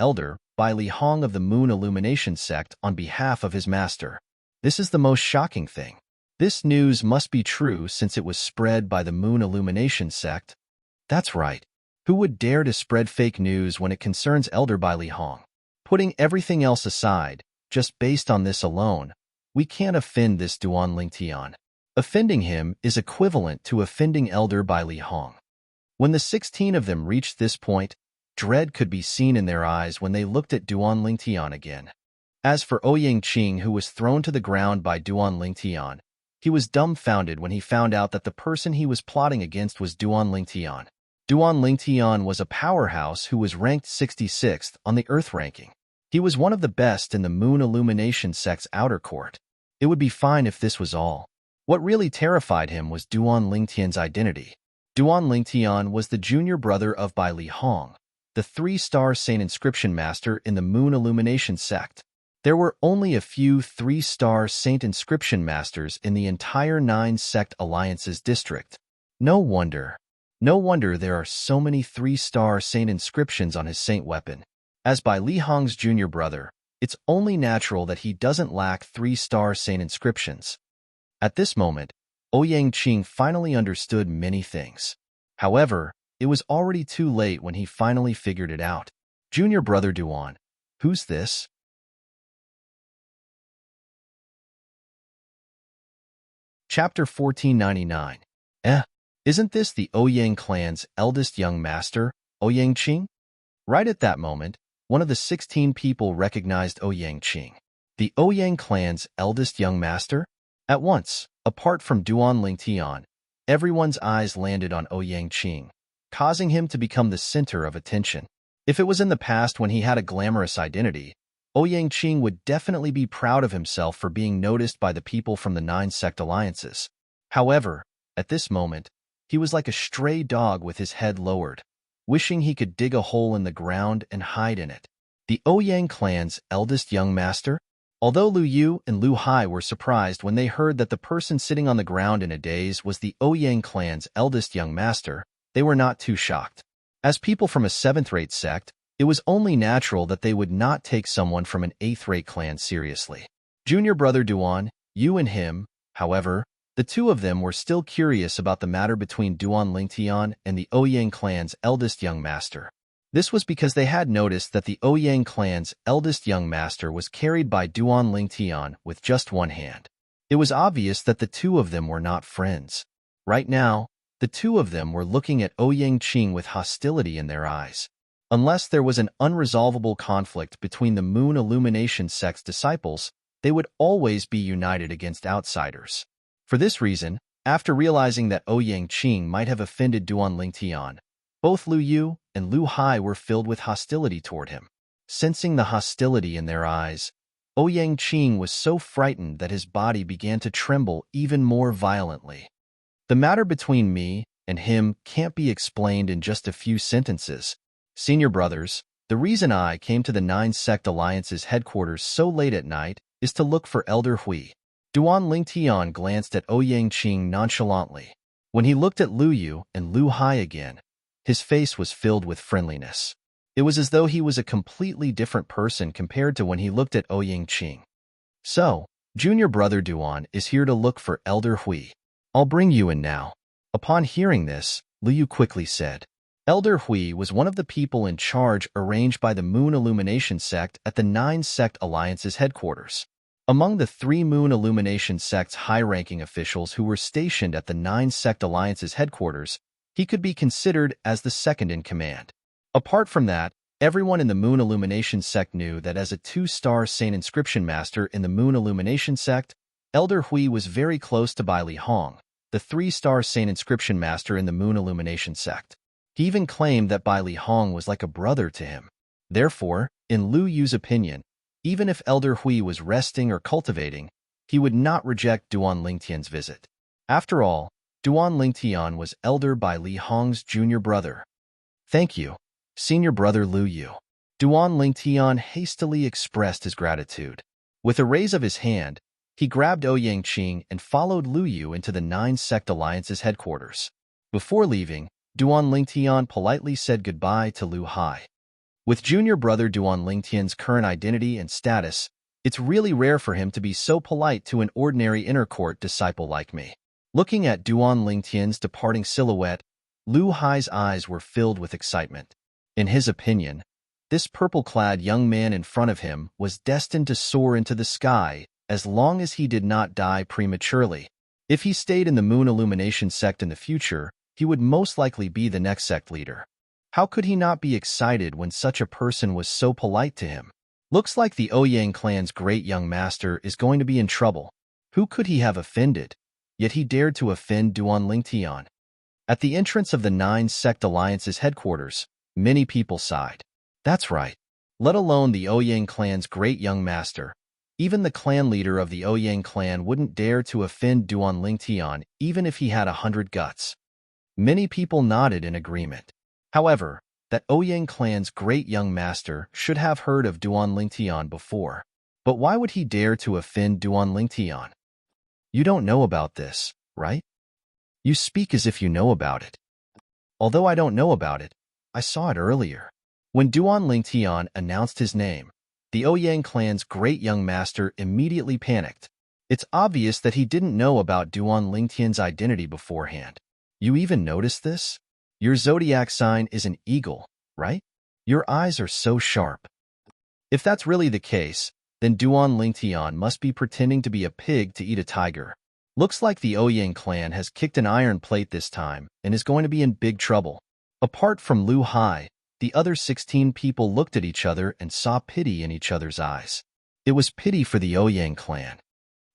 Li Hong of the Moon Illumination sect on behalf of his master. This is the most shocking thing. This news must be true since it was spread by the Moon Illumination sect. That's right. Who would dare to spread fake news when it concerns Li Hong? Putting everything else aside, just based on this alone, we can't offend this Duan Lingtian. Offending him is equivalent to offending Li Hong. When the 16 of them reached this point, dread could be seen in their eyes when they looked at Duan Lingtian again. As for Ouyang Qing, who was thrown to the ground by Duan Lingtian, he was dumbfounded when he found out that the person he was plotting against was Duan Lingtian. Duan Lingtian was a powerhouse who was ranked 66th on the Earth ranking. He was one of the best in the Moon Illumination sect's outer court. It would be fine if this was all. What really terrified him was Duan Lingtian's identity. Duan Lingtian was the junior brother of Bai Li Hong, the 3-star Saint Inscription Master in the Moon Illumination sect. There were only a few 3-star Saint Inscription Masters in the entire 9 Sect Alliance's district. No wonder there are so many 3-star Saint Inscriptions on his Saint weapon. As Bai Li Hong's junior brother, it's only natural that he doesn't lack 3-star Saint Inscriptions. At this moment, Ouyang Qing finally understood many things. However, it was already too late when he finally figured it out. Junior brother Duan, who's this? Chapter 1499. Isn't this the Ouyang clan's eldest young master, Ouyang Qing? Right at that moment, one of the 16 people recognized Ouyang Qing. The Ouyang clan's eldest young master? At once, apart from Duan Lingtian, everyone's eyes landed on Ouyang Qing, causing him to become the center of attention. If it was in the past when he had a glamorous identity, Ouyang Qing would definitely be proud of himself for being noticed by the people from the 9 Sect Alliances. However, at this moment, he was like a stray dog with his head lowered, wishing he could dig a hole in the ground and hide in it. The Ouyang clan's eldest young master? Although Lu Yu and Lu Hai were surprised when they heard that the person sitting on the ground in a daze was the Ouyang clan's eldest young master, they were not too shocked. As people from a 7th-rate sect, it was only natural that they would not take someone from an 8th-rate clan seriously. Junior brother Duan, you and him, however, the two of them were still curious about the matter between Duan Lingtian and the Ouyang clan's eldest young master. This was because they had noticed that the Ouyang clan's eldest young master was carried by Duan Lingtian with just one hand. It was obvious that the two of them were not friends. Right now, the two of them were looking at Ouyang Qing with hostility in their eyes. Unless there was an unresolvable conflict between the Moon Illumination sect's disciples, they would always be united against outsiders. For this reason, after realizing that Ouyang Qing might have offended Duan Lingtian, both Lu Yu and Lu Hai were filled with hostility toward him. Sensing the hostility in their eyes, Ouyang Qing was so frightened that his body began to tremble even more violently. The matter between me and him can't be explained in just a few sentences. Senior brothers, the reason I came to the 9 Sect Alliance's headquarters so late at night is to look for Elder Hui. Duan Lingtian glanced at Ouyang Qing nonchalantly. When he looked at Lu Yu and Lu Hai again, his face was filled with friendliness. It was as though he was a completely different person compared to when he looked at Ouyang Qing. So, junior brother Duan is here to look for Elder Hui. I'll bring you in now. Upon hearing this, Lu Yu quickly said. Elder Hui was one of the people in charge arranged by the Moon Illumination sect at the 9 Sect Alliance's headquarters. Among the 3 Moon Illumination sect's high-ranking officials who were stationed at the 9 Sect Alliance's headquarters, he could be considered as the second in command. Apart from that, everyone in the Moon Illumination sect knew that as a 2-star Saint Inscription Master in the Moon Illumination sect, Elder Hui was very close to Bai Li Hong, the 3-star Saint Inscription Master in the Moon Illumination sect. He even claimed that Bai Li Hong was like a brother to him. Therefore, in Lu Yu's opinion, even if Elder Hui was resting or cultivating, he would not reject Duan Lingtian's visit. After all, Duan Lingtian was Elder Bai Li Hong's junior brother. Thank you, senior brother Lu Yu. Duan Lingtian hastily expressed his gratitude. With a raise of his hand, he grabbed Ouyang Qing and followed Lu Yu into the Nine Sect Alliance's headquarters. Before leaving, Duan Lingtian politely said goodbye to Lu Hai. With junior brother Duan Lingtian's current identity and status, it's really rare for him to be so polite to an ordinary inner court disciple like me. Looking at Duan Lingtian's departing silhouette, Lu Hai's eyes were filled with excitement. In his opinion, this purple-clad young man in front of him was destined to soar into the sky as long as he did not die prematurely. If he stayed in the Moon Illumination sect in the future, he would most likely be the next sect leader. How could he not be excited when such a person was so polite to him? Looks like the Ouyang clan's great young master is going to be in trouble. Who could he have offended? Yet he dared to offend Duan Lingtian. At the entrance of the Nine Sect Alliance's headquarters, many people sighed. That's right. Let alone the Ouyang clan's great young master. Even the clan leader of the Ouyang clan wouldn't dare to offend Duan Lingtian even if he had 100 guts. Many people nodded in agreement. However, that Ouyang clan's great young master should have heard of Duan Lingtian before. But why would he dare to offend Duan Lingtian? You don't know about this, right? You speak as if you know about it. Although I don't know about it, I saw it earlier. When Duan Lingtian announced his name, the Ouyang clan's great young master immediately panicked. It's obvious that he didn't know about Duan Lingtian's identity beforehand. You even noticed this? Your zodiac sign is an eagle, right? Your eyes are so sharp. If that's really the case, then Duan Lingtian must be pretending to be a pig to eat a tiger. Looks like the Ouyang clan has kicked an iron plate this time and is going to be in big trouble. Apart from Lu Hai, the other 16 people looked at each other and saw pity in each other's eyes. It was pity for the Ouyang clan.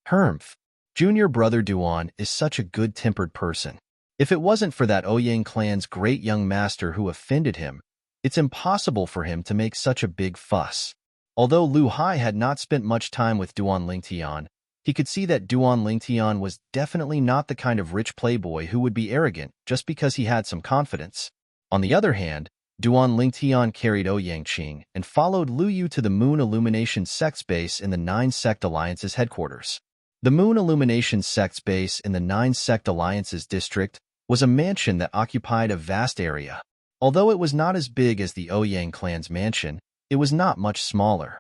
Hermph, junior brother Duan is such a good-tempered person. If it wasn't for that Ouyang clan's great young master who offended him, it's impossible for him to make such a big fuss. Although Lu Hai had not spent much time with Duan Lingtian, he could see that Duan Lingtian was definitely not the kind of rich playboy who would be arrogant just because he had some confidence. On the other hand, Duan Lingtian carried Ouyang Qing and followed Lu Yu to the Moon Illumination Sect's base in the Nine Sect Alliance's headquarters. The Moon Illumination Sect's base in the Nine Sect Alliance's district was a mansion that occupied a vast area. Although it was not as big as the Ouyang clan's mansion, it was not much smaller.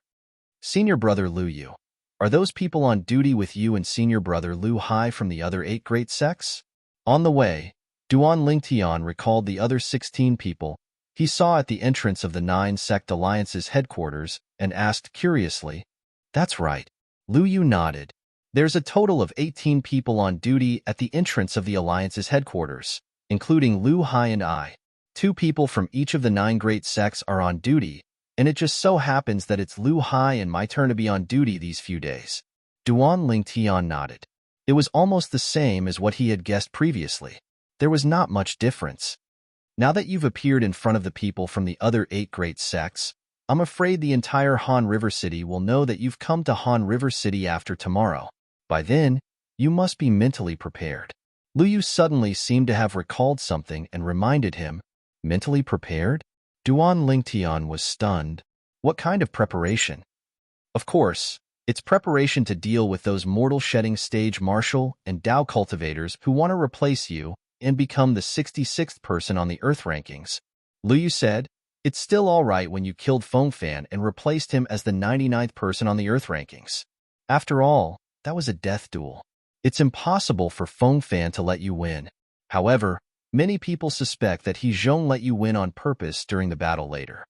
Senior brother Lu Yu, are those people on duty with you and senior brother Lu Hai from the other 8 great sects? On the way, Duan Lingtian recalled the other 16 people he saw at the entrance of the Nine Sect Alliance's headquarters and asked curiously. That's right. Lu Yu nodded. There's a total of 18 people on duty at the entrance of the Alliance's headquarters, including Lu Hai and I. 2 people from each of the 9 great sects are on duty, and it just so happens that it's Lu Hai and my turn to be on duty these few days. Duan Lingtian nodded. It was almost the same as what he had guessed previously. There was not much difference. Now that you've appeared in front of the people from the other 8 great sects, I'm afraid the entire Han River City will know that you've come to Han River City after tomorrow. By then, you must be mentally prepared. Lu Yu suddenly seemed to have recalled something and reminded him, mentally prepared? Duan Lingtian was stunned. What kind of preparation? Of course, it's preparation to deal with those mortal shedding stage martial and Dao cultivators who want to replace you and become the 66th person on the Earth rankings. Lu Yu said, it's still all right when you killed Feng Fan and replaced him as the 99th person on the Earth rankings. After all, that was a death duel. It's impossible for Feng Fan to let you win. However, many people suspect that He Zhong let you win on purpose during the battle later.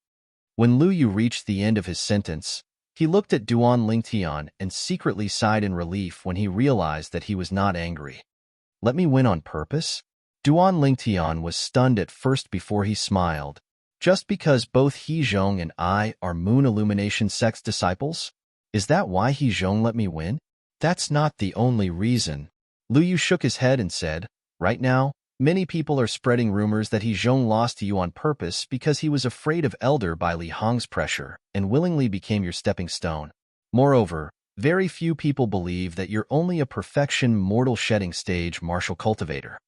When Lu Yu reached the end of his sentence, he looked at Duan Lingtian and secretly sighed in relief when he realized that he was not angry. Let me win on purpose? Duan Lingtian was stunned at first before he smiled. Just because both He Zhong and I are Moon Illumination Sect's disciples? Is that why He Zhong let me win? That's not the only reason. Lu Yu shook his head and said, right now, Many people are spreading rumors that He Zhong lost to you on purpose because he was afraid of Elder by Li Hong's pressure and willingly became your stepping stone. Moreover, very few people believe that you're only a perfection mortal shedding stage martial cultivator.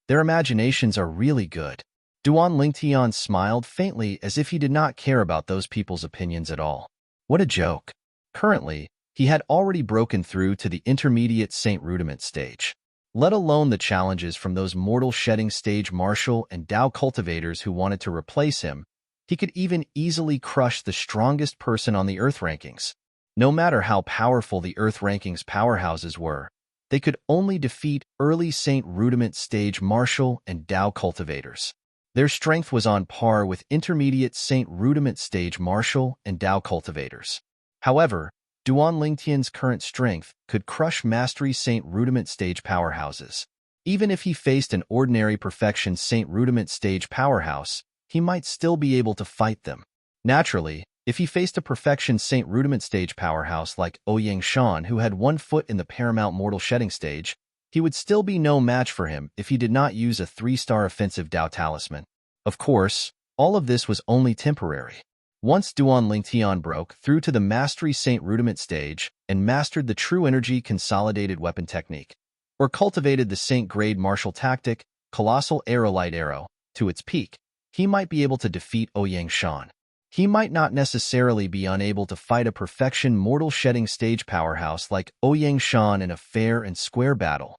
Their imaginations are really good. Duan Lingtian smiled faintly as if he did not care about those people's opinions at all. What a joke. Currently, he had already broken through to the intermediate Saint Rudiment stage. Let alone the challenges from those mortal shedding stage martial and Dao cultivators who wanted to replace him, he could even easily crush the strongest person on the Earth rankings. No matter how powerful the Earth rankings powerhouses were, they could only defeat early Saint Rudiment stage martial and Dao cultivators. Their strength was on par with intermediate Saint Rudiment stage martial and Dao cultivators. However, Duan Lingtian's current strength could crush Mastery Saint Rudiment stage powerhouses. Even if he faced an ordinary Perfection Saint Rudiment stage powerhouse, he might still be able to fight them. Naturally, if he faced a Perfection Saint Rudiment stage powerhouse like Ouyang Shan, who had 1 foot in the Paramount Mortal Shedding stage, he would still be no match for him if he did not use a 3-star offensive Dao talisman. Of course, all of this was only temporary. Once Duan Lingtian broke through to the Mastery Saint Rudiment stage and mastered the True Energy Consolidated Weapon Technique, or cultivated the Saint Grade Martial Tactic, Colossal Aerolite Arrow, to its peak, he might be able to defeat Ouyang Shan. He might not necessarily be unable to fight a Perfection Mortal Shedding stage powerhouse like Ouyang Shan in a fair and square battle.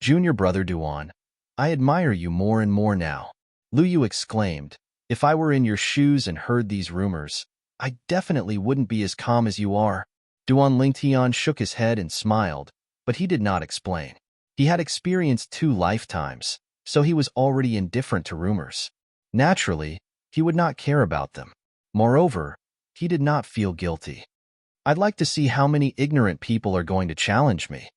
Junior brother Duan, I admire you more and more now. Lu Yu exclaimed. If I were in your shoes and heard these rumors, I definitely wouldn't be as calm as you are. Duan Lingtian shook his head and smiled, but he did not explain. He had experienced 2 lifetimes, so he was already indifferent to rumors. Naturally, he would not care about them. Moreover, he did not feel guilty. I'd like to see how many ignorant people are going to challenge me.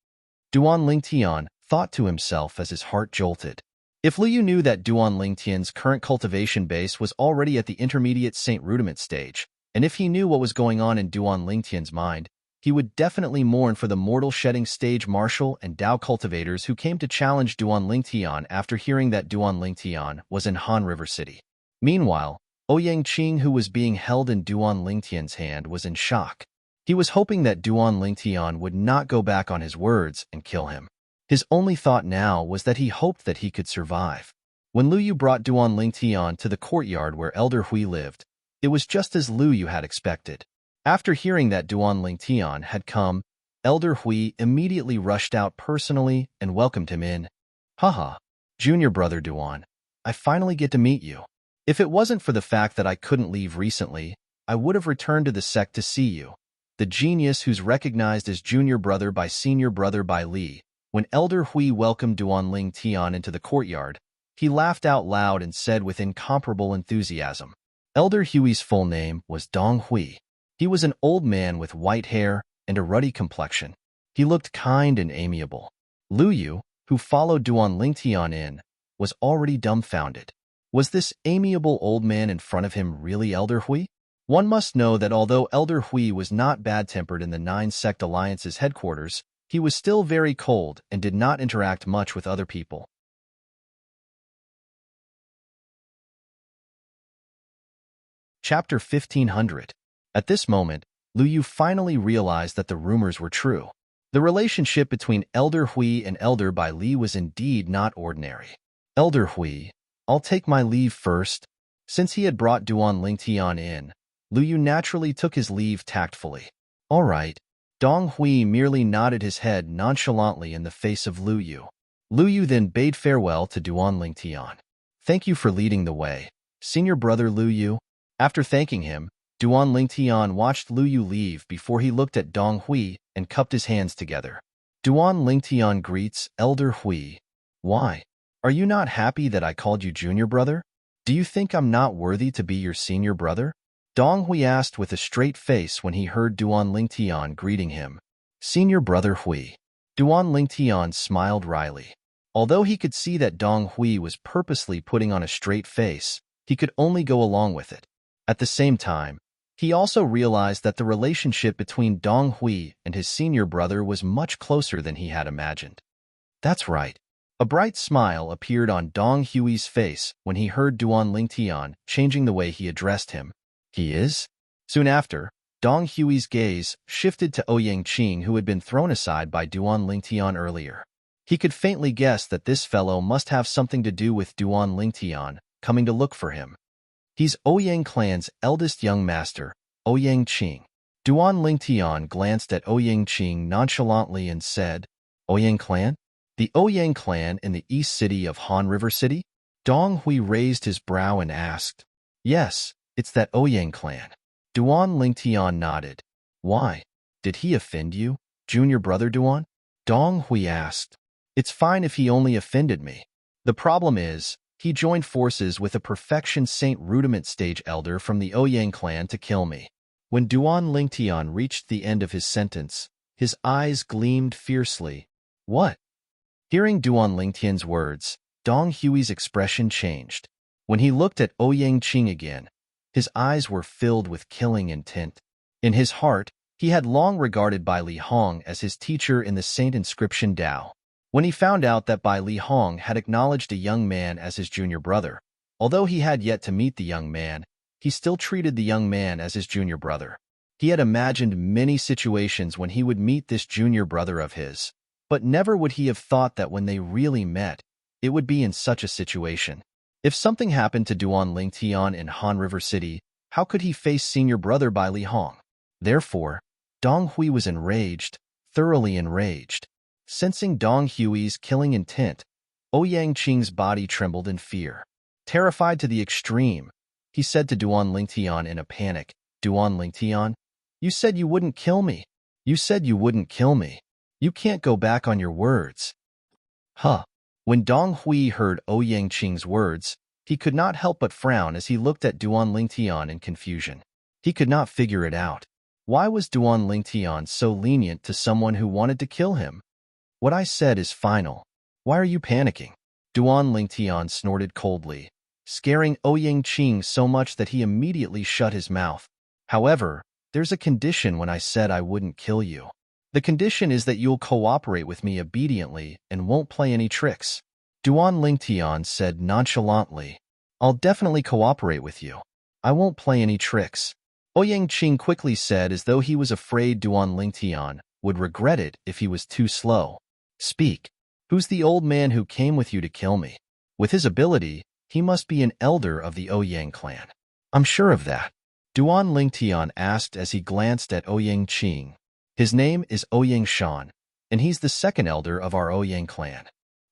Duan Lingtian thought to himself as his heart jolted. If Lu Yu knew that Duan Lingtian's current cultivation base was already at the intermediate Saint Rudiment stage, and if he knew what was going on in Duan Lingtian's mind, he would definitely mourn for the mortal shedding stage martial and Dao cultivators who came to challenge Duan Lingtian after hearing that Duan Lingtian was in Han River City. Meanwhile, Ouyang Qing, who was being held in Duan Lingtian's hand, was in shock. He was hoping that Duan Lingtian would not go back on his words and kill him. His only thought now was that he hoped that he could survive. When Lu Yu brought Duan Lingtian to the courtyard where Elder Hui lived, it was just as Lu Yu had expected. After hearing that Duan Lingtian had come, Elder Hui immediately rushed out personally and welcomed him in. Haha, junior brother Duan, I finally get to meet you. If it wasn't for the fact that I couldn't leave recently, I would have returned to the sect to see you. The genius who's recognized as junior brother by senior brother by Li. When Elder Hui welcomed Duan Lingtian into the courtyard, he laughed out loud and said with incomparable enthusiasm. Elder Hui's full name was Dong Hui. He was an old man with white hair and a ruddy complexion. He looked kind and amiable. Lu Yu, who followed Duan Lingtian in, was already dumbfounded. Was this amiable old man in front of him really Elder Hui? One must know that although Elder Hui was not bad-tempered in the 9-sect alliance's headquarters, he was still very cold and did not interact much with other people. Chapter 1500. At this moment, Lu Yu finally realized that the rumors were true. The relationship between Elder Hui and Elder Bai Li was indeed not ordinary. Elder Hui, I'll take my leave first. Since he had brought Duan Lingtian in, Lu Yu naturally took his leave tactfully. All right. Dong Hui merely nodded his head nonchalantly in the face of Lu Yu. Lu Yu then bade farewell to Duan Lingtian. Thank you for leading the way, senior brother Lu Yu. After thanking him, Duan Lingtian watched Lu Yu leave before he looked at Dong Hui and cupped his hands together. Duan Lingtian greets Elder Hui. Why? Are you not happy that I called you junior brother? Do you think I'm not worthy to be your senior brother? Dong Hui asked with a straight face when he heard Duan Lingtian greeting him. Senior brother Hui. Duan Lingtian smiled wryly. Although he could see that Dong Hui was purposely putting on a straight face, he could only go along with it. At the same time, he also realized that the relationship between Dong Hui and his senior brother was much closer than he had imagined. That's right. A bright smile appeared on Dong Hui's face when he heard Duan Lingtian, changing the way he addressed him. He is? Soon after, Dong Hui's gaze shifted to Ouyang Qing, who had been thrown aside by Duan Lingtian earlier. He could faintly guess that this fellow must have something to do with Duan Lingtian coming to look for him. He's Ouyang clan's eldest young master, Ouyang Qing. Duan Lingtian glanced at Ouyang Qing nonchalantly and said, Ouyang clan? The Ouyang clan in the east city of Han River City? Dong Hui raised his brow and asked, Yes, it's that Ouyang clan. Duan Lingtian nodded. Why? Did he offend you, junior brother Duan? Dong Hui asked. It's fine if he only offended me. The problem is, he joined forces with a perfection saint rudiment stage elder from the Ouyang clan to kill me. When Duan Lingtian reached the end of his sentence, his eyes gleamed fiercely. What? Hearing Duan Lingtian's words, Dong Hui's expression changed. When he looked at Ouyang Qing again, his eyes were filled with killing intent. In his heart, he had long regarded Bai Li Hong as his teacher in the Saint Inscription Tao. When he found out that Bai Li Hong had acknowledged a young man as his junior brother, although he had yet to meet the young man, he still treated the young man as his junior brother. He had imagined many situations when he would meet this junior brother of his, but never would he have thought that when they really met, it would be in such a situation. If something happened to Duan Lingtian in Han River City, how could he face senior brother Bai Li Hong? Therefore, Dong Hui was enraged, thoroughly enraged. Sensing Dong Hui's killing intent, Ouyang Qing's body trembled in fear. Terrified to the extreme, he said to Duan Lingtian in a panic, Duan Lingtian, you said you wouldn't kill me. You said you wouldn't kill me. You can't go back on your words. Huh. When Dong Hui heard Ouyang Qing's words, he could not help but frown as he looked at Duan Lingtian in confusion. He could not figure it out. Why was Duan Lingtian so lenient to someone who wanted to kill him? What I said is final. Why are you panicking? Duan Lingtian snorted coldly, scaring Ouyang Qing so much that he immediately shut his mouth. However, there's a condition when I said I wouldn't kill you. The condition is that you'll cooperate with me obediently and won't play any tricks. Duan Lingtian said nonchalantly, I'll definitely cooperate with you. I won't play any tricks. Ouyang Qing quickly said as though he was afraid Duan Lingtian would regret it if he was too slow. Speak. Who's the old man who came with you to kill me? With his ability, he must be an elder of the Ouyang clan. I'm sure of that. Duan Lingtian asked as he glanced at Ouyang Qing. His name is Ouyang Shan, and he's the second elder of our Ouyang clan.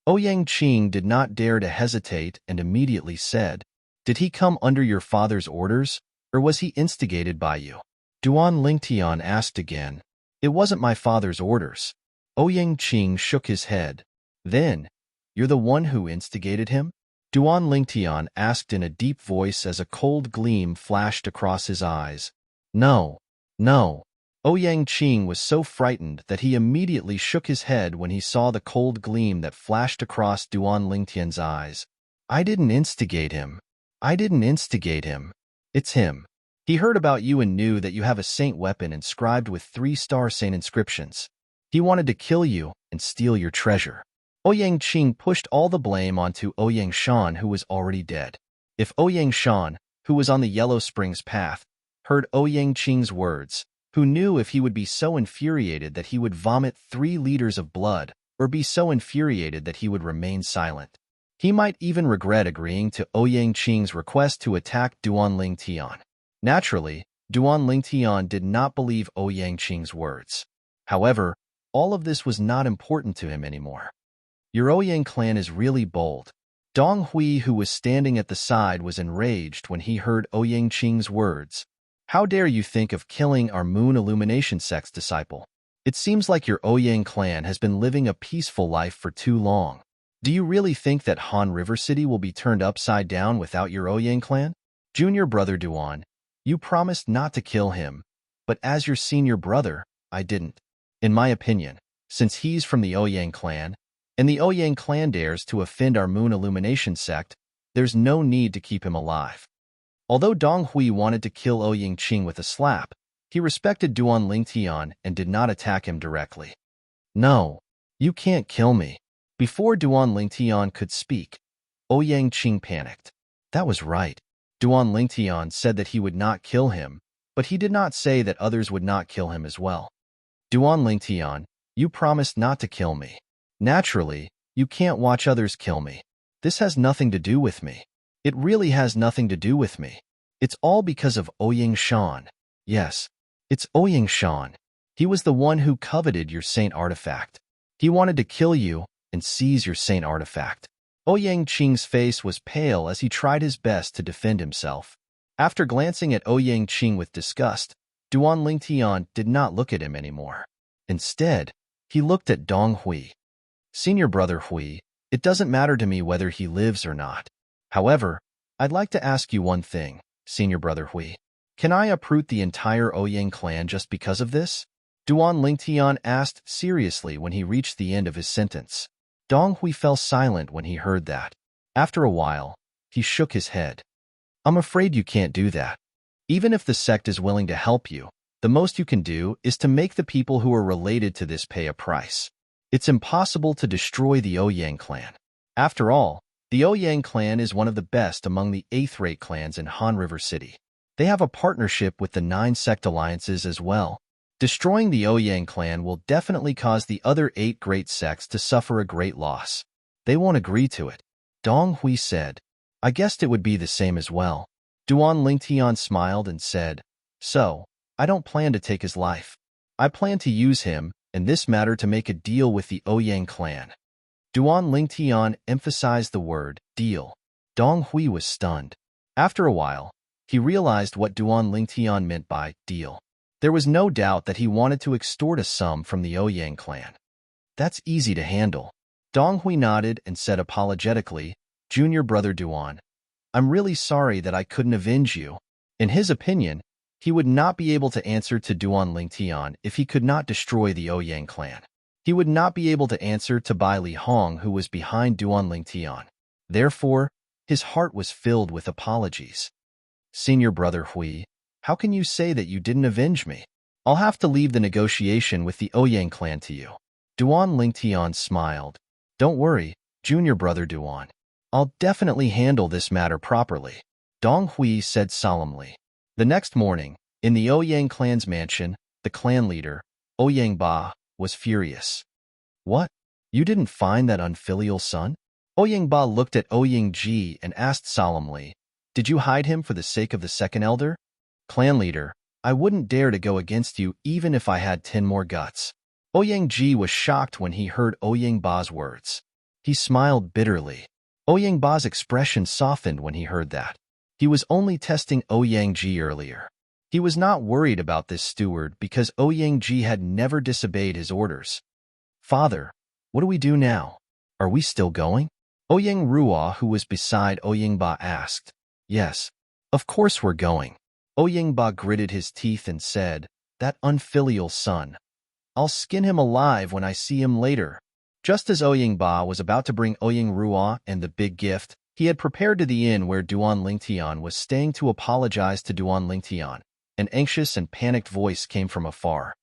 Ouyang Qing did not dare to hesitate and immediately said, Did he come under your father's orders, or was he instigated by you? Duan Lingtian asked again. It wasn't my father's orders. Ouyang Qing shook his head. Then, you're the one who instigated him? Duan Lingtian asked in a deep voice as a cold gleam flashed across his eyes. No. Ouyang Qing was so frightened that he immediately shook his head when he saw the cold gleam that flashed across Duan Lingtian's eyes. I didn't instigate him. It's him. He heard about you and knew that you have a saint weapon inscribed with 3-star saint inscriptions. He wanted to kill you and steal your treasure. Ouyang Qing pushed all the blame onto Ouyang Shan, who was already dead. If Ouyang Shan, who was on the Yellow Springs path, heard Ouyang Qing's words, who knew if he would be so infuriated that he would vomit 3 liters of blood, or be so infuriated that he would remain silent. He might even regret agreeing to Ouyang Qing's request to attack Duan Lingtian. Naturally, Duan Lingtian did not believe Ouyang Qing's words. However, all of this was not important to him anymore. Your Ouyang clan is really bold. Dong Hui, who was standing at the side, was enraged when he heard Ouyang Qing's words. How dare you think of killing our Moon Illumination sect's disciple? It seems like your Ouyang clan has been living a peaceful life for too long. Do you really think that Han River City will be turned upside down without your Ouyang clan? Junior brother Duan, you promised not to kill him, but as your senior brother, I didn't. In my opinion, since he's from the Ouyang clan, and the Ouyang clan dares to offend our Moon Illumination sect, there's no need to keep him alive. Although Dong Hui wanted to kill Ouyang Qing with a slap, he respected Duan Lingtian and did not attack him directly. No, you can't kill me. Before Duan Lingtian could speak, Ouyang Qing panicked. That was right. Duan Lingtian said that he would not kill him, but he did not say that others would not kill him as well. Duan Lingtian, you promised not to kill me. Naturally, you can't watch others kill me. This has nothing to do with me. It really has nothing to do with me. It's all because of Ouyang Shan. Yes, it's Ouyang Shan. He was the one who coveted your saint artifact. He wanted to kill you and seize your saint artifact. Ouyang Qing's face was pale as he tried his best to defend himself. After glancing at Ouyang Qing with disgust, Duan Lingtian did not look at him anymore. Instead, he looked at Dong Hui. Senior brother Hui, it doesn't matter to me whether he lives or not. However, I'd like to ask you one thing, senior brother Hui. Can I uproot the entire Ouyang clan just because of this? Duan Lingtian asked seriously when he reached the end of his sentence. Dong Hui fell silent when he heard that. After a while, he shook his head. I'm afraid you can't do that. Even if the sect is willing to help you, the most you can do is to make the people who are related to this pay a price. It's impossible to destroy the Ouyang clan. After all, the Ouyang clan is one of the best among the 8th-rate clans in Han River City. They have a partnership with the 9 sect alliances as well. Destroying the Ouyang clan will definitely cause the other 8 great sects to suffer a great loss. They won't agree to it. Dong Hui said. I guessed it would be the same as well. Duan Lingtian smiled and said, So, I don't plan to take his life. I plan to use him in this matter to make a deal with the Ouyang clan. Duan Lingtian emphasized the word, deal. Dong Hui was stunned. After a while, he realized what Duan Lingtian meant by deal. There was no doubt that he wanted to extort a sum from the Ouyang clan. That's easy to handle. Dong Hui nodded and said apologetically, Junior brother Duan, I'm really sorry that I couldn't avenge you. In his opinion, he would not be able to answer to Duan Lingtian if he could not destroy the Ouyang clan. He would not be able to answer to Bai Li Hong, who was behind Duan Lingtian. Therefore, his heart was filled with apologies. Senior brother Hui, how can you say that you didn't avenge me? I'll have to leave the negotiation with the Ouyang clan to you. Duan Lingtian smiled. Don't worry, junior brother Duan. I'll definitely handle this matter properly. Dong Hui said solemnly. The next morning, in the Ouyang clan's mansion, the clan leader, Ouyang Ba, was furious. What? You didn't find that unfilial son? Ouyang Ba looked at Ouyang Ji and asked solemnly, Did you hide him for the sake of the second elder? Clan leader, I wouldn't dare to go against you even if I had 10 more guts. Ouyang Ji was shocked when he heard Ouyang Ba's words. He smiled bitterly. Ouyang Ba's expression softened when he heard that. He was only testing Ouyang Ji earlier. He was not worried about this steward because Ouyang Ji had never disobeyed his orders. Father, what do we do now? Are we still going? Ouyang Ruo, who was beside Ouyang Ba, asked. Yes, of course we're going. Ouyang Ba gritted his teeth and said, That unfilial son. I'll skin him alive when I see him later. Just as Ouyang Ba was about to bring Ouyang Ruo and the big gift, he had prepared to the inn where Duan Lingtian was staying to apologize to Duan Lingtian. An anxious and panicked voice came from afar.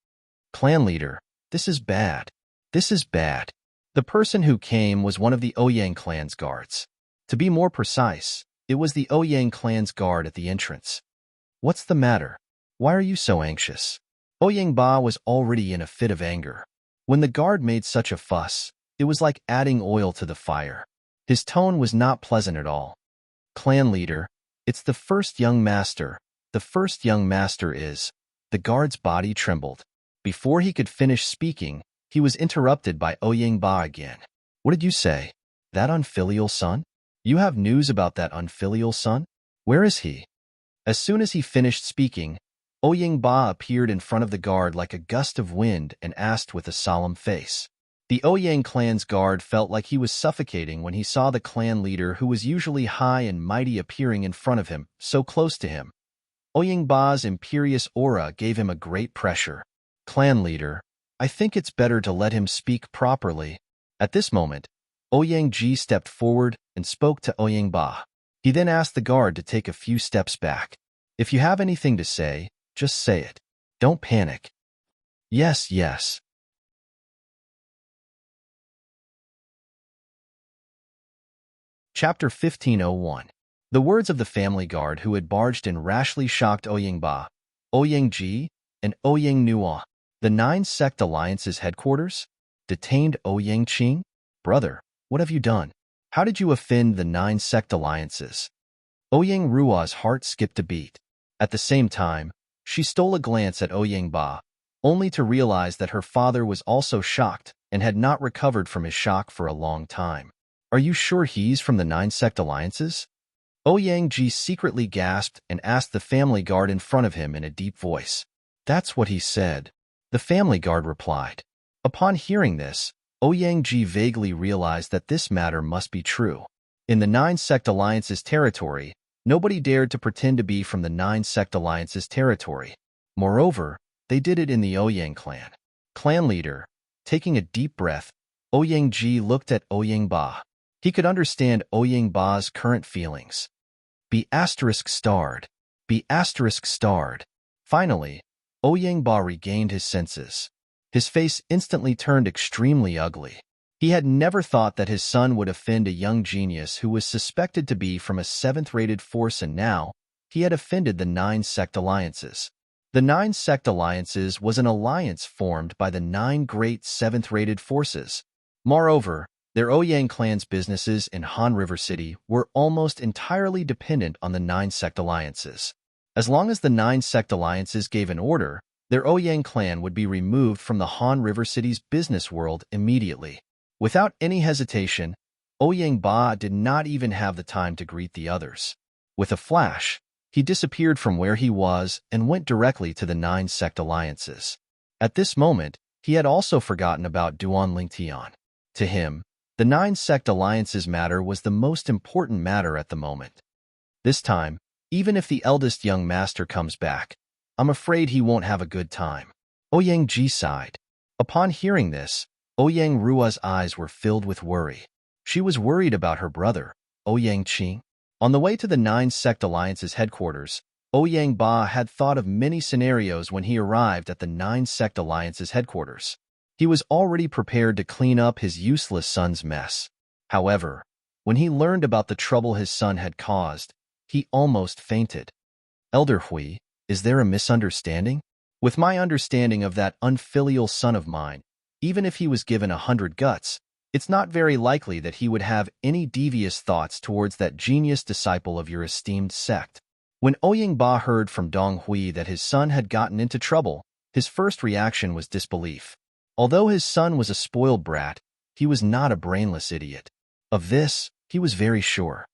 Clan leader, this is bad. This is bad. The person who came was one of the Ouyang clan's guards. To be more precise, it was the Ouyang clan's guard at the entrance. What's the matter? Why are you so anxious? Ouyang Ba was already in a fit of anger. When the guard made such a fuss, it was like adding oil to the fire. His tone was not pleasant at all. Clan leader, it's the first young master. The first young master is... The guard's body trembled. Before he could finish speaking, he was interrupted by Ouyang Ba again. What did you say? That unfilial son? You have news about that unfilial son? Where is he? As soon as he finished speaking, Ouyang Ba appeared in front of the guard like a gust of wind and asked with a solemn face. The Ouyang clan's guard felt like he was suffocating when he saw the clan leader who was usually high and mighty appearing in front of him, so close to him. Ouyang Ba's imperious aura gave him a great pressure. Clan leader, I think it's better to let him speak properly. At this moment, Ouyang Ji stepped forward and spoke to Ouyang Ba. He then asked the guard to take a few steps back. If you have anything to say, just say it. Don't panic. Yes, yes. Chapter 1501. The words of the family guard who had barged in rashly shocked Oyingba, Oyingji, and Oying Nua, the Nine Sect Alliance's headquarters. Detained Oyingqing? Brother, what have you done? How did you offend the Nine Sect Alliances? Oying Rua's heart skipped a beat. At the same time, she stole a glance at Oyingba, only to realize that her father was also shocked and had not recovered from his shock for a long time. Are you sure he's from the Nine Sect Alliances? Oyangji secretly gasped and asked the family guard in front of him in a deep voice. That's what he said. The family guard replied. Upon hearing this, Oyangji vaguely realized that this matter must be true. In the Nine Sect Alliance's territory, nobody dared to pretend to be from the Nine Sect Alliance's territory. Moreover, they did it in the Oyang clan. Clan leader, taking a deep breath, Oyangji looked at Oyingba. He could understand Oyingba's current feelings. Be **starred. Be **starred. Finally, Oyingba regained his senses. His face instantly turned extremely ugly. He had never thought that his son would offend a young genius who was suspected to be from a 7th-rated force, and now he had offended the Nine Sect Alliances. The Nine Sect Alliances was an alliance formed by the 9 great 7th-rated forces. Moreover, their Oyang clan's businesses in Han River City were almost entirely dependent on the Nine Sect Alliances. As long as the Nine Sect Alliances gave an order, their Oyang clan would be removed from the Han River City's business world immediately. Without any hesitation, Oyingba did not even have the time to greet the others. With a flash, he disappeared from where he was and went directly to the Nine Sect Alliances. At this moment, he had also forgotten about Duan Lingtian. To him, the Nine Sect Alliances matter was the most important matter at the moment. This time, even if the eldest young master comes back, I'm afraid he won't have a good time. Oyangji sighed. Upon hearing this, Oyang Rua's eyes were filled with worry. She was worried about her brother, Oyangqing. On the way to the Nine Sect Alliance's headquarters, Oyangba had thought of many scenarios when he arrived at the Nine Sect Alliance's headquarters. He was already prepared to clean up his useless son's mess. However, when he learned about the trouble his son had caused, he almost fainted. Elder Hui, is there a misunderstanding? With my understanding of that unfilial son of mine, even if he was given 100 guts, it's not very likely that he would have any devious thoughts towards that genius disciple of your esteemed sect. When Oyingba heard from Dong Hui that his son had gotten into trouble, his first reaction was disbelief. Although his son was a spoiled brat, he was not a brainless idiot. Of this, he was very sure.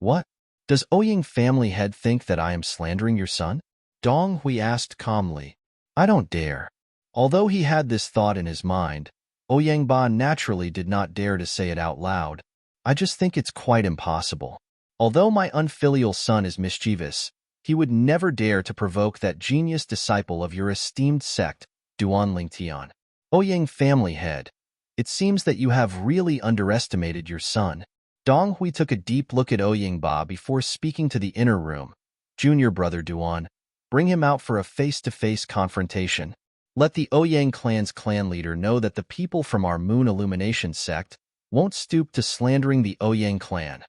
What? Does Oying family head think that I am slandering your son? Dong Hui asked calmly. I don't dare. Although he had this thought in his mind, Oyangba naturally did not dare to say it out loud. I just think it's quite impossible. Although my unfilial son is mischievous, he would never dare to provoke that genius disciple of your esteemed sect, Duan Lingtian. Oyang family head, it seems that you have really underestimated your son. Dong Hui took a deep look at Oyingba before speaking to the inner room. Junior brother Duan, bring him out for a face-to-face confrontation. Let the Oyang clan's clan leader know that the people from our Moon Illumination sect won't stoop to slandering the Oyang clan.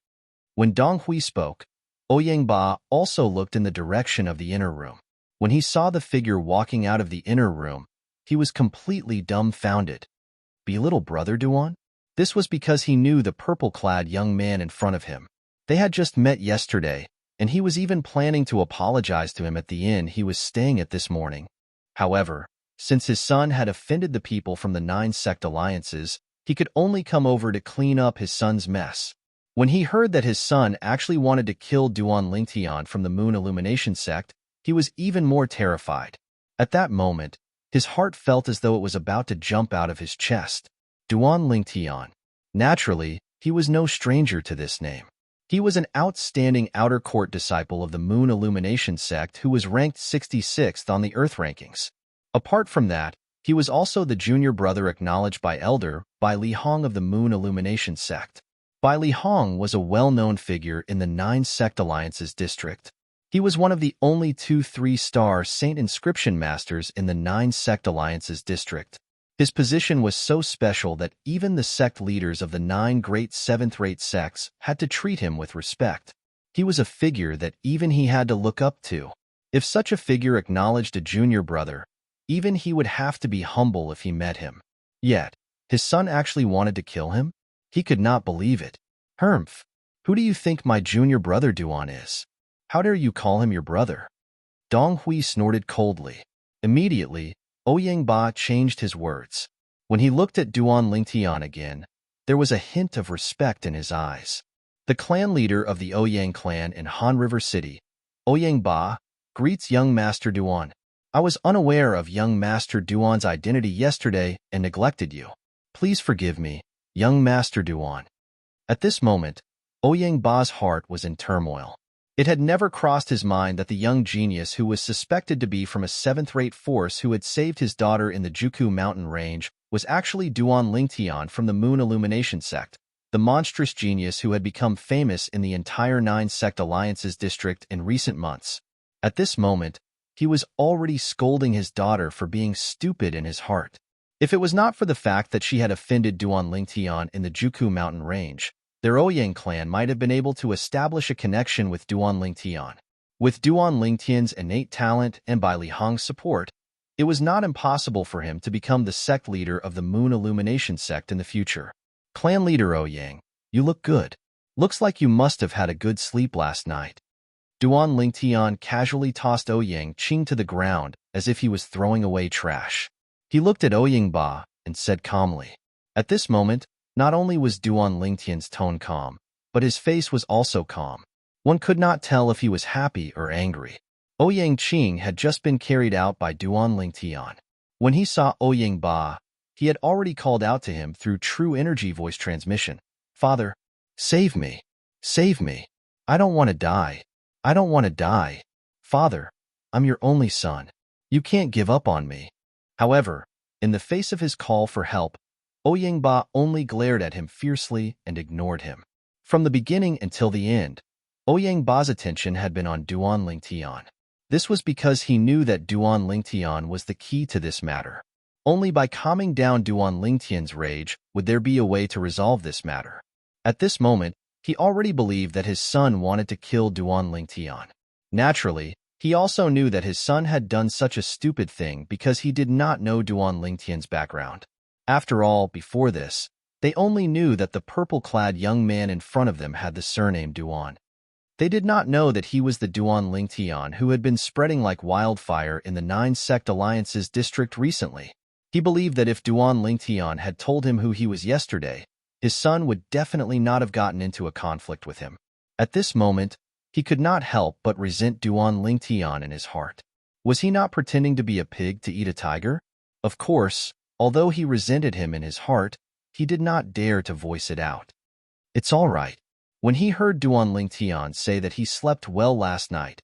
When Dong Hui spoke, Oyangba also looked in the direction of the inner room. When he saw the figure walking out of the inner room, he was completely dumbfounded. Belittle brother Duan? This was because he knew the purple-clad young man in front of him. They had just met yesterday, and he was even planning to apologize to him at the inn he was staying at this morning. However, since his son had offended the people from the Nine Sect Alliances, he could only come over to clean up his son's mess. When he heard that his son actually wanted to kill Duan Lingtian from the Moon Illumination sect, he was even more terrified. At that moment, his heart felt as though it was about to jump out of his chest. Duan Lingtian. Naturally, he was no stranger to this name. He was an outstanding outer court disciple of the Moon Illumination sect who was ranked 66th on the Earth rankings. Apart from that, he was also the junior brother acknowledged by Elder Bai Li Hong of the Moon Illumination sect. Bai Li Hong was a well-known figure in the Nine Sect Alliances district. He was one of the only 2 3-star Saint Inscription Masters in the Nine Sect Alliances district. His position was so special that even the sect leaders of the 9 great seventh-rate sects had to treat him with respect. He was a figure that even he had to look up to. If such a figure acknowledged a junior brother, even he would have to be humble if he met him. Yet, his son actually wanted to kill him? He could not believe it. Humph! Who do you think my junior brother Duan is? How dare you call him your brother? Dong Hui snorted coldly. Immediately, Ouyang Ba changed his words. When he looked at Duan Lingtian again, there was a hint of respect in his eyes. The clan leader of the Ouyang clan in Han River City, Ouyang Ba, greets young Master Duan. I was unaware of young Master Duan's identity yesterday and neglected you. Please forgive me, young Master Duan. At this moment, Ouyang Ba's heart was in turmoil. It had never crossed his mind that the young genius who was suspected to be from a seventh-rate force who had saved his daughter in the Juku mountain range was actually Duan Lingtian from the Moon Illumination sect, the monstrous genius who had become famous in the entire 9-sect alliances district in recent months. At this moment, he was already scolding his daughter for being stupid in his heart. If it was not for the fact that she had offended Duan Lingtian in the Juku mountain range, their Ouyang clan might have been able to establish a connection with Duan Lingtian. With Duan Lingtian's innate talent and by Li Hong's support, it was not impossible for him to become the sect leader of the Moon Illumination sect in the future. Clan leader Ouyang, you look good. Looks like you must have had a good sleep last night. Duan Lingtian casually tossed Ouyang Qing to the ground as if he was throwing away trash. He looked at Ouyang Ba and said calmly. At this moment, not only was Duan Lingtian's tone calm, but his face was also calm. One could not tell if he was happy or angry. Ouyang Qing had just been carried out by Duan Lingtian. When he saw Ouyang Ba, he had already called out to him through true energy voice transmission. Father, save me. Save me. I don't want to die. I don't want to die. Father, I'm your only son. You can't give up on me. However, in the face of his call for help, Ouyang Ba only glared at him fiercely and ignored him. From the beginning until the end, Ouyang Ba's attention had been on Duan Lingtian. This was because he knew that Duan Lingtian was the key to this matter. Only by calming down Duan Lingtian's rage would there be a way to resolve this matter. At this moment, he already believed that his son wanted to kill Duan Lingtian. Naturally, he also knew that his son had done such a stupid thing because he did not know Duan Lingtian's background. After all, before this, they only knew that the purple-clad young man in front of them had the surname Duan. They did not know that he was the Duan Lingtian who had been spreading like wildfire in the 9-sect alliances district recently. He believed that if Duan Lingtian had told him who he was yesterday, his son would definitely not have gotten into a conflict with him. At this moment, he could not help but resent Duan Lingtian in his heart. Was he not pretending to be a pig to eat a tiger? Of course, although he resented him in his heart, he did not dare to voice it out. It's all right. When he heard Duan Lingtian say that he slept well last night,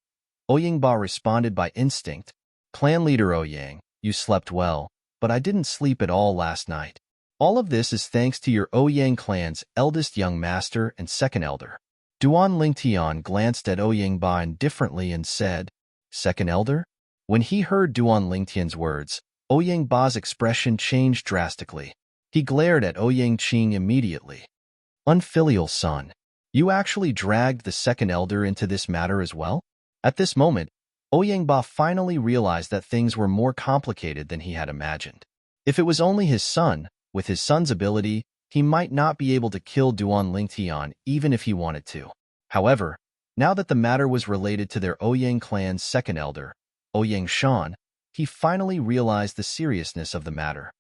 Ouyang Ba responded by instinct. Clan leader Ouyang, you slept well, but I didn't sleep at all last night. All of this is thanks to your Ouyang clan's eldest young master and second elder. Duan Lingtian glanced at Ouyang Ba indifferently and said, Second elder? When he heard Duan Lingtian's words, Ouyang Ba's expression changed drastically. He glared at Ouyang Qing immediately. Unfilial son, you actually dragged the second elder into this matter as well? At this moment, Ouyang Ba finally realized that things were more complicated than he had imagined. If it was only his son, with his son's ability, he might not be able to kill Duan Lingtian even if he wanted to. However, now that the matter was related to their Ouyang clan's second elder, Ouyang Shan, he finally realized the seriousness of the matter.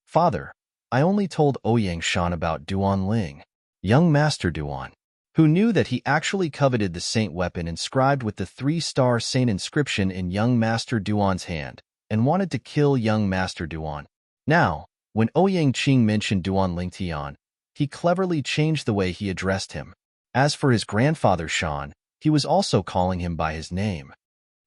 Father, I only told Ouyang Shan about Duan Ling, young Master Duan, who knew that he actually coveted the saint weapon inscribed with the 3-star saint inscription in young Master Duan's hand, and wanted to kill young Master Duan. Now, when Ouyang Qing mentioned Duan Lingtian, he cleverly changed the way he addressed him. As for his grandfather Shan, he was also calling him by his name.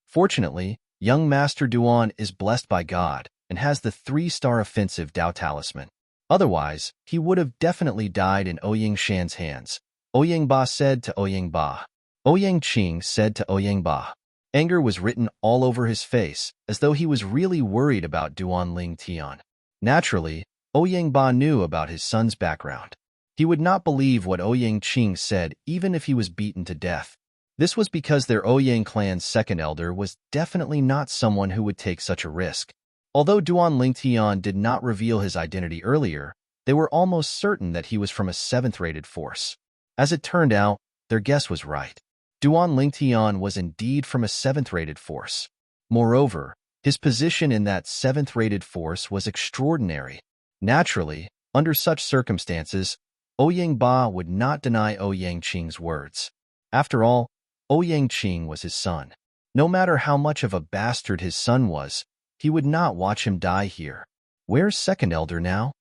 Fortunately, young Master Duan is blessed by God and has the 3-star offensive Dao Talisman. Otherwise, he would have definitely died in Ouyang Shan's hands. Ouyang Ba said to Ouyang Ba. Ouyang Qing said to Ouyang Ba. Anger was written all over his face, as though he was really worried about Duan Lingtian. Naturally, Ouyang Ba knew about his son's background. He would not believe what Ouyang Qing said even if he was beaten to death. This was because their Ouyang clan's second elder was definitely not someone who would take such a risk. Although Duan Lingtian did not reveal his identity earlier, they were almost certain that he was from a 7th-rated force. As it turned out, their guess was right. Duan Lingtian was indeed from a 7th-rated force. Moreover, his position in that 7th-rated force was extraordinary. Naturally, under such circumstances, Ouyang Ba would not deny Ouyang Qing's words. After all, Ouyang Qing was his son. No matter how much of a bastard his son was, he would not watch him die here. Where's second elder now?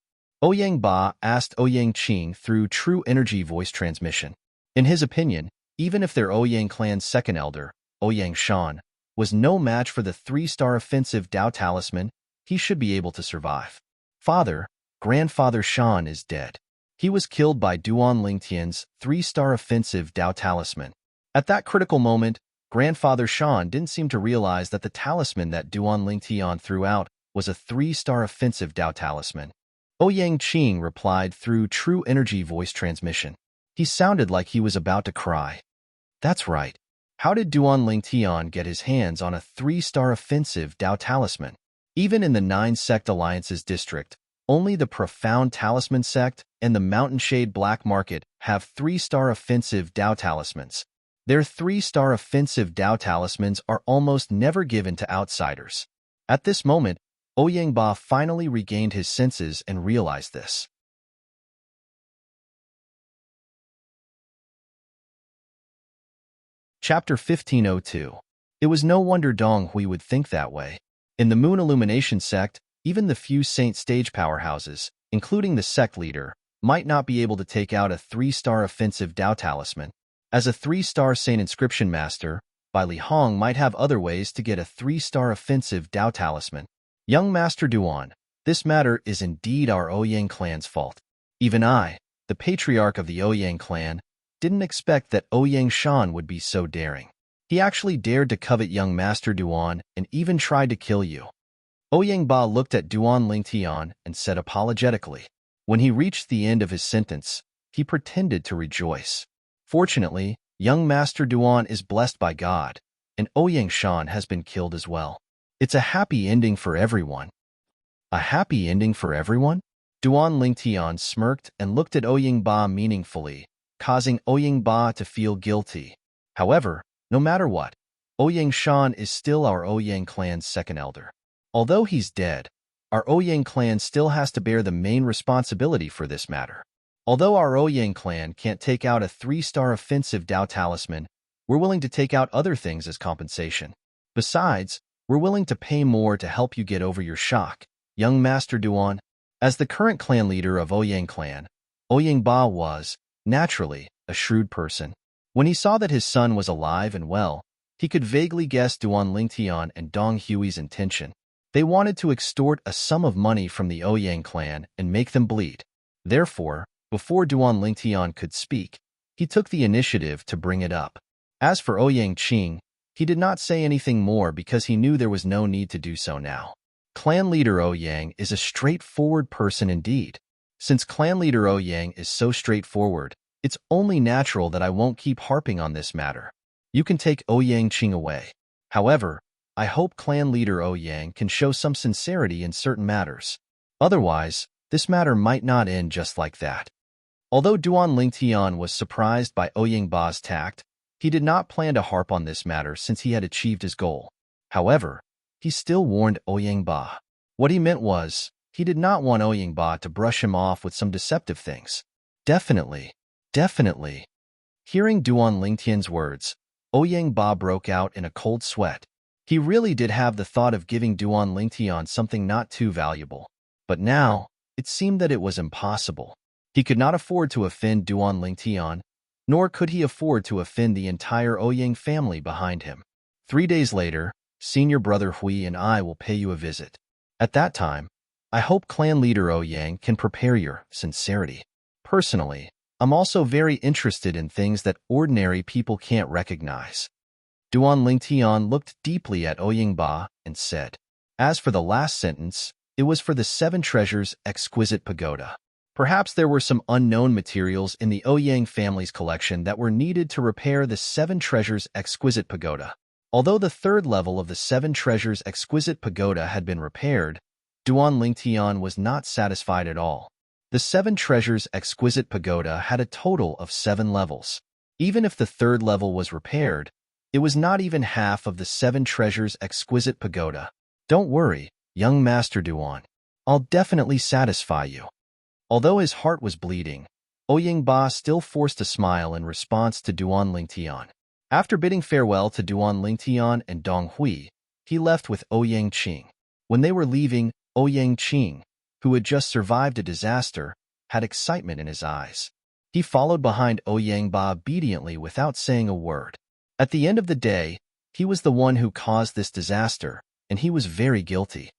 Ouyang Ba asked Ouyang Qing through true energy voice transmission. In his opinion, even if their Ouyang clan's second elder, Ouyang Shan, was no match for the 3-star offensive Dao Talisman, he should be able to survive. Grandfather Shan is dead. He was killed by Duan Lingtian's 3-star offensive Dao Talisman. At that critical moment, Grandfather Shan didn't seem to realize that the talisman that Duan Lingtian threw out was a 3-star offensive Dao Talisman. Ouyang Qing replied through true energy voice transmission. He sounded like he was about to cry. That's right. How did Duan Lingtian get his hands on a 3-star offensive Dao Talisman? Even in the 9-sect alliances district, only the Profound Talisman sect and the Mountain Shade Black Market have 3-star offensive Dao Talismans. Their 3-star offensive Dao Talismans are almost never given to outsiders. At this moment, Ouyang Ba finally regained his senses and realized this. Chapter 1502. It was no wonder Dong Hui would think that way. In the Moon Illumination sect, even the few Saint stage powerhouses, including the sect leader, might not be able to take out a 3-star offensive Dao Talisman. As a 3-star Saint Inscription Master, Bai Li Hong might have other ways to get a 3-star offensive Dao Talisman. Young Master Duan, this matter is indeed our Ouyang clan's fault. Even I, the patriarch of the Ouyang clan, didn't expect that Ouyang Shan would be so daring. He actually dared to covet young Master Duan and even tried to kill you. Ouyang Ba looked at Duan Lingtian and said apologetically. When he reached the end of his sentence, he pretended to rejoice. Fortunately, young Master Duan is blessed by God, and Ouyang Shan has been killed as well. It's a happy ending for everyone. A happy ending for everyone? Duan Lingtian smirked and looked at Ouyang Ba meaningfully, causing Ouyang Ba to feel guilty. However, no matter what, Ouyang Shan is still our Ouyang clan's second elder. Although he's dead, our Ouyang clan still has to bear the main responsibility for this matter. Although our Ouyang clan can't take out a 3-star offensive Dao Talisman, we're willing to take out other things as compensation. Besides, we're willing to pay more to help you get over your shock, young Master Duan. As the current clan leader of Ouyang clan, Ouyang Ba was, naturally, a shrewd person. When he saw that his son was alive and well, he could vaguely guess Duan Lingtian and Dong Hui's intention. They wanted to extort a sum of money from the Ouyang clan and make them bleed. Therefore, before Duan Lingtian could speak, he took the initiative to bring it up. As for Ouyang Qing, he did not say anything more because he knew there was no need to do so now. Clan leader Ouyang is a straightforward person indeed. Since clan leader Ouyang is so straightforward, it's only natural that I won't keep harping on this matter. You can take Ouyang Qing away. However, I hope clan leader Ouyang can show some sincerity in certain matters. Otherwise, this matter might not end just like that. Although Duan Lingtian was surprised by Ouyang Ba's tact, he did not plan to harp on this matter since he had achieved his goal. However, he still warned Ouyang Ba. What he meant was, he did not want Ouyang Ba to brush him off with some deceptive things. Definitely. Hearing Duan Lingtian's words, Ouyang Ba broke out in a cold sweat. He really did have the thought of giving Duan Lingtian something not too valuable. But now, it seemed that it was impossible. He could not afford to offend Duan Lingtian, nor could he afford to offend the entire Ouyang family behind him. 3 days later, senior brother Hui and I will pay you a visit. At that time, I hope clan leader Ouyang can prepare your sincerity. Personally, I'm also very interested in things that ordinary people can't recognize. Duan Lingtian looked deeply at Ouyang Ba and said, as for the last sentence, It was for the Seven Treasures Exquisite Pagoda. Perhaps there were some unknown materials in the Ouyang family's collection that were needed to repair the Seven Treasures Exquisite Pagoda. Although the third level of the Seven Treasures Exquisite Pagoda had been repaired, Duan Lingtian was not satisfied at all. The Seven Treasures Exquisite Pagoda had a total of 7 levels. Even if the third level was repaired, it was not even half of the Seven Treasures Exquisite Pagoda. Don't worry, young Master Duan. I'll definitely satisfy you. Although his heart was bleeding, Ouyang Ba still forced a smile in response to Duan Lingtian. After bidding farewell to Duan Lingtian and Dong Hui, he left with Ouyang Qing. When they were leaving, Ouyang Qing, who had just survived a disaster, had excitement in his eyes. He followed behind Ouyang Ba obediently without saying a word. At the end of the day, he was the one who caused this disaster, and he was very guilty.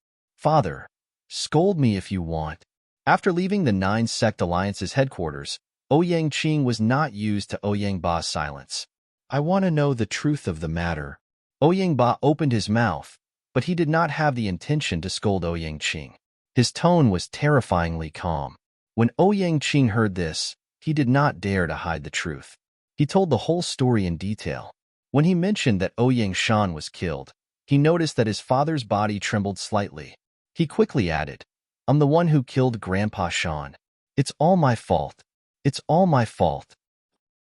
Father, scold me if you want. After leaving the Nine Sect Alliance's headquarters, Ouyang Qing was not used to Ouyang Ba's silence. I want to know the truth of the matter. Ouyang Ba opened his mouth, but he did not have the intention to scold Ouyang Qing. His tone was terrifyingly calm. When Ouyang Qing heard this, he did not dare to hide the truth. He told the whole story in detail. When he mentioned that Ouyang Shan was killed, he noticed that his father's body trembled slightly. He quickly added, I'm the one who killed Grandpa Shan. It's all my fault. It's all my fault.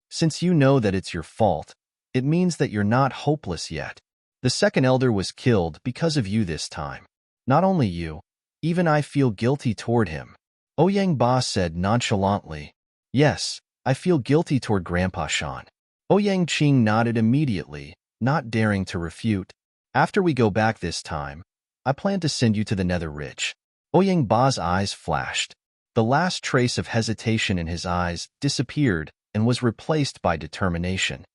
Since you know that it's your fault, it means that you're not hopeless yet. The second elder was killed because of you this time. Not only you, even I feel guilty toward him. Ouyang Ba said nonchalantly, Yes, I feel guilty toward Grandpa Shan. Ouyang Qing nodded immediately, not daring to refute. After we go back this time, I plan to send you to the Nether Ridge. Ouyang Ba's eyes flashed. The last trace of hesitation in his eyes disappeared and was replaced by determination.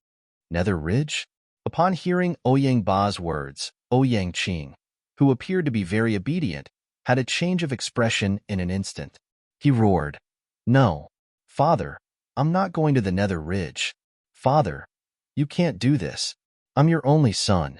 Nether Ridge? Upon hearing Ouyang Ba's words, Ouyang Qing, who appeared to be very obedient, had a change of expression in an instant. He roared, No, Father, I'm not going to the Nether Ridge. Father, you can't do this. I'm your only son.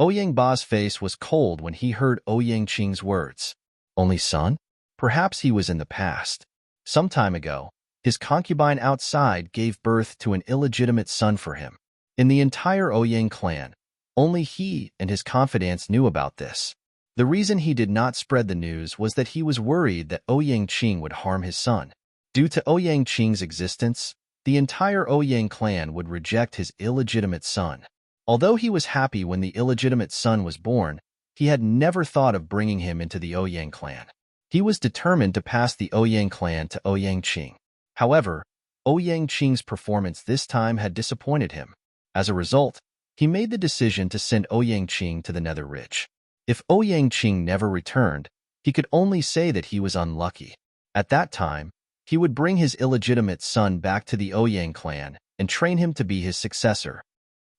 Ouyang Ba's face was cold when he heard Ouyang Qing's words. Only son? Perhaps he was in the past. Some time ago, his concubine outside gave birth to an illegitimate son for him. In the entire Ouyang clan, only he and his confidants knew about this. The reason he did not spread the news was that he was worried that Ouyang Qing would harm his son. Due to Ouyang Qing's existence, the entire Ouyang clan would reject his illegitimate son. Although he was happy when the illegitimate son was born, he had never thought of bringing him into the Ouyang clan. He was determined to pass the Ouyang clan to Ouyang Qing. However, Ouyang Qing's performance this time had disappointed him. As a result, he made the decision to send Ouyang Qing to the Nether Ridge. If Ouyang Qing never returned, he could only say that he was unlucky. At that time, he would bring his illegitimate son back to the Ouyang clan and train him to be his successor.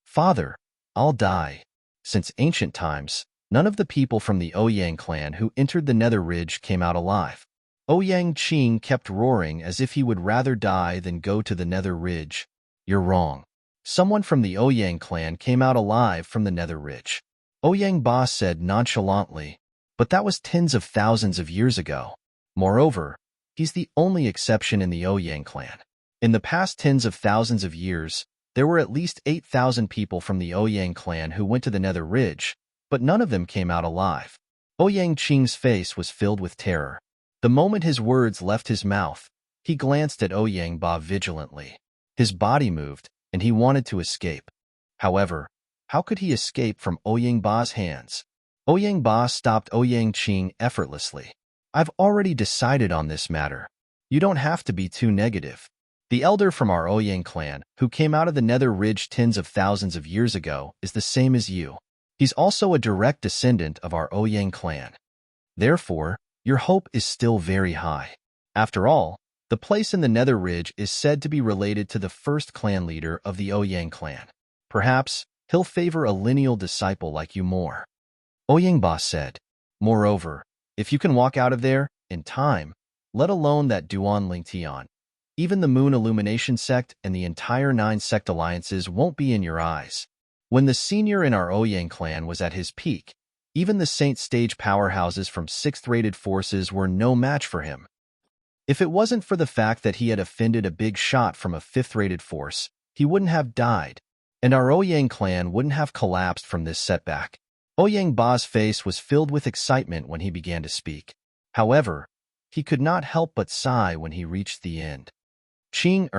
Father, I'll die. Since ancient times, none of the people from the Ouyang clan who entered the Nether Ridge came out alive. Ouyang Qing kept roaring as if he would rather die than go to the Nether Ridge. You're wrong. Someone from the Ouyang clan came out alive from the Nether Ridge. Ouyang Ba said nonchalantly, but that was tens of thousands of years ago. Moreover, he's the only exception in the Ouyang clan. In the past tens of thousands of years, there were at least 8,000 people from the Ouyang clan who went to the Nether Ridge, but none of them came out alive. Ouyang Qing's face was filled with terror. The moment his words left his mouth, he glanced at Ouyang Ba vigilantly. His body moved, and he wanted to escape. However, how could he escape from Ouyang Ba's hands? Ouyang Ba stopped Ouyang Qing effortlessly. I've already decided on this matter. You don't have to be too negative. The elder from our Ouyang clan, who came out of the Nether Ridge tens of thousands of years ago, is the same as you. He's also a direct descendant of our Ouyang clan. Therefore, your hope is still very high. After all, the place in the Nether Ridge is said to be related to the first clan leader of the Ouyang clan. Perhaps he'll favor a lineal disciple like you more. Ouyang Ba said. Moreover, if you can walk out of there in time, let alone that Duan Lingtian, even the Moon Illumination sect and the entire 9 sect alliances won't be in your eyes. When the senior in our Ouyang clan was at his peak, Even the Saint Stage powerhouses from 6th-rated forces were no match for him. If it wasn't for the fact that he had offended a big shot from a 5th-rated force, he wouldn't have died, and our Ouyang clan wouldn't have collapsed from this setback. Ouyang Ba's face was filled with excitement when he began to speak. However, he could not help but sigh when he reached the end. Qing,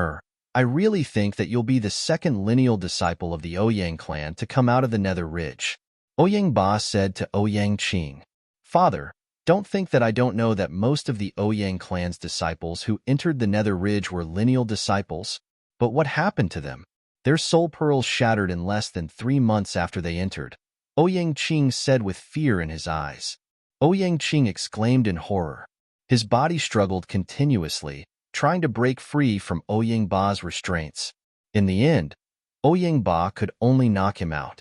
I really think that you'll be the second lineal disciple of the Ouyang clan to come out of the Nether Ridge. Ouyang Ba said to Ouyang Qing. Father, don't think that I don't know that most of the Ouyang clan's disciples who entered the Nether Ridge were lineal disciples, but what happened to them? Their soul pearls shattered in less than 3 months after they entered. Ouyang Qing said with fear in his eyes. Ouyang Qing exclaimed in horror. His body struggled continuously, trying to break free from Ouyang Ba's restraints. In the end, Ouyang Ba could only knock him out.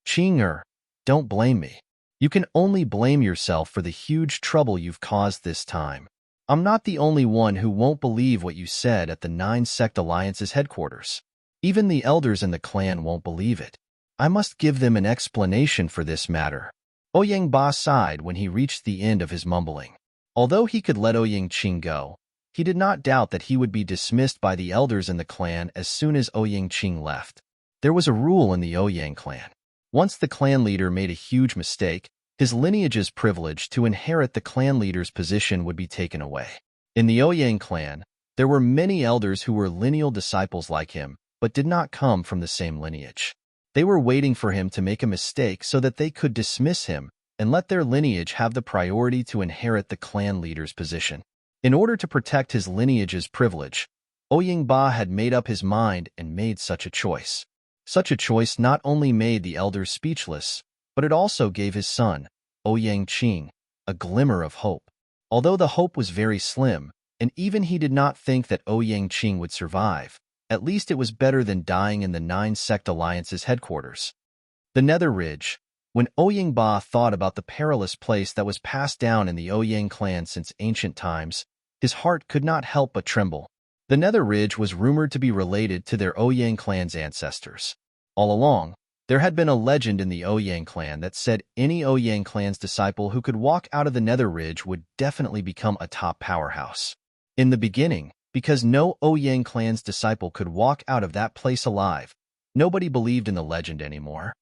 Qing, don't blame me. You can only blame yourself for the huge trouble you've caused this time. I'm not the only one who won't believe what you said at the 9-Sect Alliance's headquarters. Even the elders in the clan won't believe it. I must give them an explanation for this matter. Ouyang Ba sighed when he reached the end of his mumbling. Although he could let Ouyang Qing go, he did not doubt that he would be dismissed by the elders in the clan as soon as Ouyang Qing left. There was a rule in the Ouyang clan. Once the clan leader made a huge mistake, his lineage's privilege to inherit the clan leader's position would be taken away. In the Ouyang clan, there were many elders who were lineal disciples like him, but did not come from the same lineage. They were waiting for him to make a mistake so that they could dismiss him and let their lineage have the priority to inherit the clan leader's position. In order to protect his lineage's privilege, Ouyang Ba had made up his mind and made such a choice. Such a choice not only made the elders speechless, but it also gave his son, Ouyang Qing, a glimmer of hope. Although the hope was very slim, and even he did not think that Ouyang Qing would survive, at least it was better than dying in the 9-Sect Alliance's headquarters. The Nether Ridge. When Ouyang Ba thought about the perilous place that was passed down in the Ouyang clan since ancient times, his heart could not help but tremble. The Nether Ridge was rumored to be related to their Ouyang clan's ancestors. All along, there had been a legend in the Ouyang clan that said any Ouyang clan's disciple who could walk out of the Nether Ridge would definitely become a top powerhouse. In the beginning, because no Ouyang clan's disciple could walk out of that place alive, nobody believed in the legend anymore.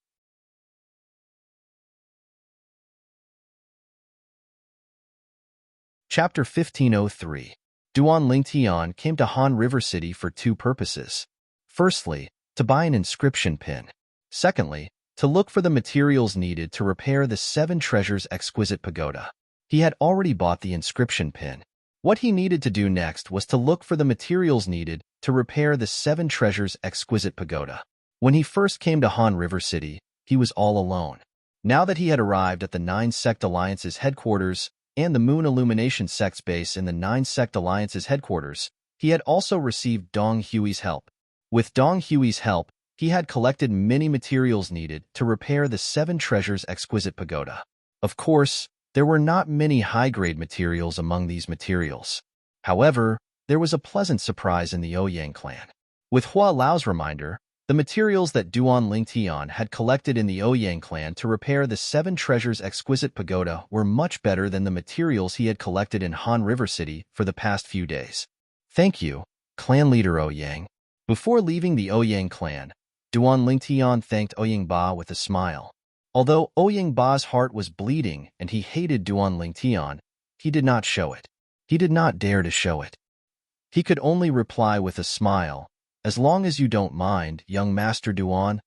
Chapter 1503. Duan Lingtian came to Han River City for 2 purposes. Firstly, to buy an inscription pin. Secondly, to look for the materials needed to repair the 7 Treasures exquisite pagoda. He had already bought the inscription pin. What he needed to do next was to look for the materials needed to repair the 7 Treasures exquisite pagoda. When he first came to Han River City, he was all alone. Now that he had arrived at the 9-Sect Alliance's headquarters and the Moon Illumination Sect's base in the 9-Sect Alliance's headquarters, he had also received Dong Hui's help. With Dong Hui's help, he had collected many materials needed to repair the 7 Treasures exquisite pagoda. Of course, there were not many high-grade materials among these materials. However, there was a pleasant surprise in the Ouyang clan. With Hua Lao's reminder, the materials that Duan Lingtian had collected in the Ouyang clan to repair the 7 Treasures exquisite pagoda were much better than the materials he had collected in Han River City for the past few days. Thank you, clan leader Ouyang. Before leaving the Ouyang clan, Duan Lingtian thanked Ouyang Ba with a smile. Although Ouyang Ba's heart was bleeding and he hated Duan Lingtian, he did not show it. He did not dare to show it. He could only reply with a smile, "As long as you don't mind, young Master Duan."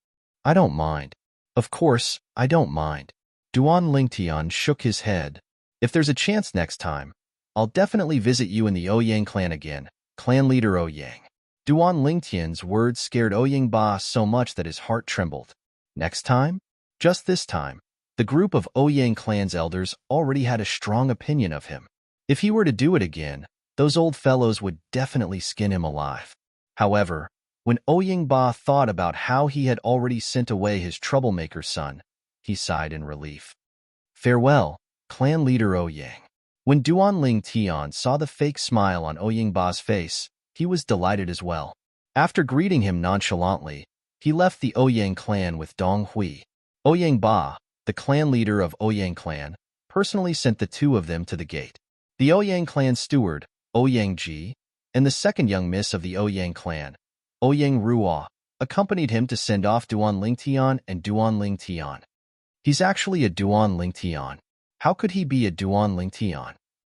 "I don't mind. Of course, I don't mind." Duan Lingtian shook his head. "If there's a chance next time, I'll definitely visit you in the Ouyang clan again, clan leader Ouyang." Duan Lingtian's words scared Ouyang Ba so much that his heart trembled. Next time? Just this time, the group of Ouyang clan's elders already had a strong opinion of him. If he were to do it again, those old fellows would definitely skin him alive. However, when Ouyang Ba thought about how he had already sent away his troublemaker son, he sighed in relief. Farewell, clan leader Ouyang. When Duan Lingtian saw the fake smile on Ouyang Ba's face, he was delighted as well. After greeting him nonchalantly, he left the Ouyang clan with Dong Hui. Ouyang Ba, the clan leader of Ouyang clan, personally sent the two of them to the gate. The Ouyang clan steward, Ouyang Ji, and the second young miss of the Ouyang clan, Ouyang Ruo, accompanied him to send off Duan Lingtian and Duan Lingtian. He's actually a Duan Lingtian. How could he be a Duan Lingtian?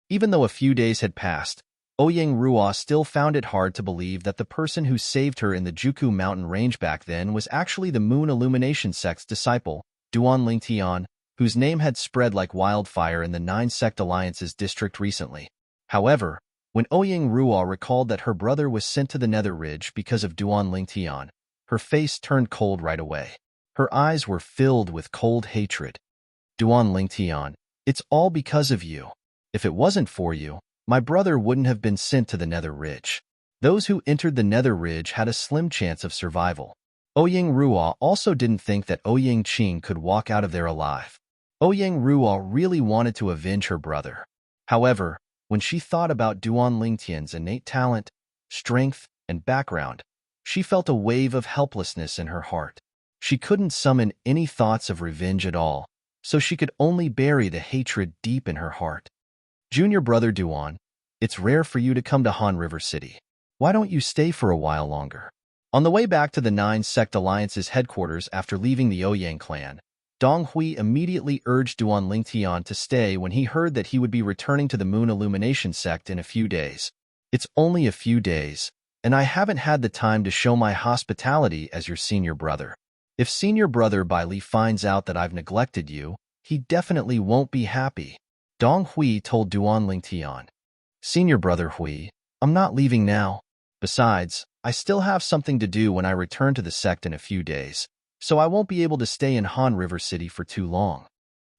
Even though a few days had passed, Ouyang Ruo still found it hard to believe that the person who saved her in the Juku mountain range back then was actually the Moon Illumination sect's disciple, Duan Lingtian, whose name had spread like wildfire in the Nine Sect Alliance's district recently. However, when Ouyang Ruo recalled that her brother was sent to the Nether Ridge because of Duan Lingtian, her face turned cold right away. Her eyes were filled with cold hatred. Duan Lingtian, it's all because of you. If it wasn't for you, my brother wouldn't have been sent to the Nether Ridge. Those who entered the Nether Ridge had a slim chance of survival. Ouyang Ruo also didn't think that Ouyang Qing could walk out of there alive. Ouyang Ruo really wanted to avenge her brother. However, when she thought about Duan Lingtian's innate talent, strength, and background, she felt a wave of helplessness in her heart. She couldn't summon any thoughts of revenge at all, so she could only bury the hatred deep in her heart. Junior brother Duan, it's rare for you to come to Han River City. Why don't you stay for a while longer? On the way back to the Nine Sect Alliance's headquarters after leaving the Ouyang clan, Dong Hui immediately urged Duan Lingtian to stay when he heard that he would be returning to the Moon Illumination sect in a few days. It's only a few days, and I haven't had the time to show my hospitality as your senior brother. If senior brother Bai Li finds out that I've neglected you, he definitely won't be happy. Dong Hui told Duan Lingtian. Senior brother Hui, I'm not leaving now. Besides, I still have something to do when I return to the sect in a few days, so I won't be able to stay in Han River City for too long.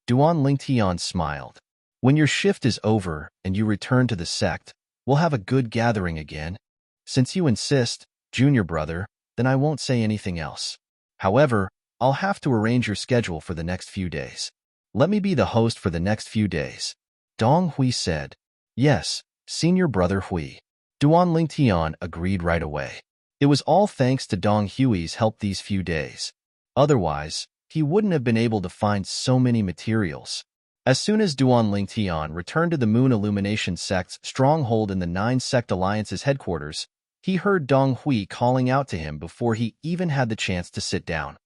Duan Lingtian smiled. When your shift is over and you return to the sect, we'll have a good gathering again. Since you insist, junior brother, then I won't say anything else. However, I'll have to arrange your schedule for the next few days. Let me be the host for the next few days. Dong Hui said. Yes, senior brother Hui. Duan Lingtian agreed right away. It was all thanks to Dong Hui's help these few days. Otherwise, he wouldn't have been able to find so many materials. As soon as Duan Lingtian returned to the Moon Illumination sect's stronghold in the Nine Sect Alliance's headquarters, he heard Dong Hui calling out to him before he even had the chance to sit down.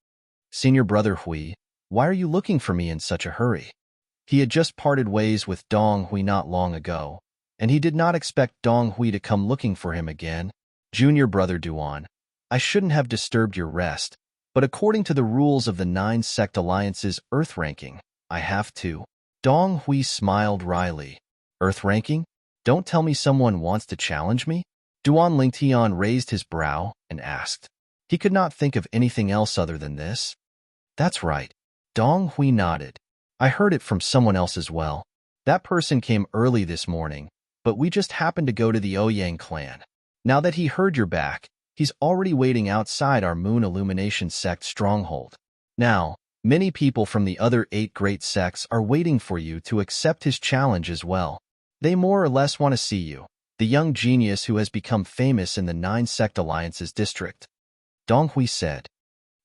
Senior brother Hui, why are you looking for me in such a hurry? He had just parted ways with Dong Hui not long ago, and he did not expect Dong Hui to come looking for him again. Junior brother Duan, I shouldn't have disturbed your rest, but according to the rules of the Nine Sect Alliance's Earth ranking, I have to. Dong Hui smiled wryly. Earth ranking? Don't tell me someone wants to challenge me? Duan Lingtian raised his brow and asked. He could not think of anything else other than this. That's right. Dong Hui nodded. I heard it from someone else as well. That person came early this morning, but we just happened to go to the Ouyang clan. Now that he heard you're back, he's already waiting outside our Moon Illumination sect stronghold. Now, many people from the other 8 great sects are waiting for you to accept his challenge as well. They more or less want to see you, the young genius who has become famous in the Nine Sect Alliance's district. Dong Hui said.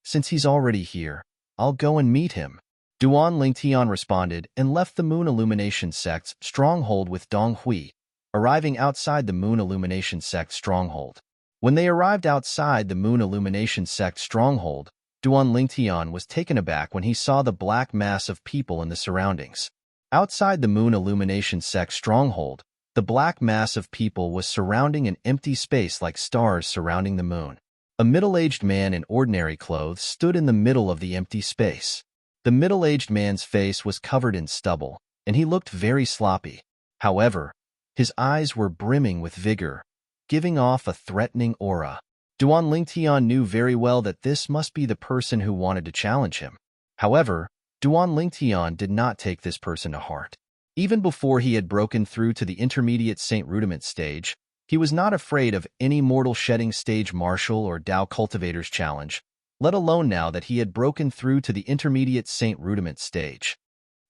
Since he's already here, I'll go and meet him. Duan Lingtian responded and left the Moon Illumination sect's stronghold with Dong Hui, arriving outside the Moon Illumination sect stronghold. When they arrived outside the Moon Illumination sect stronghold, Duan Lingtian was taken aback when he saw the black mass of people in the surroundings. Outside the Moon Illumination sect stronghold, the black mass of people was surrounding an empty space like stars surrounding the moon. A middle-aged man in ordinary clothes stood in the middle of the empty space. The middle-aged man's face was covered in stubble, and he looked very sloppy. However, his eyes were brimming with vigor, giving off a threatening aura. Duan Lingtian knew very well that this must be the person who wanted to challenge him. However, Duan Lingtian did not take this person to heart. Even before he had broken through to the intermediate Saint Rudiment stage, he was not afraid of any mortal shedding stage martial or Dao cultivator's challenge, let alone now that he had broken through to the intermediate Saint Rudiment stage.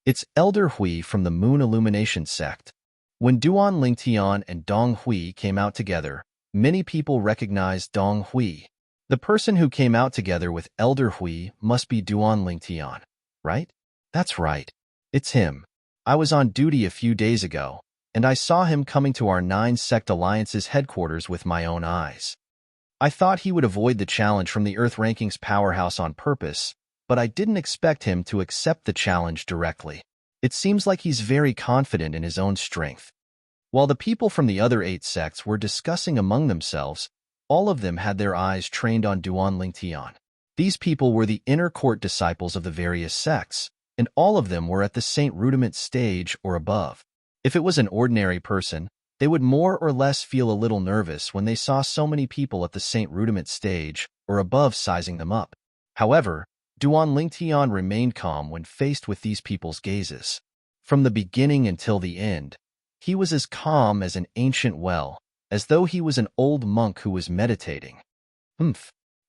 It's Elder Hui from the Moon Illumination sect. When Duan Lingtian and Dong Hui came out together, many people recognized Dong Hui. The person who came out together with Elder Hui must be Duan Lingtian, right? That's right. It's him. I was on duty a few days ago, and I saw him coming to our 9-sect alliance's headquarters with my own eyes. I thought he would avoid the challenge from the Earth Rankings powerhouse on purpose, but I didn't expect him to accept the challenge directly. It seems like he's very confident in his own strength. While the people from the other 8 sects were discussing among themselves, all of them had their eyes trained on Duan Lingtian. These people were the inner court disciples of the various sects, and all of them were at the Saint Rudiment stage or above. If it was an ordinary person, they would more or less feel a little nervous when they saw so many people at the Saint Rudiment stage or above sizing them up. However, Duan Lingtian remained calm when faced with these people's gazes. From the beginning until the end, he was as calm as an ancient well, as though he was an old monk who was meditating.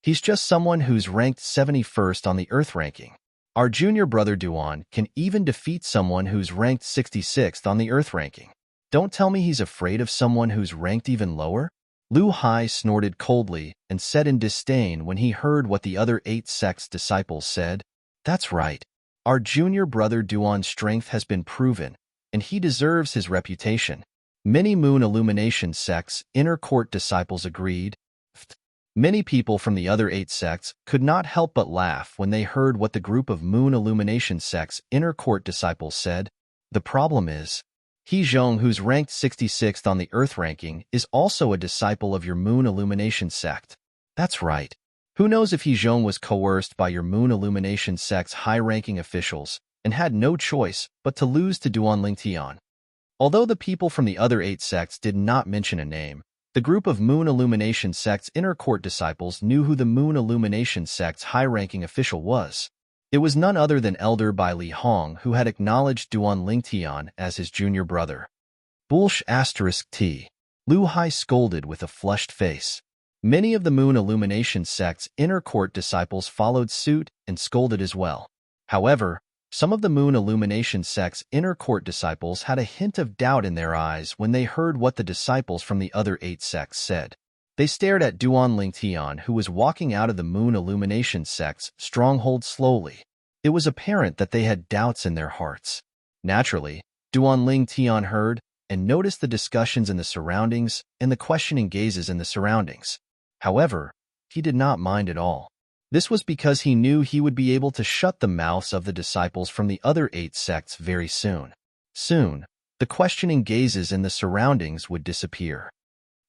He's just someone who's ranked 71st on the Earth ranking. Our junior brother Duan can even defeat someone who's ranked 66th on the Earth ranking. Don't tell me he's afraid of someone who's ranked even lower? Lu Hai snorted coldly and said in disdain when he heard what the other 8 sects' disciples said. That's right. Our junior brother Duan's strength has been proven, and he deserves his reputation. Many Moon Illumination sects' inner court disciples agreed. Many people from the other 8 sects could not help but laugh when they heard what the group of Moon Illumination sects' inner court disciples said. The problem is, He Zhong, who's ranked 66th on the Earth ranking, is also a disciple of your Moon Illumination sect. That's right. Who knows if He Zhong was coerced by your Moon Illumination sect's high-ranking officials and had no choice but to lose to Duan Lingtian. Although the people from the other 8 sects did not mention a name, the group of Moon Illumination sect's inner court disciples knew who the Moon Illumination sect's high-ranking official was. It was none other than Elder Bai Li Hong, who had acknowledged Duan Lingtian as his junior brother. Bullsh *T. Lu Hai scolded with a flushed face. Many of the Moon Illumination sect's inner court disciples followed suit and scolded as well. However, some of the Moon Illumination sect's inner court disciples had a hint of doubt in their eyes when they heard what the disciples from the other 8 sects said. They stared at Duan Lingtian, who was walking out of the Moon Illumination sect's stronghold slowly. It was apparent that they had doubts in their hearts. Naturally, Duan Lingtian heard and noticed the discussions in the surroundings and the questioning gazes in the surroundings. However, he did not mind at all. This was because he knew he would be able to shut the mouths of the disciples from the other 8 sects very soon. Soon, the questioning gazes in the surroundings would disappear.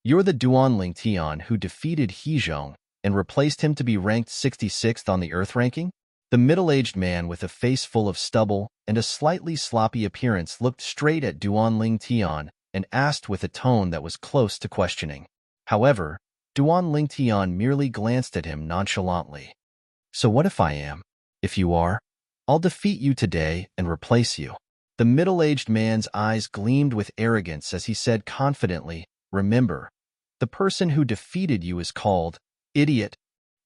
You're the Duan Lingtian who defeated He Zhong and replaced him to be ranked 66th on the Earth ranking? The middle-aged man with a face full of stubble and a slightly sloppy appearance looked straight at Duan Lingtian and asked with a tone that was close to questioning. However, Duan Lingtian merely glanced at him nonchalantly. So what if I am? If you are, I'll defeat you today and replace you. The middle-aged man's eyes gleamed with arrogance as he said confidently, Remember, the person who defeated you is called idiot.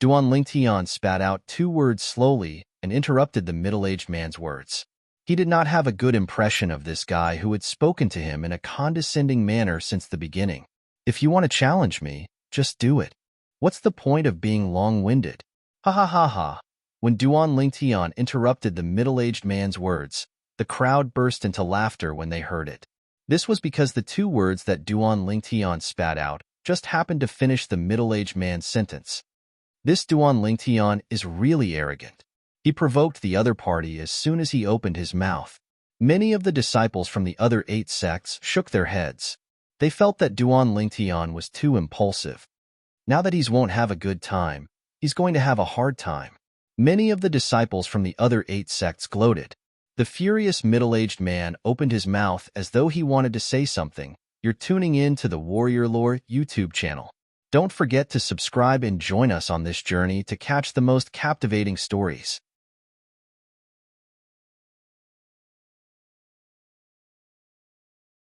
Duan Lingtian spat out 2 words slowly and interrupted the middle-aged man's words. He did not have a good impression of this guy who had spoken to him in a condescending manner since the beginning. If you want to challenge me, just do it. What's the point of being long-winded? Ha ha ha ha. When Duan Lingtian interrupted the middle-aged man's words, the crowd burst into laughter when they heard it. This was because the 2 words that Duan Lingtian spat out just happened to finish the middle-aged man's sentence. This Duan Lingtian is really arrogant. He provoked the other party as soon as he opened his mouth. Many of the disciples from the other 8 sects shook their heads. They felt that Duan Lingtian was too impulsive. Now that he won't have a good time, he's going to have a hard time. Many of the disciples from the other 8 sects gloated. The furious middle-aged man opened his mouth as though he wanted to say something. You're tuning in to the Warrior Lore YouTube channel. Don't forget to subscribe and join us on this journey to catch the most captivating stories.